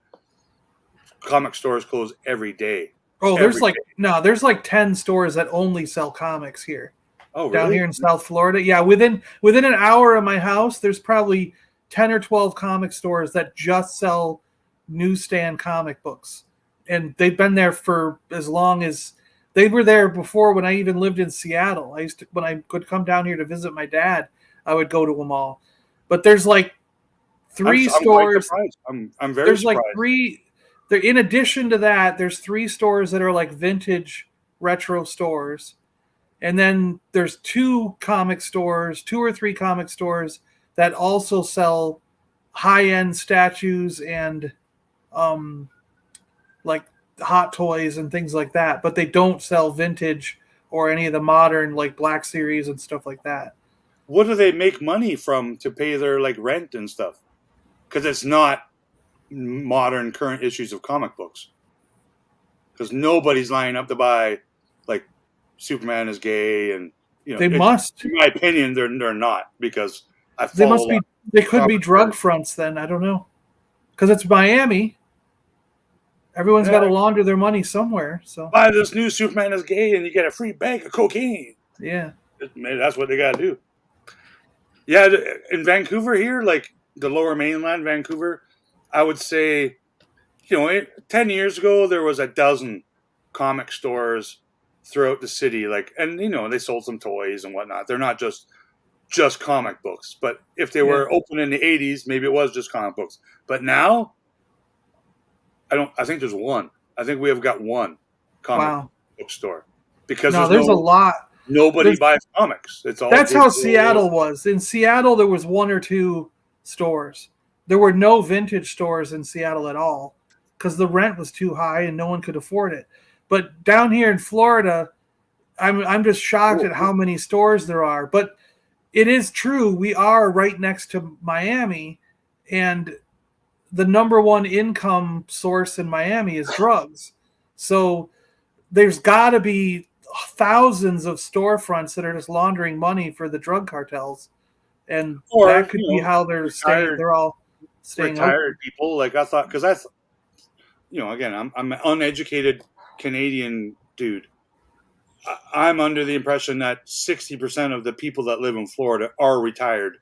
comic stores close every day. Oh, there's Every like day. no, there's like 10 stores that only sell comics here. Oh, Down really? here in South Florida. Yeah, within an hour of my house, there's probably 10 or 12 comic stores that just sell newsstand comic books. And they've been there for as long as they were there before when I even lived in Seattle. I used to, when I could come down here to visit my dad, I would go to them all. But there's like three I'm quite stores. surprised. I'm very There's surprised. like three. There, in addition to that, there's 3 stores that are like vintage retro stores. And then there's 2 comic stores, 2 or 3 comic stores that also sell high-end statues and like hot toys and things like that, but they don't sell vintage or any of the modern like Black Series and stuff like that. What do they make money from to pay their like rent and stuff? Because it's not modern current issues of comic books. Because nobody's lining up to buy like Superman is gay, and they must. In my opinion, they're not, because They must be. They could be drug fronts then. I don't know, because it's Miami. Everyone's got to launder their money somewhere. So buy this new Superman is gay, and you get a free bag of cocaine. Yeah, maybe that's what they got to do. Yeah, in Vancouver here, like the Lower Mainland, Vancouver, I would say, 10 years ago there was a dozen comic stores throughout the city, like, and they sold some toys and whatnot. They're not just comic books, but if they were open in the 80s, maybe it was just comic books. But now, I think there's one. I think we have got one comic book store, because there's a lot. Nobody buys comics. It's all. That's how Seattle was. In Seattle, there was 1 or 2 stores. There were no vintage stores in Seattle at all, because the rent was too high and no one could afford it. But down here in Florida, I'm just shocked at how many stores there are. But it is true, we are right next to Miami, and the number 1 income source in Miami is drugs. So there's got to be thousands of storefronts that are just laundering money for the drug cartels, and that could be how they're staying. They're all staying retired open. people. Like, I thought, because that's, again, I'm an uneducated Canadian dude. I'm under the impression that 60% of the people that live in Florida are retired.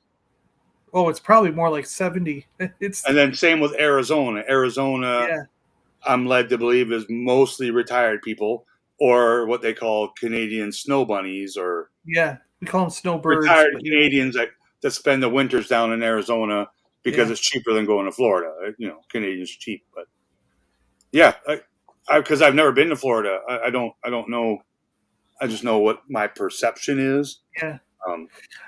Oh, it's probably more like 70. And then same with Arizona. I'm led to believe, is mostly retired people, or what they call Canadian snow bunnies, or we call them snowbirds. Retired Canadians that spend the winters down in Arizona because it's cheaper than going to Florida. Canadians are cheap, but because I've never been to Florida, I don't know. I just know what my perception is. Yeah.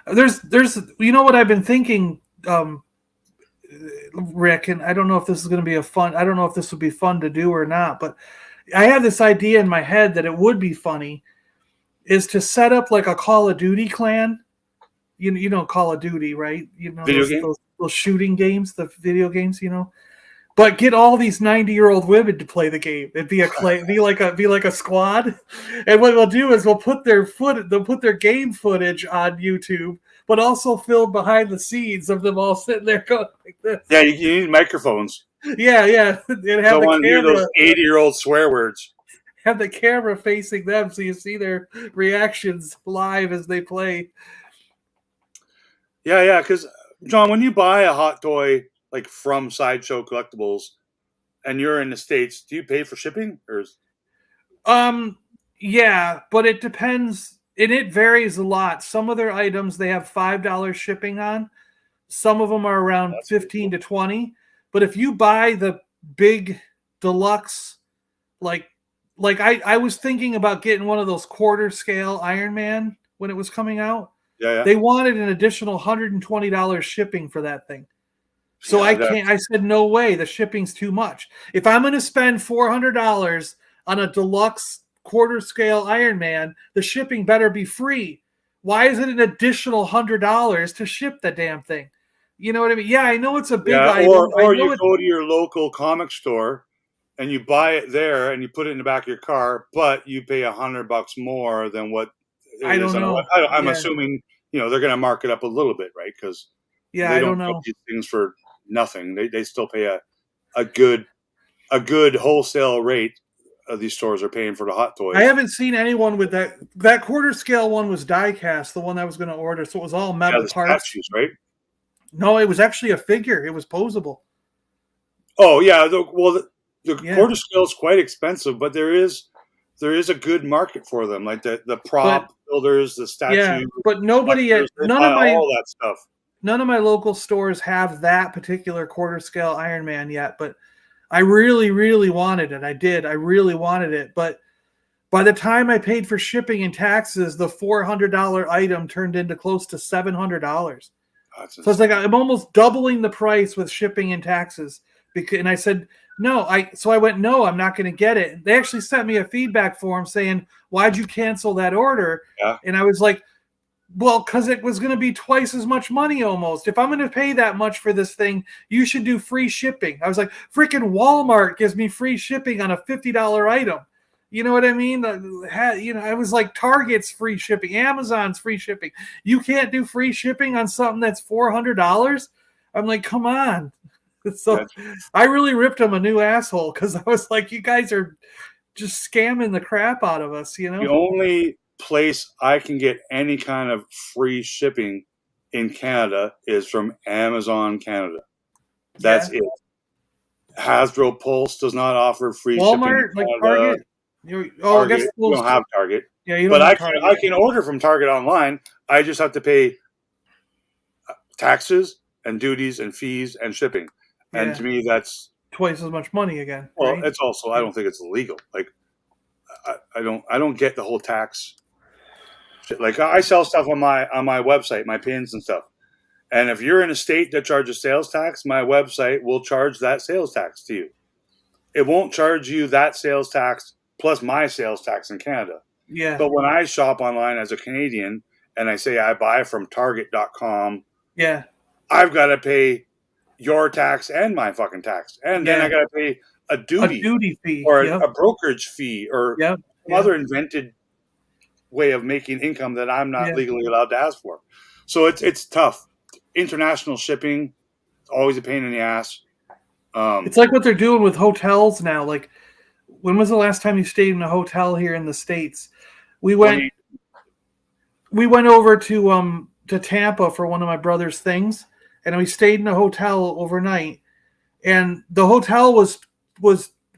There's what I've been thinking, Rick, and I don't know if this is going to be I don't know if this would be fun to do or not, but I have this idea in my head that it would be funny, is to set up like a Call of Duty clan. You know Call of Duty, right? Those shooting games, the video games, But get all these 90-year-old women to play the game. It'd be be like a squad. And what they'll do is they'll put their game footage on YouTube, but also film behind the scenes of them all sitting there going like this. Yeah, you need microphones. Yeah. And have the camera, those 80-year-old swear words. Have the camera facing them so you see their reactions live as they play. Yeah, because John, when you buy a hot toy like from Sideshow Collectibles and you're in the States, do you pay for shipping, or yeah, but it depends, and it varies a lot. Some of their items they have $5 shipping on. Some of them are around 15 to 20. But if you buy the big deluxe, like I was thinking about getting one of those quarter scale Iron Man when it was coming out. Yeah. They wanted an additional $120 shipping for that thing. So I said, no way, the shipping's too much. If I'm going to spend $400 on a deluxe quarter scale Iron Man, the shipping better be free. Why is it an additional $100 to ship the damn thing? You know what I mean? Yeah, I know it's a big item. Or you go to your local comic store and you buy it there and you put it in the back of your car, but you pay $100 more than what it I is don't know. I'm Yeah. assuming, they're going to mark it up a little bit, right? Because Yeah, they I don't don't put know. these things for nothing. They still pay a good wholesale rate. These stores are paying for the hot toys. I haven't seen anyone with that quarter scale one was die cast, the one I was going to order, so it was all metal the parts. statues, right? No, it was actually a figure. It was posable. Oh yeah, the quarter scale is quite expensive, but there is a good market for them, like the prop builders, the statue. Yeah, but none of all that stuff. None of my local stores have that particular quarter scale Iron Man yet, but I really, really wanted it. I did. I really wanted it, but by the time I paid for shipping and taxes, the $400 item turned into close to $700. So it's like I'm almost doubling the price with shipping and taxes. And I said, no, I went, no, I'm not going to get it. They actually sent me a feedback form saying, why'd you cancel that order? Yeah. And I was like, well, because it was going to be twice as much money almost. If I'm going to pay that much for this thing, you should do free shipping. I was like, freaking Walmart gives me free shipping on a $50 item. You know what I mean? I was like, Target's free shipping, Amazon's free shipping. You can't do free shipping on something that's $400? I'm like, come on. So I really ripped them a new asshole because I was like, you guys are just scamming the crap out of us, The only place I can get any kind of free shipping in Canada is from Amazon Canada. That's it. Hasbro Pulse does not offer free Walmart, shipping. like Target. I guess you don't have Target. Yeah, you but don't have Target. I can order from Target online. I just have to pay taxes and duties and fees and shipping. And to me, that's twice as much money again. Well, right? it's also I don't think it's illegal. Like I don't get the whole tax shit. Like I sell stuff on my website, my pins and stuff. And if you're in a state that charges sales tax, my website will charge that sales tax to you. It won't charge you that sales tax plus my sales tax in Canada. Yeah. But when I shop online as a Canadian and I say I buy from Target.com, yeah, I've got to pay your tax and my fucking tax. And then I got to pay a duty fee or a brokerage fee or some other invented way of making income that I'm not legally allowed to ask for. So it's tough. International shipping, always a pain in the ass. It's like what they're doing with hotels now. Like, when was the last time you stayed in a hotel here in the States? We went over to Tampa for one of my brother's things, and we stayed in a hotel overnight. And the hotel was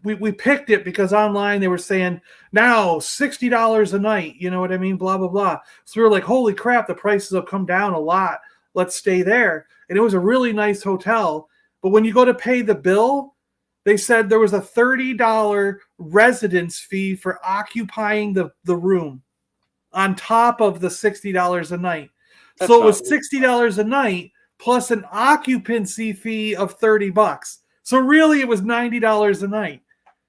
we picked it because online they were saying now $60 a night. You know what I mean? Blah blah blah. So we were like, holy crap, the prices have come down a lot. Let's stay there. And it was a really nice hotel. But when you go to pay the bill, they said there was a $30 residence fee for occupying the room on top of the $60 a night. So it was $60 a night plus an occupancy fee of $30. So really it was $90 a night.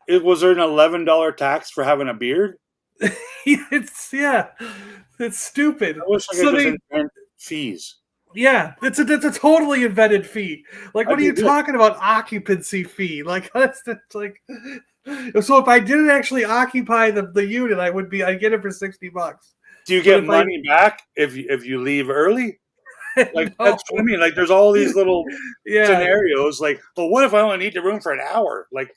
Was there an $11 tax for having a beard? It's stupid. I wish I could just invent fees. Yeah, it's a totally invented fee. Like, what are you talking about? Occupancy fee? Like, that's like. So if I didn't actually occupy the unit, I'd get it for $60. Do you get money back if you leave early? Like that's what I mean. Like, there's all these little scenarios. Like, well, what if I only need the room for an hour? Like,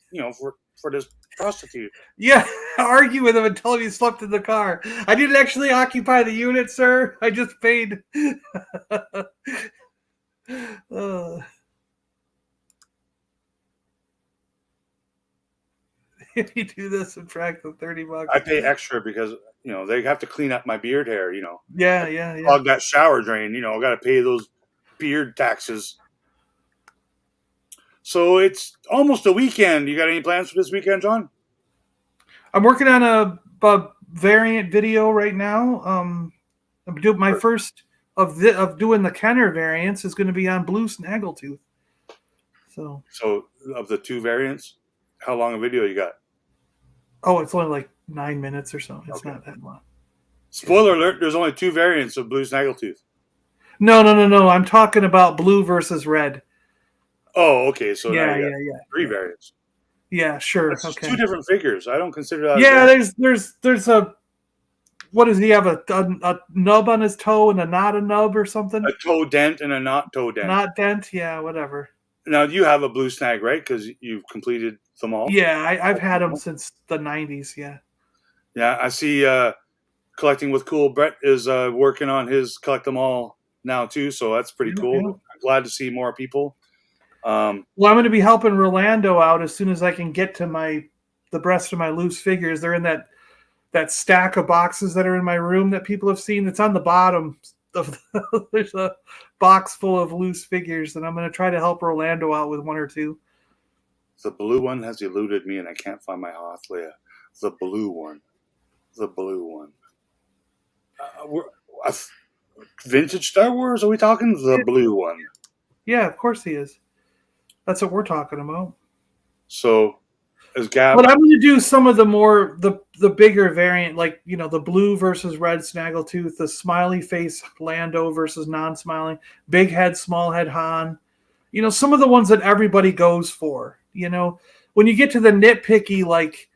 for this prostitute. Yeah, argue with him and tell him he slept in the car. I didn't actually occupy the unit, sir. I just paid. If you do this, subtract the $30. I pay extra because they have to clean up my beard hair. Yeah. Clog that shower drain. I got to pay those beard taxes. So it's almost a weekend. You got any plans for this weekend, John? I'm working on a variant video right now. I'm doing my first of doing the Kenner variants is going to be on Blue Snaggletooth. So of the two variants, how long a video you got? Oh, it's only like 9 minutes or so. It's not that long. Spoiler alert: there's only two variants of Blue Snaggletooth. No. I'm talking about blue versus red. Oh, okay. So yeah. 3 variants. Yeah, sure. It's Okay. two different figures. I don't consider that. Yeah, there's a. What does he have? A nub on his toe and a not a nub or something? A toe dent and a not toe dent. Not dent. Yeah, whatever. Now you have a blue snag, right? Because you've completed them all. Yeah, I've had them since the '90s. Yeah. Yeah, I see. Collecting with Cool Brett is working on his collect them all now too, so that's pretty cool. Yeah. I'm glad to see more people. Well, I'm going to be helping Rolando out as soon as I can get to the rest of my loose figures. They're in that stack of boxes that are in my room that people have seen. It's on the bottom of there's a box full of loose figures, and I'm going to try to help Rolando out with one or two. The blue one has eluded me, and I can't find my Hoth Leia. The blue one. Vintage Star Wars? Are we talking the blue one? Yeah, of course he is. That's what we're talking about. So, as Gab, but I'm going to do some of the bigger variant, like the blue versus red Snaggletooth, the smiley face Lando versus non-smiling, big head, small head Han. Some of the ones that everybody goes for. When you get to the nitpicky, like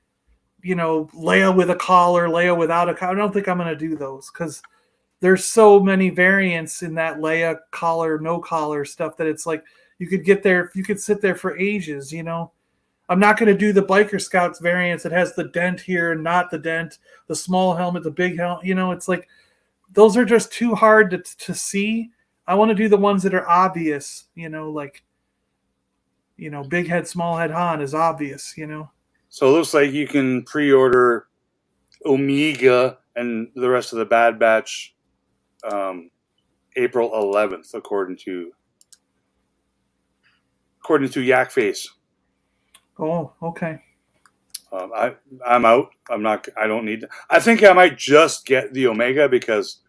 Leia with a collar, Leia without a collar, I don't think I'm going to do those because there's so many variants in that Leia collar, no collar stuff that it's like you could sit there for ages. I'm not going to do the Biker Scouts variants that has the dent here and not the dent, the small helmet, the big helmet. It's like those are just too hard to see. I want to do the ones that are obvious. Like big head, small head Han is obvious. So it looks like you can pre-order Omega and the rest of the Bad Batch April 11th, according to Yak Face. Oh, okay. I'm out. I don't need. I think I might just get the Omega because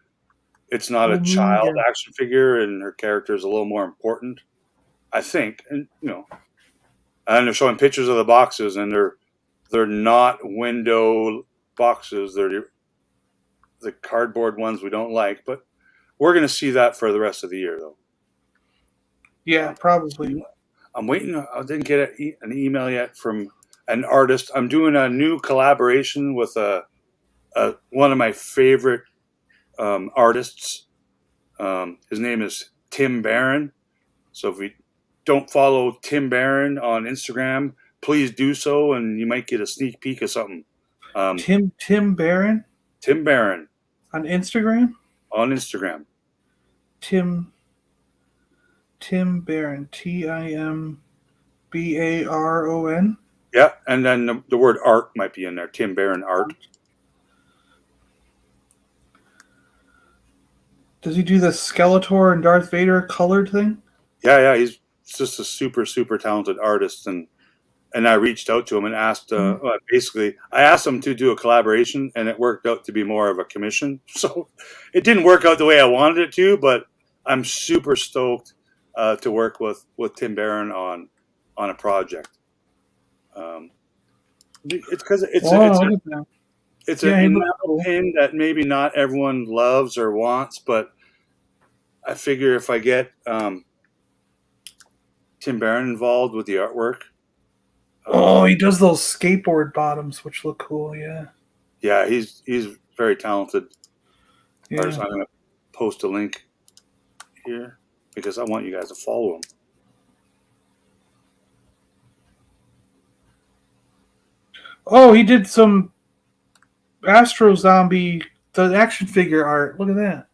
it's not a child action figure and her character is a little more important. I think, and and they're showing pictures of the boxes, and they're not window boxes. They're the cardboard ones we don't like, but we're going to see that for the rest of the year, though. Yeah, probably. I'm waiting. I didn't get an email yet from an artist. I'm doing a new collaboration with one of my favorite artists. His name is Tim Barron. So if we don't follow Tim Barron on Instagram, please do so, and you might get a sneak peek of something. Tim Barron? Tim Barron. On Instagram? On Instagram. Tim Barron. TimBaron? Yeah, and then the word art might be in there. Tim Barron art. Does he do the Skeletor and Darth Vader colored thing? Yeah, he's just a super, super talented artist, and I reached out to him and asked. Basically, I asked him to do a collaboration, and it worked out to be more of a commission. So it didn't work out the way I wanted it to, but I'm super stoked to work with Tim Barron on a project. It's because it's an enamel pin that maybe not everyone loves or wants, but I figure if I get Tim Barron involved with the artwork. He does those skateboard bottoms, which look cool. Yeah. Yeah, he's very talented. Yeah. I'm going to post a link here because I want you guys to follow him. Oh, he did some Astro Zombie, the action figure art. Look at that.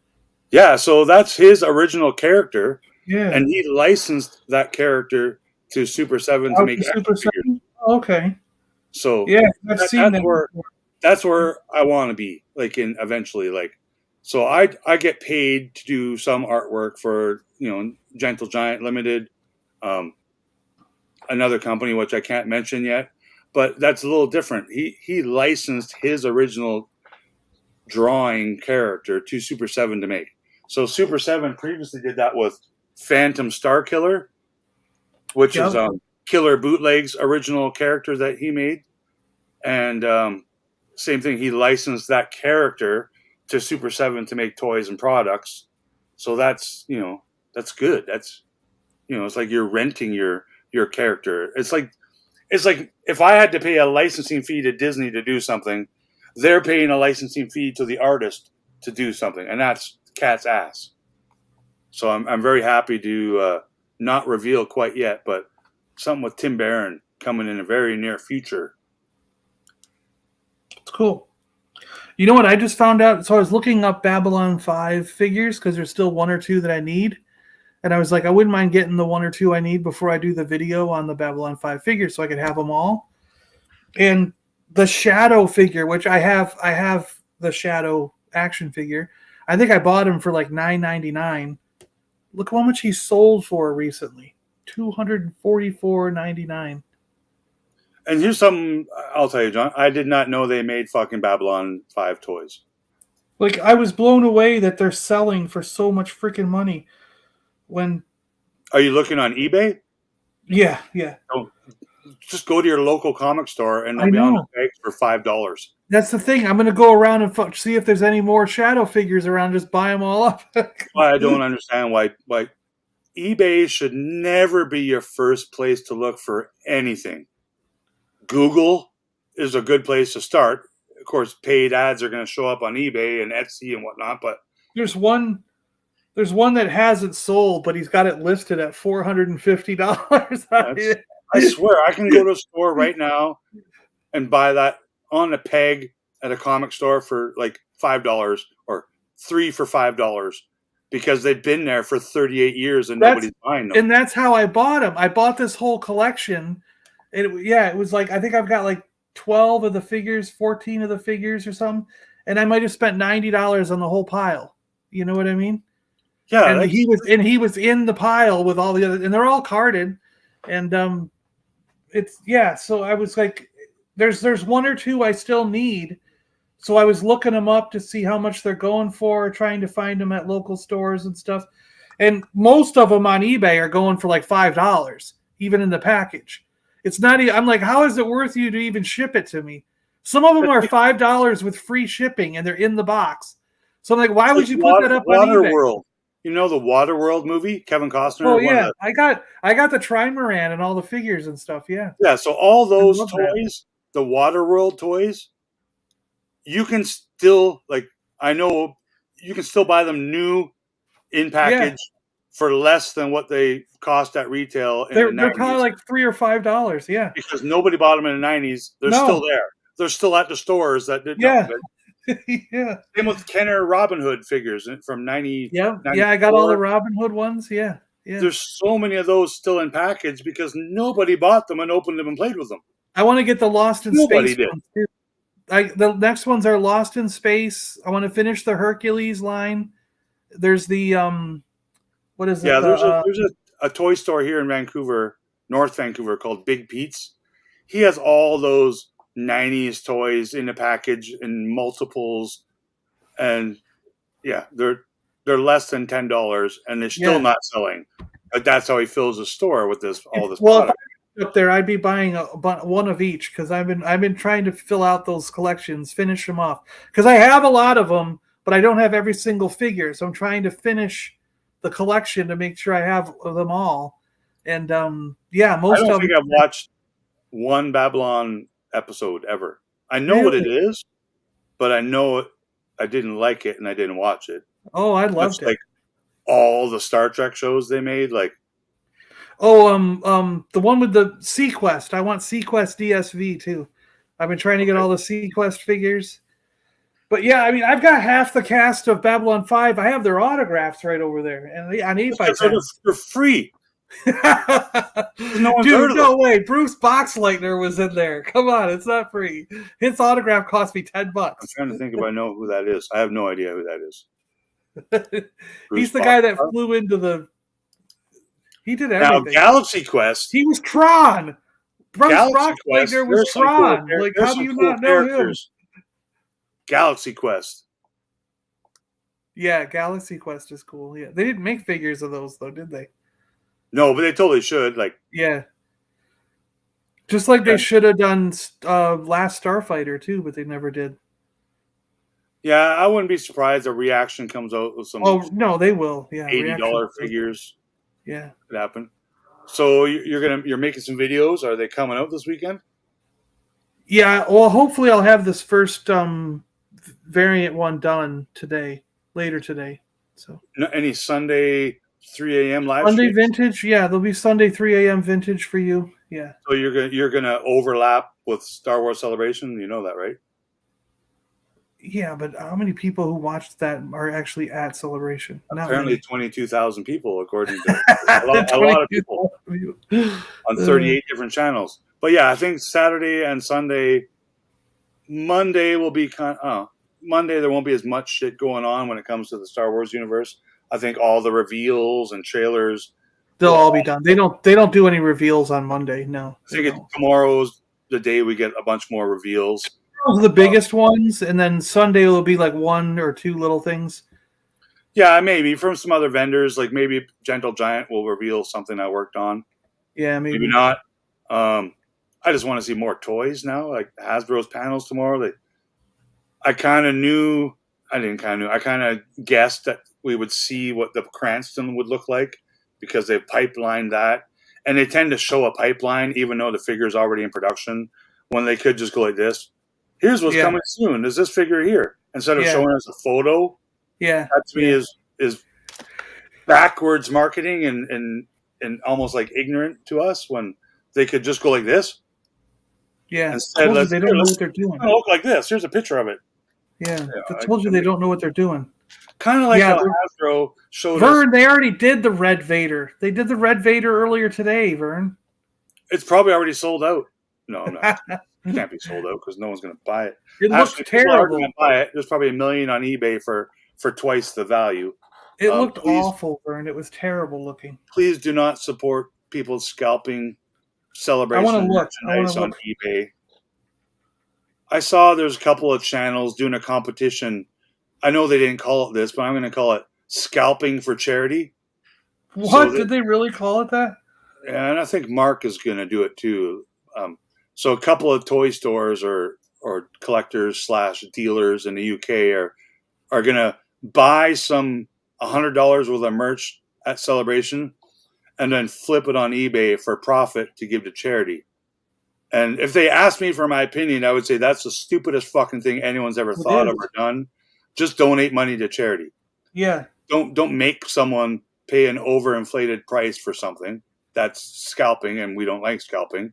Yeah, so that's his original character. Yeah. And he licensed that character to Super 7 to make action figures. Okay. So yeah, I've seen that. That's where I want to be, like eventually. So I get paid to do some artwork for Gentle Giant Limited, another company which I can't mention yet, but that's a little different. He licensed his original drawing character to Super 7 to make. So Super 7 previously did that with Phantom Star Killer, which is Killer Bootleg's original character that he made. And same thing, he licensed that character to Super 7 to make toys and products. So that's that's good. That's it's like you're renting your character. It's like It's like if I had to pay a licensing fee to Disney to do something, they're paying a licensing fee to the artist to do something, and that's cat's ass. So I'm very happy to not reveal quite yet, but something with Tim Barron coming in a very near future. It's cool. You know what I just found out? So I was looking up Babylon 5 figures because there's still one or two that I need. And I was like, I wouldn't mind getting the one or two I need before I do the video on the Babylon 5 figures so I could have them all. And the Shadow figure, which I have the Shadow action figure. I think I bought him for like $9.99. Look how much he sold for recently. $244.99. And here's something I'll tell you, John. I did not know they made fucking Babylon 5 toys. Like, I was blown away that they're selling for so much freaking money. When Are you looking on eBay? Yeah. So just go to your local comic store and they'll be on the peg for $5. That's the thing. I'm going to go around and see if there's any more Shadow figures around. Just buy them all up. I don't understand why eBay should never be your first place to look for anything. Google is a good place to start. Of course, paid ads are going to show up on eBay and Etsy and whatnot, but There's one that hasn't sold, but he's got it listed at $450. I swear, I can go to a store right now and buy that on a peg at a comic store for like $5 or 3 for $5 because they've been there for 38 years and nobody's buying them. And that's how I bought them. I bought this whole collection. It was like, I think I've got like 12 of the figures, 14 of the figures or something. And I might have spent $90 on the whole pile. You know what I mean? Yeah. And he was in the pile with all the other, and they're all carded. And so I was like, there's one or two I still need. So I was looking them up to see how much they're going for, trying to find them at local stores and stuff. And most of them on eBay are going for like $5, even in the package. It's not even, I'm like, how is it worth you to even ship it to me? Some of them are $5 with free shipping and they're in the box. So I'm like, why would you put that up on eBay? Waterworld. You know the Waterworld movie, Kevin Costner? Oh yeah, I got the Trimaran and all the figures and stuff. Yeah. Yeah, so all those toys, the Waterworld toys, you can still I know you can still buy them new in package for less than what they cost at retail in the 90s. They're probably like $3 or $5. Yeah. Because nobody bought them in the 90s. They're still there. They're still at the stores that did. Yeah. Yeah. Same with Kenner Robin Hood figures from 90. Yeah. Yeah, I got all the Robin Hood ones. Yeah. Yeah. There's so many of those still in package because nobody bought them and opened them and played with them. I want to get the Lost in Space ones too. The next ones are Lost in Space. I want to finish the Hercules line. There's the what is it? Yeah, there's a toy store here in Vancouver, North Vancouver, called Big Pete's. He has all those 90s toys in a package in multiples, and they're less than $10 and they're still not selling. But that's how he fills his store with all this well, product. If I up there, I'd be buying one of each because I've been trying to fill out those collections, finish them off because I have a lot of them, but I don't have every single figure. So I'm trying to finish the collection to make sure I have them all. And I don't think I've watched one Babylon episode ever. I know what it is, but I know it. I didn't like it and I didn't watch it. Oh, I loved it. Like all the Star Trek shows they made, like the one with the Sequest. I want Sequest DSV too. I've been trying to get all the Sequest figures. But yeah, I mean, I've got half the cast of Babylon 5. I have their autographs right over there, and on 8x10. They're free. No way. Bruce Boxleitner was in there. Come on, it's not free. His autograph cost me $10. I'm trying to think if I know who that is. I have no idea who that is. He's the guy that flew into the. He did everything. Now, Galaxy Quest. He was Tron. Bruce Boxleitner was Tron. Like, how do you not know him? Galaxy Quest. Yeah, Galaxy Quest is cool. Yeah, they didn't make figures of those though, did they? No, but they totally should. Yeah, just like they should have done Last Starfighter too, but they never did. Yeah, I wouldn't be surprised a reaction comes out with some. Oh no, they will. Yeah, $80 figures. Yeah, could happen. So you're making some videos. Are they coming out this weekend? Yeah, well, hopefully I'll have this first variant one done later today. So Any Sunday 3 a.m. live Sunday streams? vintage, yeah, there'll be Sunday 3 a.m. vintage for you. Yeah. So you're gonna overlap with Star Wars Celebration. You know that, right? Yeah, but how many people who watched that are actually at Celebration? Not Apparently many. 22,000 people, according to a lot of people on 38 different channels. But yeah, I think Saturday and Sunday, Monday will be Monday there won't be as much shit going on when it comes to the Star Wars universe. I think all the reveals and trailers They'll all be done. They don't do any reveals on Monday. No. I think tomorrow's the day we get a bunch more reveals. Those are the biggest ones, and then Sunday will be like one or two little things. Yeah, maybe from some other vendors, like maybe Gentle Giant will reveal something I worked on. Yeah, maybe not. I just want to see more toys now, like Hasbro's panels tomorrow. I kind of guessed that we would see what the Cranston would look like because they've pipelined that. And they tend to show a pipeline, even though the figure is already in production, when they could just go like this. Here's what's coming soon. There's this figure here. Instead of showing us a photo. Yeah. That to me is backwards marketing and almost like ignorant to us when they could just go like this. Yeah. Instead, They don't know what they're doing. Look like this. Here's a picture of it. Yeah. I told you they don't know what they're doing. Kind of like how Hasbro showed Vern, they already did the Red Vader. They did the Red Vader earlier today, Vern. It's probably already sold out. No, it can't be sold out because no one's going to buy it. It looks terrible. Going to buy it. There's probably $1 million on eBay for twice the value. It looked awful, Vern. It was terrible looking. Please do not support people scalping Celebration merchandise on eBay. I saw there's a couple of channels doing a competition. I know they didn't call it this, but I'm going to call it scalping for charity. What? Did they really call it that? Yeah, and I think Mark is going to do it too. So a couple of toy stores or collectors / dealers in the UK are going to buy some $100 worth of merch at Celebration and then flip it on eBay for profit to give to charity. And if they asked me for my opinion, I would say that's the stupidest fucking thing anyone's ever thought of or done. Just donate money to charity. Yeah. Don't make someone pay an overinflated price for something. That's scalping, and we don't like scalping.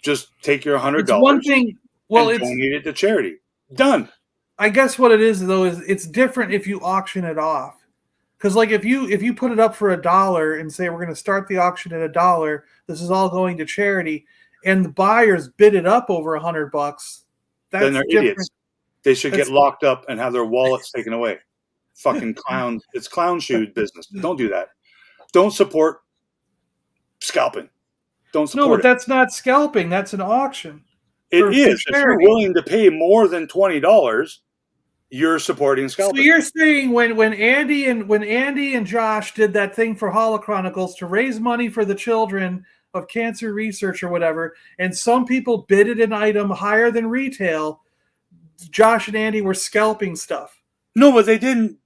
Just take your $100 one thing, and donate it to charity. Done. I guess what it is, though, is it's different if you auction it off. Because, like, if you put it up for $1 and say we're going to start the auction at $1, this is all going to charity, and the buyers bid it up over $100, then they're different. idiots. They should get locked up and have their wallets taken away. Fucking clowns. It's clown shoe business. Don't do that. Don't support scalping. Don't support No, but that's not scalping. That's an auction. It is. If you're willing to pay more than $20, you're supporting scalping. So you're saying when Andy and Josh did that thing for Holochronicles to raise money for the children of cancer research or whatever, and some people bidded an item higher than retail, Josh and Andy were scalping stuff. No, but they didn't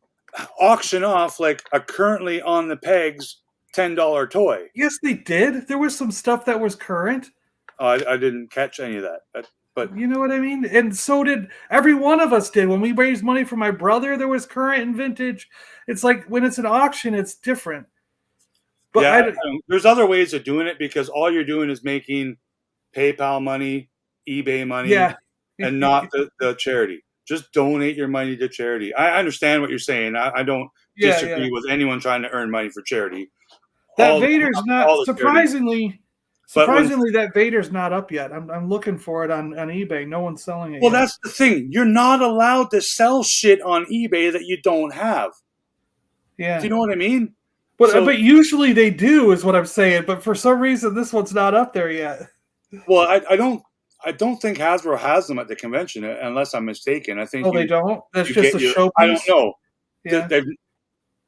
auction off like a currently on the pegs $10 toy. Yes, they did. There was some stuff that was current. I didn't catch any of that. But you know what I mean? And so did every one of us did. When we raised money for my brother, there was current and vintage. It's like when it's an auction, it's different. But yeah, there's other ways of doing it because all you're doing is making PayPal money, eBay money, and not the charity. Just donate your money to charity. I understand what you're saying. I don't disagree with anyone trying to earn money for charity. That Vader's not surprisingly. Surprisingly, that Vader's not up yet. I'm looking for it on eBay. No one's selling it. Well, that's the thing. You're not allowed to sell shit on eBay that you don't have. Yeah. Do you know what I mean? But usually they do, is what I'm saying. But for some reason, this one's not up there yet. Well, I don't think Hasbro has them at the convention, unless I'm mistaken. I think. Oh, they don't. That's just a showpiece. I don't know. Yeah.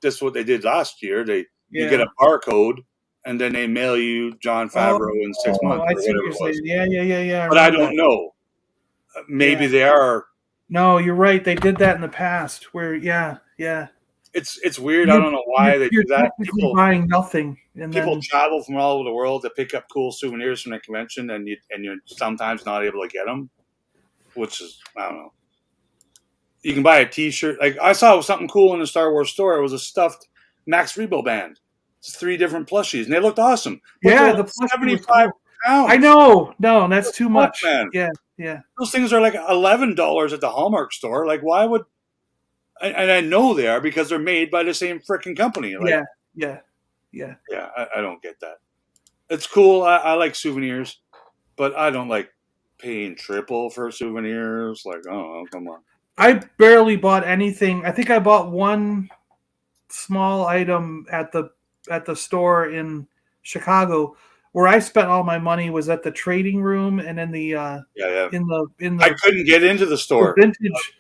That's what they did last year. You get a barcode. And then they mail you Jon Favreau in 6 months. I see what you're saying. Yeah. But I don't know. Maybe they are. No, you're right. They did that in the past. Where, It It's weird. I don't know why they do that. People buying nothing, and people then travel from all over the world to pick up cool souvenirs from the convention, and you're sometimes not able to get them, which is, I don't know. You can buy a T-shirt. Like I saw something cool in the Star Wars store. It was a stuffed Max Rebo band. It's 3 different plushies, and they looked awesome. But yeah, the plushie was 75 cool. pounds. I know, no, that's too much. Man. Yeah. Those things are like $11 at the Hallmark store. Like, why would? And I know they are because they're made by the same freaking company. Like, yeah. I don't get that. It's cool. I like souvenirs, but I don't like paying triple for souvenirs. Like, oh, come on. I barely bought anything. I think I bought one small item at the store in Chicago. Where I spent all my money was at the trading room and in the in the I couldn't get into the store. The vintage.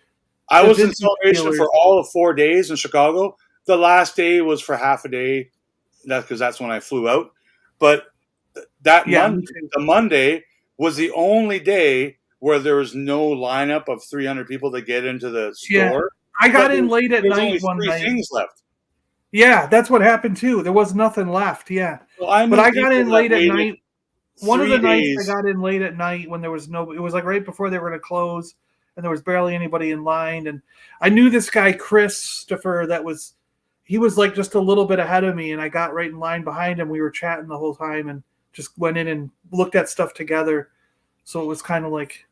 I was in Celebration for all of 4 days in Chicago. The last day was for half a day. That's because that's when I flew out. But the Monday was the only day where there was no lineup of 300 people to get into the store. Yeah. I got in late at night one night. Things left. Yeah, that's what happened too. There was nothing left. Yeah, well, but I got in late at night. One of the nights days. I got in late at night when there was no. It was like right before they were going to close, and there was barely anybody in line. And I knew this guy Christopher. He was like just a little bit ahead of me, and I got right in line behind him. We were chatting the whole time, and just went in and looked at stuff together. So it was kind of like,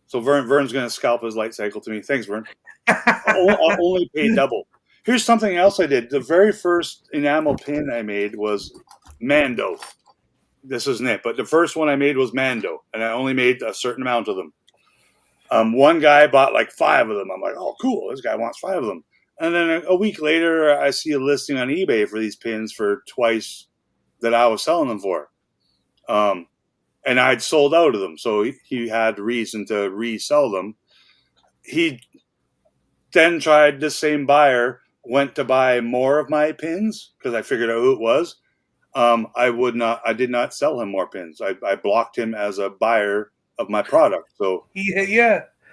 So Vern's going to scalp his light cycle to me. Thanks, Vern. I'll only pay double. Here's something else I did. The very first enamel pin I made was Mando. This isn't it, but the first one I made was Mando, and I only made a certain amount of them. One guy bought like 5 of them. I'm like, oh, cool. This guy wants 5 of them. And then a week later, I see a listing on eBay for these pins for twice that I was selling them for. And I'd sold out of them, so he had reason to resell them. He then tried, the same buyer went to buy more of my pins because I figured out who it was. I did not sell him more pins. I blocked him as a buyer of my product. So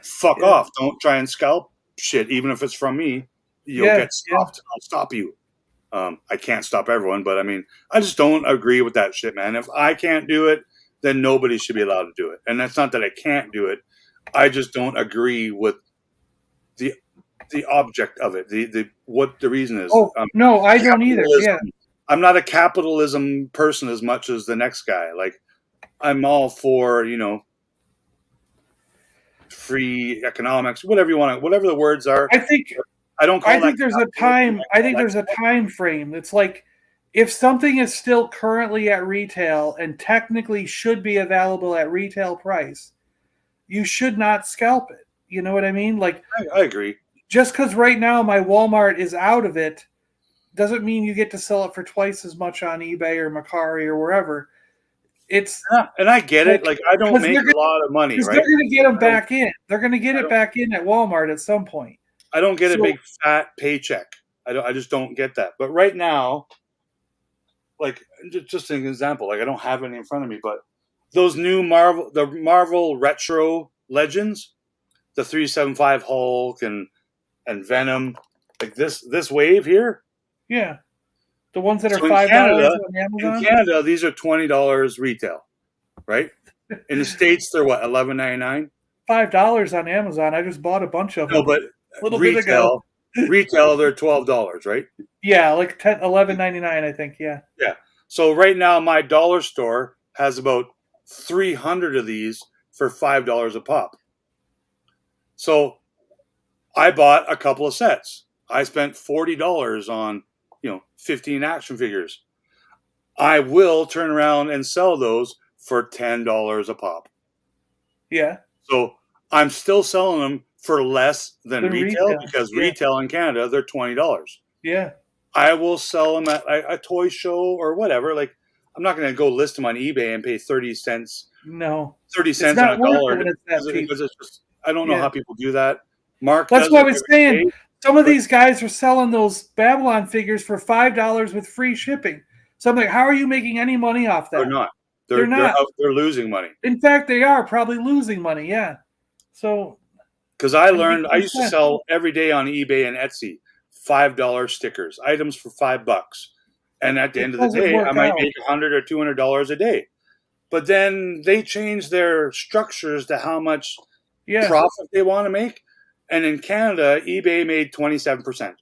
fuck off. Don't try and scalp shit, even if it's from me. You'll get stopped. I'll stop you. I can't stop everyone, but I mean, I just don't agree with that shit, man. If I can't do it, then nobody should be allowed to do it. And that's not that I can't do it. I just don't agree with the object of it. What the reason is. Oh, no, I don't either. Yeah. I'm not a capitalism person as much as the next guy. Like, I'm all for, free economics, whatever you want to, whatever the words are. I think there's a time. I think there's a time frame. It's like, if something is still currently at retail and technically should be available at retail price, you should not scalp it. You know what I mean? Like, I agree. Just because right now my Walmart is out of it doesn't mean you get to sell it for twice as much on eBay or Mercari or wherever. It's and I get it. Like, I don't make a lot of money, right? They're going to get them back in. They're going to get it back in at Walmart at some point. I don't get a big fat paycheck. I just don't get that. But right now, like, just an example, like, I don't have any in front of me, but those new Marvel retro legends, the 375 Hulk and Venom, like this wave here. Yeah. The ones that are $5 on Amazon? In Canada, these are $20 retail, right? In the States, they're what, $11.99? $5 on Amazon. I just bought a bunch of them. No, but a little bit ago. Retail, they're $12, right? Yeah, like $11.99, I think. Yeah. Yeah. So right now, my dollar store has about 300 of these for $5 a pop. So I bought a couple of sets. I spent $40 on, 15 action figures. I will turn around and sell those for $10 a pop. Yeah. So I'm still selling them for less than retail because retail in Canada, they're $20. Yeah. I will sell them at a toy show or whatever. Like, I'm not going to go list them on eBay and pay 30 cents. No. 30 cents on a dollar. Because it's just, I don't know how people do that. Mark, that's what I was saying. Some of these guys are selling those Babylon figures for $5 with free shipping. So I'm like, how are you making any money off that? They're not. They're not. They're losing money. In fact, they are probably losing money. Yeah. So Because I learned, I used to sell every day on eBay and Etsy, $5 stickers, items for $5. And at the end of the day, I might make $100 or $200 a day. But then they changed their structures to how much profit they want to make. And in Canada, eBay made 27%.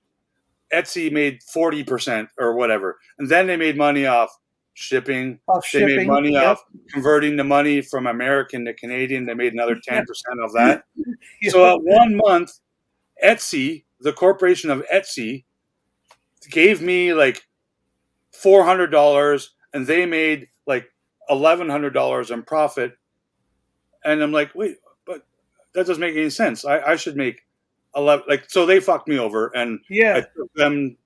Etsy made 40% or whatever. And then they made money off shipping. They made money off converting the money from American to Canadian. They made another 10% of that. So at 1 month, Etsy, the corporation of Etsy, gave me like $400 and they made like $1,100 in profit. And I'm like, wait, but that doesn't make any sense. I should make 11. Like, so they fucked me over, and I took them.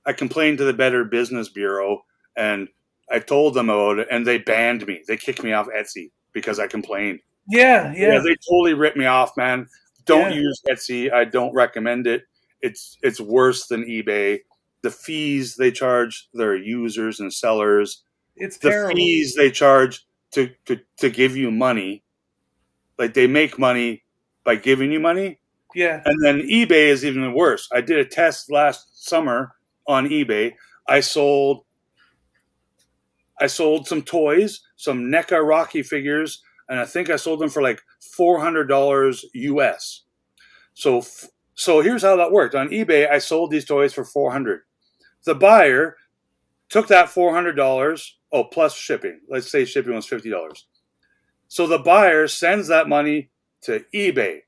I complained to the Better Business Bureau, and I told them about it, and they banned me. They kicked me off Etsy because I complained. Yeah. They totally ripped me off, man. Don't use Etsy. I don't recommend it. It's worse than eBay. The fees they charge their users and sellers. It's the terrible. Fees they charge to give you money. Like, they make money by giving you money. Yeah. And then eBay is even worse. I did a test last summer on eBay. I sold some toys, some NECA Rocky figures, and I think I sold them for like $400 US. So here's how that worked. On eBay, I sold these toys for $400. The buyer took that $400, plus shipping. Let's say shipping was $50. So the buyer sends that money to eBay.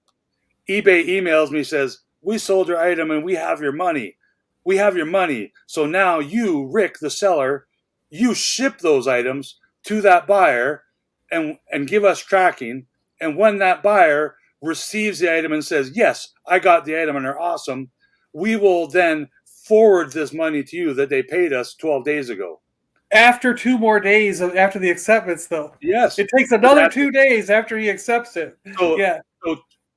eBay emails me, says, we sold your item and we have your money. We have your money. So now you, Rick, the seller, you ship those items to that buyer and give us tracking. And when that buyer receives the item and says, yes, I got the item and they're awesome, we will then forward this money to you that they paid us 12 days ago. After 2 more days after the acceptance, though. Yes. It takes another 2 days after he accepts it. So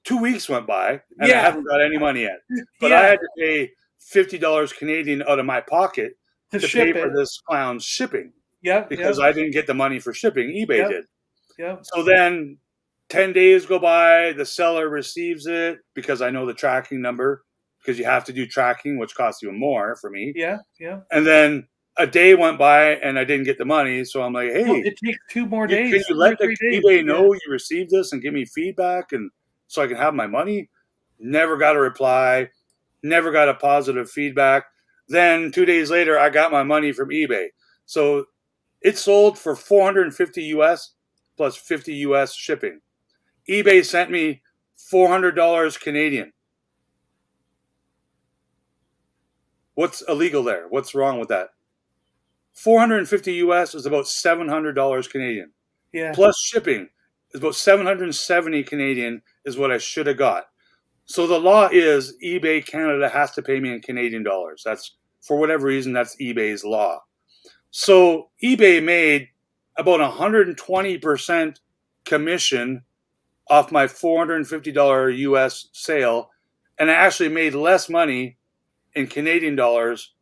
2 weeks went by, and I haven't got any money yet. But I had to pay $50 Canadian out of my pocket to pay for this clown's shipping. Because I didn't get the money for shipping. eBay did. So then 10 days go by, the seller receives it because I know the tracking number, because you have to do tracking, which costs even more for me. And then a day went by and I didn't get the money. So I'm like, hey, it takes 2 more days. Can you let the eBay know you received this and give me feedback and so I can have my money? Never got a reply. Never got a positive feedback. Then 2 days later, I got my money from eBay. So it sold for $450 US plus $50 US shipping. eBay sent me $400 Canadian. What's illegal there? What's wrong with that? $450 US is about $700 Canadian. Plus shipping is about 770 Canadian is what I should have got. So the law is eBay Canada has to pay me in Canadian dollars. That's, for whatever reason, that's eBay's law. So eBay made about 120% commission off my $450 US sale, and I actually made less money in Canadian dollars.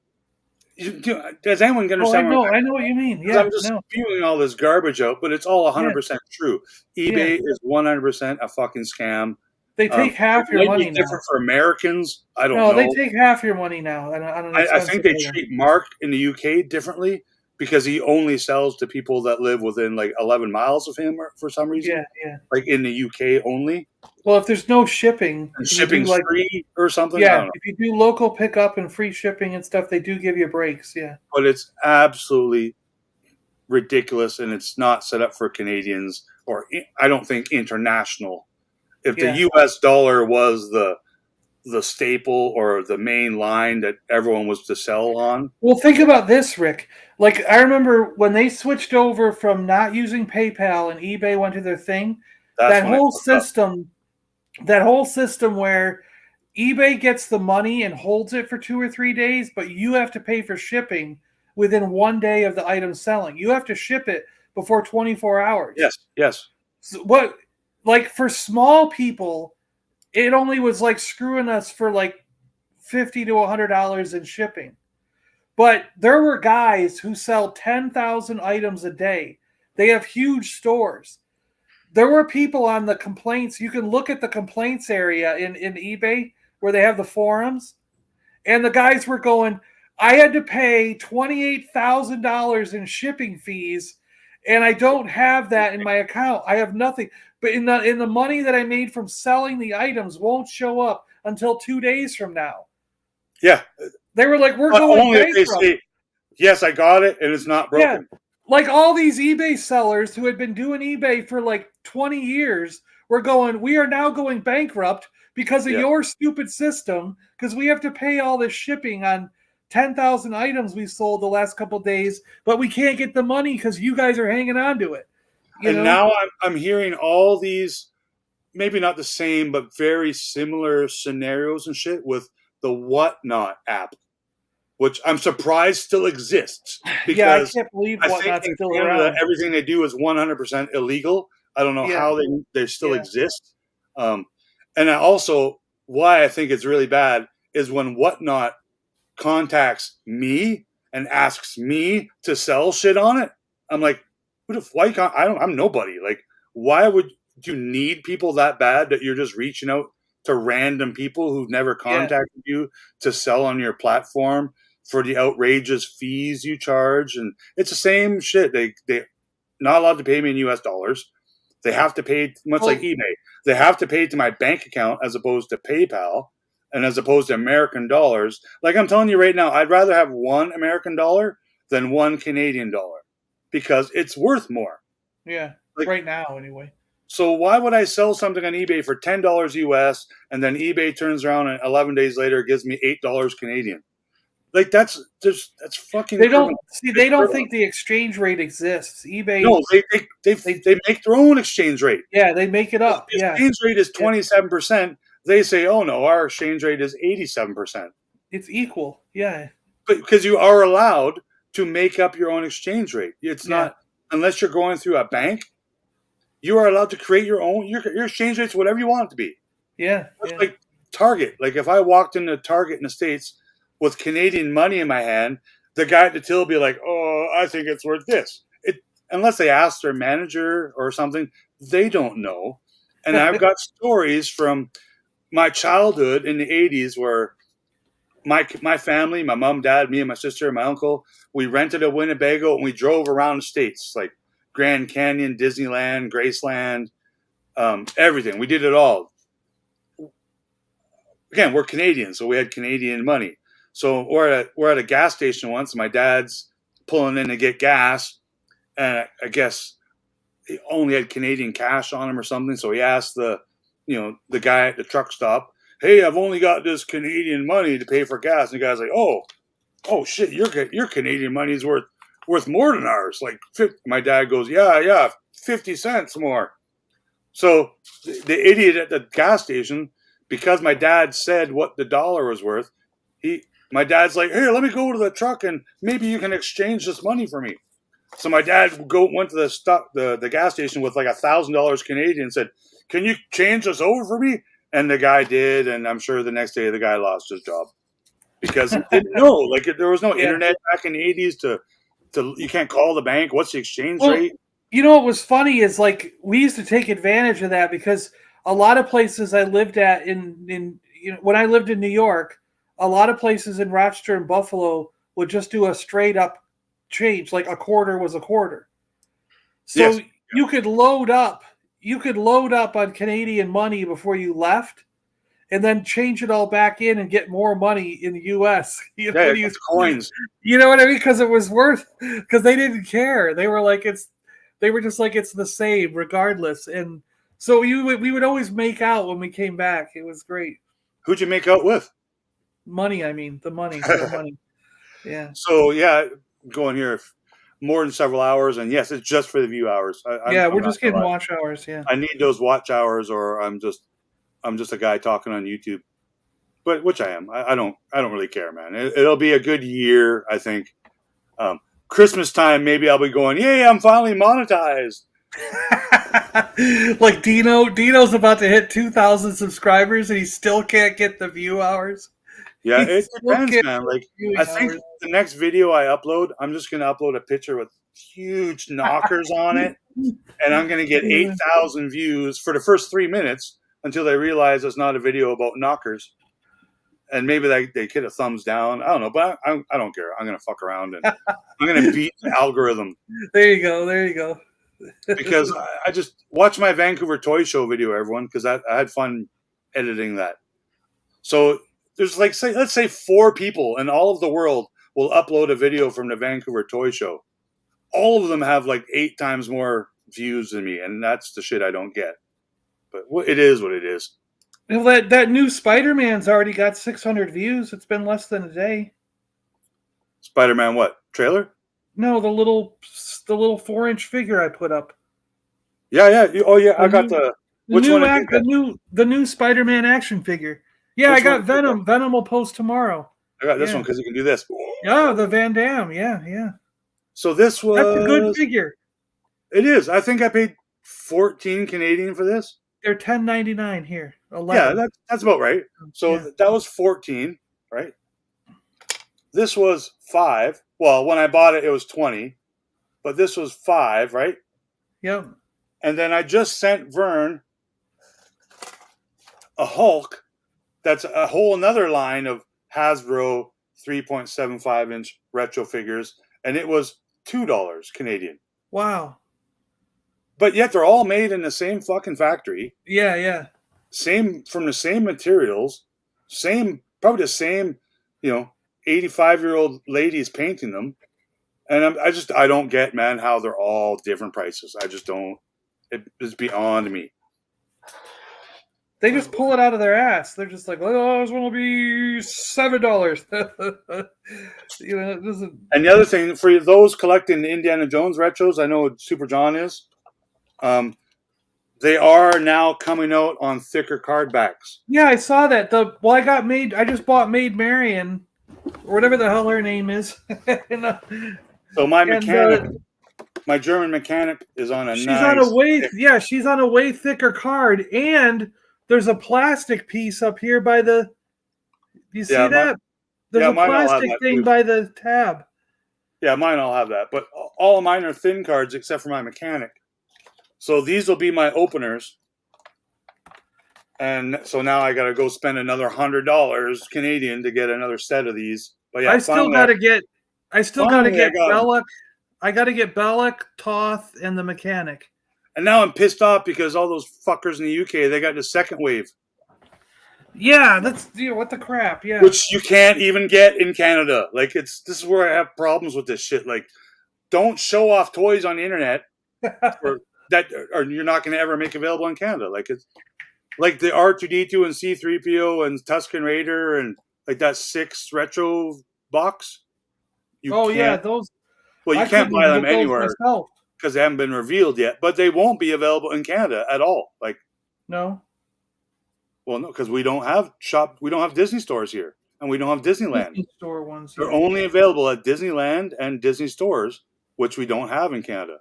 Does anyone understand? I know what you mean. Yeah, I'm just spewing all this garbage out, but it's all 100% true. eBay is 100% a fucking scam. They take half your money now. Different for Americans. I don't know. No, they take half your money now. I think they treat Mark in the UK differently because he only sells to people that live within like 11 miles of him for some reason. Like in the UK only. Well, if there's no shipping, and shipping's free or something. Yeah, if you do local pickup and free shipping and stuff, they do give you breaks. Yeah, but it's absolutely ridiculous, and it's not set up for Canadians or I don't think international. If the U.S. dollar was the staple or the main line that everyone was to sell on. Well, think about this, Rick. Like, I remember when they switched over from not using PayPal and eBay went to their thing. That whole system where eBay gets the money and holds it for 2 or 3 days, but you have to pay for shipping within 1 day of the item selling. You have to ship it before 24 hours. Yes. So like for small people, it only was like screwing us for like $50 to $100 in shipping. But there were guys who sell 10,000 items a day. They have huge stores. there were people on the complaints. You can look at the complaints area in eBay where they have the forums, and the guys were going, I had to pay $28,000 in shipping fees, and I don't have that in my account. I have nothing. But in the money that I made from selling the items won't show up until 2 days from now. Yeah. They were like, we're going only if bankrupt. they say, yes, I got it, and it's not broken. Yeah. Like all these eBay sellers who had been doing eBay for like 20 years were going, we are now going bankrupt because of your stupid system, because we have to pay all this shipping on 10,000 items we sold the last couple of days, but we can't get the money because you guys are hanging on to it. Now I'm hearing all these, maybe not the same, but very similar scenarios and shit with the Whatnot app, which I'm surprised still exists. Because I can't believe I Whatnot's think in still Canada, around. everything they do is 100% illegal. I don't know how they still exist. And also, why I think it's really bad is when Whatnot contacts me and asks me to sell shit on it. I'm like, why can't I'm nobody. Like, why would you need people that bad that you're just reaching out to random people who've never contacted you to sell on your platform for the outrageous fees you charge? And it's the same shit. They not allowed to pay me in US dollars. They have to pay, much like eBay, they have to pay to my bank account as opposed to PayPal and as opposed to American dollars. Like I'm telling you right now, I'd rather have one American dollar than one Canadian dollar because it's worth more. Yeah, like, right now anyway. So why would I sell something on eBay for $10 US and then eBay turns around and 11 days later gives me $8 Canadian? Like that's fucking. They don't think the exchange rate exists. eBay. No, they make their own exchange rate. Yeah, they make it up. The exchange rate is 27%. They say, oh no, our exchange rate is 87%. It's equal. Yeah. But because you are allowed to make up your own exchange rate. It's not unless you're going through a bank. You are allowed to create your own your exchange rates, whatever you want it to be. Yeah. Like Target. Like if I walked into Target in the States with Canadian money in my hand, the guy at the till will be like, oh, I think it's worth this. Unless they ask their manager or something, they don't know. And I've got stories from my childhood in the 80s where my family, my mom, dad, me and my sister and my uncle, we rented a Winnebago and we drove around the States, like Grand Canyon, Disneyland, Graceland, everything. We did it all. Again, we're Canadians, so we had Canadian money. So we're at a gas station once. My dad's pulling in to get gas, and I guess he only had Canadian cash on him or something. So he asked the guy at the truck stop, "Hey, I've only got this Canadian money to pay for gas." And the guy's like, "Oh shit, your Canadian money is worth more than ours." Like my dad goes, "Yeah, 50 cents more." So the idiot at the gas station, because my dad said what the dollar was worth, my dad's like, "Here, let me go to the truck and maybe you can exchange this money for me." So my dad went to the gas station with like $1,000 Canadian and said, "Can you change this over for me?" And the guy did, and I'm sure the next day the guy lost his job because he didn't know. Like there was no internet back in the 80s to you can't call the bank. What's the exchange rate? You know what was funny is like we used to take advantage of that because a lot of places I lived at when I lived in New York, a lot of places in Rochester and Buffalo would just do a straight up change, like a quarter was a quarter. So you could load up on Canadian money before you left, and then change it all back in and get more money in the U.S. Coins. You know what I mean? Because it was because they didn't care. They were just like it's the same regardless. And so we would always make out when we came back. It was great. Who'd you make out with? Money, I mean the money. Yeah. So going here more than several hours, and yes, it's just for the view hours. We're just getting watch hours. Yeah. I need those watch hours, or I'm just a guy talking on YouTube, but which I am. I don't really care, man. It'll be a good year, I think. Christmas time, maybe I'll be going, yay, I'm finally monetized. Like Dino's about to hit 2,000 subscribers and he still can't get the view hours. Yeah, He's it depends, okay man. Like, viewing I think hours. the next video I upload, I'm just going to upload a picture with huge knockers on it, and I'm going to get 8,000 views for the first 3 minutes until they realize it's not a video about knockers. And maybe they get a thumbs down. I don't know, but I don't care. I'm going to fuck around and I'm going to beat the algorithm. There you go. There you go. Because I just watch my Vancouver Toy Show video, everyone, because I had fun editing that. So there's like, let's say 4 people in all of the world will upload a video from the Vancouver Toy Show. All of them have like 8 times more views than me, and that's the shit I don't get. But it is what it is. Well, that new Spider-Man's already got 600 views. It's been less than a day. Spider-Man what? Trailer? No, the little 4-inch figure I put up. Yeah. Oh yeah, I got the which one? The new Spider-Man action figure. Yeah, I got Venom. Venom will post tomorrow. I got this one because you can do this. Oh, the Van Damme. Yeah. So this was... That's a good figure. It is. I think I paid 14 Canadian for this. They're $10.99 here. 11. Yeah, that's about right. So that was 14, right? This was 5. Well, when I bought it, it was 20. But this was 5, right? Yep. And then I just sent Vern a Hulk. That's a whole another line of Hasbro 3.75-inch retro figures. And it was $2 Canadian. Wow. But yet they're all made in the same fucking factory. Yeah. Same, from the same materials. Probably the same, 85-year-old ladies painting them. And I don't get, man, how they're all different prices. I just don't. It's beyond me. They just pull it out of their ass. They're just like, oh, this one will be $7. It doesn't. And the other thing, for those collecting the Indiana Jones retros, I know Super John is. They are now coming out on thicker card backs. Yeah, I saw that. I just bought Maid Marian, or whatever the hell her name is. So my mechanic, my German mechanic, is on a she's on a way thicker card, and there's a plastic piece up here by the. You see that? There's a plastic thing by the tab. Yeah, mine all have that, but all of mine are thin cards except for my mechanic. So these will be my openers. And so now I got to go spend another $100 Canadian to get another set of these. But yeah, I still got to get Belloc. I got to get Belloc, Toth, and the mechanic. And now I'm pissed off because all those fuckers in the UK, they got the second wave. Yeah, that's what the crap. Yeah, which you can't even get in Canada. Like this is where I have problems with this shit. Like, don't show off toys on the internet, or you're not going to ever make available in Canada. Like it's like the R2D2 and C3PO and Tusken Raider and like that 6 retro box. Those. Well, you can't buy them anywhere because they haven't been revealed yet. But they won't be available in Canada at all. Like, no. Well, no, because we don't have Disney stores here, and we don't have Disneyland. Disney store ones. They're only available at Disneyland and Disney stores, which we don't have in Canada.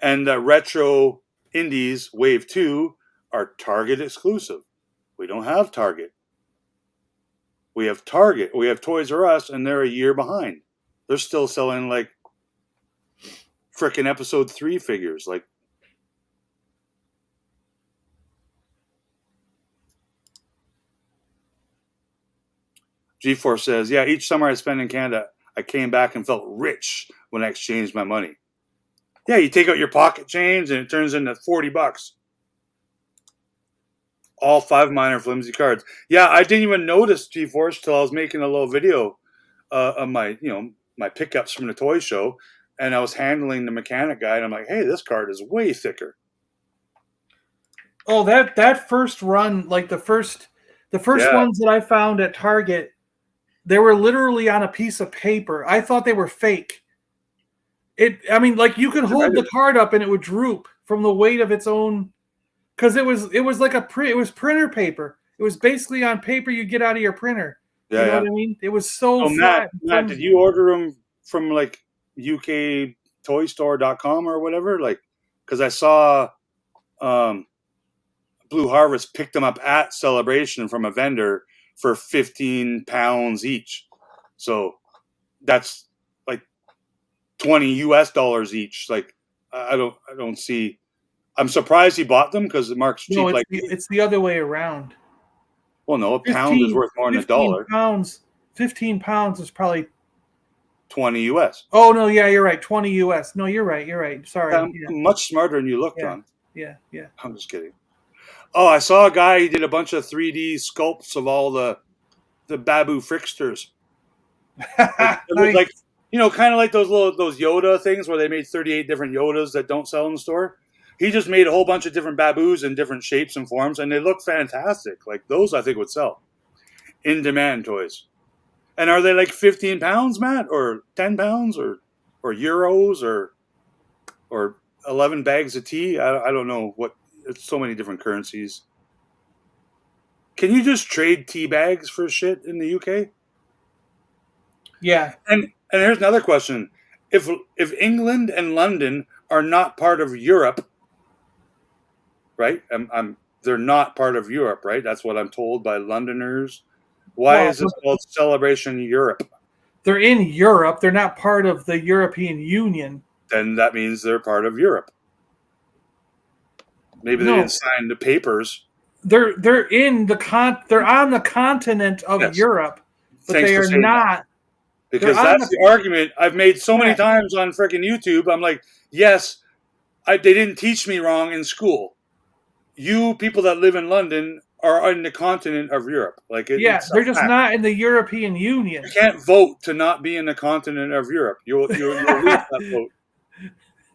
And the retro Indies Wave 2 are Target exclusive. We don't have Target. We have Target. We have Toys R Us, and they're a year behind. They're still selling like frickin' Episode 3 figures. Like, G4 says, yeah, each summer I spent in Canada, I came back and felt rich when I exchanged my money. Yeah, you take out your pocket change and it turns into $40. All 5 minor flimsy cards. Yeah, I didn't even notice G4 till I was making a little video of my, my pickups from the toy show, and I was handling the mechanic guy, and I'm like, hey, this card is way thicker. Oh, that first run, like the first ones that I found at Target, they were literally on a piece of paper. I thought they were fake. Like you could hold the card up and it would droop from the weight of its own, because it was like it was printer paper. It was basically on paper you get out of your printer. Yeah, you know what I mean? It was so flat. Matt, did you order them from like UKToystore.com or whatever? Like, because I saw Blue Harvest picked them up at Celebration from a vendor for 15 pounds each. So that's like 20 US dollars each. Like I don't see. I'm surprised he bought them because the mark's cheap. No, Like it's the other way around. well, no, a pound is worth more than $1. 15 pounds is probably 20 US. Oh no, yeah, you're right. 20 US. No, you're right. Sorry. I'm much smarter than you look, Don. Yeah. I'm just kidding. Oh, I saw a guy. He did a bunch of 3D sculpts of all the Babu Fricksters. It looked like kind of like those Yoda things where they made 38 different Yodas that don't sell in the store. He just made a whole bunch of different Babus in different shapes and forms, and they look fantastic. Like those, I think would sell. In demand toys. And are they like 15 pounds, Matt, or 10 pounds, or euros, or 11 bags of tea? I don't know what. It's so many different currencies. Can you just trade tea bags for shit in the UK? Yeah. And here's another question: If England and London are not part of Europe, right? They're not part of Europe, right? That's what I'm told by Londoners. Why is this called Celebration Europe? They're in Europe. They're not part of the European Union. Then that means they're part of Europe. Maybe they didn't sign the papers. They're in they're on the continent of Europe, but they are not. Because that's the argument I've made so many times on freaking YouTube. I'm like, yes, they didn't teach me wrong in school. You people that live in London are on the continent of Europe. Like they're just not in the European Union. You can't vote to not be in the continent of Europe. You'll lose that vote.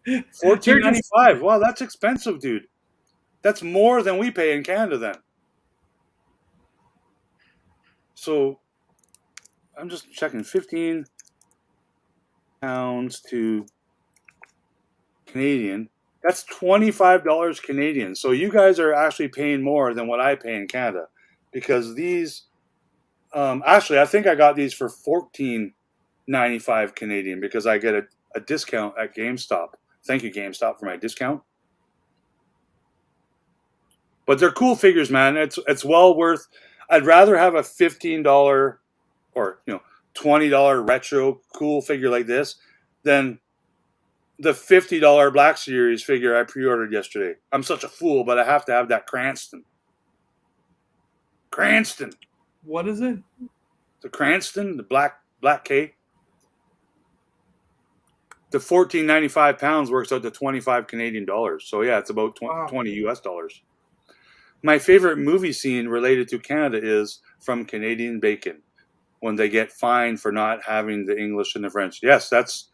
$14.95. Wow, that's expensive, dude. That's more than we pay in Canada then. So I'm just checking 15 pounds to Canadian. That's $25 Canadian. So you guys are actually paying more than what I pay in Canada, because these actually I think I got these for $14.95 Canadian because I get a discount at GameStop. Thank you, GameStop, for my discount. But they're cool figures, man. It's well worth. I'd rather have a $15 or $20 retro cool figure like this than the $50 Black Series figure I pre-ordered yesterday. I'm such a fool, but I have to have that Cranston. What is it? The Cranston, the black K. The $14.95 pounds works out to 25 Canadian dollars. So yeah, it's about 20 US dollars. My favorite movie scene related to Canada is from Canadian Bacon, when they get fined for not having the English and the French. Yes, that's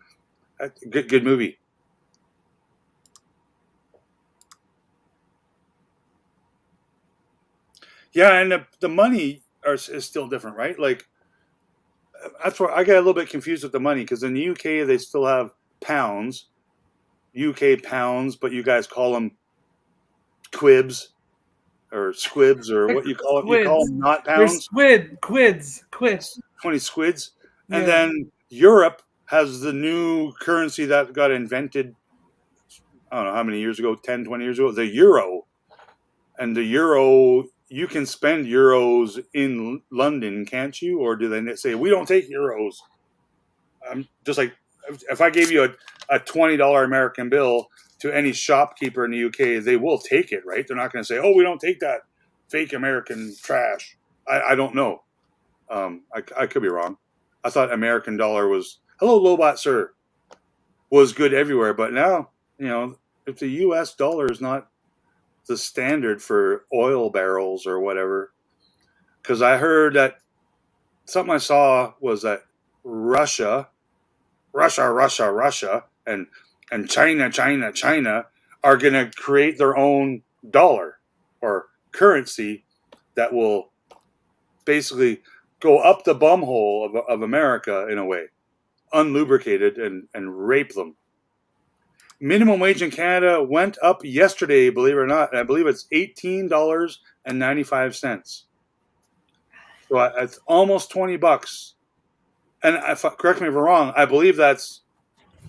a good movie. Yeah, and the money is still different, right? Like that's where I get a little bit confused with the money, because in the UK they still have pounds, UK pounds, but you guys call them quibs or squibs or what you call it. You call them not pounds. Quids. 20 squids. Yeah. And then Europe has the new currency that got invented, I don't know how many years ago, 10, 20 years ago, the euro. And the euro, you can spend euros in London, can't you? Or do they say, we don't take euros? I'm just like, if I gave you a $20 American bill to any shopkeeper in the UK, they will take it, right? They're not going to say, oh, we don't take that fake American trash. I don't know. I could be wrong. I thought American dollar was, hello, Lobot, sir, was good everywhere. But now, if the US dollar is not the standard for oil barrels or whatever, because I heard that something I saw was that Russia, and China are going to create their own dollar or currency that will basically go up the bumhole of America in a way, unlubricated, and rape them. Minimum wage in Canada went up yesterday, believe it or not, and I believe it's $18.95. So it's almost $20. And correct me if I'm wrong, I believe that's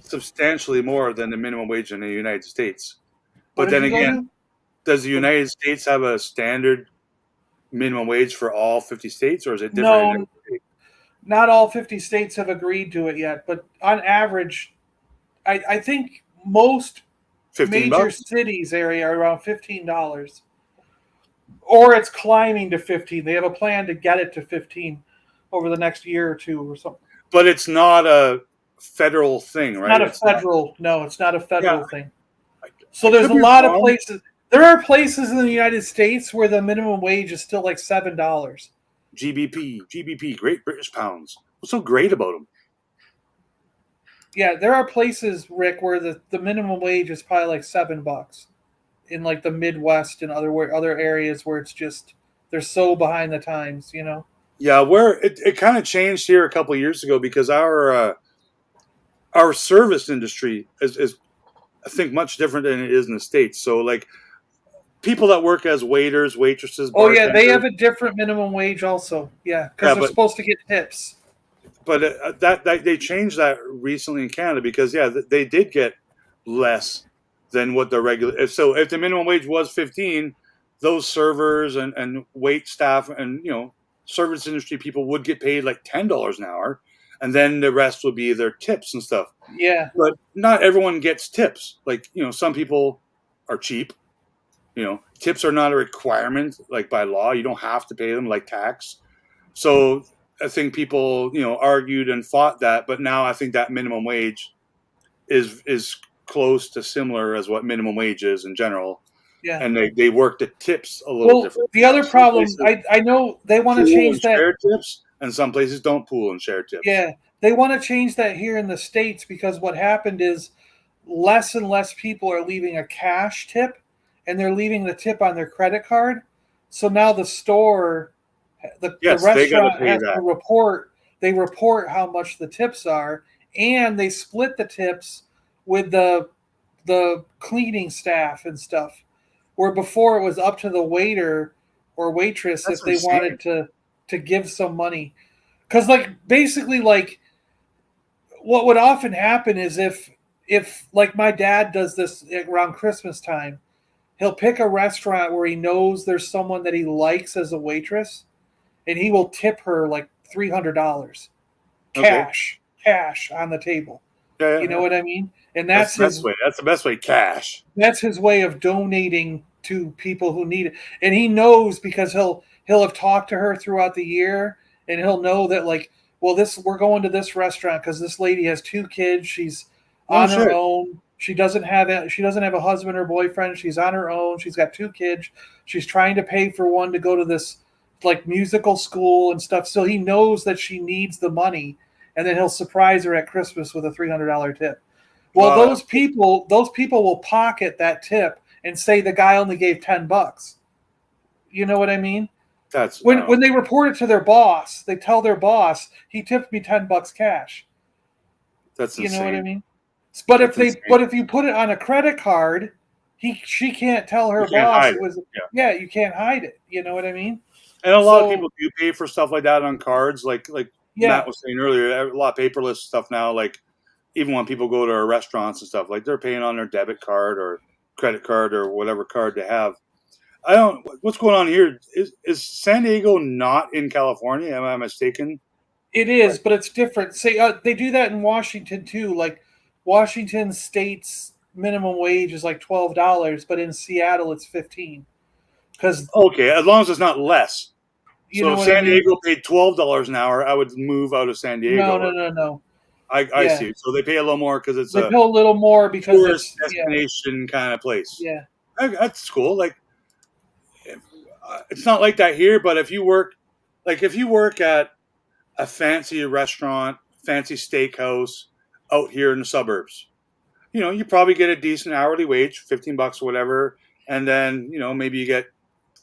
substantially more than the minimum wage in the United States. But then again, Does the United States have a standard minimum wage for all 50 states, or is it different? No, in every state? not all 50 states have agreed to it yet, but on average, I think most 15 major bucks? cities area are around $15, or it's climbing to 15. They have a plan to get it to 15 over the next year or two or something. But it's not a federal thing, right? Not a federal. No, it's not a federal thing. So I there's a could be lot of wrong. places. There are places in the United States where the minimum wage is still like $7. GBP, Great British Pounds. What's so great about them? Yeah, there are places, Rick, where the minimum wage is probably like $7 in like the Midwest and other areas where it's just they're so behind the times, you know. Yeah, where it kind of changed here a couple of years ago because our service industry is I think much different than it is in the States. So like people that work as waiters, waitresses, Oh yeah, they bartenders- have a different minimum wage also. Yeah, because Yeah, they're but- supposed to get tips. But that they changed that recently in Canada because they did get less than what the regular. So if the minimum wage was 15, those servers and wait staff and service industry people would get paid like $10 an hour, and then the rest would be their tips and stuff. Yeah, But not everyone gets tips. Like some people are cheap. Tips are not a requirement like by law. You don't have to pay them like tax. So I think people, argued and fought that, but now I think that minimum wage is close to similar as what minimum wage is in general. Yeah. And they work the tips a little Well, different. the other Some problem, places I know they want to pool change and that. share tips, and some places don't pool and share tips. Yeah, they want to change that here in the States because what happened is less and less people are leaving a cash tip and they're leaving the tip on their credit card. So now the store, the Yes, they gotta restaurant pay has that. to report how much the tips are, and they split the tips with the cleaning staff and stuff. Where before it was up to the waiter or waitress That's if they insane. wanted to give some money. Because basically what would often happen is if like my dad does this around Christmas time, he'll pick a restaurant where he knows there's someone that he likes as a waitress, and he will tip her like $300 cash on the table. Yeah, You know what I mean? And That's that's the best way. That's the best way. Cash. that's his way of donating to people who need it. And he knows because he'll have talked to her throughout the year, and he'll know that we're going to this restaurant because this lady has 2 kids. She's on her own. She doesn't have a husband or boyfriend. She's on her own. She's got 2 kids. She's trying to pay for one to go to this musical school and stuff. So he knows that she needs the money, and then he'll surprise her at Christmas with a $300 tip. Well, Wow. those people will pocket that tip and say the guy only gave $10. You know what I mean? That's When they report it to their boss, they tell their boss he tipped me $10 cash. That's You insane. know what I mean? But That's insane. if you put it on a credit card, she can't tell her You can't boss hide it it. was. Yeah. You can't hide it. You know what I mean? And a lot of So- people do pay for stuff like that on cards, like Yeah. Matt was saying earlier. A lot of paperless stuff now. Like even when people go to restaurants and stuff, like they're paying on their debit card or credit card or whatever card they have. I don't. What's going on here? Is San Diego not in California? Am I mistaken? It is, but it's different. Say they do that in Washington too. Like Washington State's minimum wage is like $12, but in Seattle it's 15. Because Okay, as long as it's not less. You So know if what I San mean? Diego paid $12 an hour, I would move out of San Diego. No. I Yeah. see. So they pay a little more because it's They a pay a little more because tourist it's destination kind of place. yeah. That's cool. Like, it's not like that here. But if you work at a fancy restaurant, fancy steakhouse out here in the suburbs, you probably get a decent hourly wage, $15 or whatever, and then maybe you get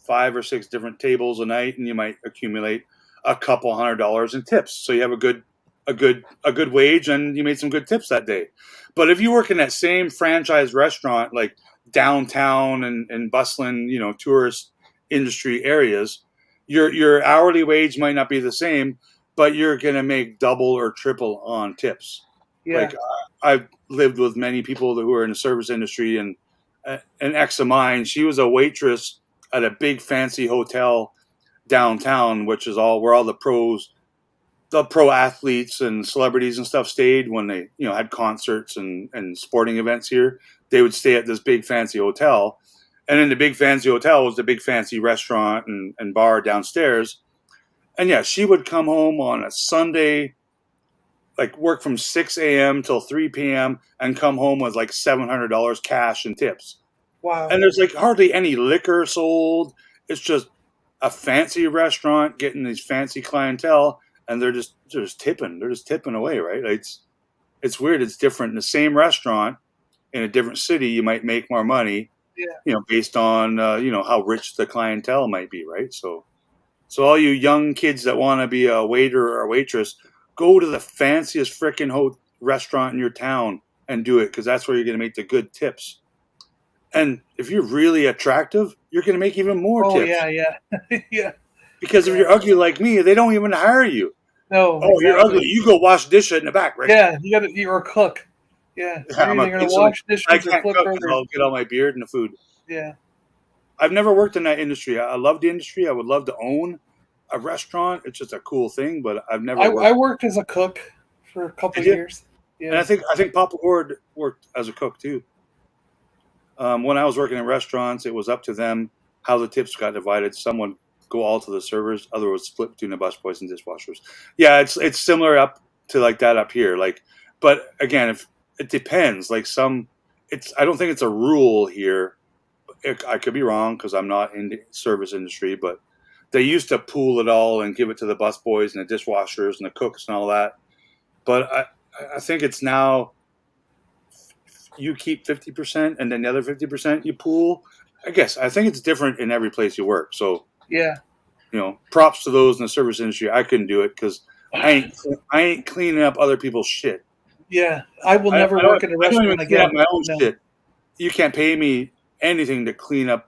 5 or 6 different tables a night, and you might accumulate a couple $100 in tips. So you have a good wage, and you made some good tips that day. But if you work in that same franchise restaurant, like downtown and bustling, tourist industry areas, your hourly wage might not be the same, but you're gonna make double or triple on tips. Yeah. Like I've lived with many people who are in the service industry, and an ex of mine. She was a waitress at a big fancy hotel downtown, which is where all the pro athletes and celebrities and stuff stayed when they, had concerts and sporting events here. They would stay at this big fancy hotel. And in the big fancy hotel was the big fancy restaurant and bar downstairs. And yeah, she would come home on a Sunday, like work from 6 a.m. till 3 p.m. and come home with like $700 cash and tips. Wow. And there's like hardly any liquor sold. It's just a fancy restaurant getting these fancy clientele, and they're just tipping. They're just tipping away, right? It's weird. It's different. In the same restaurant in a different city, you might make more money. Yeah. Based on how rich the clientele might be, right? So all you young kids that want to be a waiter or a waitress, go to the fanciest freaking restaurant in your town and do it, because that's where you're going to make the good tips. And if you're really attractive, you're going to make even more tips. Yeah. Yeah. Because if you're ugly like me, they don't even hire you. No. Oh, you're ugly. You go wash dishes in the back, right? Yeah, you're a cook. Yeah. I'm going to wash dishes I or can't flip cook 'cause burgers. I'll get all my beard and the food. Yeah. I've never worked in that industry. I love the industry. I would love to own a restaurant. It's just a cool thing, but I've never I worked as a cook for a couple of years. Yeah. And I think Papa Ward worked as a cook too. When I was working in restaurants, it was up to them how the tips got divided. Some would go all to the servers, others would split between the busboys and dishwashers. Yeah, it's similar up to like that up here. But again, if it depends. I don't think it's a rule here. I could be wrong because I'm not in the service industry, but they used to pool it all and give it to the busboys and the dishwashers and the cooks and all that. But I think it's now you keep 50% and then the other 50% you pool. I think it's different in every place you work. So yeah, props to those in the service industry. I couldn't do it because I ain't cleaning up other people's shit. Yeah, I will never work in a restaurant I don't even again. clean up my own shit. You can't pay me anything to clean up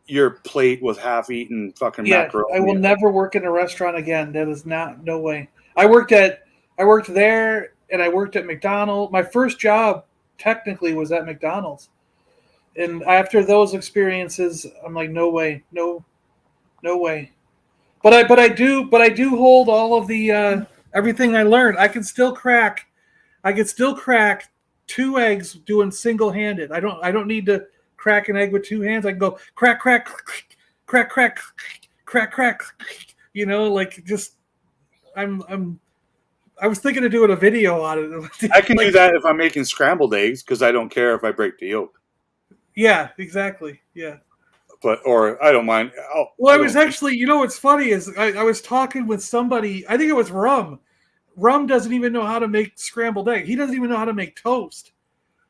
your plate with half-eaten fucking macaroni. I will never work in a restaurant again. That is no way. I worked there and I worked at McDonald's. My first job technically was at McDonald's. And after those experiences, I'm like, no way. No way. But I do hold all of the everything I learned. I can still crack 2 eggs doing single-handed. I don't need to crack an egg with 2 hands. I can go crack, crack, crack, crack, crack, crack. I was thinking of doing a video on it. I can do that if I'm making scrambled eggs because I don't care if I break the yolk. Yeah, exactly. Yeah. Or I don't mind. I was actually, what's funny is I was talking with somebody, I think it was Rum. Rum doesn't even know how to make scrambled egg. He doesn't even know how to make toast.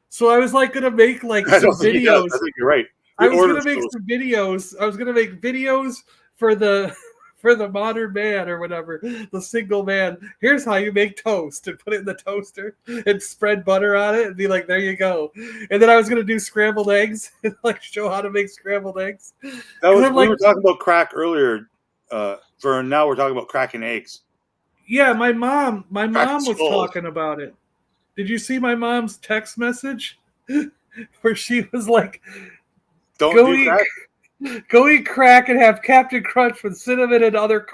So I was going to make some videos. I think you're right. I was going to make some videos. I was going to make videos for the modern man or whatever, the single man. Here's how you make toast, and put it in the toaster and spread butter on it and be like, there you go. And then I was going to do scrambled eggs and show how to make scrambled eggs. We were talking about crack earlier, Vern. Now we're talking about cracking eggs. Yeah, my mom was talking about it. Did you see my mom's text message where she was like, go eat crack and have Captain Crunch with cinnamon and other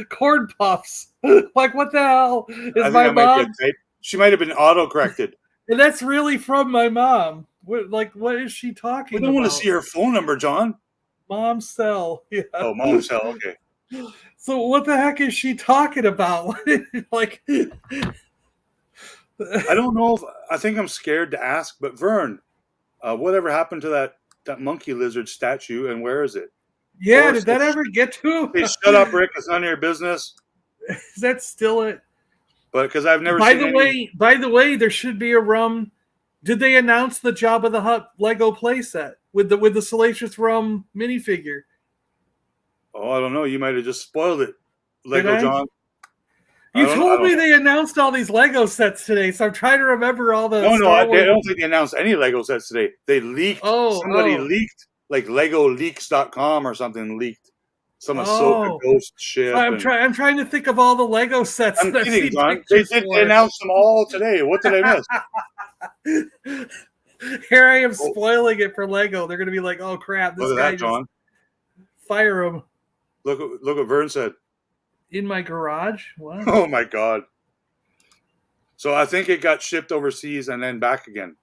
corn puffs. Like, what the hell is my mom? She might have been auto-corrected. And that's really from my mom. What is she talking about? We don't want to see her phone number, John. Mom's cell. Yeah. Oh, mom's cell. Okay. So what the heck is she talking about? I don't know. I think I'm scared to ask, but Vern, whatever happened to that monkey lizard statue, and where is it? Yeah, did that ever get to him? Hey, shut up, Rick. It's none of your business. Is that still it? But because I've never By the way, there should be a Rum. Did they announce the Jabba the Hutt Lego playset with the Salacious Rum minifigure? Oh, I don't know. You might have just spoiled it, Lego John. You told me they announced all these Lego sets today, so I'm trying to remember all the. No, I don't think they announced any Lego sets today. They leaked. Somebody leaked, like LegoLeaks.com or something leaked some Ahsoka ghost shit. I'm trying to think of all the Lego sets. I'm kidding, John. They announced them all today. What did I miss? Here I am spoiling it for Lego. They're going to be like, "Oh crap, this Look at guy that, just John. fire him Look what Vern said. in my garage." What? Oh my God. So I think it got shipped overseas and then back again.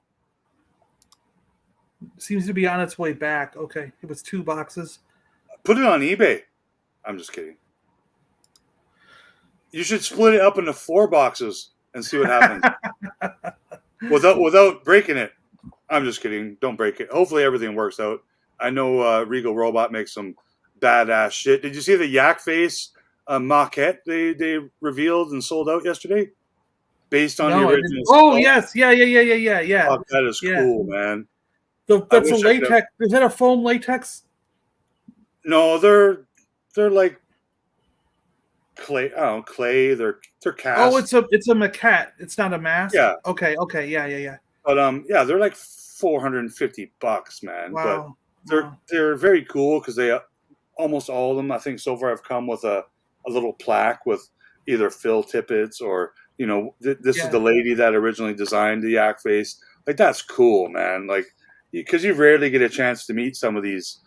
Seems to be on its way back. Okay, it was 2 boxes. Put it on eBay. I'm just kidding. You should split it up into 4 boxes and see what happens. without breaking it. I'm just kidding. Don't break it. Hopefully everything works out. I know Regal Robot makes some badass shit. Did you see the Yak Face maquette they revealed and sold out yesterday? Based on the original. Oh yes, yeah. Oh, that is cool, man. That's a latex. Is that a foam latex? No, they're like clay. I don't know, clay. They're cast. Oh, it's a maquette. It's not a mask. Yeah. Okay. Yeah. But yeah, they're like $450, man. Wow. But they're very cool because they almost all of them, I think, so far have come with a little plaque with either Phil Tippett's or this is the lady that originally designed the Yak Face. Like that's cool, man. Like because you rarely get a chance to meet some of these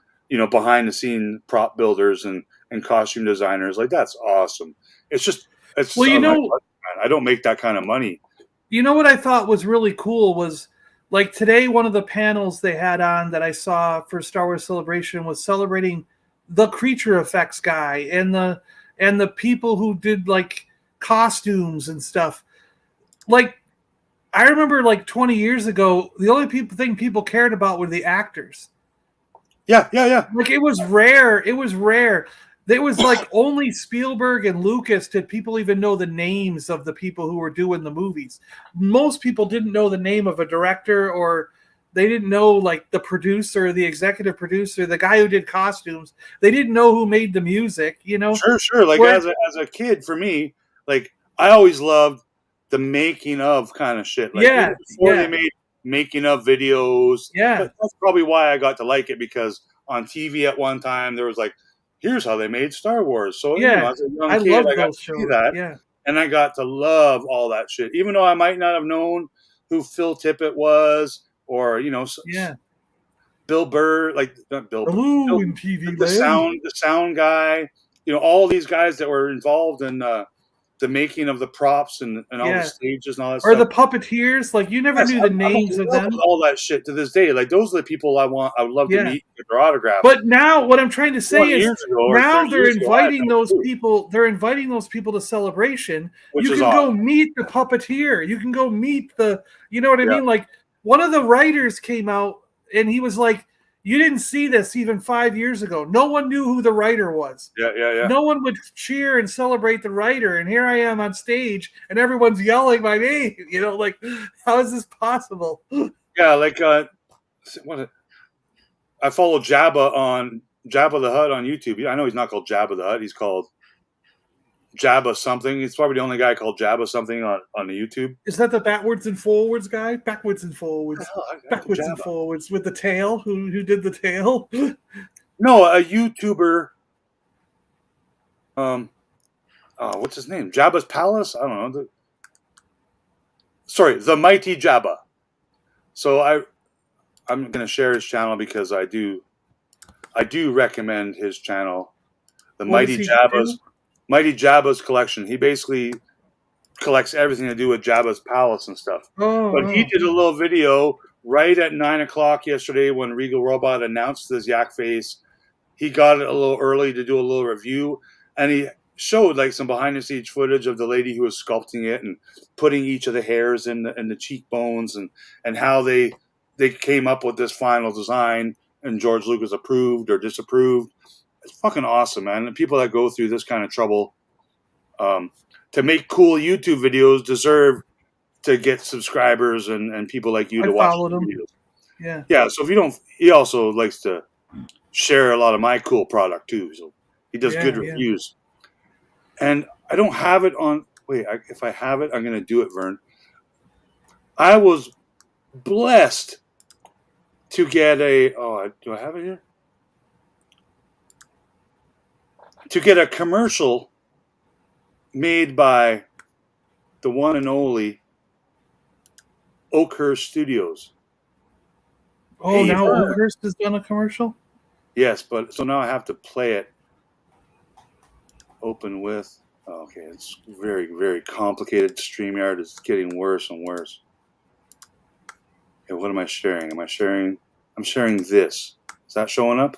behind the scene prop builders and costume designers. Like that's awesome. It's man, I don't make that kind of money. You know what I thought was really cool was like today one of the panels they had on that I saw for Star Wars Celebration was celebrating the creature effects guy and the people who did like costumes and stuff. Like I remember like 20 years ago, the only thing people cared about were the actors. Yeah. Like it was rare. There was like only Spielberg and Lucas did people even know the names of the people who were doing the movies. Most people didn't know the name of a director, or they didn't know like the producer, the executive producer, the guy who did costumes. They didn't know wwho made the music, Sure. Like as a kid, for me, like I always loved the making of kind of shit. Like even before they made making of videos. Yeah. That's probably why I got to like it, because on TV at one time there was like, here's how they made Star Wars. So as a young kid, I got to see that. Yeah. And I got to love all that shit. Even though I might not have known who Phil Tippett was or, Bill Burr, like not Bill Burr, TV the sound guy, all these guys that were involved in the making of the props and all the stages and all that stuff. Or the puppeteers, like you never knew the names of them. All that shit to this day. Like those are the people I would love to meet, get their autographs. But now what I'm trying to say is now they're inviting those people, to Celebration. Which you is can awesome. go meet the puppeteer. You can go meet you know what I mean? Like one of the writers came out and he was like, you didn't see this even 5 years ago. No one knew who the writer was. Yeah. No one would cheer and celebrate the writer. And here I am on stage and everyone's yelling my name. Like, how is this possible? Yeah, like I follow Jabba on Jabba the Hutt on YouTube. I know he's not called Jabba the Hutt. He's called Jabba something. He's probably the only guy called Jabba something on the YouTube. Is that the backwards and forwards guy? Backwards and forwards. Backwards Jabba. And forwards with the tail. Who did the tail? No, a YouTuber. What's his name? Jabba's Palace? I don't know. The Mighty Jabba. So I'm going to share his channel because I do recommend his channel. The Mighty Jabba's collection. He basically collects everything to do with Jabba's palace and stuff. But he did a little video right at 9:00 yesterday when Regal Robot announced his Yak Face. He got it a little early to do a little review, and he showed like some behind the scenes footage of the lady who was sculpting it and putting each of the hairs in the cheekbones and how they came up with this final design, and George Lucas approved or disapproved. It's fucking awesome, man. And people that go through this kind of trouble to make cool YouTube videos deserve to get subscribers and people like you to watch the videos. Yeah. So if you don't, he also likes to share a lot of my cool product too. So he does good reviews. And I don't have it on. Wait, if I have it, I'm going to do it, Vern. I was blessed to get do I have it here? To get a commercial made by the one and only Oakhurst Studios. Oh, Hey, now Vern. Oakhurst has done a commercial? Yes, but so now I have to play it. Open with. Okay, it's very, very complicated. StreamYard is getting worse and worse. Okay, what am I sharing? I'm sharing this. Is that showing up?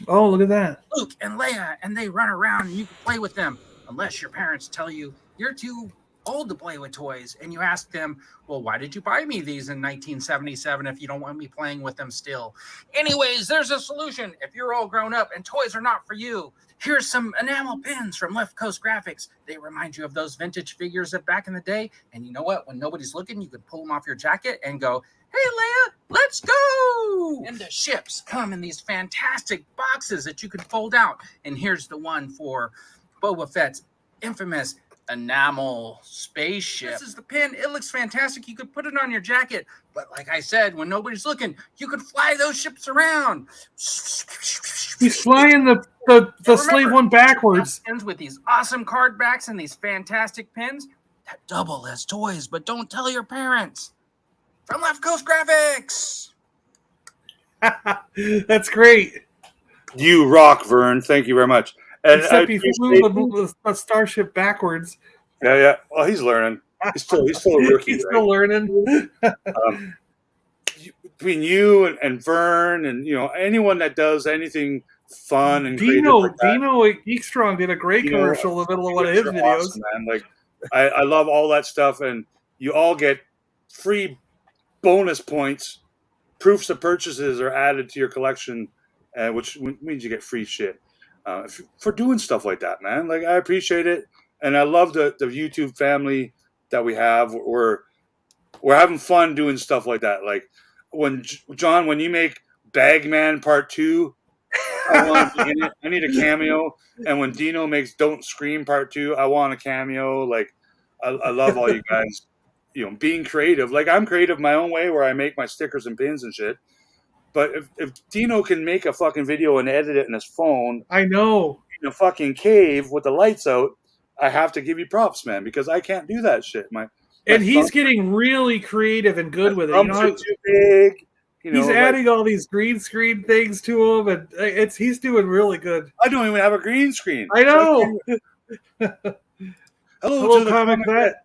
Oh, look at that. Luke and Leia, and they run around and you can play with them. Unless your parents tell you you're too old to play with toys, and you ask them, well, why did you buy me these in 1977 if you don't want me playing with them still? Anyways, there's a solution. If you're all grown up and toys are not for you, here's some enamel pins from Left Coast Graphics. They remind you of those vintage figures of back in the day. And you know what? When nobody's looking, you can pull them off your jacket and go, hey, Leia, let's go. And the ships come in these fantastic boxes that you can fold out. And here's the one for Boba Fett's infamous enamel spaceship. This is the pin. It looks fantastic. You could put it on your jacket. But like I said, when nobody's looking, you could fly those ships around. He's flying the slave one backwards. Ends with these awesome card backs and these fantastic pins that double as toys, but don't tell your parents. From Left Coast Graphics. That's great. You rock, Vern. Thank you very much. And Except he flew a starship backwards. Yeah. Well, he's learning. He's still a rookie. He's still learning. Between you and Vern and anyone that does anything fun and Dino creative like that, Geekstrong did a great commercial in the middle of one of his videos. awesome, man. Like I love all that stuff, and you all get free bonus points. Proofs of purchases are added to your collection, which means you get free shit for doing stuff like that, man. Like I appreciate it, and I love the YouTube family that we have. We're having fun doing stuff like that. Like when you make Bagman Part 2, I want to be in it. I need a cameo. And when Dino makes Don't Scream Part 2, I want a cameo. Like I love all you guys. Being creative. Like I'm creative my own way, where I make my stickers and pins and shit. But if Dino can make a fucking video and edit it in his phone, I know, in a fucking cave with the lights out, I have to give you props, man, because I can't do that shit. And he's getting really creative and good with it. Too big. He's adding all these green screen things to him, and he's doing really good. I don't even have a green screen. I know. Hello to the Comic Vet.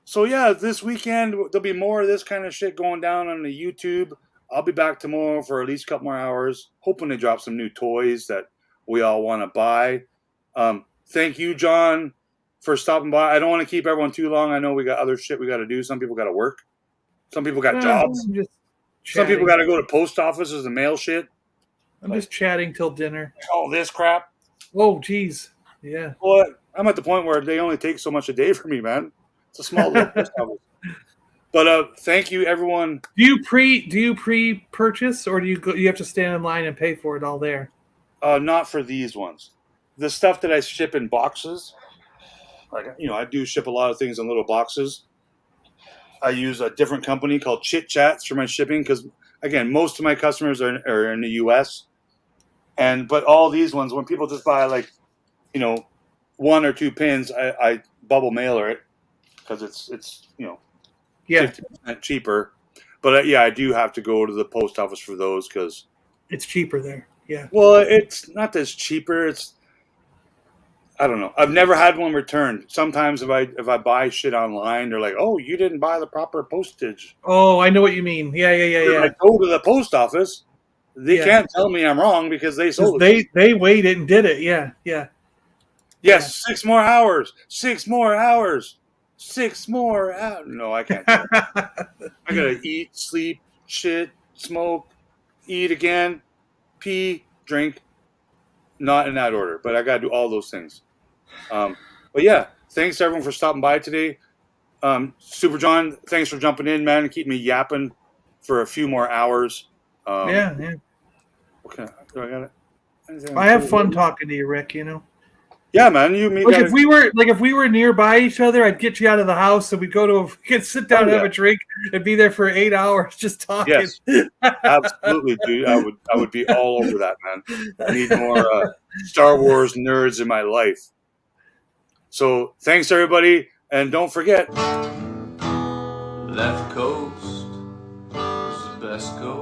So yeah, this weekend there'll be more of this kind of shit going down on the YouTube. I'll be back tomorrow for at least a couple more hours, hoping to drop some new toys that we all want to buy. Thank you, John, for stopping by. I don't want to keep everyone too long. I know we got other shit we got to do. Some people got to work. Some people got jobs. Some people got to go to post offices and mail shit. I'm just chatting till dinner. All this crap. Oh, geez. Yeah. Well, I'm at the point where they only take so much a day for me, man. It's a small little post office. But thank you, everyone. Do you pre-purchase, or do you have to stand in line and pay for it all there? Not for these ones. The stuff that I ship in boxes, like I do ship a lot of things in little boxes. I use a different company called Chit Chats for my shipping because, again, most of my customers are in the U.S. But all these ones, when people just buy one or two pins, I bubble mailer it because it's 50% cheaper. But I do have to go to the post office for those because it's cheaper there. Yeah. Well, it's not that it's cheaper. I don't know. I've never had one returned. Sometimes if I buy shit online, they're like, "Oh, you didn't buy the proper postage." Oh, I know what you mean. Yeah. I go to the post office. They can't tell me I'm wrong because they sold it. They waited and did it. Yeah. Yes, yeah. 6 more hours. 6 more hours. 6 more hours. No, I can't do that. I gotta eat, sleep, shit, smoke, eat again, pee, drink. Not in that order, but I gotta do all those things. But yeah, thanks everyone for stopping by today. Super John, thanks for jumping in, man, and keep me yapping for a few more hours. Yeah. Okay, do I got it? I have fun talking to you, Rick. Yeah, man. If we were nearby each other, I'd get you out of the house and we'd could sit down and have a drink and be there for 8 hours just talking. Yes, absolutely, dude. I would be all over that, man. I need more Star Wars nerds in my life. So thanks everybody, and don't forget, Left coast is the best coast.